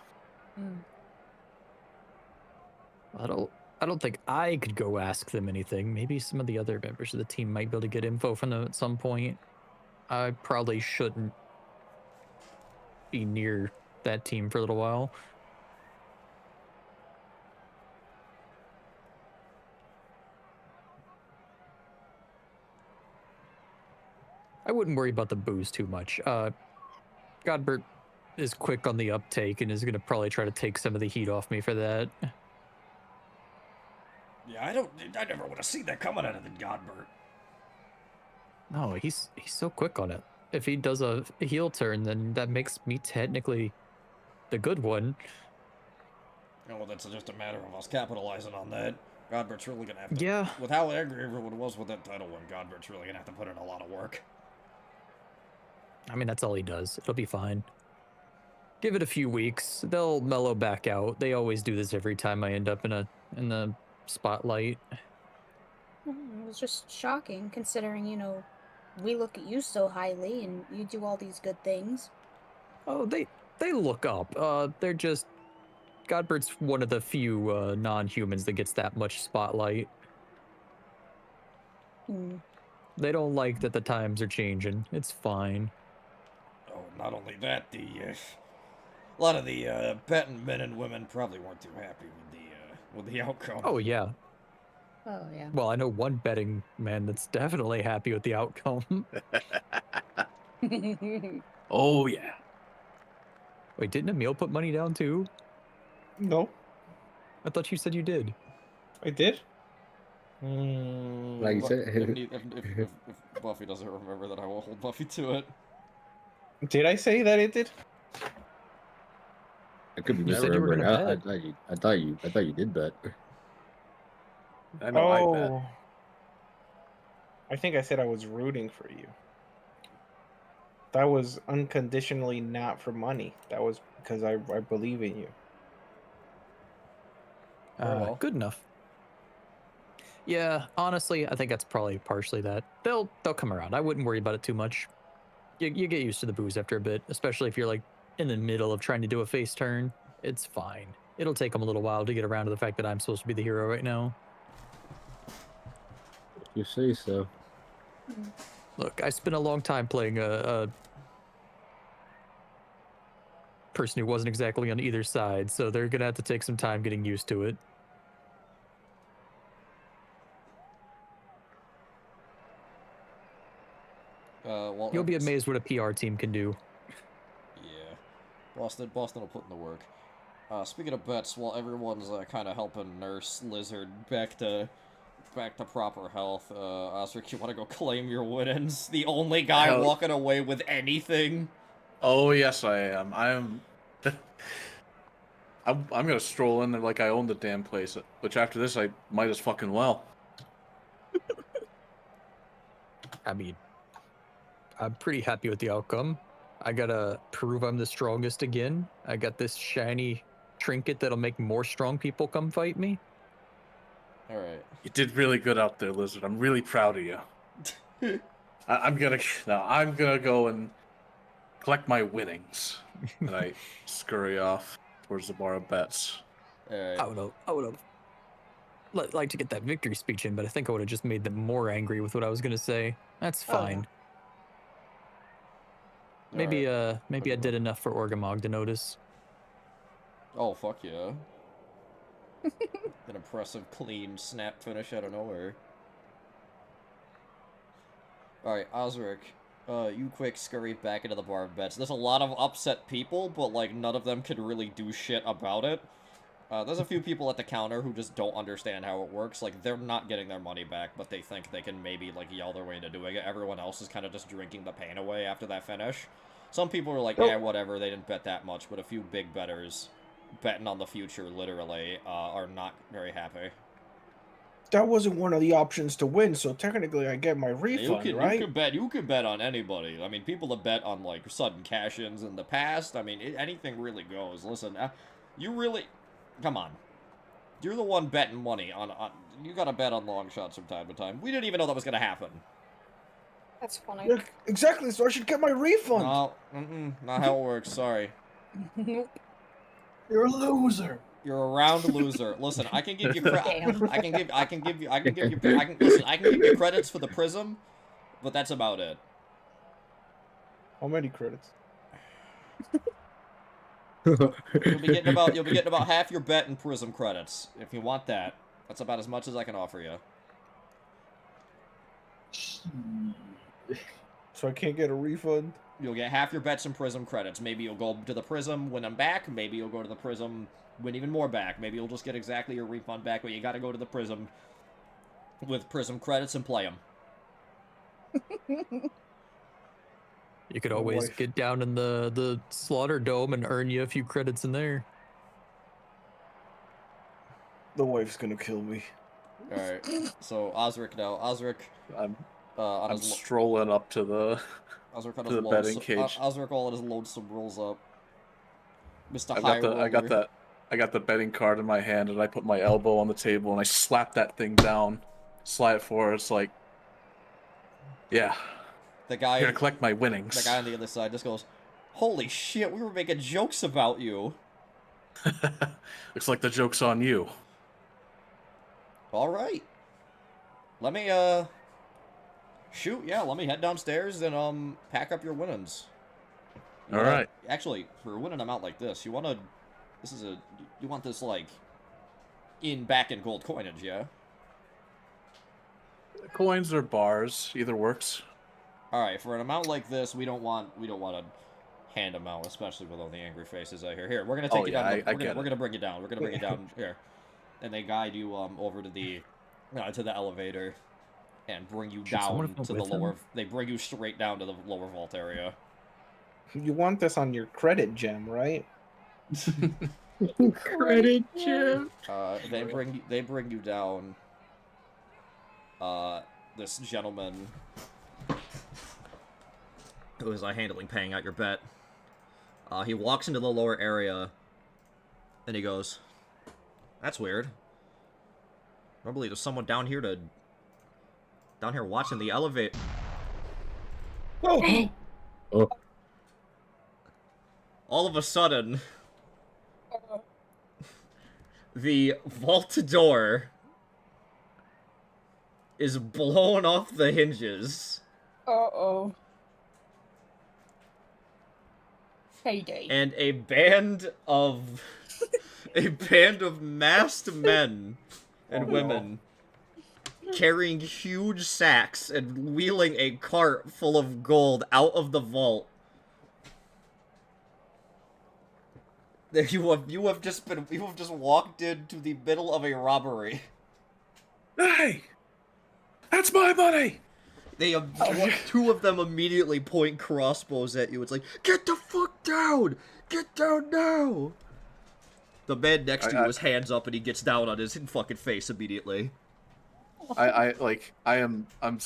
I don't think I could go ask them anything. Maybe some of the other members of the team might be able to get info from them at some point. I probably shouldn't be near that team for a little while. I wouldn't worry about the booze too much. Godbert is quick on the uptake and is going to probably try to take some of the heat off me for that. Yeah, I never would have seen that coming out of the Godbert. No, he's so quick on it. If he does a heel turn, then that makes me technically the good one. Oh, well, that's just a matter of us capitalizing on that. Godbert's really gonna have to. Yeah. With how angry everyone was with that title win, Godbert's really gonna have to put in a lot of work. I mean, that's all he does. It'll be fine. Give it a few weeks. They'll mellow back out. They always do this every time I end up in the spotlight. It was just shocking, considering, you know, we look at you so highly and you do all these good things. Oh, they look up. They're just... Godbert's one of the few non-humans that gets that much spotlight. They don't like that the times are changing. It's fine. Oh, not only that, a lot of the betting men and women probably weren't too happy with the outcome. Oh, yeah. Oh, yeah. Well, I know one betting man that's definitely happy with the outcome. Oh, yeah. Wait, didn't Emil put money down too? No, I thought you said you did. I did. Like you said. If Buffy doesn't remember that, I will hold Buffy to it. Did I say that it did? I could be You said you were gonna bet. I thought you did bet. I know I bet. I think I said I was rooting for you. That was unconditionally not for money. That was because I believe in you. well. Good enough. Yeah, honestly, I think that's probably partially that. They'll come around. I wouldn't worry about it too much. You get used to the booze after a bit, especially if you're like in the middle of trying to do a face turn. It's fine. It'll take them a little while to get around to the fact that I'm supposed to be the hero right now. You say so. Look, I spent a long time playing a person who wasn't exactly on either side, so they're gonna have to take some time getting used to it. Well, You'll be amazed what a PR team can do. Yeah, Boston will put in the work. Speaking of bets, while everyone's kind of helping nurse Lizard back to proper health, Osric, you want to go claim your winnings? The only guy walking away with anything. Oh yes, I am. I'm gonna stroll in there like I own the damn place. Which after this, I might as fucking well. I mean, I'm pretty happy with the outcome. I gotta prove I'm the strongest again. I got this shiny trinket that'll make more strong people come fight me. All right. You did really good out there, Lizard. I'm really proud of you. I'm gonna go and collect my winnings, and I scurry off towards the bar of bets. All right. I would have liked to get that victory speech in, but I think I would have just made them more angry with what I was gonna say. That's fine. Maybe right. Maybe I did enough for Orgamog to notice. Oh fuck yeah! An impressive, clean snap finish out of nowhere. All right, Osric. You quick scurry back into the bar of bets. There's a lot of upset people, but like none of them could really do shit about it. There's a few people at the counter who just don't understand how it works. Like they're not getting their money back, but they think they can maybe like yell their way into doing it. Everyone else is kind of just drinking the pain away after that finish. Some people are like, yeah, whatever, they didn't bet that much, but a few big bettors betting on the future, literally, are not very happy. That wasn't one of the options to win, so technically I get my refund, right? You could bet on anybody. I mean, people have bet on, like, sudden cash-ins in the past. I mean, anything really goes. Listen, you really... Come on. You're the one betting money on... You gotta bet on long shots from time to time. We didn't even know that was gonna happen. That's funny. Yeah, exactly, so I should get my refund. No, not how it works, sorry. Nope. You're a loser. You're a round loser. Listen, I can give you Damn. I can give you credits for the prism, but that's about it. How many credits? You'll be getting about half your bet in prism credits if you want that. That's about as much as I can offer you. So I can't get a refund? You'll get half your bets in prism credits. Maybe you'll go to the prism, win them back. Maybe you'll go to the prism, win even more back. Maybe you'll just get exactly your refund back, but you gotta go to the prism with prism credits and play them. You could always get down in the slaughter dome and earn you a few credits in there. The wife's gonna kill me. Alright, so Osric now. Osric, I'm I'm strolling up to the betting cage. Osric all in his lonesome rolls up. Mr. I got the betting card in my hand, and I put my elbow on the table, and I slap that thing down, slide it forward. It's like, yeah, The guy, I'm gonna collect my winnings. the guy on the other side just goes, "Holy shit, we were making jokes about you." Looks like the joke's on you. All right. Let me shoot. Yeah, let me head downstairs and pack up your winnings. All right. Actually, for a winning amount like this, you want this like back in gold coinage, yeah? Coins or bars, either works. All right, for an amount like this, we don't want to hand them out, especially with all the angry faces out here. Here, we're gonna take you down. We're gonna bring you down. We're gonna bring you down here, and they guide you over to the elevator and bring you down to the lower. They bring you straight down to the lower vault area. You want this on your credit gem, right? Credit gem. They bring you down. This gentleman who is handling paying out your bet. He walks into the lower area, and he goes, "That's weird. I believe there's someone down here watching the elevator." Oh. Oh. All of a sudden, the vault door is blown off the hinges. Uh-oh. Payday. And a band of masked men and women carrying huge sacks and wheeling a cart full of gold out of the vault. You have just walked into the middle of a robbery. Hey, that's my money. Two of them immediately point crossbows at you. It's like, get the fuck down! Get down now! The man next to you has hands up and he gets down on his fucking face immediately. I'm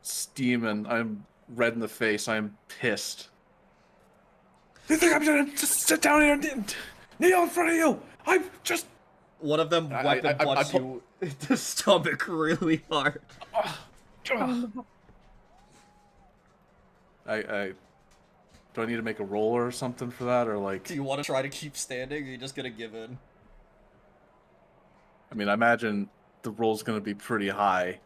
steaming. I'm red in the face. I'm pissed. You think I'm gonna just sit down here and kneel in front of you? I'm just... One of them weapon butts you in the stomach really hard. Do I need to make a roll or something for that, or like? Do you want to try to keep standing, or are you just gonna give in? I mean, I imagine the roll's gonna be pretty high.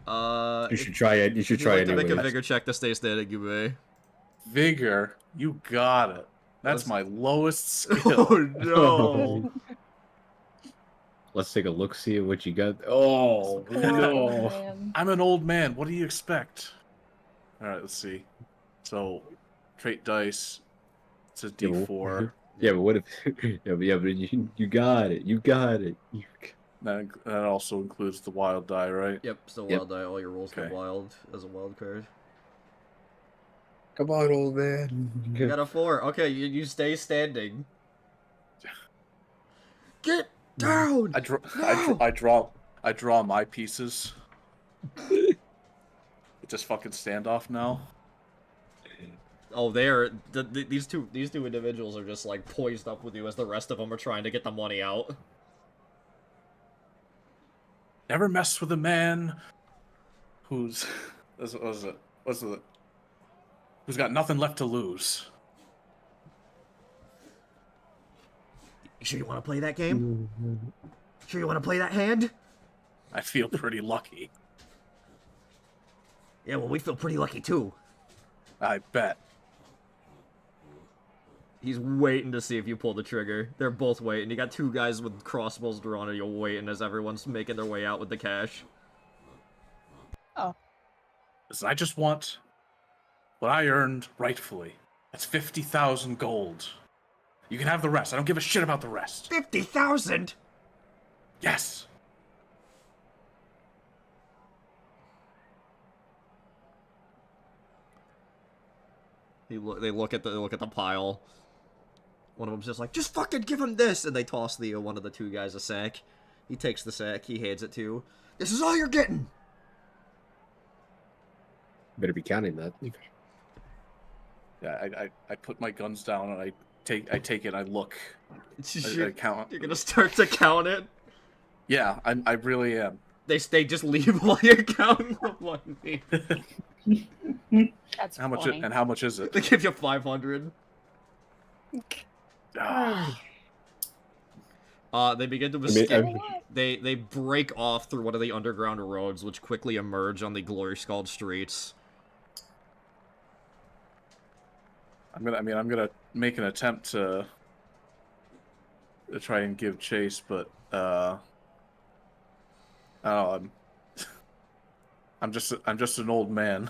You should try it. You should try it. Make a vigor check to stay standing, you may. Vigor, you got it. That's my lowest skill. Oh no! Let's take a look, see what you got. Oh no! Man. I'm an old man. What do you expect? All right, let's see. So, trait dice. It's a D4. Yeah, but what if? Yeah, but you got it. You got it. That also includes the wild die, right? Yep, still wild die. All your rolls get wild as a wild card. Come on, old man. You got a 4. Okay, you stay standing. Get down! I draw my pieces. Just fucking standoff now. Oh, these two individuals are just like poised up with you as the rest of them are trying to get the money out. Never mess with a man who's who's got nothing left to lose. You sure you want to play that game? Sure you want to play that hand? I feel pretty lucky. Yeah, well, we feel pretty lucky too. I bet. He's waiting to see if you pull the trigger. They're both waiting. You got two guys with crossbows drawn, and you're waiting as everyone's making their way out with the cash. Oh. Listen, I just want what I earned rightfully. That's 50,000 gold. You can have the rest. I don't give a shit about the rest. 50,000? Yes. They look at the pile. One of them's just like, just fucking give him this, and they toss one of the two guys a sack. He takes the sack. He hands it to you. This is all you're getting. Better be counting that. Yeah, I put my guns down and I take it. I look. I count. You're gonna start to count it. Yeah, I really am. They just leave while you're counting the money. That's how much? funny. And how much is it? They give you 500. They begin to escape. They break off through one of the underground roads, which quickly emerge on the glory-scald streets. I'm gonna make an attempt to try and give chase, but I don't know, I'm just an old man.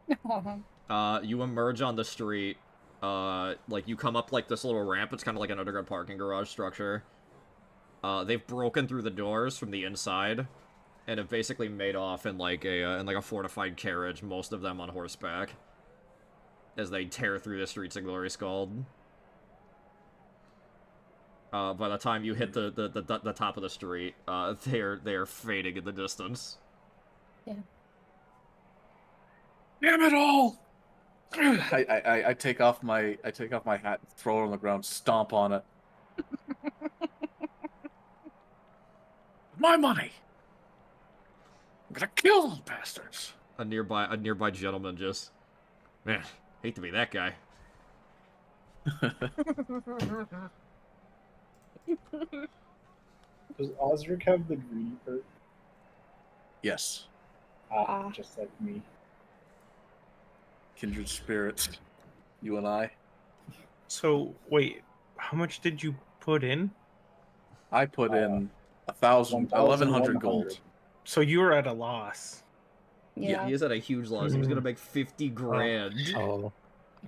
You emerge on the street. Like, you come up, like, this little ramp. It's kind of like an underground parking garage structure. They've broken through the doors from the inside, and have basically made off in, like, a fortified carriage, most of them on horseback, as they tear through the streets of Glory Scald. By the time you hit the top of the street, they're fading in the distance. Yeah. Damn it all! I take off my hat, throw it on the ground, stomp on it. My money! I'm gonna kill those bastards! A nearby gentleman just, man, hate to be that guy. Does Osric have the greedy perk? Yes. Just like me. Kindred spirits. You and I. So, wait, how much did you put in? I put in 1,100 gold. So you were at a loss. Yeah, he is at a huge loss. He was gonna make 50 grand. Oh.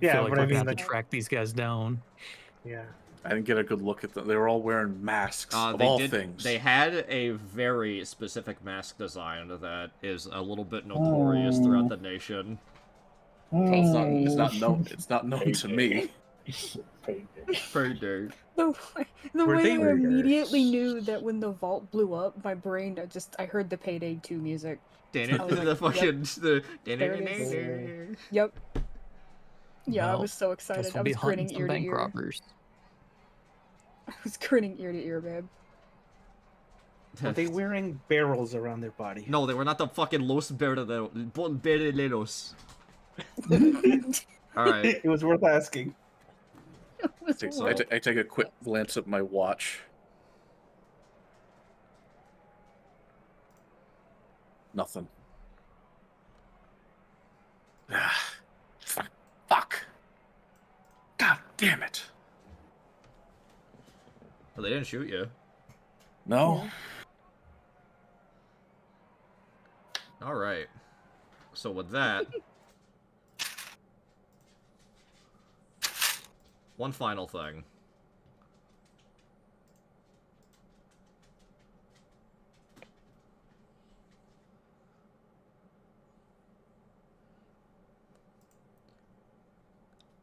Yeah, I feel like but we're I gonna mean, have like, to track these guys down. yeah. I didn't get a good look at them. They were all wearing masks of all things. They had a very specific mask design that is a little bit notorious throughout the nation. It's not known to me. Payday. The Were way they I raiders? immediately knew that when the vault blew up, my brain I heard the Payday 2 music. I was like, The fucking There it is. Yep. Yeah, I Well, was so excited. Guess I we'll be was hunting grinning some ear to bank ear. robbers. I was grinning ear to ear, babe. Were they wearing barrels around their body? No, they were not the fucking Los Berleros. Alright. It was worth asking. I take a quick glance at my watch. Nothing. Fuck. God damn it. Well, they didn't shoot you. No. Alright. So with that... one final thing.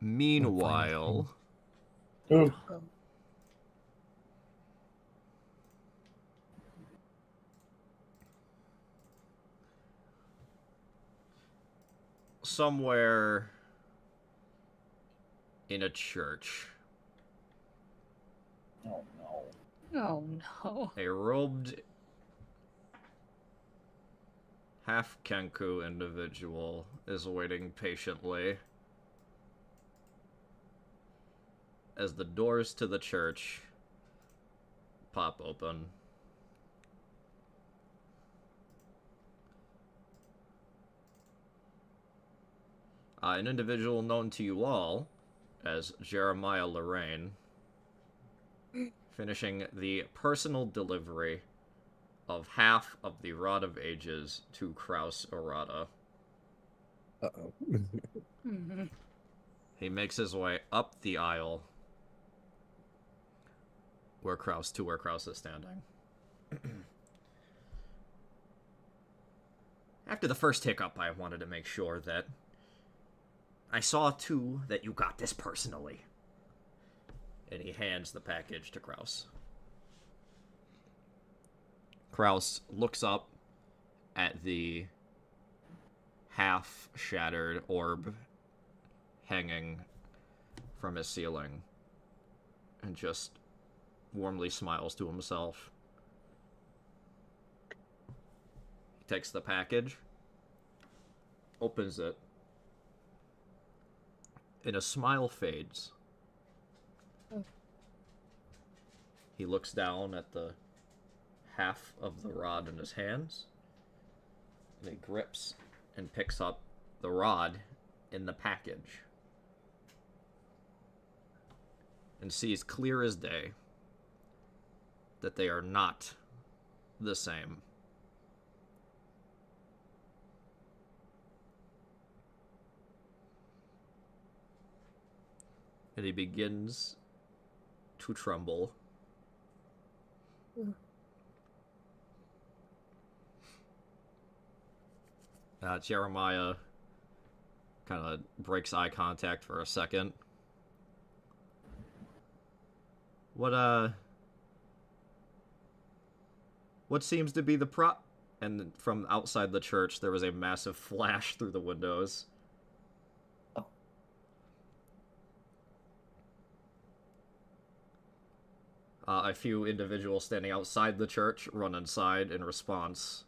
Meanwhile, Ooh. somewhere in a church, Oh no. Oh no. a robed half Kenku individual is waiting patiently as the doors to the church pop open. An individual known to you all as Jeremiah Lorraine, finishing the personal delivery of half of the Rod of Ages to Kraus Arata. Uh-oh. Mm-hmm. He makes his way up the aisle where Kraus is standing. After the first hiccup, I wanted to make sure that I saw, too, that you got this personally. And he hands the package to Kraus. Kraus looks up at the half-shattered orb hanging from his ceiling and just warmly smiles to himself. He takes the package, opens it, and a smile fades. He looks down at the half of the rod in his hands, and he grips and picks up the rod in the package, and sees clear as day that they are not the same. And he begins to tremble. Jeremiah kind of breaks eye contact for a second. What seems to be the And from outside the church, there was a massive flash through the windows. A few individuals standing outside the church run inside in response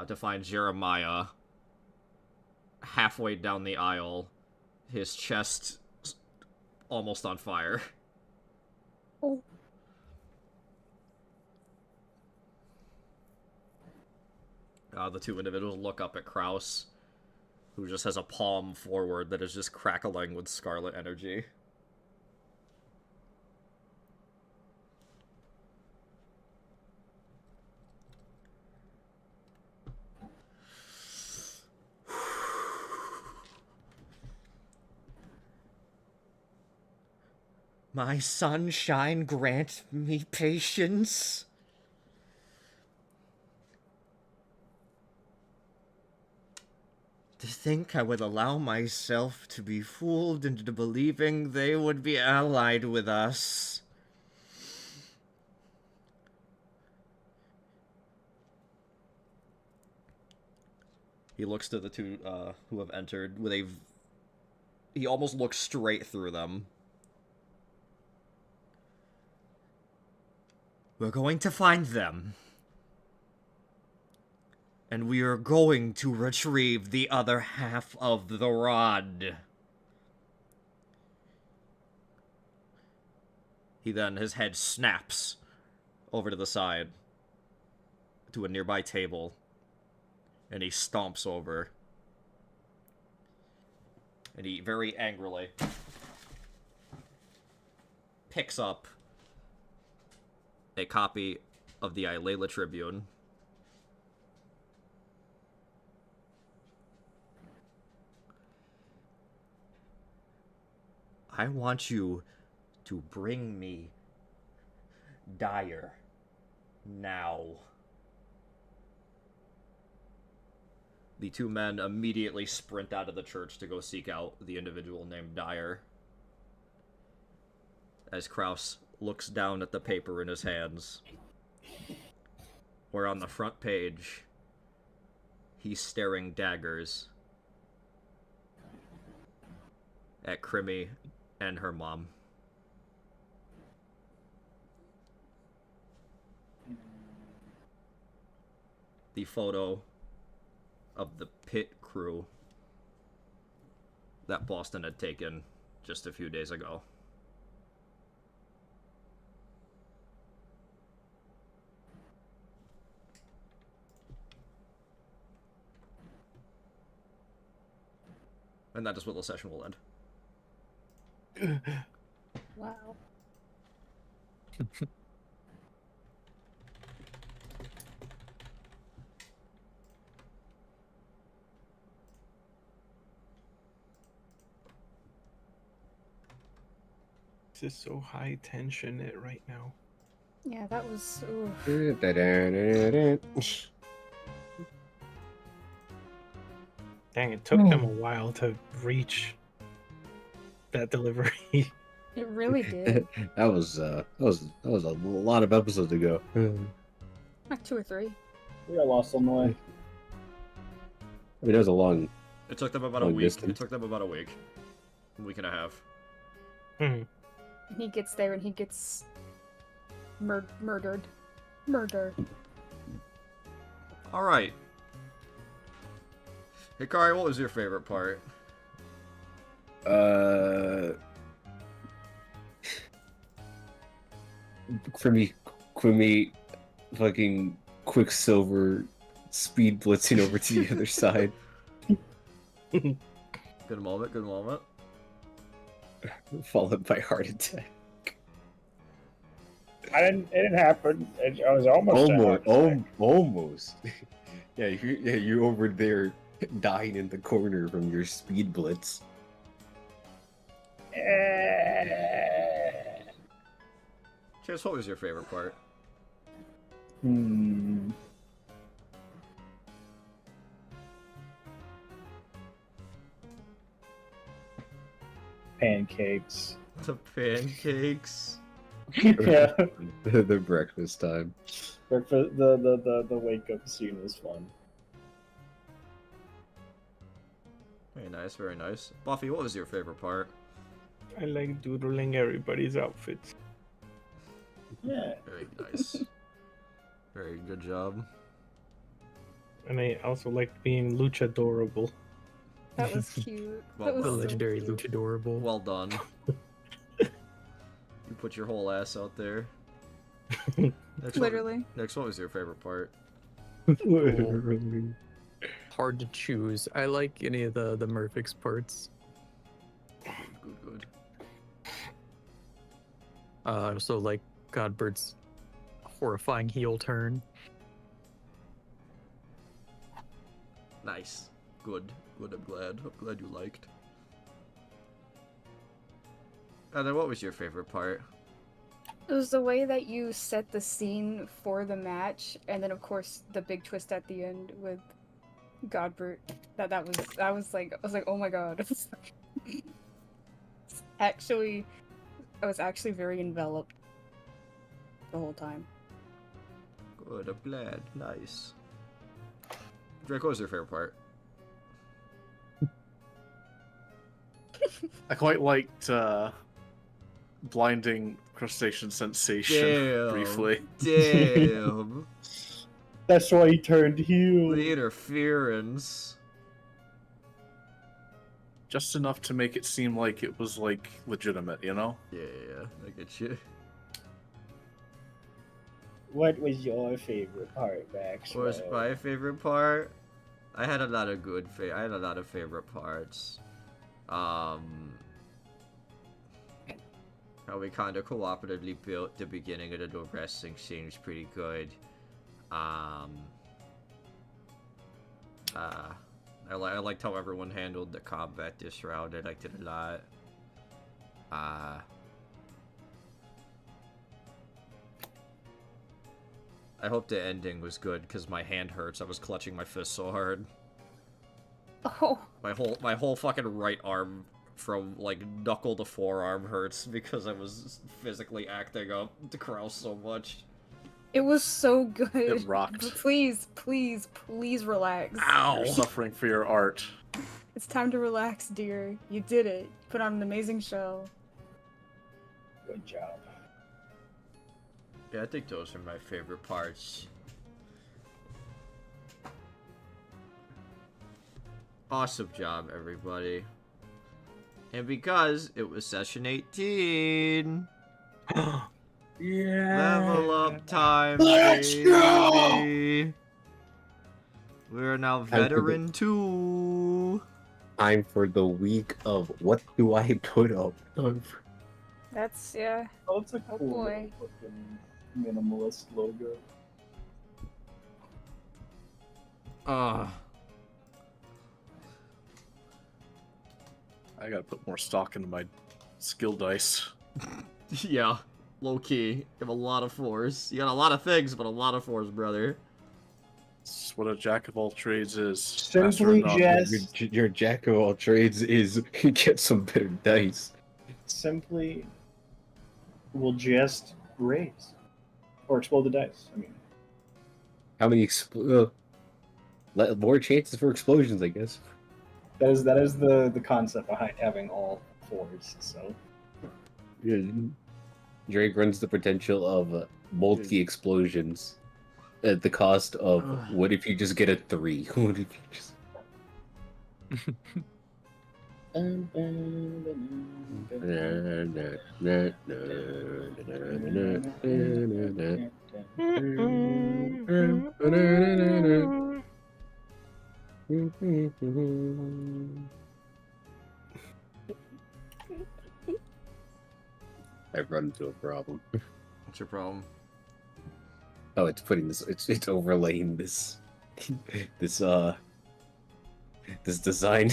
to find Jeremiah halfway down the aisle, his chest almost on fire. Oh. The two individuals look up at Kraus, who just has a palm forward that is just crackling with scarlet energy. My sunshine, grant me patience. To think I would allow myself to be fooled into believing they would be allied with us. He looks to the two who have entered with a... He almost looks straight through them. We're going to find them. And we are going to retrieve the other half of the rod. He then, his head snaps over to the side to a nearby table. And he stomps over. And he very angrily picks up a copy of the Ilela Tribune. I want you to bring me Dyer now. The two men immediately sprint out of the church to go seek out the individual named Dyer. As Kraus looks down at the paper in his hands, where on the front page, he's staring daggers at Crimmy and her mom. The photo of the pit crew that Boston had taken just a few days ago. And that is where the session will end. Wow. This is so high tension right now. Yeah, that was. Ooh. Dang, it took them a while to reach that delivery. It really did. that was a lot of episodes ago. Like 2 or 3. We got lost on the way. I mean, that was a long. It took them about a Long week. distance. It took them about a week and a half. And he gets there and he gets murdered. Murder. All right. Hikari, what was your favorite part? Quimmy, fucking Quicksilver, speed blitzing over to the other side. Good moment. Good moment. Followed by heart attack. It didn't happen. I was almost. Almost. You're over there dying in the corner from your speed blitz. Chance, what was your favorite part? Pancakes. The pancakes. Yeah. The breakfast time. The wake up scene was fun. Very nice, very nice. Buffy, what was your favorite part? I like doodling everybody's outfits. Yeah. Very nice. Very good job. And I also liked being luchadorable. That was cute. Well, That was The so legendary cute. luchadorable. Well done. You put your whole ass out there. Next, Literally. Next, what was your favorite part? Hard to choose. I like any of the Murphix parts. Good. I also like Godbird's horrifying heel turn. Nice. Good. I'm glad you liked. And then what was your favorite part? It was the way that you set the scene for the match, and then of course the big twist at the end with Godbert. I was like, oh my god. I was actually very enveloped the whole time. Good, I'm glad. Nice. Drake, what was your favorite part? I quite liked blinding crustacean sensation briefly. Damn. That's why he turned heel. The interference. Just enough to make it seem like it was like legitimate, you know? Yeah, I get you. What was your favorite part, Max? What was my favorite part? I had a lot of favorite parts. How we kind of cooperatively built the beginning of the wrestling scene was pretty good. I liked how everyone handled the combat this round. I liked it a lot. I hope the ending was good because my hand hurts. I was clutching my fist so hard. Oh. My whole fucking right arm from like knuckle to forearm hurts because I was physically acting up to Kraus so much. It was so good. It rocked. Please, please, please relax. Ow! You're suffering for your art. It's time to relax, dear. You did it. Put on an amazing show. Good job. Yeah, I think those are my favorite parts. Awesome job, everybody. And because it was session 18, Yeah. level up time, Let's go! baby. We're now veteran 2. Time for the week of what do I put up? That's, yeah. Oh, it's a Oh, cool boy. little fucking minimalist logo. I gotta put more stock into my skill dice. Yeah, low key. You have a lot of fours. You got a lot of things, but a lot of fours, brother. It's what a jack of all trades is. Simply Master of none. just, Your jack of all trades is get some better dice. simply will just raise. Or explode the dice. I mean, How many more chances for explosions, I guess. that is the concept behind having all fours, so. Yeah. Drake runs the potential of multi explosions at the cost of what if you just get a 3? What if you just I've run into a problem. What's your problem? Oh, it's putting this. It's overlaying this. This design.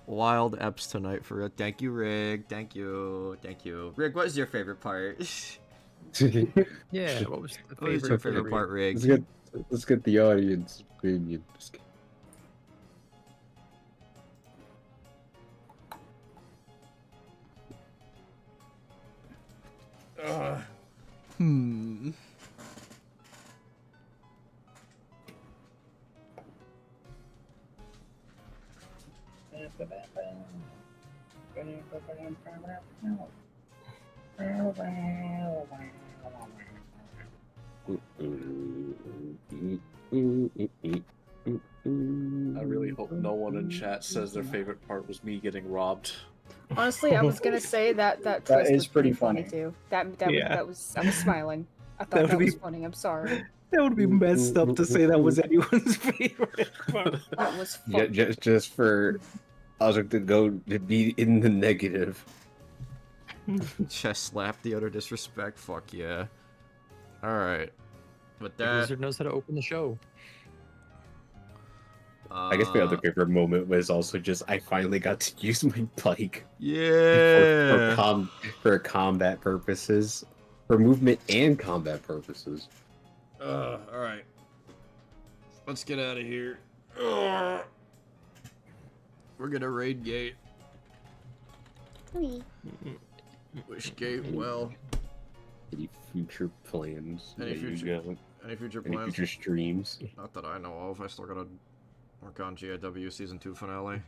Wild eps tonight for it. Thank you, Rig. Thank you. Thank you. Rig, what is your favorite part? Yeah, what was the What is your favorite favorite part, Rig? Let's get the audience opinion. Hmm. I really hope no one in chat says their favorite part was me getting robbed. Honestly, I was gonna say that That twist is was pretty funny funny. too. That Yeah. was I was smiling. I That thought would that was be- funny. I'm sorry. That would be messed up to say that was anyone's favorite part. That was fun. Just for us to go to be in the negative. Chest slap, the utter disrespect. Fuck yeah. Alright. With The that, wizard knows how to open the show. I guess my other favorite moment was also just I finally got to use my bike Yeah. for combat purposes, for movement and combat purposes. Alright. Let's get out of here. We're gonna raid gate. Wish gate well. Any future plans? Any that you future- got? Any future Any plans? future streams? Not that I know of. I still gotta work on GIW Season 2 finale.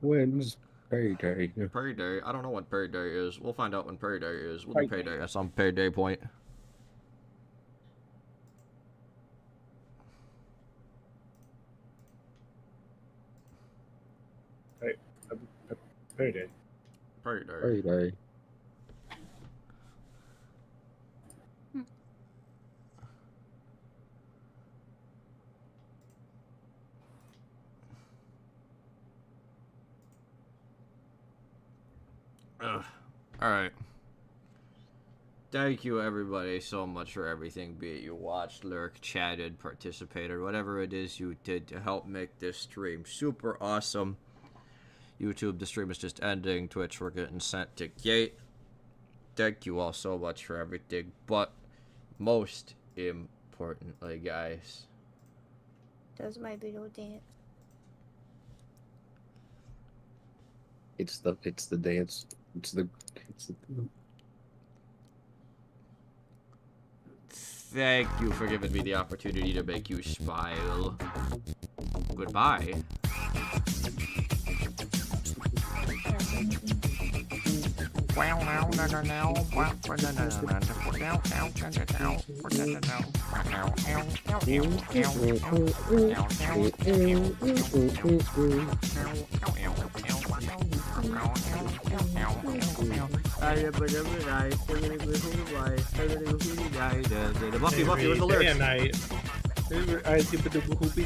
When's payday? Prairie Day. I don't know what Prairie Day is. We'll find out when Prairie Day is. We'll do Payday at some Payday point. Payday. Prairie Day. Payday. Alright. Thank you everybody so much for everything, be it you watched, lurked, chatted, participated, whatever it is you did to help make this stream super awesome. YouTube, the stream is just ending. Twitch, we're getting sent to gate. Thank you all so much for everything, but most importantly, guys, Does my beetle dance? It's the dance. It's the Thank you for giving me the opportunity to make you smile. Goodbye. Buffy, where's the lyrics? I dip the hoopy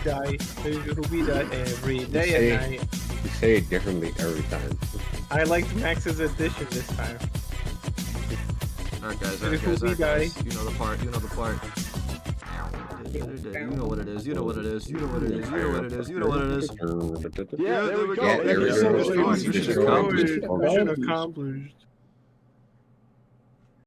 die every day and night. You say it differently every time. I liked Max's addition this time. Alright guys, You know the part, you know the part. You know what it is, you know what it is, you know what it is, you know what it is, you know what it is. Yeah, there we go. Mission accomplished. Mission accomplished.